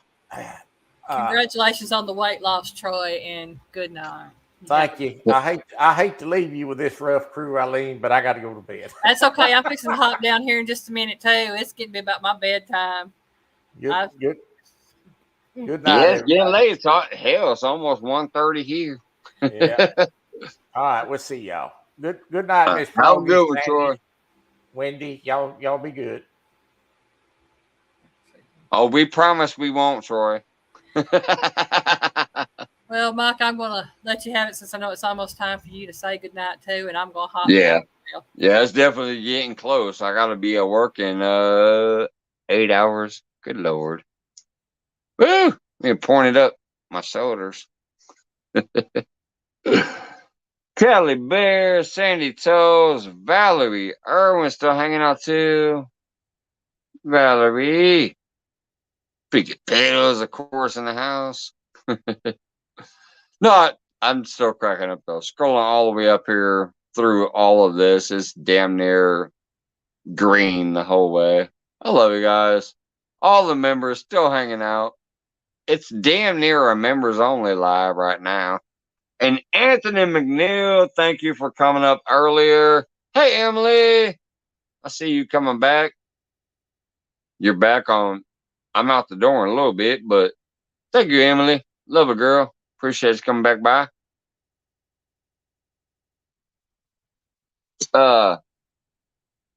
Congratulations on the weight loss, Troy, and good night. Thank you. I hate to leave you with this rough crew, Eileen, but I got to go to bed. That's okay. I'm fixing to hop down here in just a minute too. It's getting me about my bedtime. Good night. Yeah, it's getting late. It's almost 1:30 here. Yeah. All right. We'll see y'all. Good night, Miss Have a Froggy, good one, Sandy, Troy. Wendy. Y'all be good. Oh, we promise we won't, Troy. Well, Mike, I'm going to let you have it since I know it's almost time for you to say goodnight too, and I'm going to hop Yeah. out. Yeah, it's definitely getting close. I got to be at work in 8 hours. Good Lord. Woo! It pointed up my shoulders. Kelly Bear, Sandy Toes, Valerie, Irwin still hanging out too. Valerie. Freaking potatoes, of course, in the house. No, I'm still cracking up though. Scrolling all the way up here through all of this is damn near green the whole way. I love you guys. All the members still hanging out. It's damn near a members only live right now. And Anthony McNeil, thank you for coming up earlier. Hey, Emily. I see you coming back. You're back on. I'm out the door in a little bit, but thank you, Emily. Love a girl. Appreciate you coming back by. Oh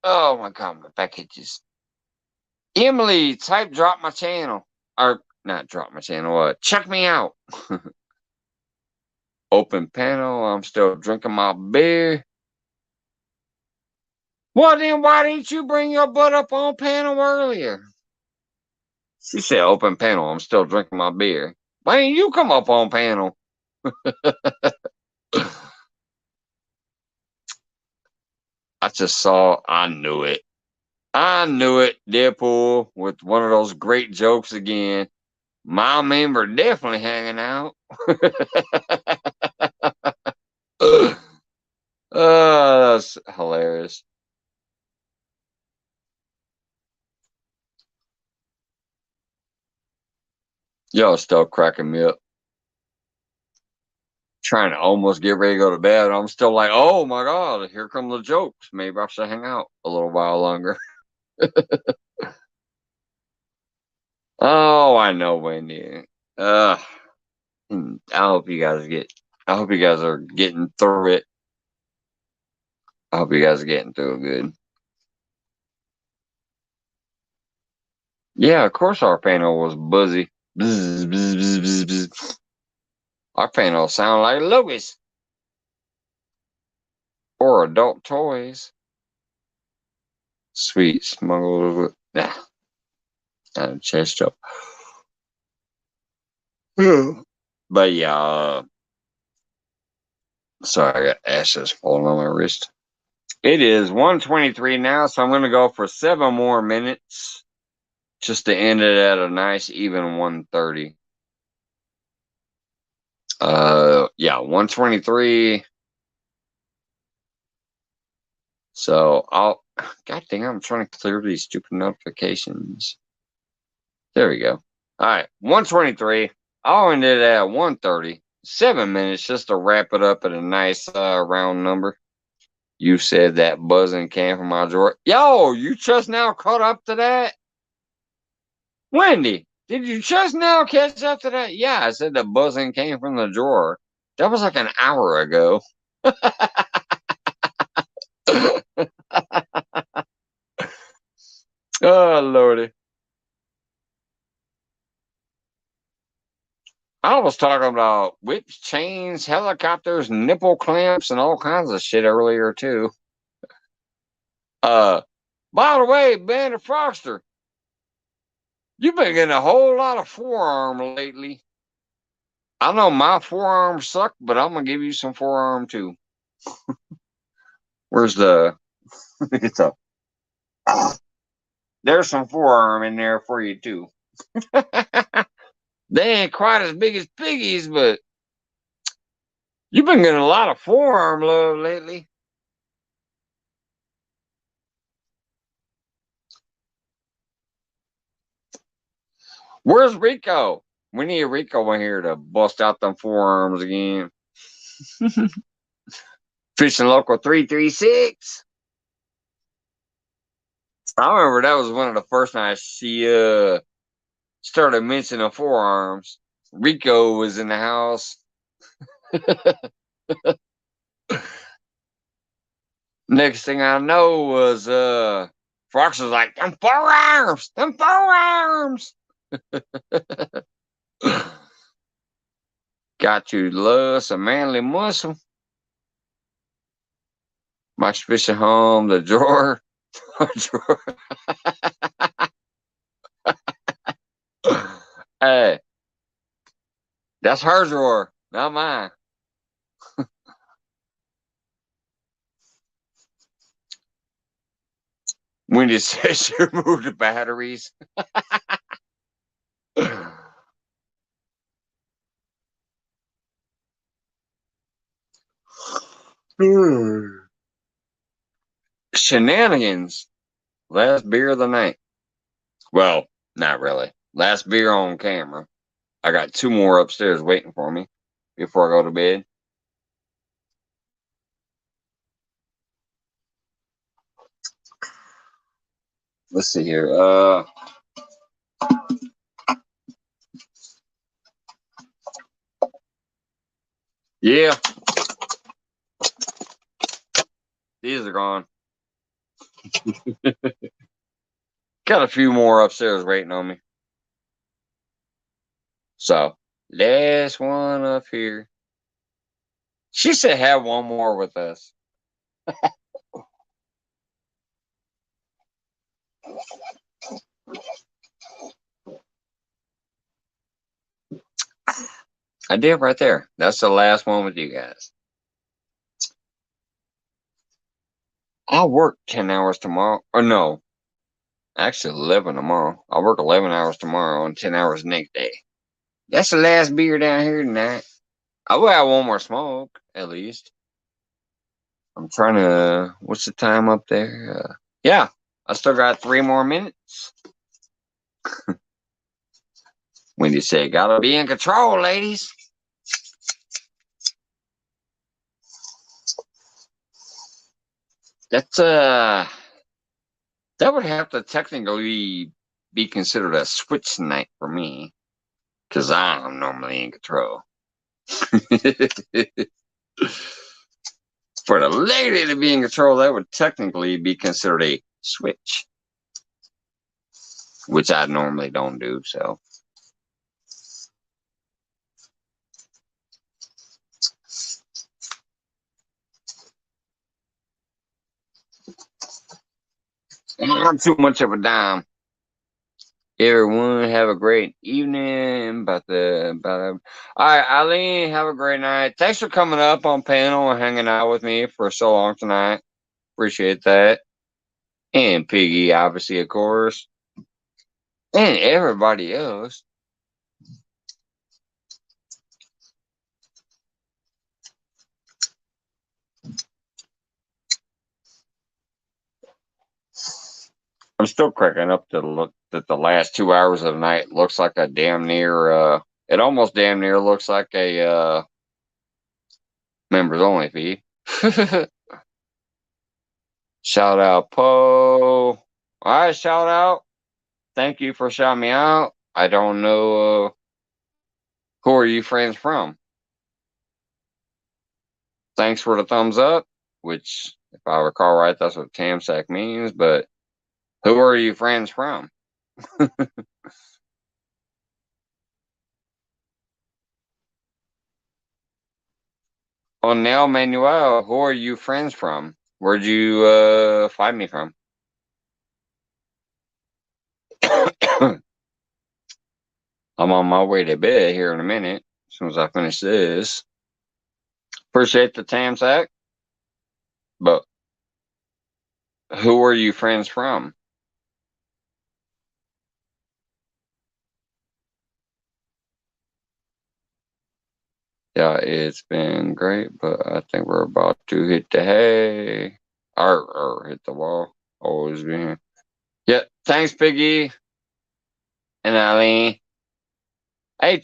my God, my back itches. Emily, type drop my channel. Or not drop my channel, check me out. Open panel, I'm still drinking my beer. Well then why didn't you bring your butt up on panel earlier? She said open panel, I'm still drinking my beer. Why didn't you come up on panel? I knew it. I knew it, Deadpool, with one of those great jokes again. My member definitely hanging out. That's hilarious. Y'all still cracking me up. Trying to almost get ready to go to bed. I'm still like, oh my God, here come the jokes. Maybe I should hang out a little while longer. Oh, I know, Wendy. I hope you guys are getting through it. I hope you guys are getting through it good. Yeah, of course our panel was buzzy. Bzz, bzz, bzz, bzz, bzz. Our panel sound like Lucas. Or adult toys. Sweet smuggled. Nah. Chest up. But yeah, sorry, I got ashes falling on my wrist. It is 1:23 now, so I'm going to go for 7 more minutes just to end it at a nice even 1:30. Yeah, 1:23. So God dang, I'm trying to clear these stupid notifications. There we go. All right, 1:23. I'll end it at 1:30. 7 minutes just to wrap it up at a nice round number. You said that buzzing came from my drawer. Yo, you just now caught up to that? Wendy, did you just now catch up to that? Yeah, I said the buzzing came from the drawer. That was like an hour ago. Oh, Lordy. I was talking about whips, chains, helicopters, nipple clamps, and all kinds of shit earlier, too. By the way, Bandit Froster, you've been getting a whole lot of forearm lately. I know my forearms suck, but I'm gonna give you some forearm too. Where's the? It's a. There's some forearm in there for you too. They ain't quite as big as piggies, but you've been getting a lot of forearm love lately. Where's Rico? We need Rico in here to bust out them forearms again. Fishing Local 336. I remember that was one of the first nights she started mentioning forearms. Rico was in the house. Next thing I know was Fox was like, them forearms, them forearms. Got to love some manly muscle. Mike's fishing home, the drawer. Hey, that's her drawer, not mine. Wendy says she removed the batteries. Shenanigans. Last beer of the night. Well, not really. Last beer on camera. I got 2 more upstairs waiting for me before I go to bed. Let's see here. Yeah. These are gone. Got a few more upstairs waiting on me. So, last one up here. She said have one more with us. I did right there. That's the last one with you guys. I'll work 10 hours tomorrow. Or no, actually 11 tomorrow. I'll work 11 hours tomorrow and 10 hours next day. That's the last beer down here tonight. I will have one more smoke, at least. I'm trying to... What's the time up there? Yeah, I still got 3 more minutes. When you say, gotta be in control, ladies. That's, that would have to technically be considered a switch night for me. Because I'm normally in control. For the lady to be in control, that would technically be considered a switch. Which I normally don't do, so. Not too much of a dime. Everyone have a great evening. All right, Eileen, have a great night. Thanks for coming up on panel and hanging out with me for so long tonight. Appreciate that. And Piggy, obviously, of course. And everybody else. I'm still cracking up to the look that the last 2 hours of the night looks like a damn near, it almost damn near looks like a, members only feed. Shout out, Poe. All right, shout out. Thank you for shouting me out. I don't know, who are you friends from? Thanks for the thumbs up, which, if I recall right, that's what Tamsack means, but who are you friends from? Oh, now, Manuel, who are you friends from? Where'd you find me from? I'm on my way to bed here in a minute, as soon as I finish this. Appreciate the Tamsack, but who are you friends from? Yeah, it's been great, but I think we're about to hit the hay. Or hit the wall. Always been here. Yeah, thanks, Piggy. And Eileen. Hey,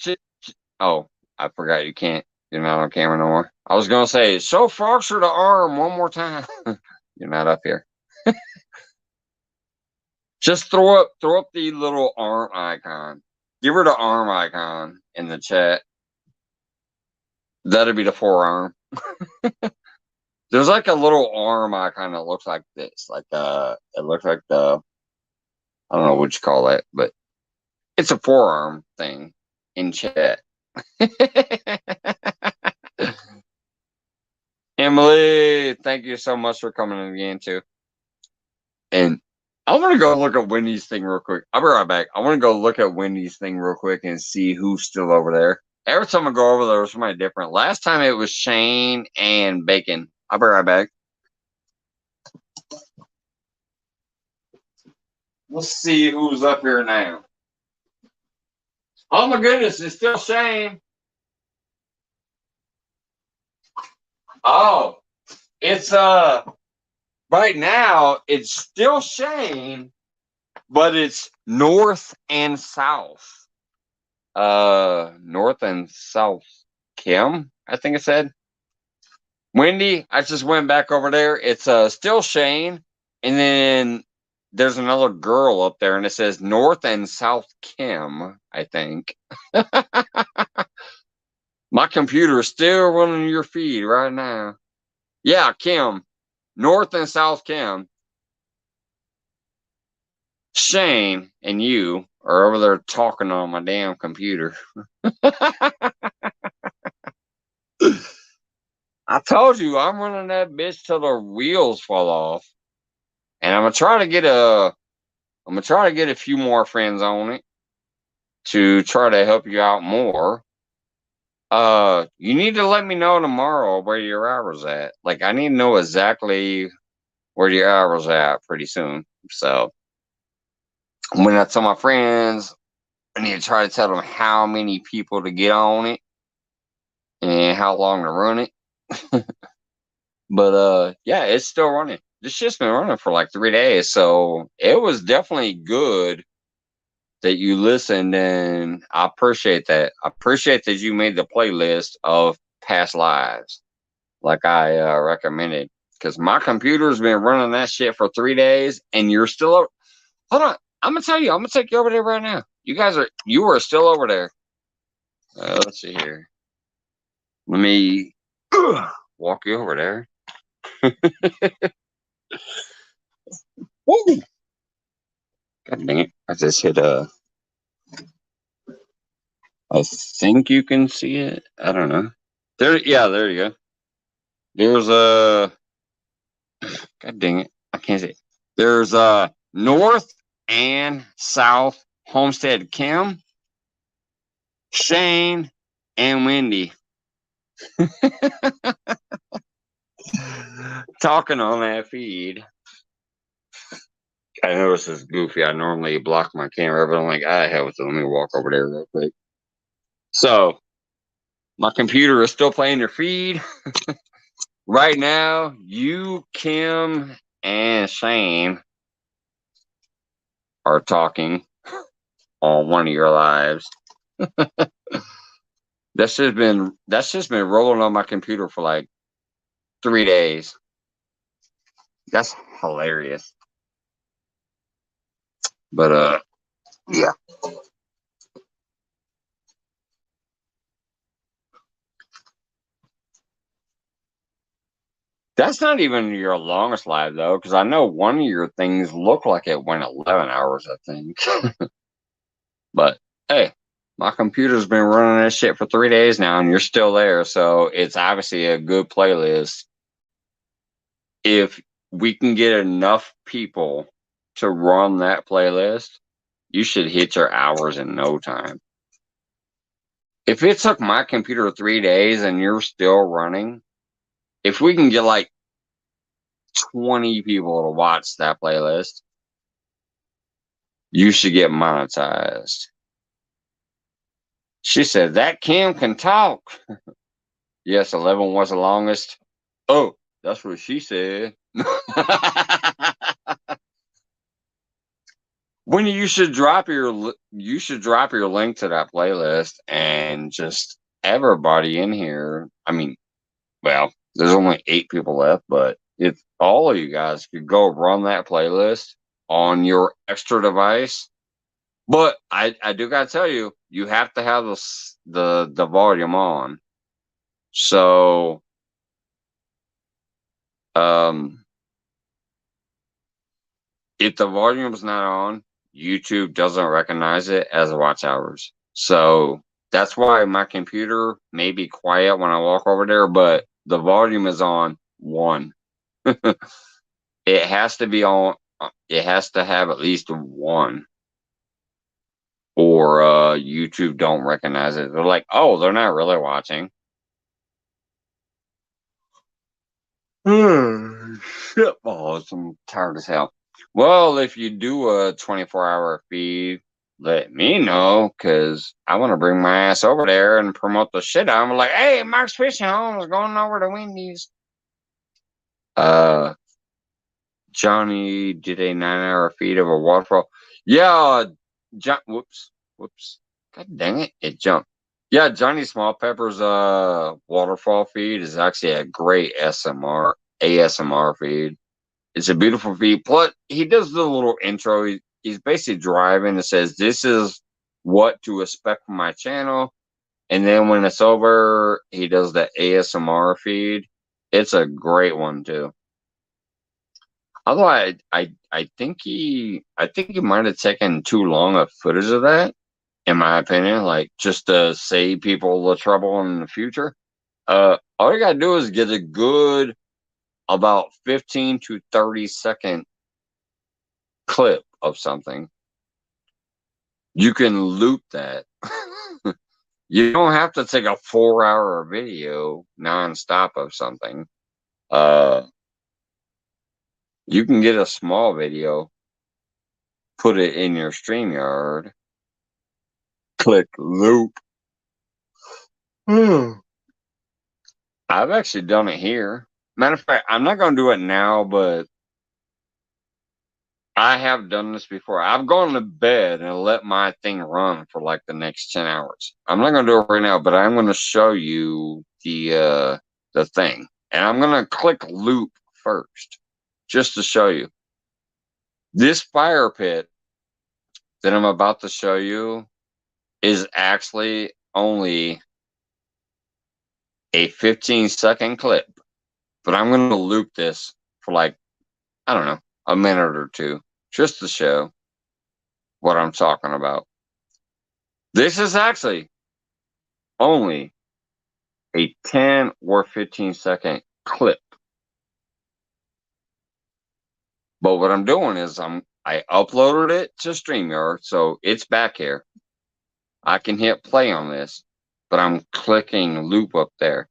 oh, I forgot you can't. You're not on camera no more. I was going to say, show Foxer the arm one more time. You're not up here. Just throw up the little arm icon. Give her the arm icon in the chat. That'll be the forearm. There's like a little arm I kind of looks like this. Like it looks like I don't know what you call that, but it's a forearm thing in chat. Emily, thank you so much for coming in again too. And I want to go look at Wendy's thing real quick. I'll be right back. I want to go look at Wendy's thing real quick and see who's still over there. Every time I go over there, there's somebody different. Last time it was Shane and Bacon. I'll be right back. Let's see who's up here now. Oh my goodness, it's still Shane. Oh, it's right now it's still Shane, but it's north and south. North and south Kim, I think it said. Wendy, I just went back over there. It's still Shane, and then there's another girl up there, and it says North and South Kim, I think. My computer is still running your feed right now. Yeah, Kim. North and South Kim. Shane and you are over there talking on my damn computer. I told you I'm running that bitch till the wheels fall off. And I'm gonna try to get a few more friends on it to try to help you out more. You need to let me know tomorrow where your hour's at. Like, I need to know exactly where your hour's at pretty soon. So when I tell my friends, I need to try to tell them how many people to get on it and how long to run it. But yeah, it's still running. This shit's been running for like 3 days, so it was definitely good that you listened, and I appreciate that. I appreciate that you made the playlist of past lives, like I recommended, because my computer's been running that shit for 3 days, and you're still over. Hold on, I'm gonna tell you, I'm gonna take you over there right now. You are still over there. Let's see here. Let me walk you over there. Woo! God dang it. I just hit I think you can see it. I don't know. There you go. There's God dang it. I can't see it. There's North and South Homestead Kim, Shane, and Wendy. Talking on that feed. I know this is goofy. I normally block my camera, but I'm like, hell with it. Let me walk over there real quick. So, my computer is still playing your feed. Right now, you, Kim, and Shane are talking on one of your lives. That's just been rolling on my computer for like 3 days. That's hilarious. But yeah. That's not even your longest live though, because I know one of your things looked like it went 11 hours, I think. But hey, my computer's been running that shit for 3 days now, and you're still there, so it's obviously a good playlist. If we can get enough people to run that playlist, you should hit your hours in no time. If it took my computer 3 days and you're still running, if we can get like 20 people to watch that playlist, you should get monetized. She said, that Kim can talk. Yes, 11 was the longest. Oh, that's what she said. When you should drop your link to that playlist, and just everybody in here. I mean, well, there's only 8 people left, but if all of you guys could go run that playlist on your extra device, but I do gotta tell you, you have to have the volume on. So If the volume's not on, YouTube doesn't recognize it as watch hours. So that's why my computer may be quiet when I walk over there, but the volume is on 1. It has to be on. It has to have at least 1, or YouTube don't recognize it. They're like, oh, they're not really watching. Shit balls! I'm tired as hell. Well, if you do a 24-hour feed, let me know, because I want to bring my ass over there and promote the shit out. I'm like, hey, Mark's Fishing Home is going over to Wendy's. Johnny did a 9-hour feed of a waterfall. Yeah, whoops. God dang it, it jumped. Yeah, Johnny Small Pepper's waterfall feed is actually a great ASMR feed. It's a beautiful feed. Plus, he does the little intro. He's basically driving and says, this is what to expect from my channel. And then when it's over, he does the ASMR feed. It's a great one too. Although I think he might have taken too long of footage of that, in my opinion, like just to save people the trouble in the future. All you gotta do is get a good about 15 to 30-second clip of something. You can loop that. You don't have to take a 4-hour video nonstop of something. You can get a small video, put it in your StreamYard, click loop. I've actually done it here. Matter of fact, I'm not going to do it now, but I have done this before. I've gone to bed and let my thing run for like the next 10 hours. I'm not going to do it right now, but I'm going to show you the thing. And I'm going to click loop first, just to show you. This fire pit that I'm about to show you is actually only a 15-second clip. But I'm going to loop this for like, I don't know, a minute or two, just to show what I'm talking about. This is actually only a 10 or 15-second clip. But what I'm doing is I uploaded it to StreamYard, so it's back here. I can hit play on this, but I'm clicking loop up there.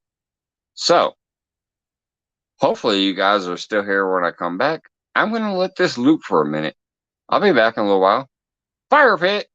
So, hopefully you guys are still here when I come back. I'm going to let this loop for a minute. I'll be back in a little while. Fire pit!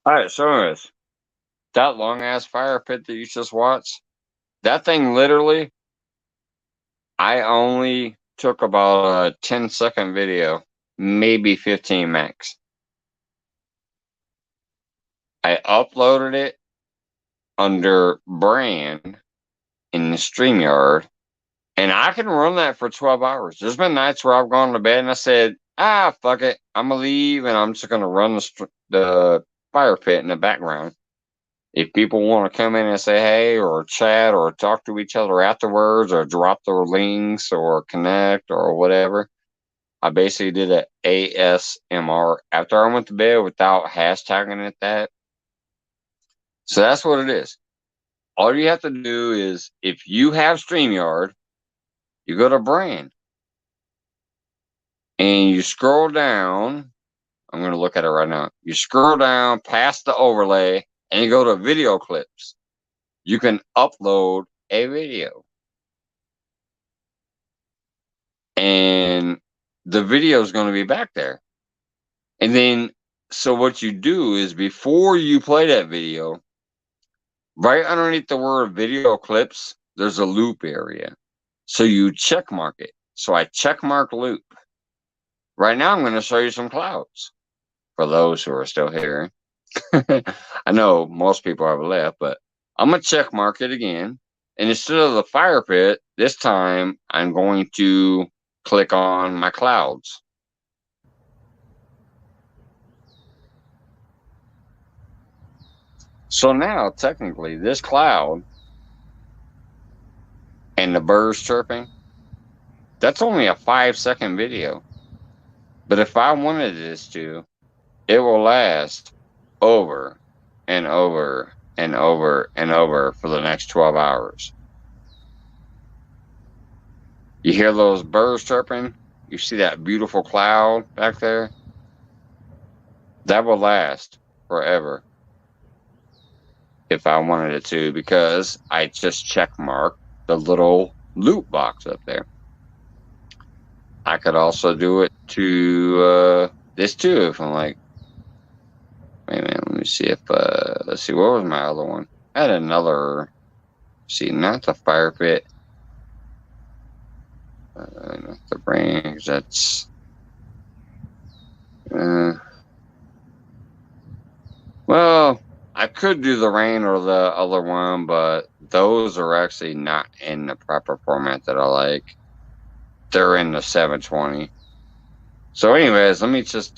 Alright, so anyways, that long ass fire pit that you just watched, that thing literally, I only took about a 10-second video, maybe 15 max. I uploaded it under brand in the StreamYard, and I can run that for 12 hours. There's been nights where I've gone to bed and I said, fuck it, I'm gonna leave and I'm just gonna run the fire pit in the background. If people want to come in and say hey, or chat, or talk to each other afterwards, or drop their links, or connect, or whatever, I basically did a ASMR after I went to bed without hashtagging it that. So that's what it is. All you have to do is, if you have StreamYard, you go to brand and you scroll down. I'm going to look at it right now. You scroll down past the overlay and you go to video clips. You can upload a video. And the video is going to be back there. And then, so what you do is, before you play that video, right underneath the word video clips, there's a loop area. So you check mark it. So I check mark loop. Right now, I'm going to show you some clouds for those who are still here. I know most people have left, but I'm going to check mark it again. And instead of the fire pit, this time I'm going to click on my clouds. So now, technically, this cloud and the birds chirping, that's only a 5-second video. But if I wanted this to, it will last over and over and over and over for the next 12 hours. You hear those birds chirping? You see that beautiful cloud back there? That will last forever if I wanted it to, because I just check mark the little loop box up there. I could also do it to this too if I'm like, wait a minute, let me see if, let's see, what was my other one? I had another, see, not the fire pit, not the range, that's, well, I could do the rain or the other one, but those are actually not in the proper format that I like. They're in the 720. So anyways, let me just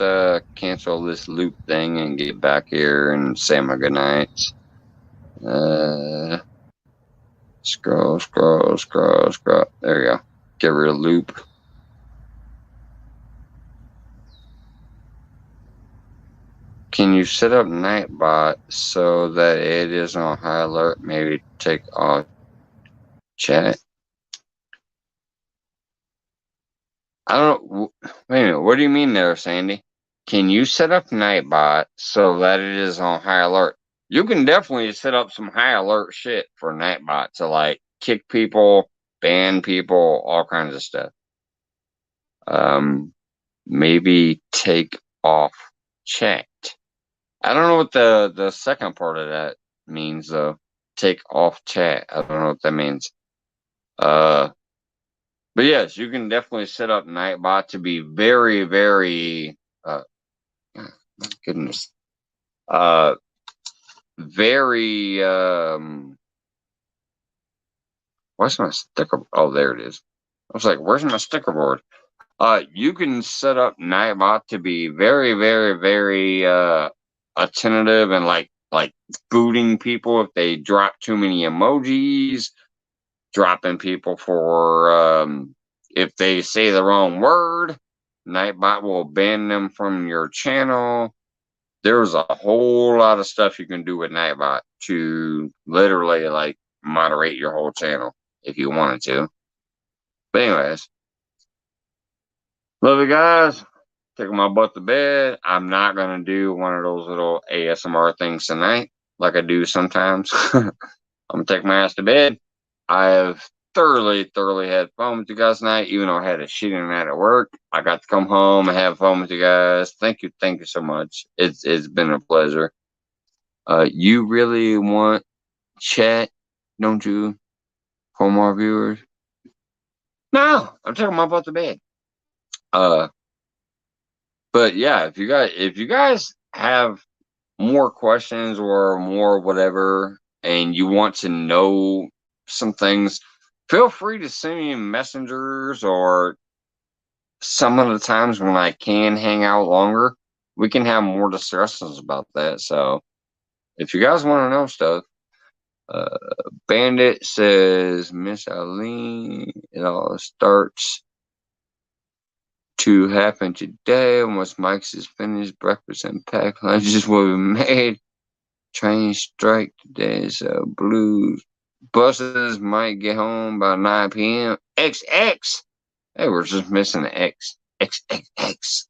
cancel this loop thing and get back here and say my goodnights. Scroll. There you go. Get rid of loop. Can you set up Nightbot so that it is on high alert? Maybe take off chat. I don't. Wait a minute. What do you mean there, Sandy? Can you set up Nightbot so that it is on high alert? You can definitely set up some high alert shit for Nightbot to like kick people, ban people, all kinds of stuff. Maybe take off chat. I don't know what the second part of that means though. Take off chat. I don't know what that means. But yes, you can definitely set up Nightbot to be very, very my goodness. Very where's my sticker? Oh, there it is. I was like, where's my sticker board? You can set up Nightbot to be very, very, very attentive and like booting people if they drop too many emojis, dropping people for if they say the wrong word, Nightbot will ban them from your channel. There's a whole lot of stuff you can do with Nightbot to literally like moderate your whole channel if you wanted to. But anyways, love you guys. Taking my butt to bed. I'm not gonna do one of those little ASMR things tonight, like I do sometimes. I'm gonna take my ass to bed. I have thoroughly had fun with you guys tonight, even though I had a shitty night at work. I got to come home and have fun with you guys. Thank you so much. It's been a pleasure. You really want chat, don't you, for more viewers? No, I'm taking my butt to bed. But yeah, if you guys have more questions or more whatever, and you want to know some things, feel free to send me messengers, or some of the times when I can hang out longer, we can have more discussions about that. So if you guys want to know stuff, Bandit says, Miss Eileen, it all starts to happen today once Mike's is finished. Breakfast and packed lunches will be made. Train strike today, so blues. Buses might get home by 9 p.m. XX. Hey, we're just missing an X. XXX.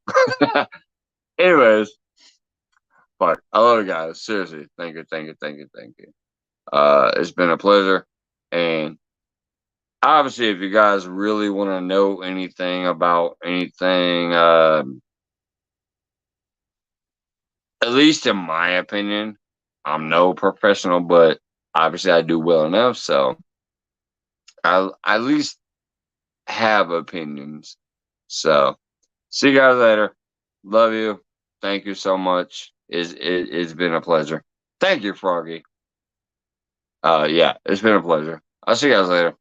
Anyways, but I love you guys. Seriously, thank you. It's been a pleasure. And obviously, if you guys really want to know anything about anything, at least in my opinion, I'm no professional, but obviously I do well enough, so I at least have opinions. So, see you guys later. Love you. Thank you so much. It's been a pleasure. Thank you, Froggy. Yeah, it's been a pleasure. I'll see you guys later.